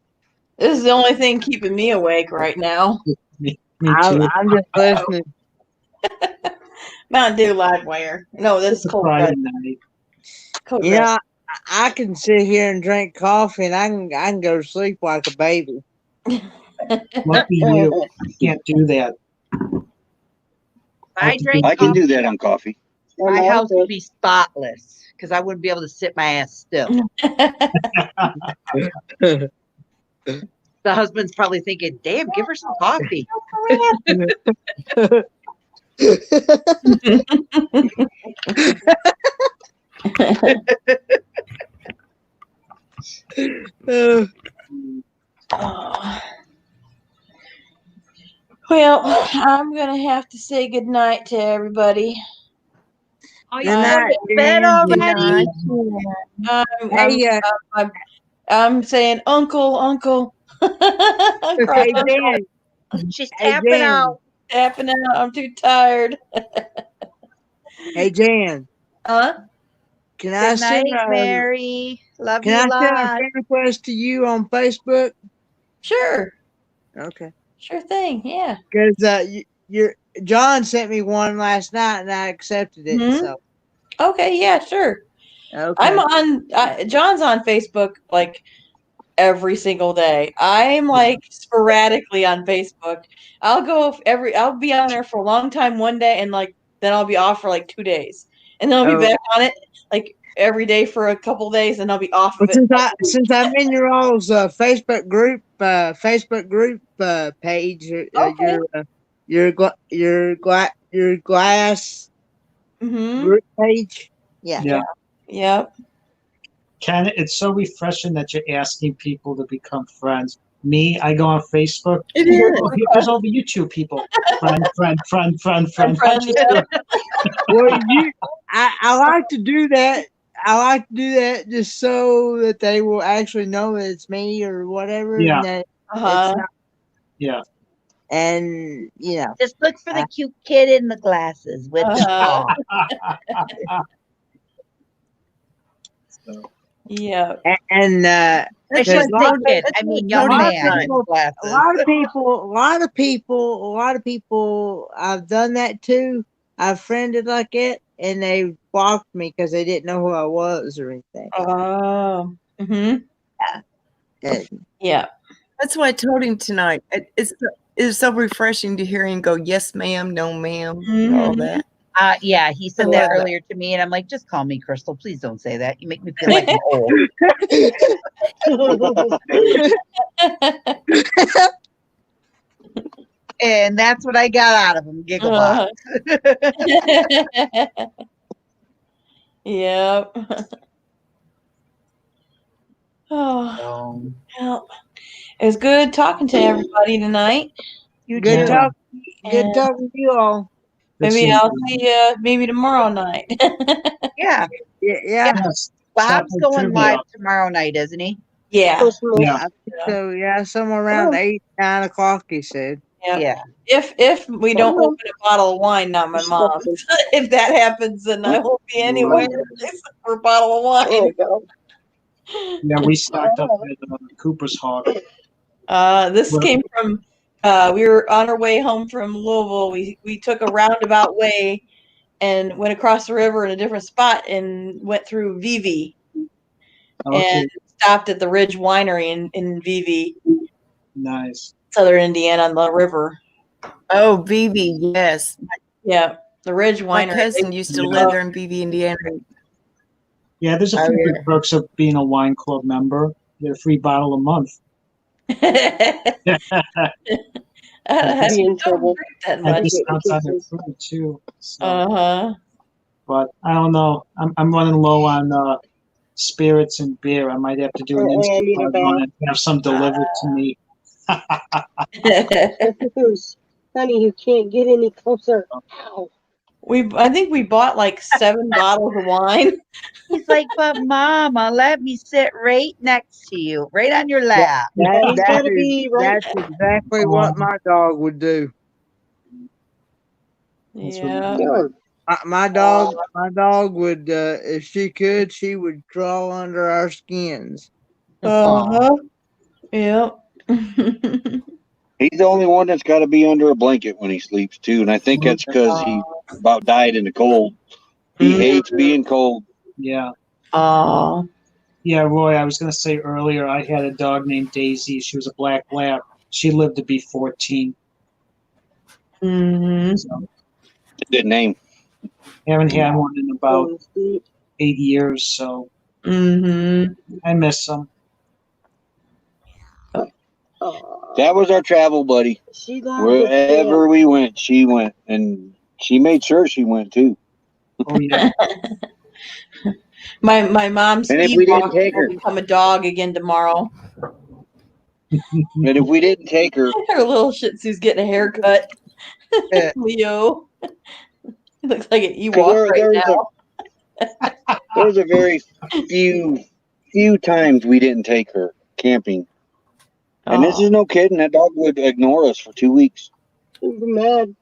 This is the only thing keeping me awake right now. Me I'm, too. I'm just listening. Mountain Dew Livewire. No, this It's is a Cold Friday Red. night. Cold You Red. know, I can sit here and drink coffee, and I can go to sleep like a baby. Lucky you. I can't do that. If I drank I can do coffee, that on coffee. my house would be spotless because I wouldn't be able to sit my ass still. The husband's probably thinking, damn, give her some coffee. Uh, Oh. Well, I'm gonna have to say goodnight to everybody. Oh, Good you're night, going to bed Jan. already? Hey, I'm saying Uncle. hey, Dan. She's Hey, tapping Jan. out. Tapping out. I'm too tired. Hey, Jan. Huh? Can I Good send night, Mary. Love you Can a I send a lot. friend request to you on Facebook? Sure. Okay. Sure thing. Yeah. Because you're John sent me one last night and I accepted it. Mhm. So Okay. Yeah. Sure. okay. I'm on. John's on Facebook like every single day. I'm like sporadically on Facebook. I'll be on there for a long time one day, and like then I'll be off for like 2 days, and then I'll be Oh. back on it like every day for a couple days, and I'll be off of But it. since I'm in your all's Facebook group page, Okay. your glass Mm-hmm. group page, yeah. Yeah. Yep. Ken, it's so refreshing that you're asking people to become friends. Me, I go on Facebook. It is. There's all the YouTube people. Friend. Friend, yeah. Well, I like to do that. I like to do that just so that they will actually know that it's me or whatever, Yeah. and that Uh-huh. it's not. Yeah. And Just look for the cute kid in the glasses with the Uh-huh. paw. Yeah. and I There's shouldn't a say lot- kid. I mean a young lot of man in people- glasses. a lot of people I've done that too. I've friended like it, and they blocked me because they didn't know who I was or anything. Oh. Mm-hmm. And Yeah. That's why I told him tonight. It's so refreshing to hear him go, yes, ma'am, no, ma'am, all Mhm. that. Yeah, he said I that love that. earlier to me, and I'm like, just call me Crystal. Please don't say that. You make me feel like I'm old. And that's what I got out of him, giggle box. Yep. Oh, So, well, it was good talking to everybody tonight. you good too. talking to you all. Maybe I'll see you maybe tomorrow night. Yeah. Yeah. Yes. Bob's Stop going trivia. live tomorrow night, isn't he? Yeah. Yeah. I think so. Yeah, somewhere around 8-9 o'clock. He said. Yep. Yeah. If we don't open a bottle of wine, not my mom's. If that happens, then I won't be anywhere except for a bottle of wine. Yeah, we stocked up at Cooper's Hawk. This came from we were on our way home from Louisville. We took a roundabout way and went across the river in a different spot and went through Vivi Okay. and stopped at the Ridge Winery in Vivi, Nice. Southern Indiana on the river. Oh, Vivi, yes. Yeah, the Ridge My Winery. cousin used to live there in Vivi, Indiana. Yeah, there's a few good perks of being a wine club member. You get a free bottle a month. I Be in trouble. that And much. discounts on their food too. So, Uh-huh. but I don't know. I'm running low on spirits and beer. I might have to do an Oh, yeah, I need a Instacart bath. run and have some delivered to me. Honey, you can't get any closer. Ow. I think we bought like 7 bottles of wine. He's like, but Mama, let me sit right next to you, right on your lap. He's gotta be right. That's exactly what my dog would do. Yeah. Good. My dog would, if she could, she would crawl under our skins. Uh-huh. Yep. He's the only one that's got to be under a blanket when he sleeps too, and I think that's because he about died in the cold. He hates being cold. Yeah. Oh. Yeah, Roy, I was going to say earlier, I had a dog named Daisy. She was a black lab. She lived to be 14. Mm-hmm. So, Good name. haven't had one in about 8 years, so Mm-hmm. I miss them. That was our travel buddy. She loved Wherever we went, she went, and she made sure she went too. Oh yeah. My mom's And if we didn't take will her, become a dog again tomorrow. and if we didn't take her, Her little Shih Tzu's getting a haircut. Leo. He looks like an Ewok right now. there was a very few times we didn't take her camping. And this is no kidding. That dog would ignore us for 2 weeks. She's mad.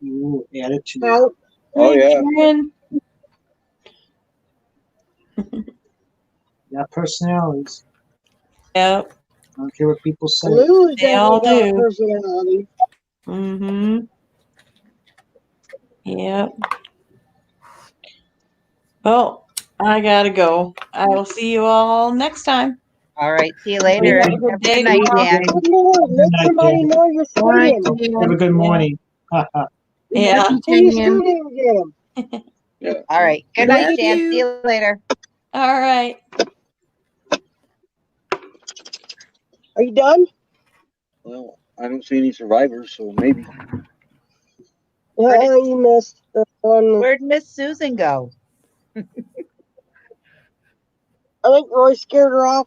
Ooh, attitude. Out. Oh yeah. Yeah, personalities. Yep. I don't care what people say. Lou's They all definitely got do. personality. Mm-hmm. Yep. Well, I gotta go. I will see you all next time. All right. See you later. Have a good day, night, tomorrow. Dan. Good Lord, let somebody know you're swinging. Have a good morning. Yeah. Till you still didn't get him. All right. Good Love night, Dan. you. See you later. All right. Are you done? Well, I don't see any survivors, so maybe. Yeah, you missed the one. Where'd Miss Susan go? I think Roy scared her off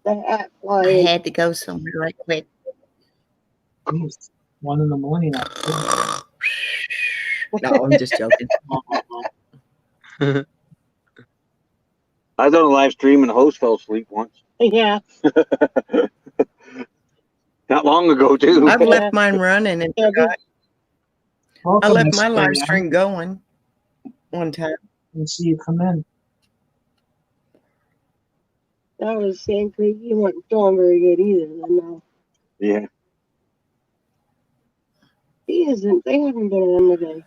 the hat I flying. had to go somewhere right quick. Jeez, 1 in the morning. No, I'm just joking. I was on a live stream and the host fell asleep once. Yeah. Not long ago too. I've left mine running and forgot. I Welcome, left Miss my live Diane. stream going one time. Didn't see you come in. That was Sand Creek. You weren't feeling very good either. I know. Yeah. He isn't. They haven't been on today.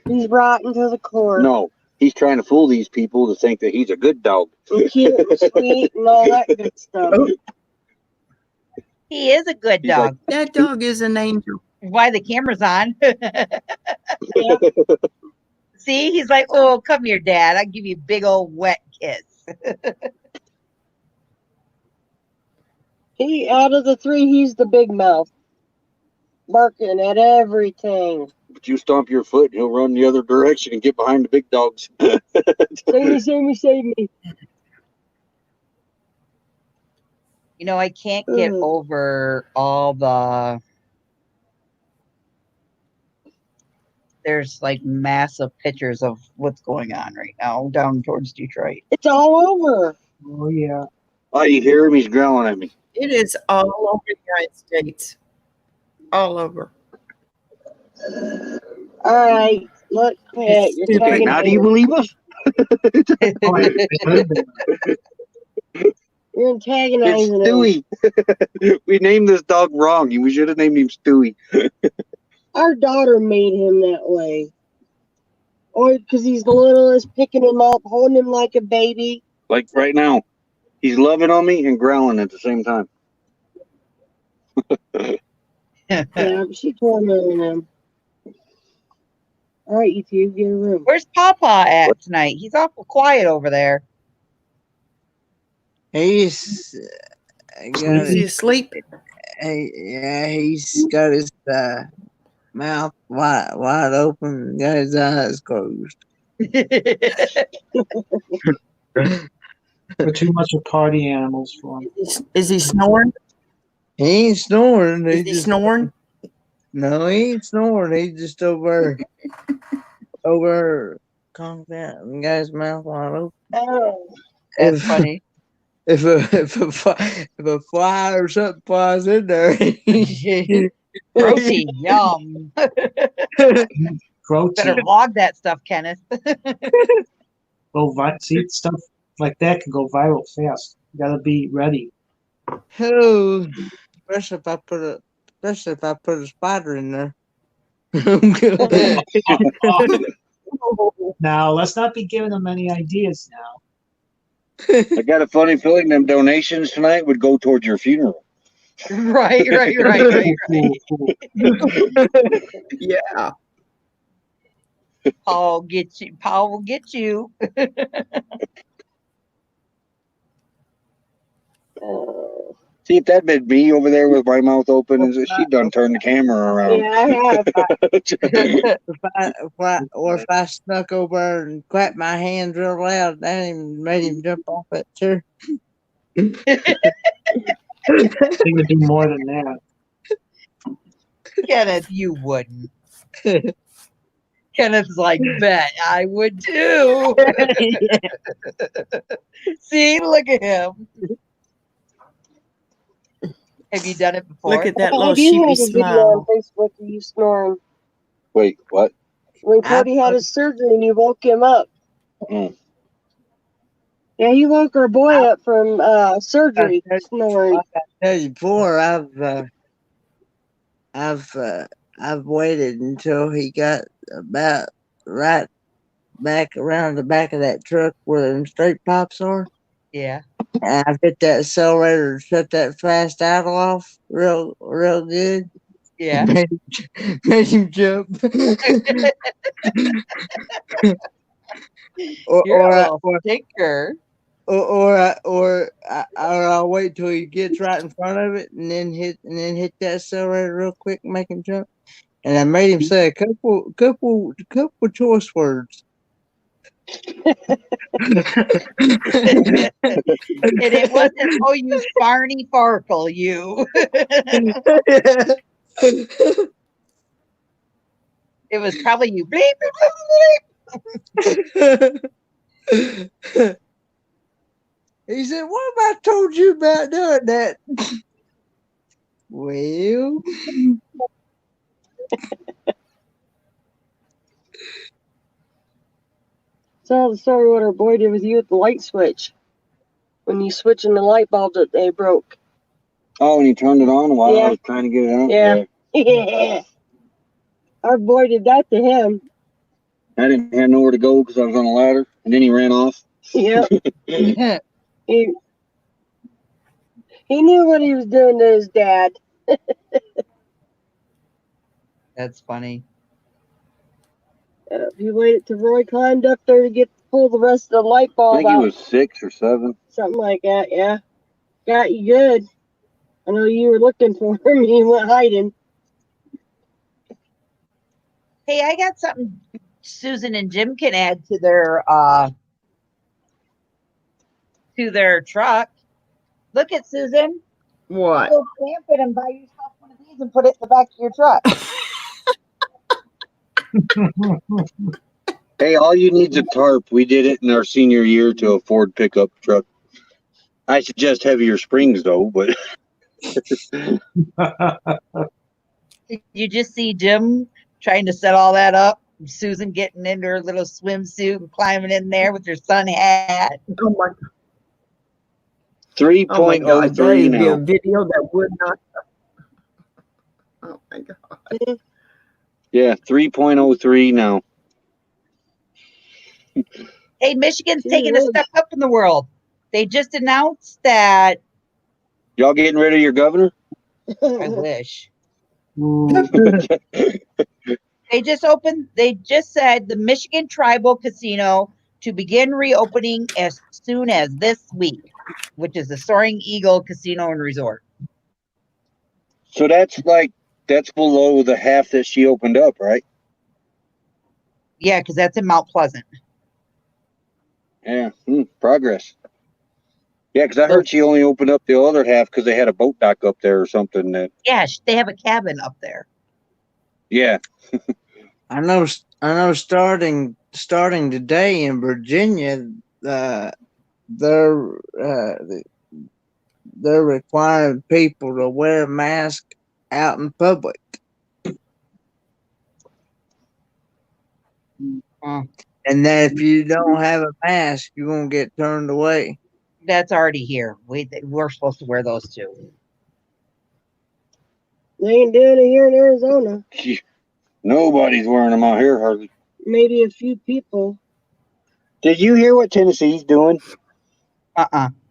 He's rotten to the core. No, he's trying to fool these people to think that he's a good dog. And cute and sweet and all that good stuff. He is a good He's like, dog. That dog is an angel. Why the camera's on? Yeah. See, he's like, oh, come here, Dad. I'll give you a big old wet kiss. He, out of the three, he's the big mouth. Barking at everything. But you stomp your foot, he'll run the other direction and get behind the big dogs. Save me, save me, save me. You know, I can't get over all the. There's like massive pictures of what's going on right now down towards Detroit. It's all over. Oh yeah. Oh, you hear him? He's growling at me. It is all over the United States. All over. All right. Look, yeah, you're Stupid. tagging Now do you him. believe us? You're antagonizing It's him. Stewie. We named this dog wrong. We should have named him Stewie. Our daughter made him that way. Or because he's the littlest, picking him up, holding him like a baby. Like right now. He's loving on me and growling at the same time. Yeah, but she tormenting him. All right, you two, get a room. Where's Papa at tonight? He's awful quiet over there. He's got Is he asleep? yeah, he's got his mouth wide open, got his eyes closed. We're too much of party animals for him. Is he snoring? He ain't snoring. Is he snoring? No, he ain't snoring. He's just over conked out and got his mouth wide open. Oh, That's If funny. if a fly or something flies in there, Protein, yum. Protein. Better vlog that stuff, Kenneth. See, stuff like that can go viral fast. You gotta be ready. oh, especially if I put a spider in there. Now, let's not be giving them any ideas now. I got a funny feeling them donations tonight would go towards your funeral. Right. Yeah. Paul gets you. Paul will get you. See, if that'd been me over there with my mouth open, she'd done turned the camera around. yeah, I have. If I snuck over and clapped my hands real loud, that even made him jump off that chair. They would do more than that. Kenneth, you wouldn't. Kenneth's like, bet I would too. See, look at him. Have you done it before? Look at that I little do sheepy have a video on smile. Facebook of you snoring. Wait, what? When Cody had his surgery and you woke him up. Mm. Yeah, he woke our boy up from surgery snoring. Like I tell you before, I've waited until he got about right back around the back of that truck where them straight pipes are. Yeah. And I hit that accelerator and shut that fast idle off real good. Yeah. Made him jump. You're a little stinker. Or I'll wait till he gets right in front of it and then hit that accelerator real quick and make him jump. And I made him say a couple choice words. And it wasn't, oh, you Barney Farkle, you. It was probably you. Bleep, bleep, bleep, bleep. He said, "What have I told you about doing that?" Well, Tell the story what our boy did with you at the light switch. When you switching the light bulb that they broke. Oh, and he turned it on while I Yeah. was trying to get it out? Yeah. Yeah. Our boy did that to him. I didn't have nowhere to go because I was on a ladder, and then he ran off. Yep. He knew what he was doing to his dad. That's funny. He waited till Roy climbed up there to get pull the rest of the light I bulb think he out. was 6 or 7. Something like that, yeah. Got you good. I know you were looking for him. He went hiding. Hey, I got something Susan and Jim can add to their truck. Look at Susan. What? Go stamp it and buy yourself one of these and put it in the back of your truck. Hey, all you need is a tarp. We did it in our senior year to a Ford pickup truck. I suggest heavier springs, though, but... Did you just see Jim trying to set all that up? Susan getting into her little swimsuit and climbing in there with her sun hat. Oh my God. 3.03 Oh my God. That would be a now. video that would not. Oh my God. Yeah, 3.03 now. Hey, Michigan's taking a step up in the world. They just announced that. Y'all getting rid of your governor? I wish. They just said the Michigan Tribal Casino to begin reopening as soon as this week, which is the Soaring Eagle Casino and Resort. So that's below the half that she opened up, right? Yeah, because that's in Mount Pleasant. Yeah, progress. Yeah, because I heard she only opened up the other half because they had a boat dock up there or something. Yeah, they have a cabin up there. Yeah. I know. I know. Starting today in Virginia, they're they're requiring people to wear a mask out in public. Mm, And that if you don't have a mask, you're gonna get turned away. that's already here. We're supposed to wear those too. They ain't doing it here in Arizona. Nobody's wearing them out here hardly. Maybe a few people. Did you hear what Tennessee's doing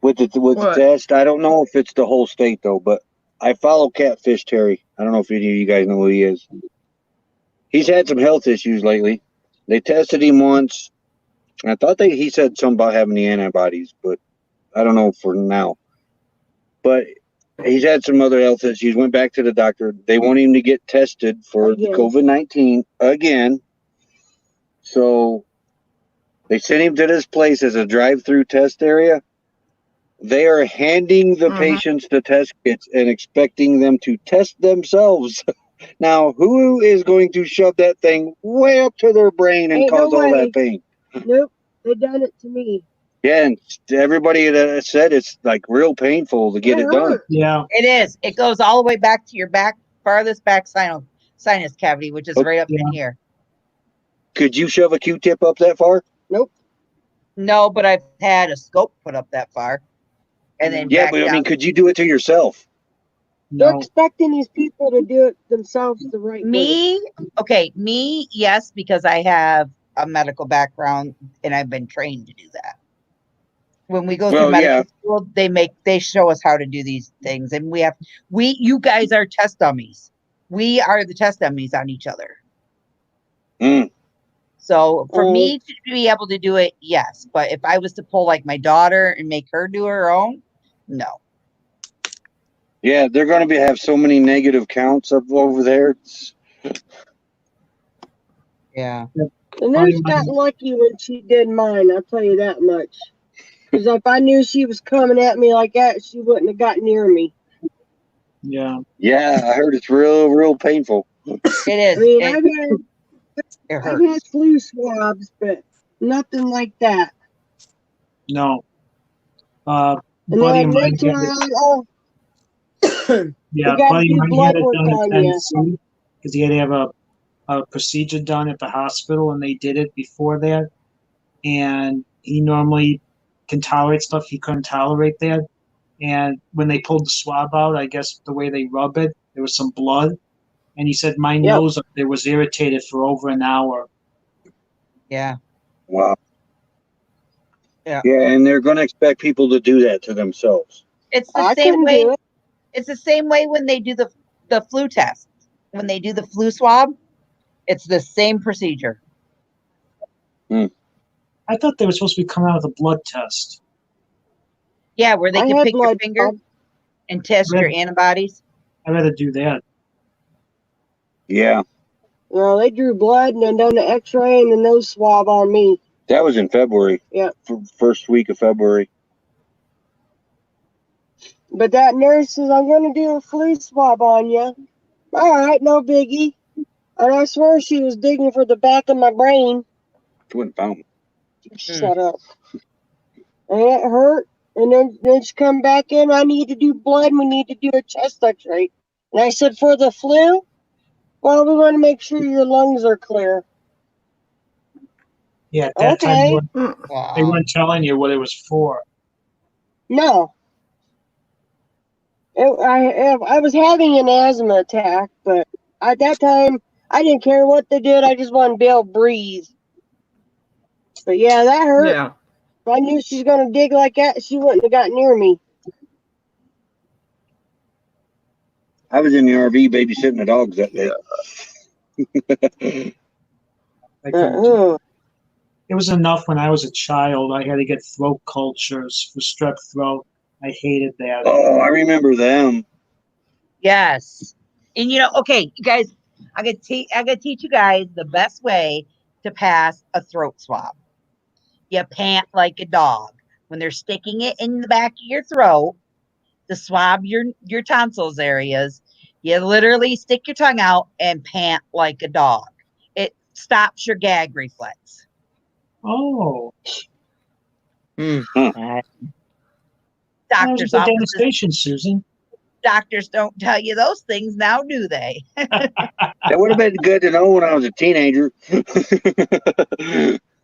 with the What? test? I don't know if it's the whole state though, but I follow Catfish Terry. I don't know if any of you guys know who he is. He's had some health issues lately. They tested him once. I thought he said something about having the antibodies, but I don't know for now. But he's had some other health issues. Went back to the doctor. They want him to get tested for the COVID-19 again. So they sent him to this place as a drive-through test area. They are handing the patients the test kits and expecting them to test themselves. Now, who is going to shove that thing way up to their brain and Ain't no cause all way. that pain? Nope, they done it to me. Yeah, and everybody that said it's like real painful to get it done. Yeah. It is. It goes all the way back to your farthest back sinus cavity, which is right up in here. Could you shove a Q-tip up that far? Nope. No, but I've had a scope put up that far. And then Yeah, back but I down. mean, could you do it to yourself? They're expecting these people to do it themselves the right way. Me, yes, because I have a medical background and I've been trained to do that. When we go through medical school, they show us how to do these things, and you guys are test dummies. We are the test dummies on each other. So for me to be able to do it, yes, but if I was to pull like my daughter and make her do her own, no. Yeah, they're going to have so many negative counts up over there. Yeah. The nurse got lucky when she did mine, I'll tell you that much. Because if I knew she was coming at me like that, she wouldn't have got near me. Yeah. Yeah, I heard it's real painful. It is. I mean, I've had flu swabs, but nothing like that. No. And Buddy then of mine next time, had it. we Yeah, gotta buddy do of mine blood had it work done on at you. Tennessee because he had to have a procedure done at the hospital, and they did it before that. And he normally can tolerate stuff he couldn't tolerate that. And when they pulled the swab out, I guess the way they rub it, there was some blood. And he said my nose up there was irritated for over an hour. Yeah. Wow. Yeah. Yeah, and they're going to expect people to do that to themselves. It's the same way. It's the same way when they do the flu test. When they do the flu swab, it's the same procedure. I thought they were supposed to be coming out with a blood test. Yeah, where they I can had pick your blood finger swab. and test your antibodies. I'd rather do that. Yeah, Well, they drew blood and then done the x-ray and the nose swab on me. that was in February. Yeah. First week of February. But that nurse says, I'm going to do a flu swab on you. All right, no biggie. And I swear she was digging for the back of my brain. She wouldn't found me. Shut up. And it hurt. And then she come back in. I need to do blood. And we need to do a chest x-ray. And I said, for the flu? Well, we want to make sure your lungs are clear. Yeah, at that time Wow. they weren't telling you what it was for. No. I was having an asthma attack, but at that time, I didn't care what they did. I just wanted to be able to breathe. But yeah, that hurt. Yeah. If I knew she's going to dig like that, she wouldn't have got near me. I was in the RV babysitting the dogs that day. I couldn't do it. It was enough when I was a child. I had to get throat cultures for strep throat. I hated that. Oh, I remember them. Yes. And okay, you guys, I gotta teach you guys the best way to pass a throat swab. You pant like a dog. When they're sticking it in the back of your throat to swab your tonsils areas, You literally stick your tongue out and pant like a dog. It stops your gag reflex. Oh, Doctor's there's the offices, demonstration, Susan. doctors don't tell you those things now, do they? That would have been good to know when I was a teenager.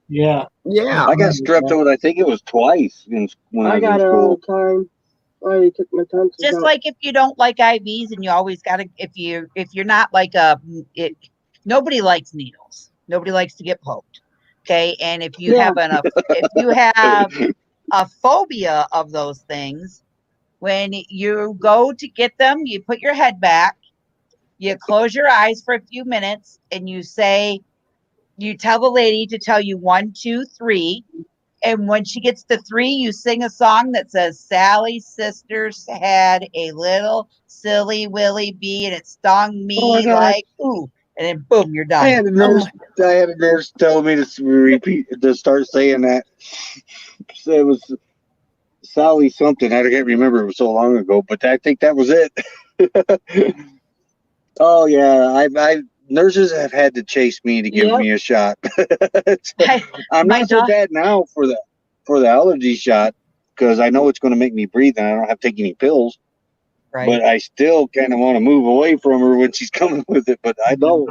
Yeah. Yeah. I got strep throat. I think it was twice when I I was got in it all school. the time. I already took my tonsils Just out. like if you don't like IVs and you always got to, if you're not like nobody likes needles. Nobody likes to get poked. Okay. And if you Yeah. if you have a phobia of those things, when you go to get them, you put your head back, you close your eyes for a few minutes, and you tell the lady to tell you 1, 2, 3. And when she gets to 3, you sing a song that says, Sally's sisters had a little silly willy bee and it stung Oh my me God. like, ooh. And then boom, you're done. I had a nurse tell me to start saying that. So it was Sally something. I can't remember. It was so long ago, but I think that was it. Oh yeah, nurses have had to chase me to give Yep. me a shot. I'm My not so doc- bad now for the allergy shot because I know it's going to make me breathe and I don't have to take any pills. Right. But I still kind of want to move away from her when she's coming with it. But I know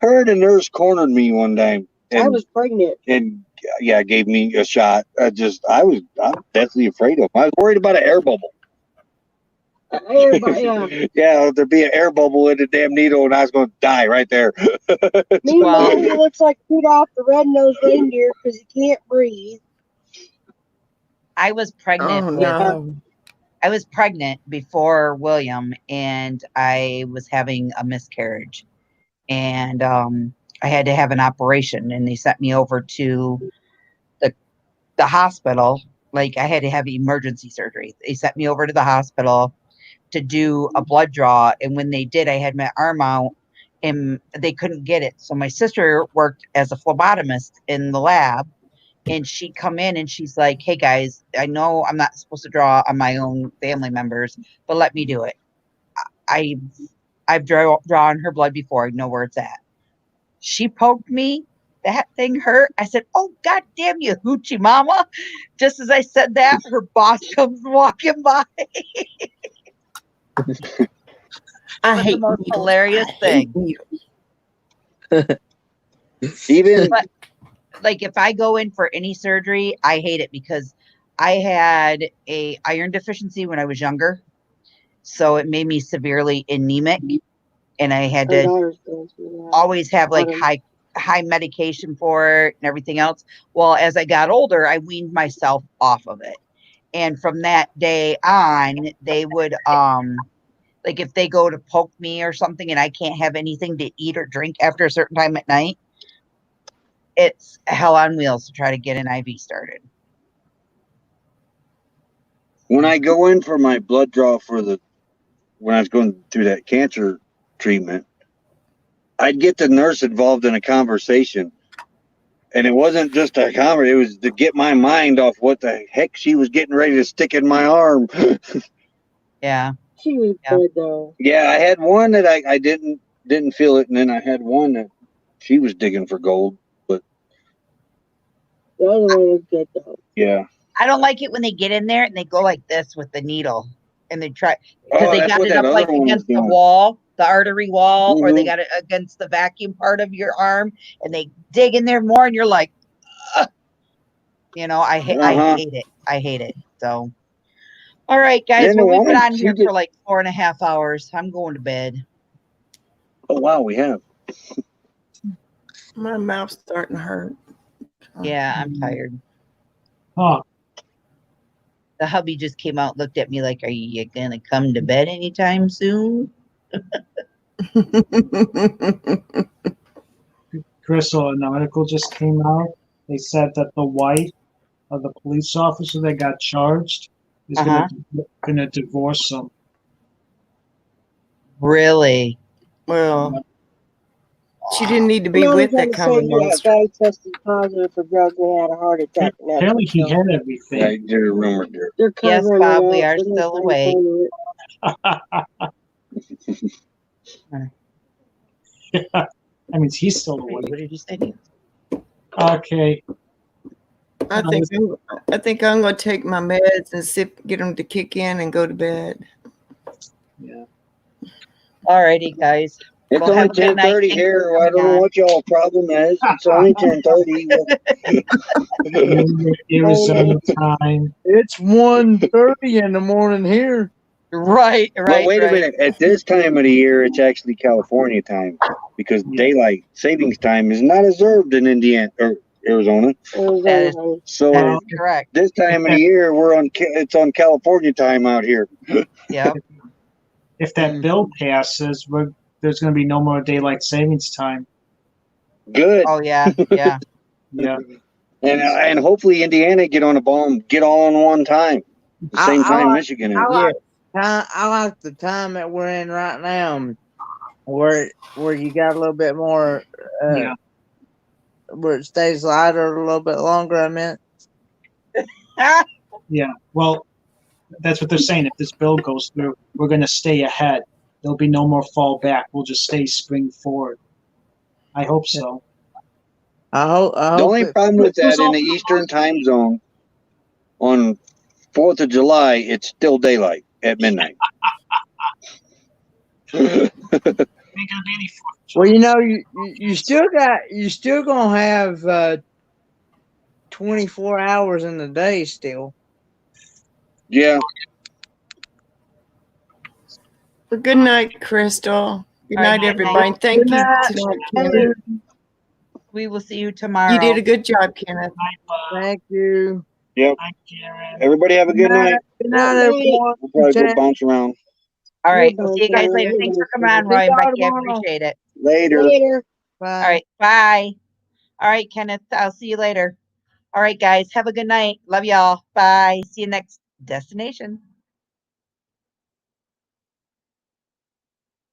her and the nurse cornered me one time. I was pregnant. And yeah, gave me a shot. I'm deathly afraid of them. I was worried about an air bubble. Yeah. Yeah, there'd be an air bubble in the damn needle and I was going to die right there. Meanwhile, he looks like Rudolph the Red-Nosed Reindeer because he can't breathe. I was pregnant I was pregnant before William and I was having a miscarriage. And I had to have an operation and they sent me over to the hospital. Like I had to have emergency surgery. They sent me over to the hospital to do a blood draw. And when they did, I had my arm out and they couldn't get it. So my sister worked as a phlebotomist in the lab and she'd come in and she's like, hey guys, I know I'm not supposed to draw on my own family members, but let me do it. I've drawn her blood before. I know where it's at. She poked me. That thing hurt. I said, oh, God damn you, hoochie mama. Just as I said that, her boss comes walking by. I But hate the most needles. hilarious I hate thing. Even But like if I go in for any surgery, I hate it because I had a iron deficiency when I was younger. So it made me severely anemic. And I had Our to daughter's going through that. always have like Autumn. high medication for it and everything else. Well, as I got older, I weaned myself off of it. And from that day on, they would like if they go to poke me or something and I can't have anything to eat or drink after a certain time at night, it's hell on wheels to try to get an IV started. when I go in for my blood draw when I was going through that cancer treatment, I'd get the nurse involved in a conversation. And it wasn't just a conversation, it was to get my mind off what the heck she was getting ready to stick in my arm. Yeah. She was good though. Yeah, I had one that I didn't feel it, and then I had one that she was digging for gold. But The other one was good though. yeah. I don't like it when they get in there and they go like this with the needle and they try because they that's got what it that up like other one was against the doing. wall, the artery wall, or they Mhm. got it against the vacuum part of your arm and they dig in there more and you're like, ugh. You know, I hate it. I hate it. So, all right, guys. Then Well, the we've been woman, on she here did- for like 4.5 hours. I'm going to bed. Oh wow, we have. My mouth's starting to hurt. Yeah, I'm tired. Huh. The hubby just came out, looked at me like, "Are you gonna come to bed anytime soon?" Crystal, an article just came out. They said that the wife of the police officer that got charged is gonna divorce him. Really? Well, she didn't need to be Mommy with tried that to kind of say that monster. guy tested positive for drugs and had a heart attack. And that's Apparently, he what had killed him. everything. I did remember there. They're Yes, covering Bob, it we up. are They're not still trying to awake. cover it. I mean, he's still What awake. did you say? Dan? Okay. I think I'm gonna take my meds and get them to kick in and go to bed. Yeah. Alrighty, guys. It's Well, only have a good night. 10:30 Thanks here. for I don't coming know on. what y'all problem is. It's only 10:30. Arizona time. It's 1:30 in the morning here. Right, But wait a minute. At this time of the year, it's actually California time because daylight savings time is not observed in Indiana or Arizona. That is, So that is correct. this time of the year, it's on California time out here. Yep. If that bill passes, there's going to be no more daylight savings time. Good. Oh yeah, yeah. Yeah. And hopefully Indiana get on the ball and get all on one time, the same time Michigan is. I like the time that we're in right now, where you got a little bit more, Yeah. where it stays lighter a little bit longer. I meant. Yeah. Well, that's what they're saying. If this bill goes through, we're going to stay ahead. There'll be no more fall back. We'll just stay spring forward. I hope so. I hope. The only problem with that in the Eastern time zone on 4th of July, it's still daylight at midnight. Well, you still gonna have 24 hours in the day still. Yeah. Well, good night, Crystal. Good All right, night, good everybody. night. Thank Good you night. tonight, Kenneth. We will see you tomorrow. You did a good job, Kenneth. Thank you. Yep. Everybody have a good night. Good night, everyone. We'll probably go bounce around. All right, we'll see you guys later. Thanks for coming on, Roy and Becky. I appreciate it. Later. Bye. All right, bye. All right, Kenneth, I'll see you later. All right, guys, have a good night. Love y'all. Bye. See you next destination.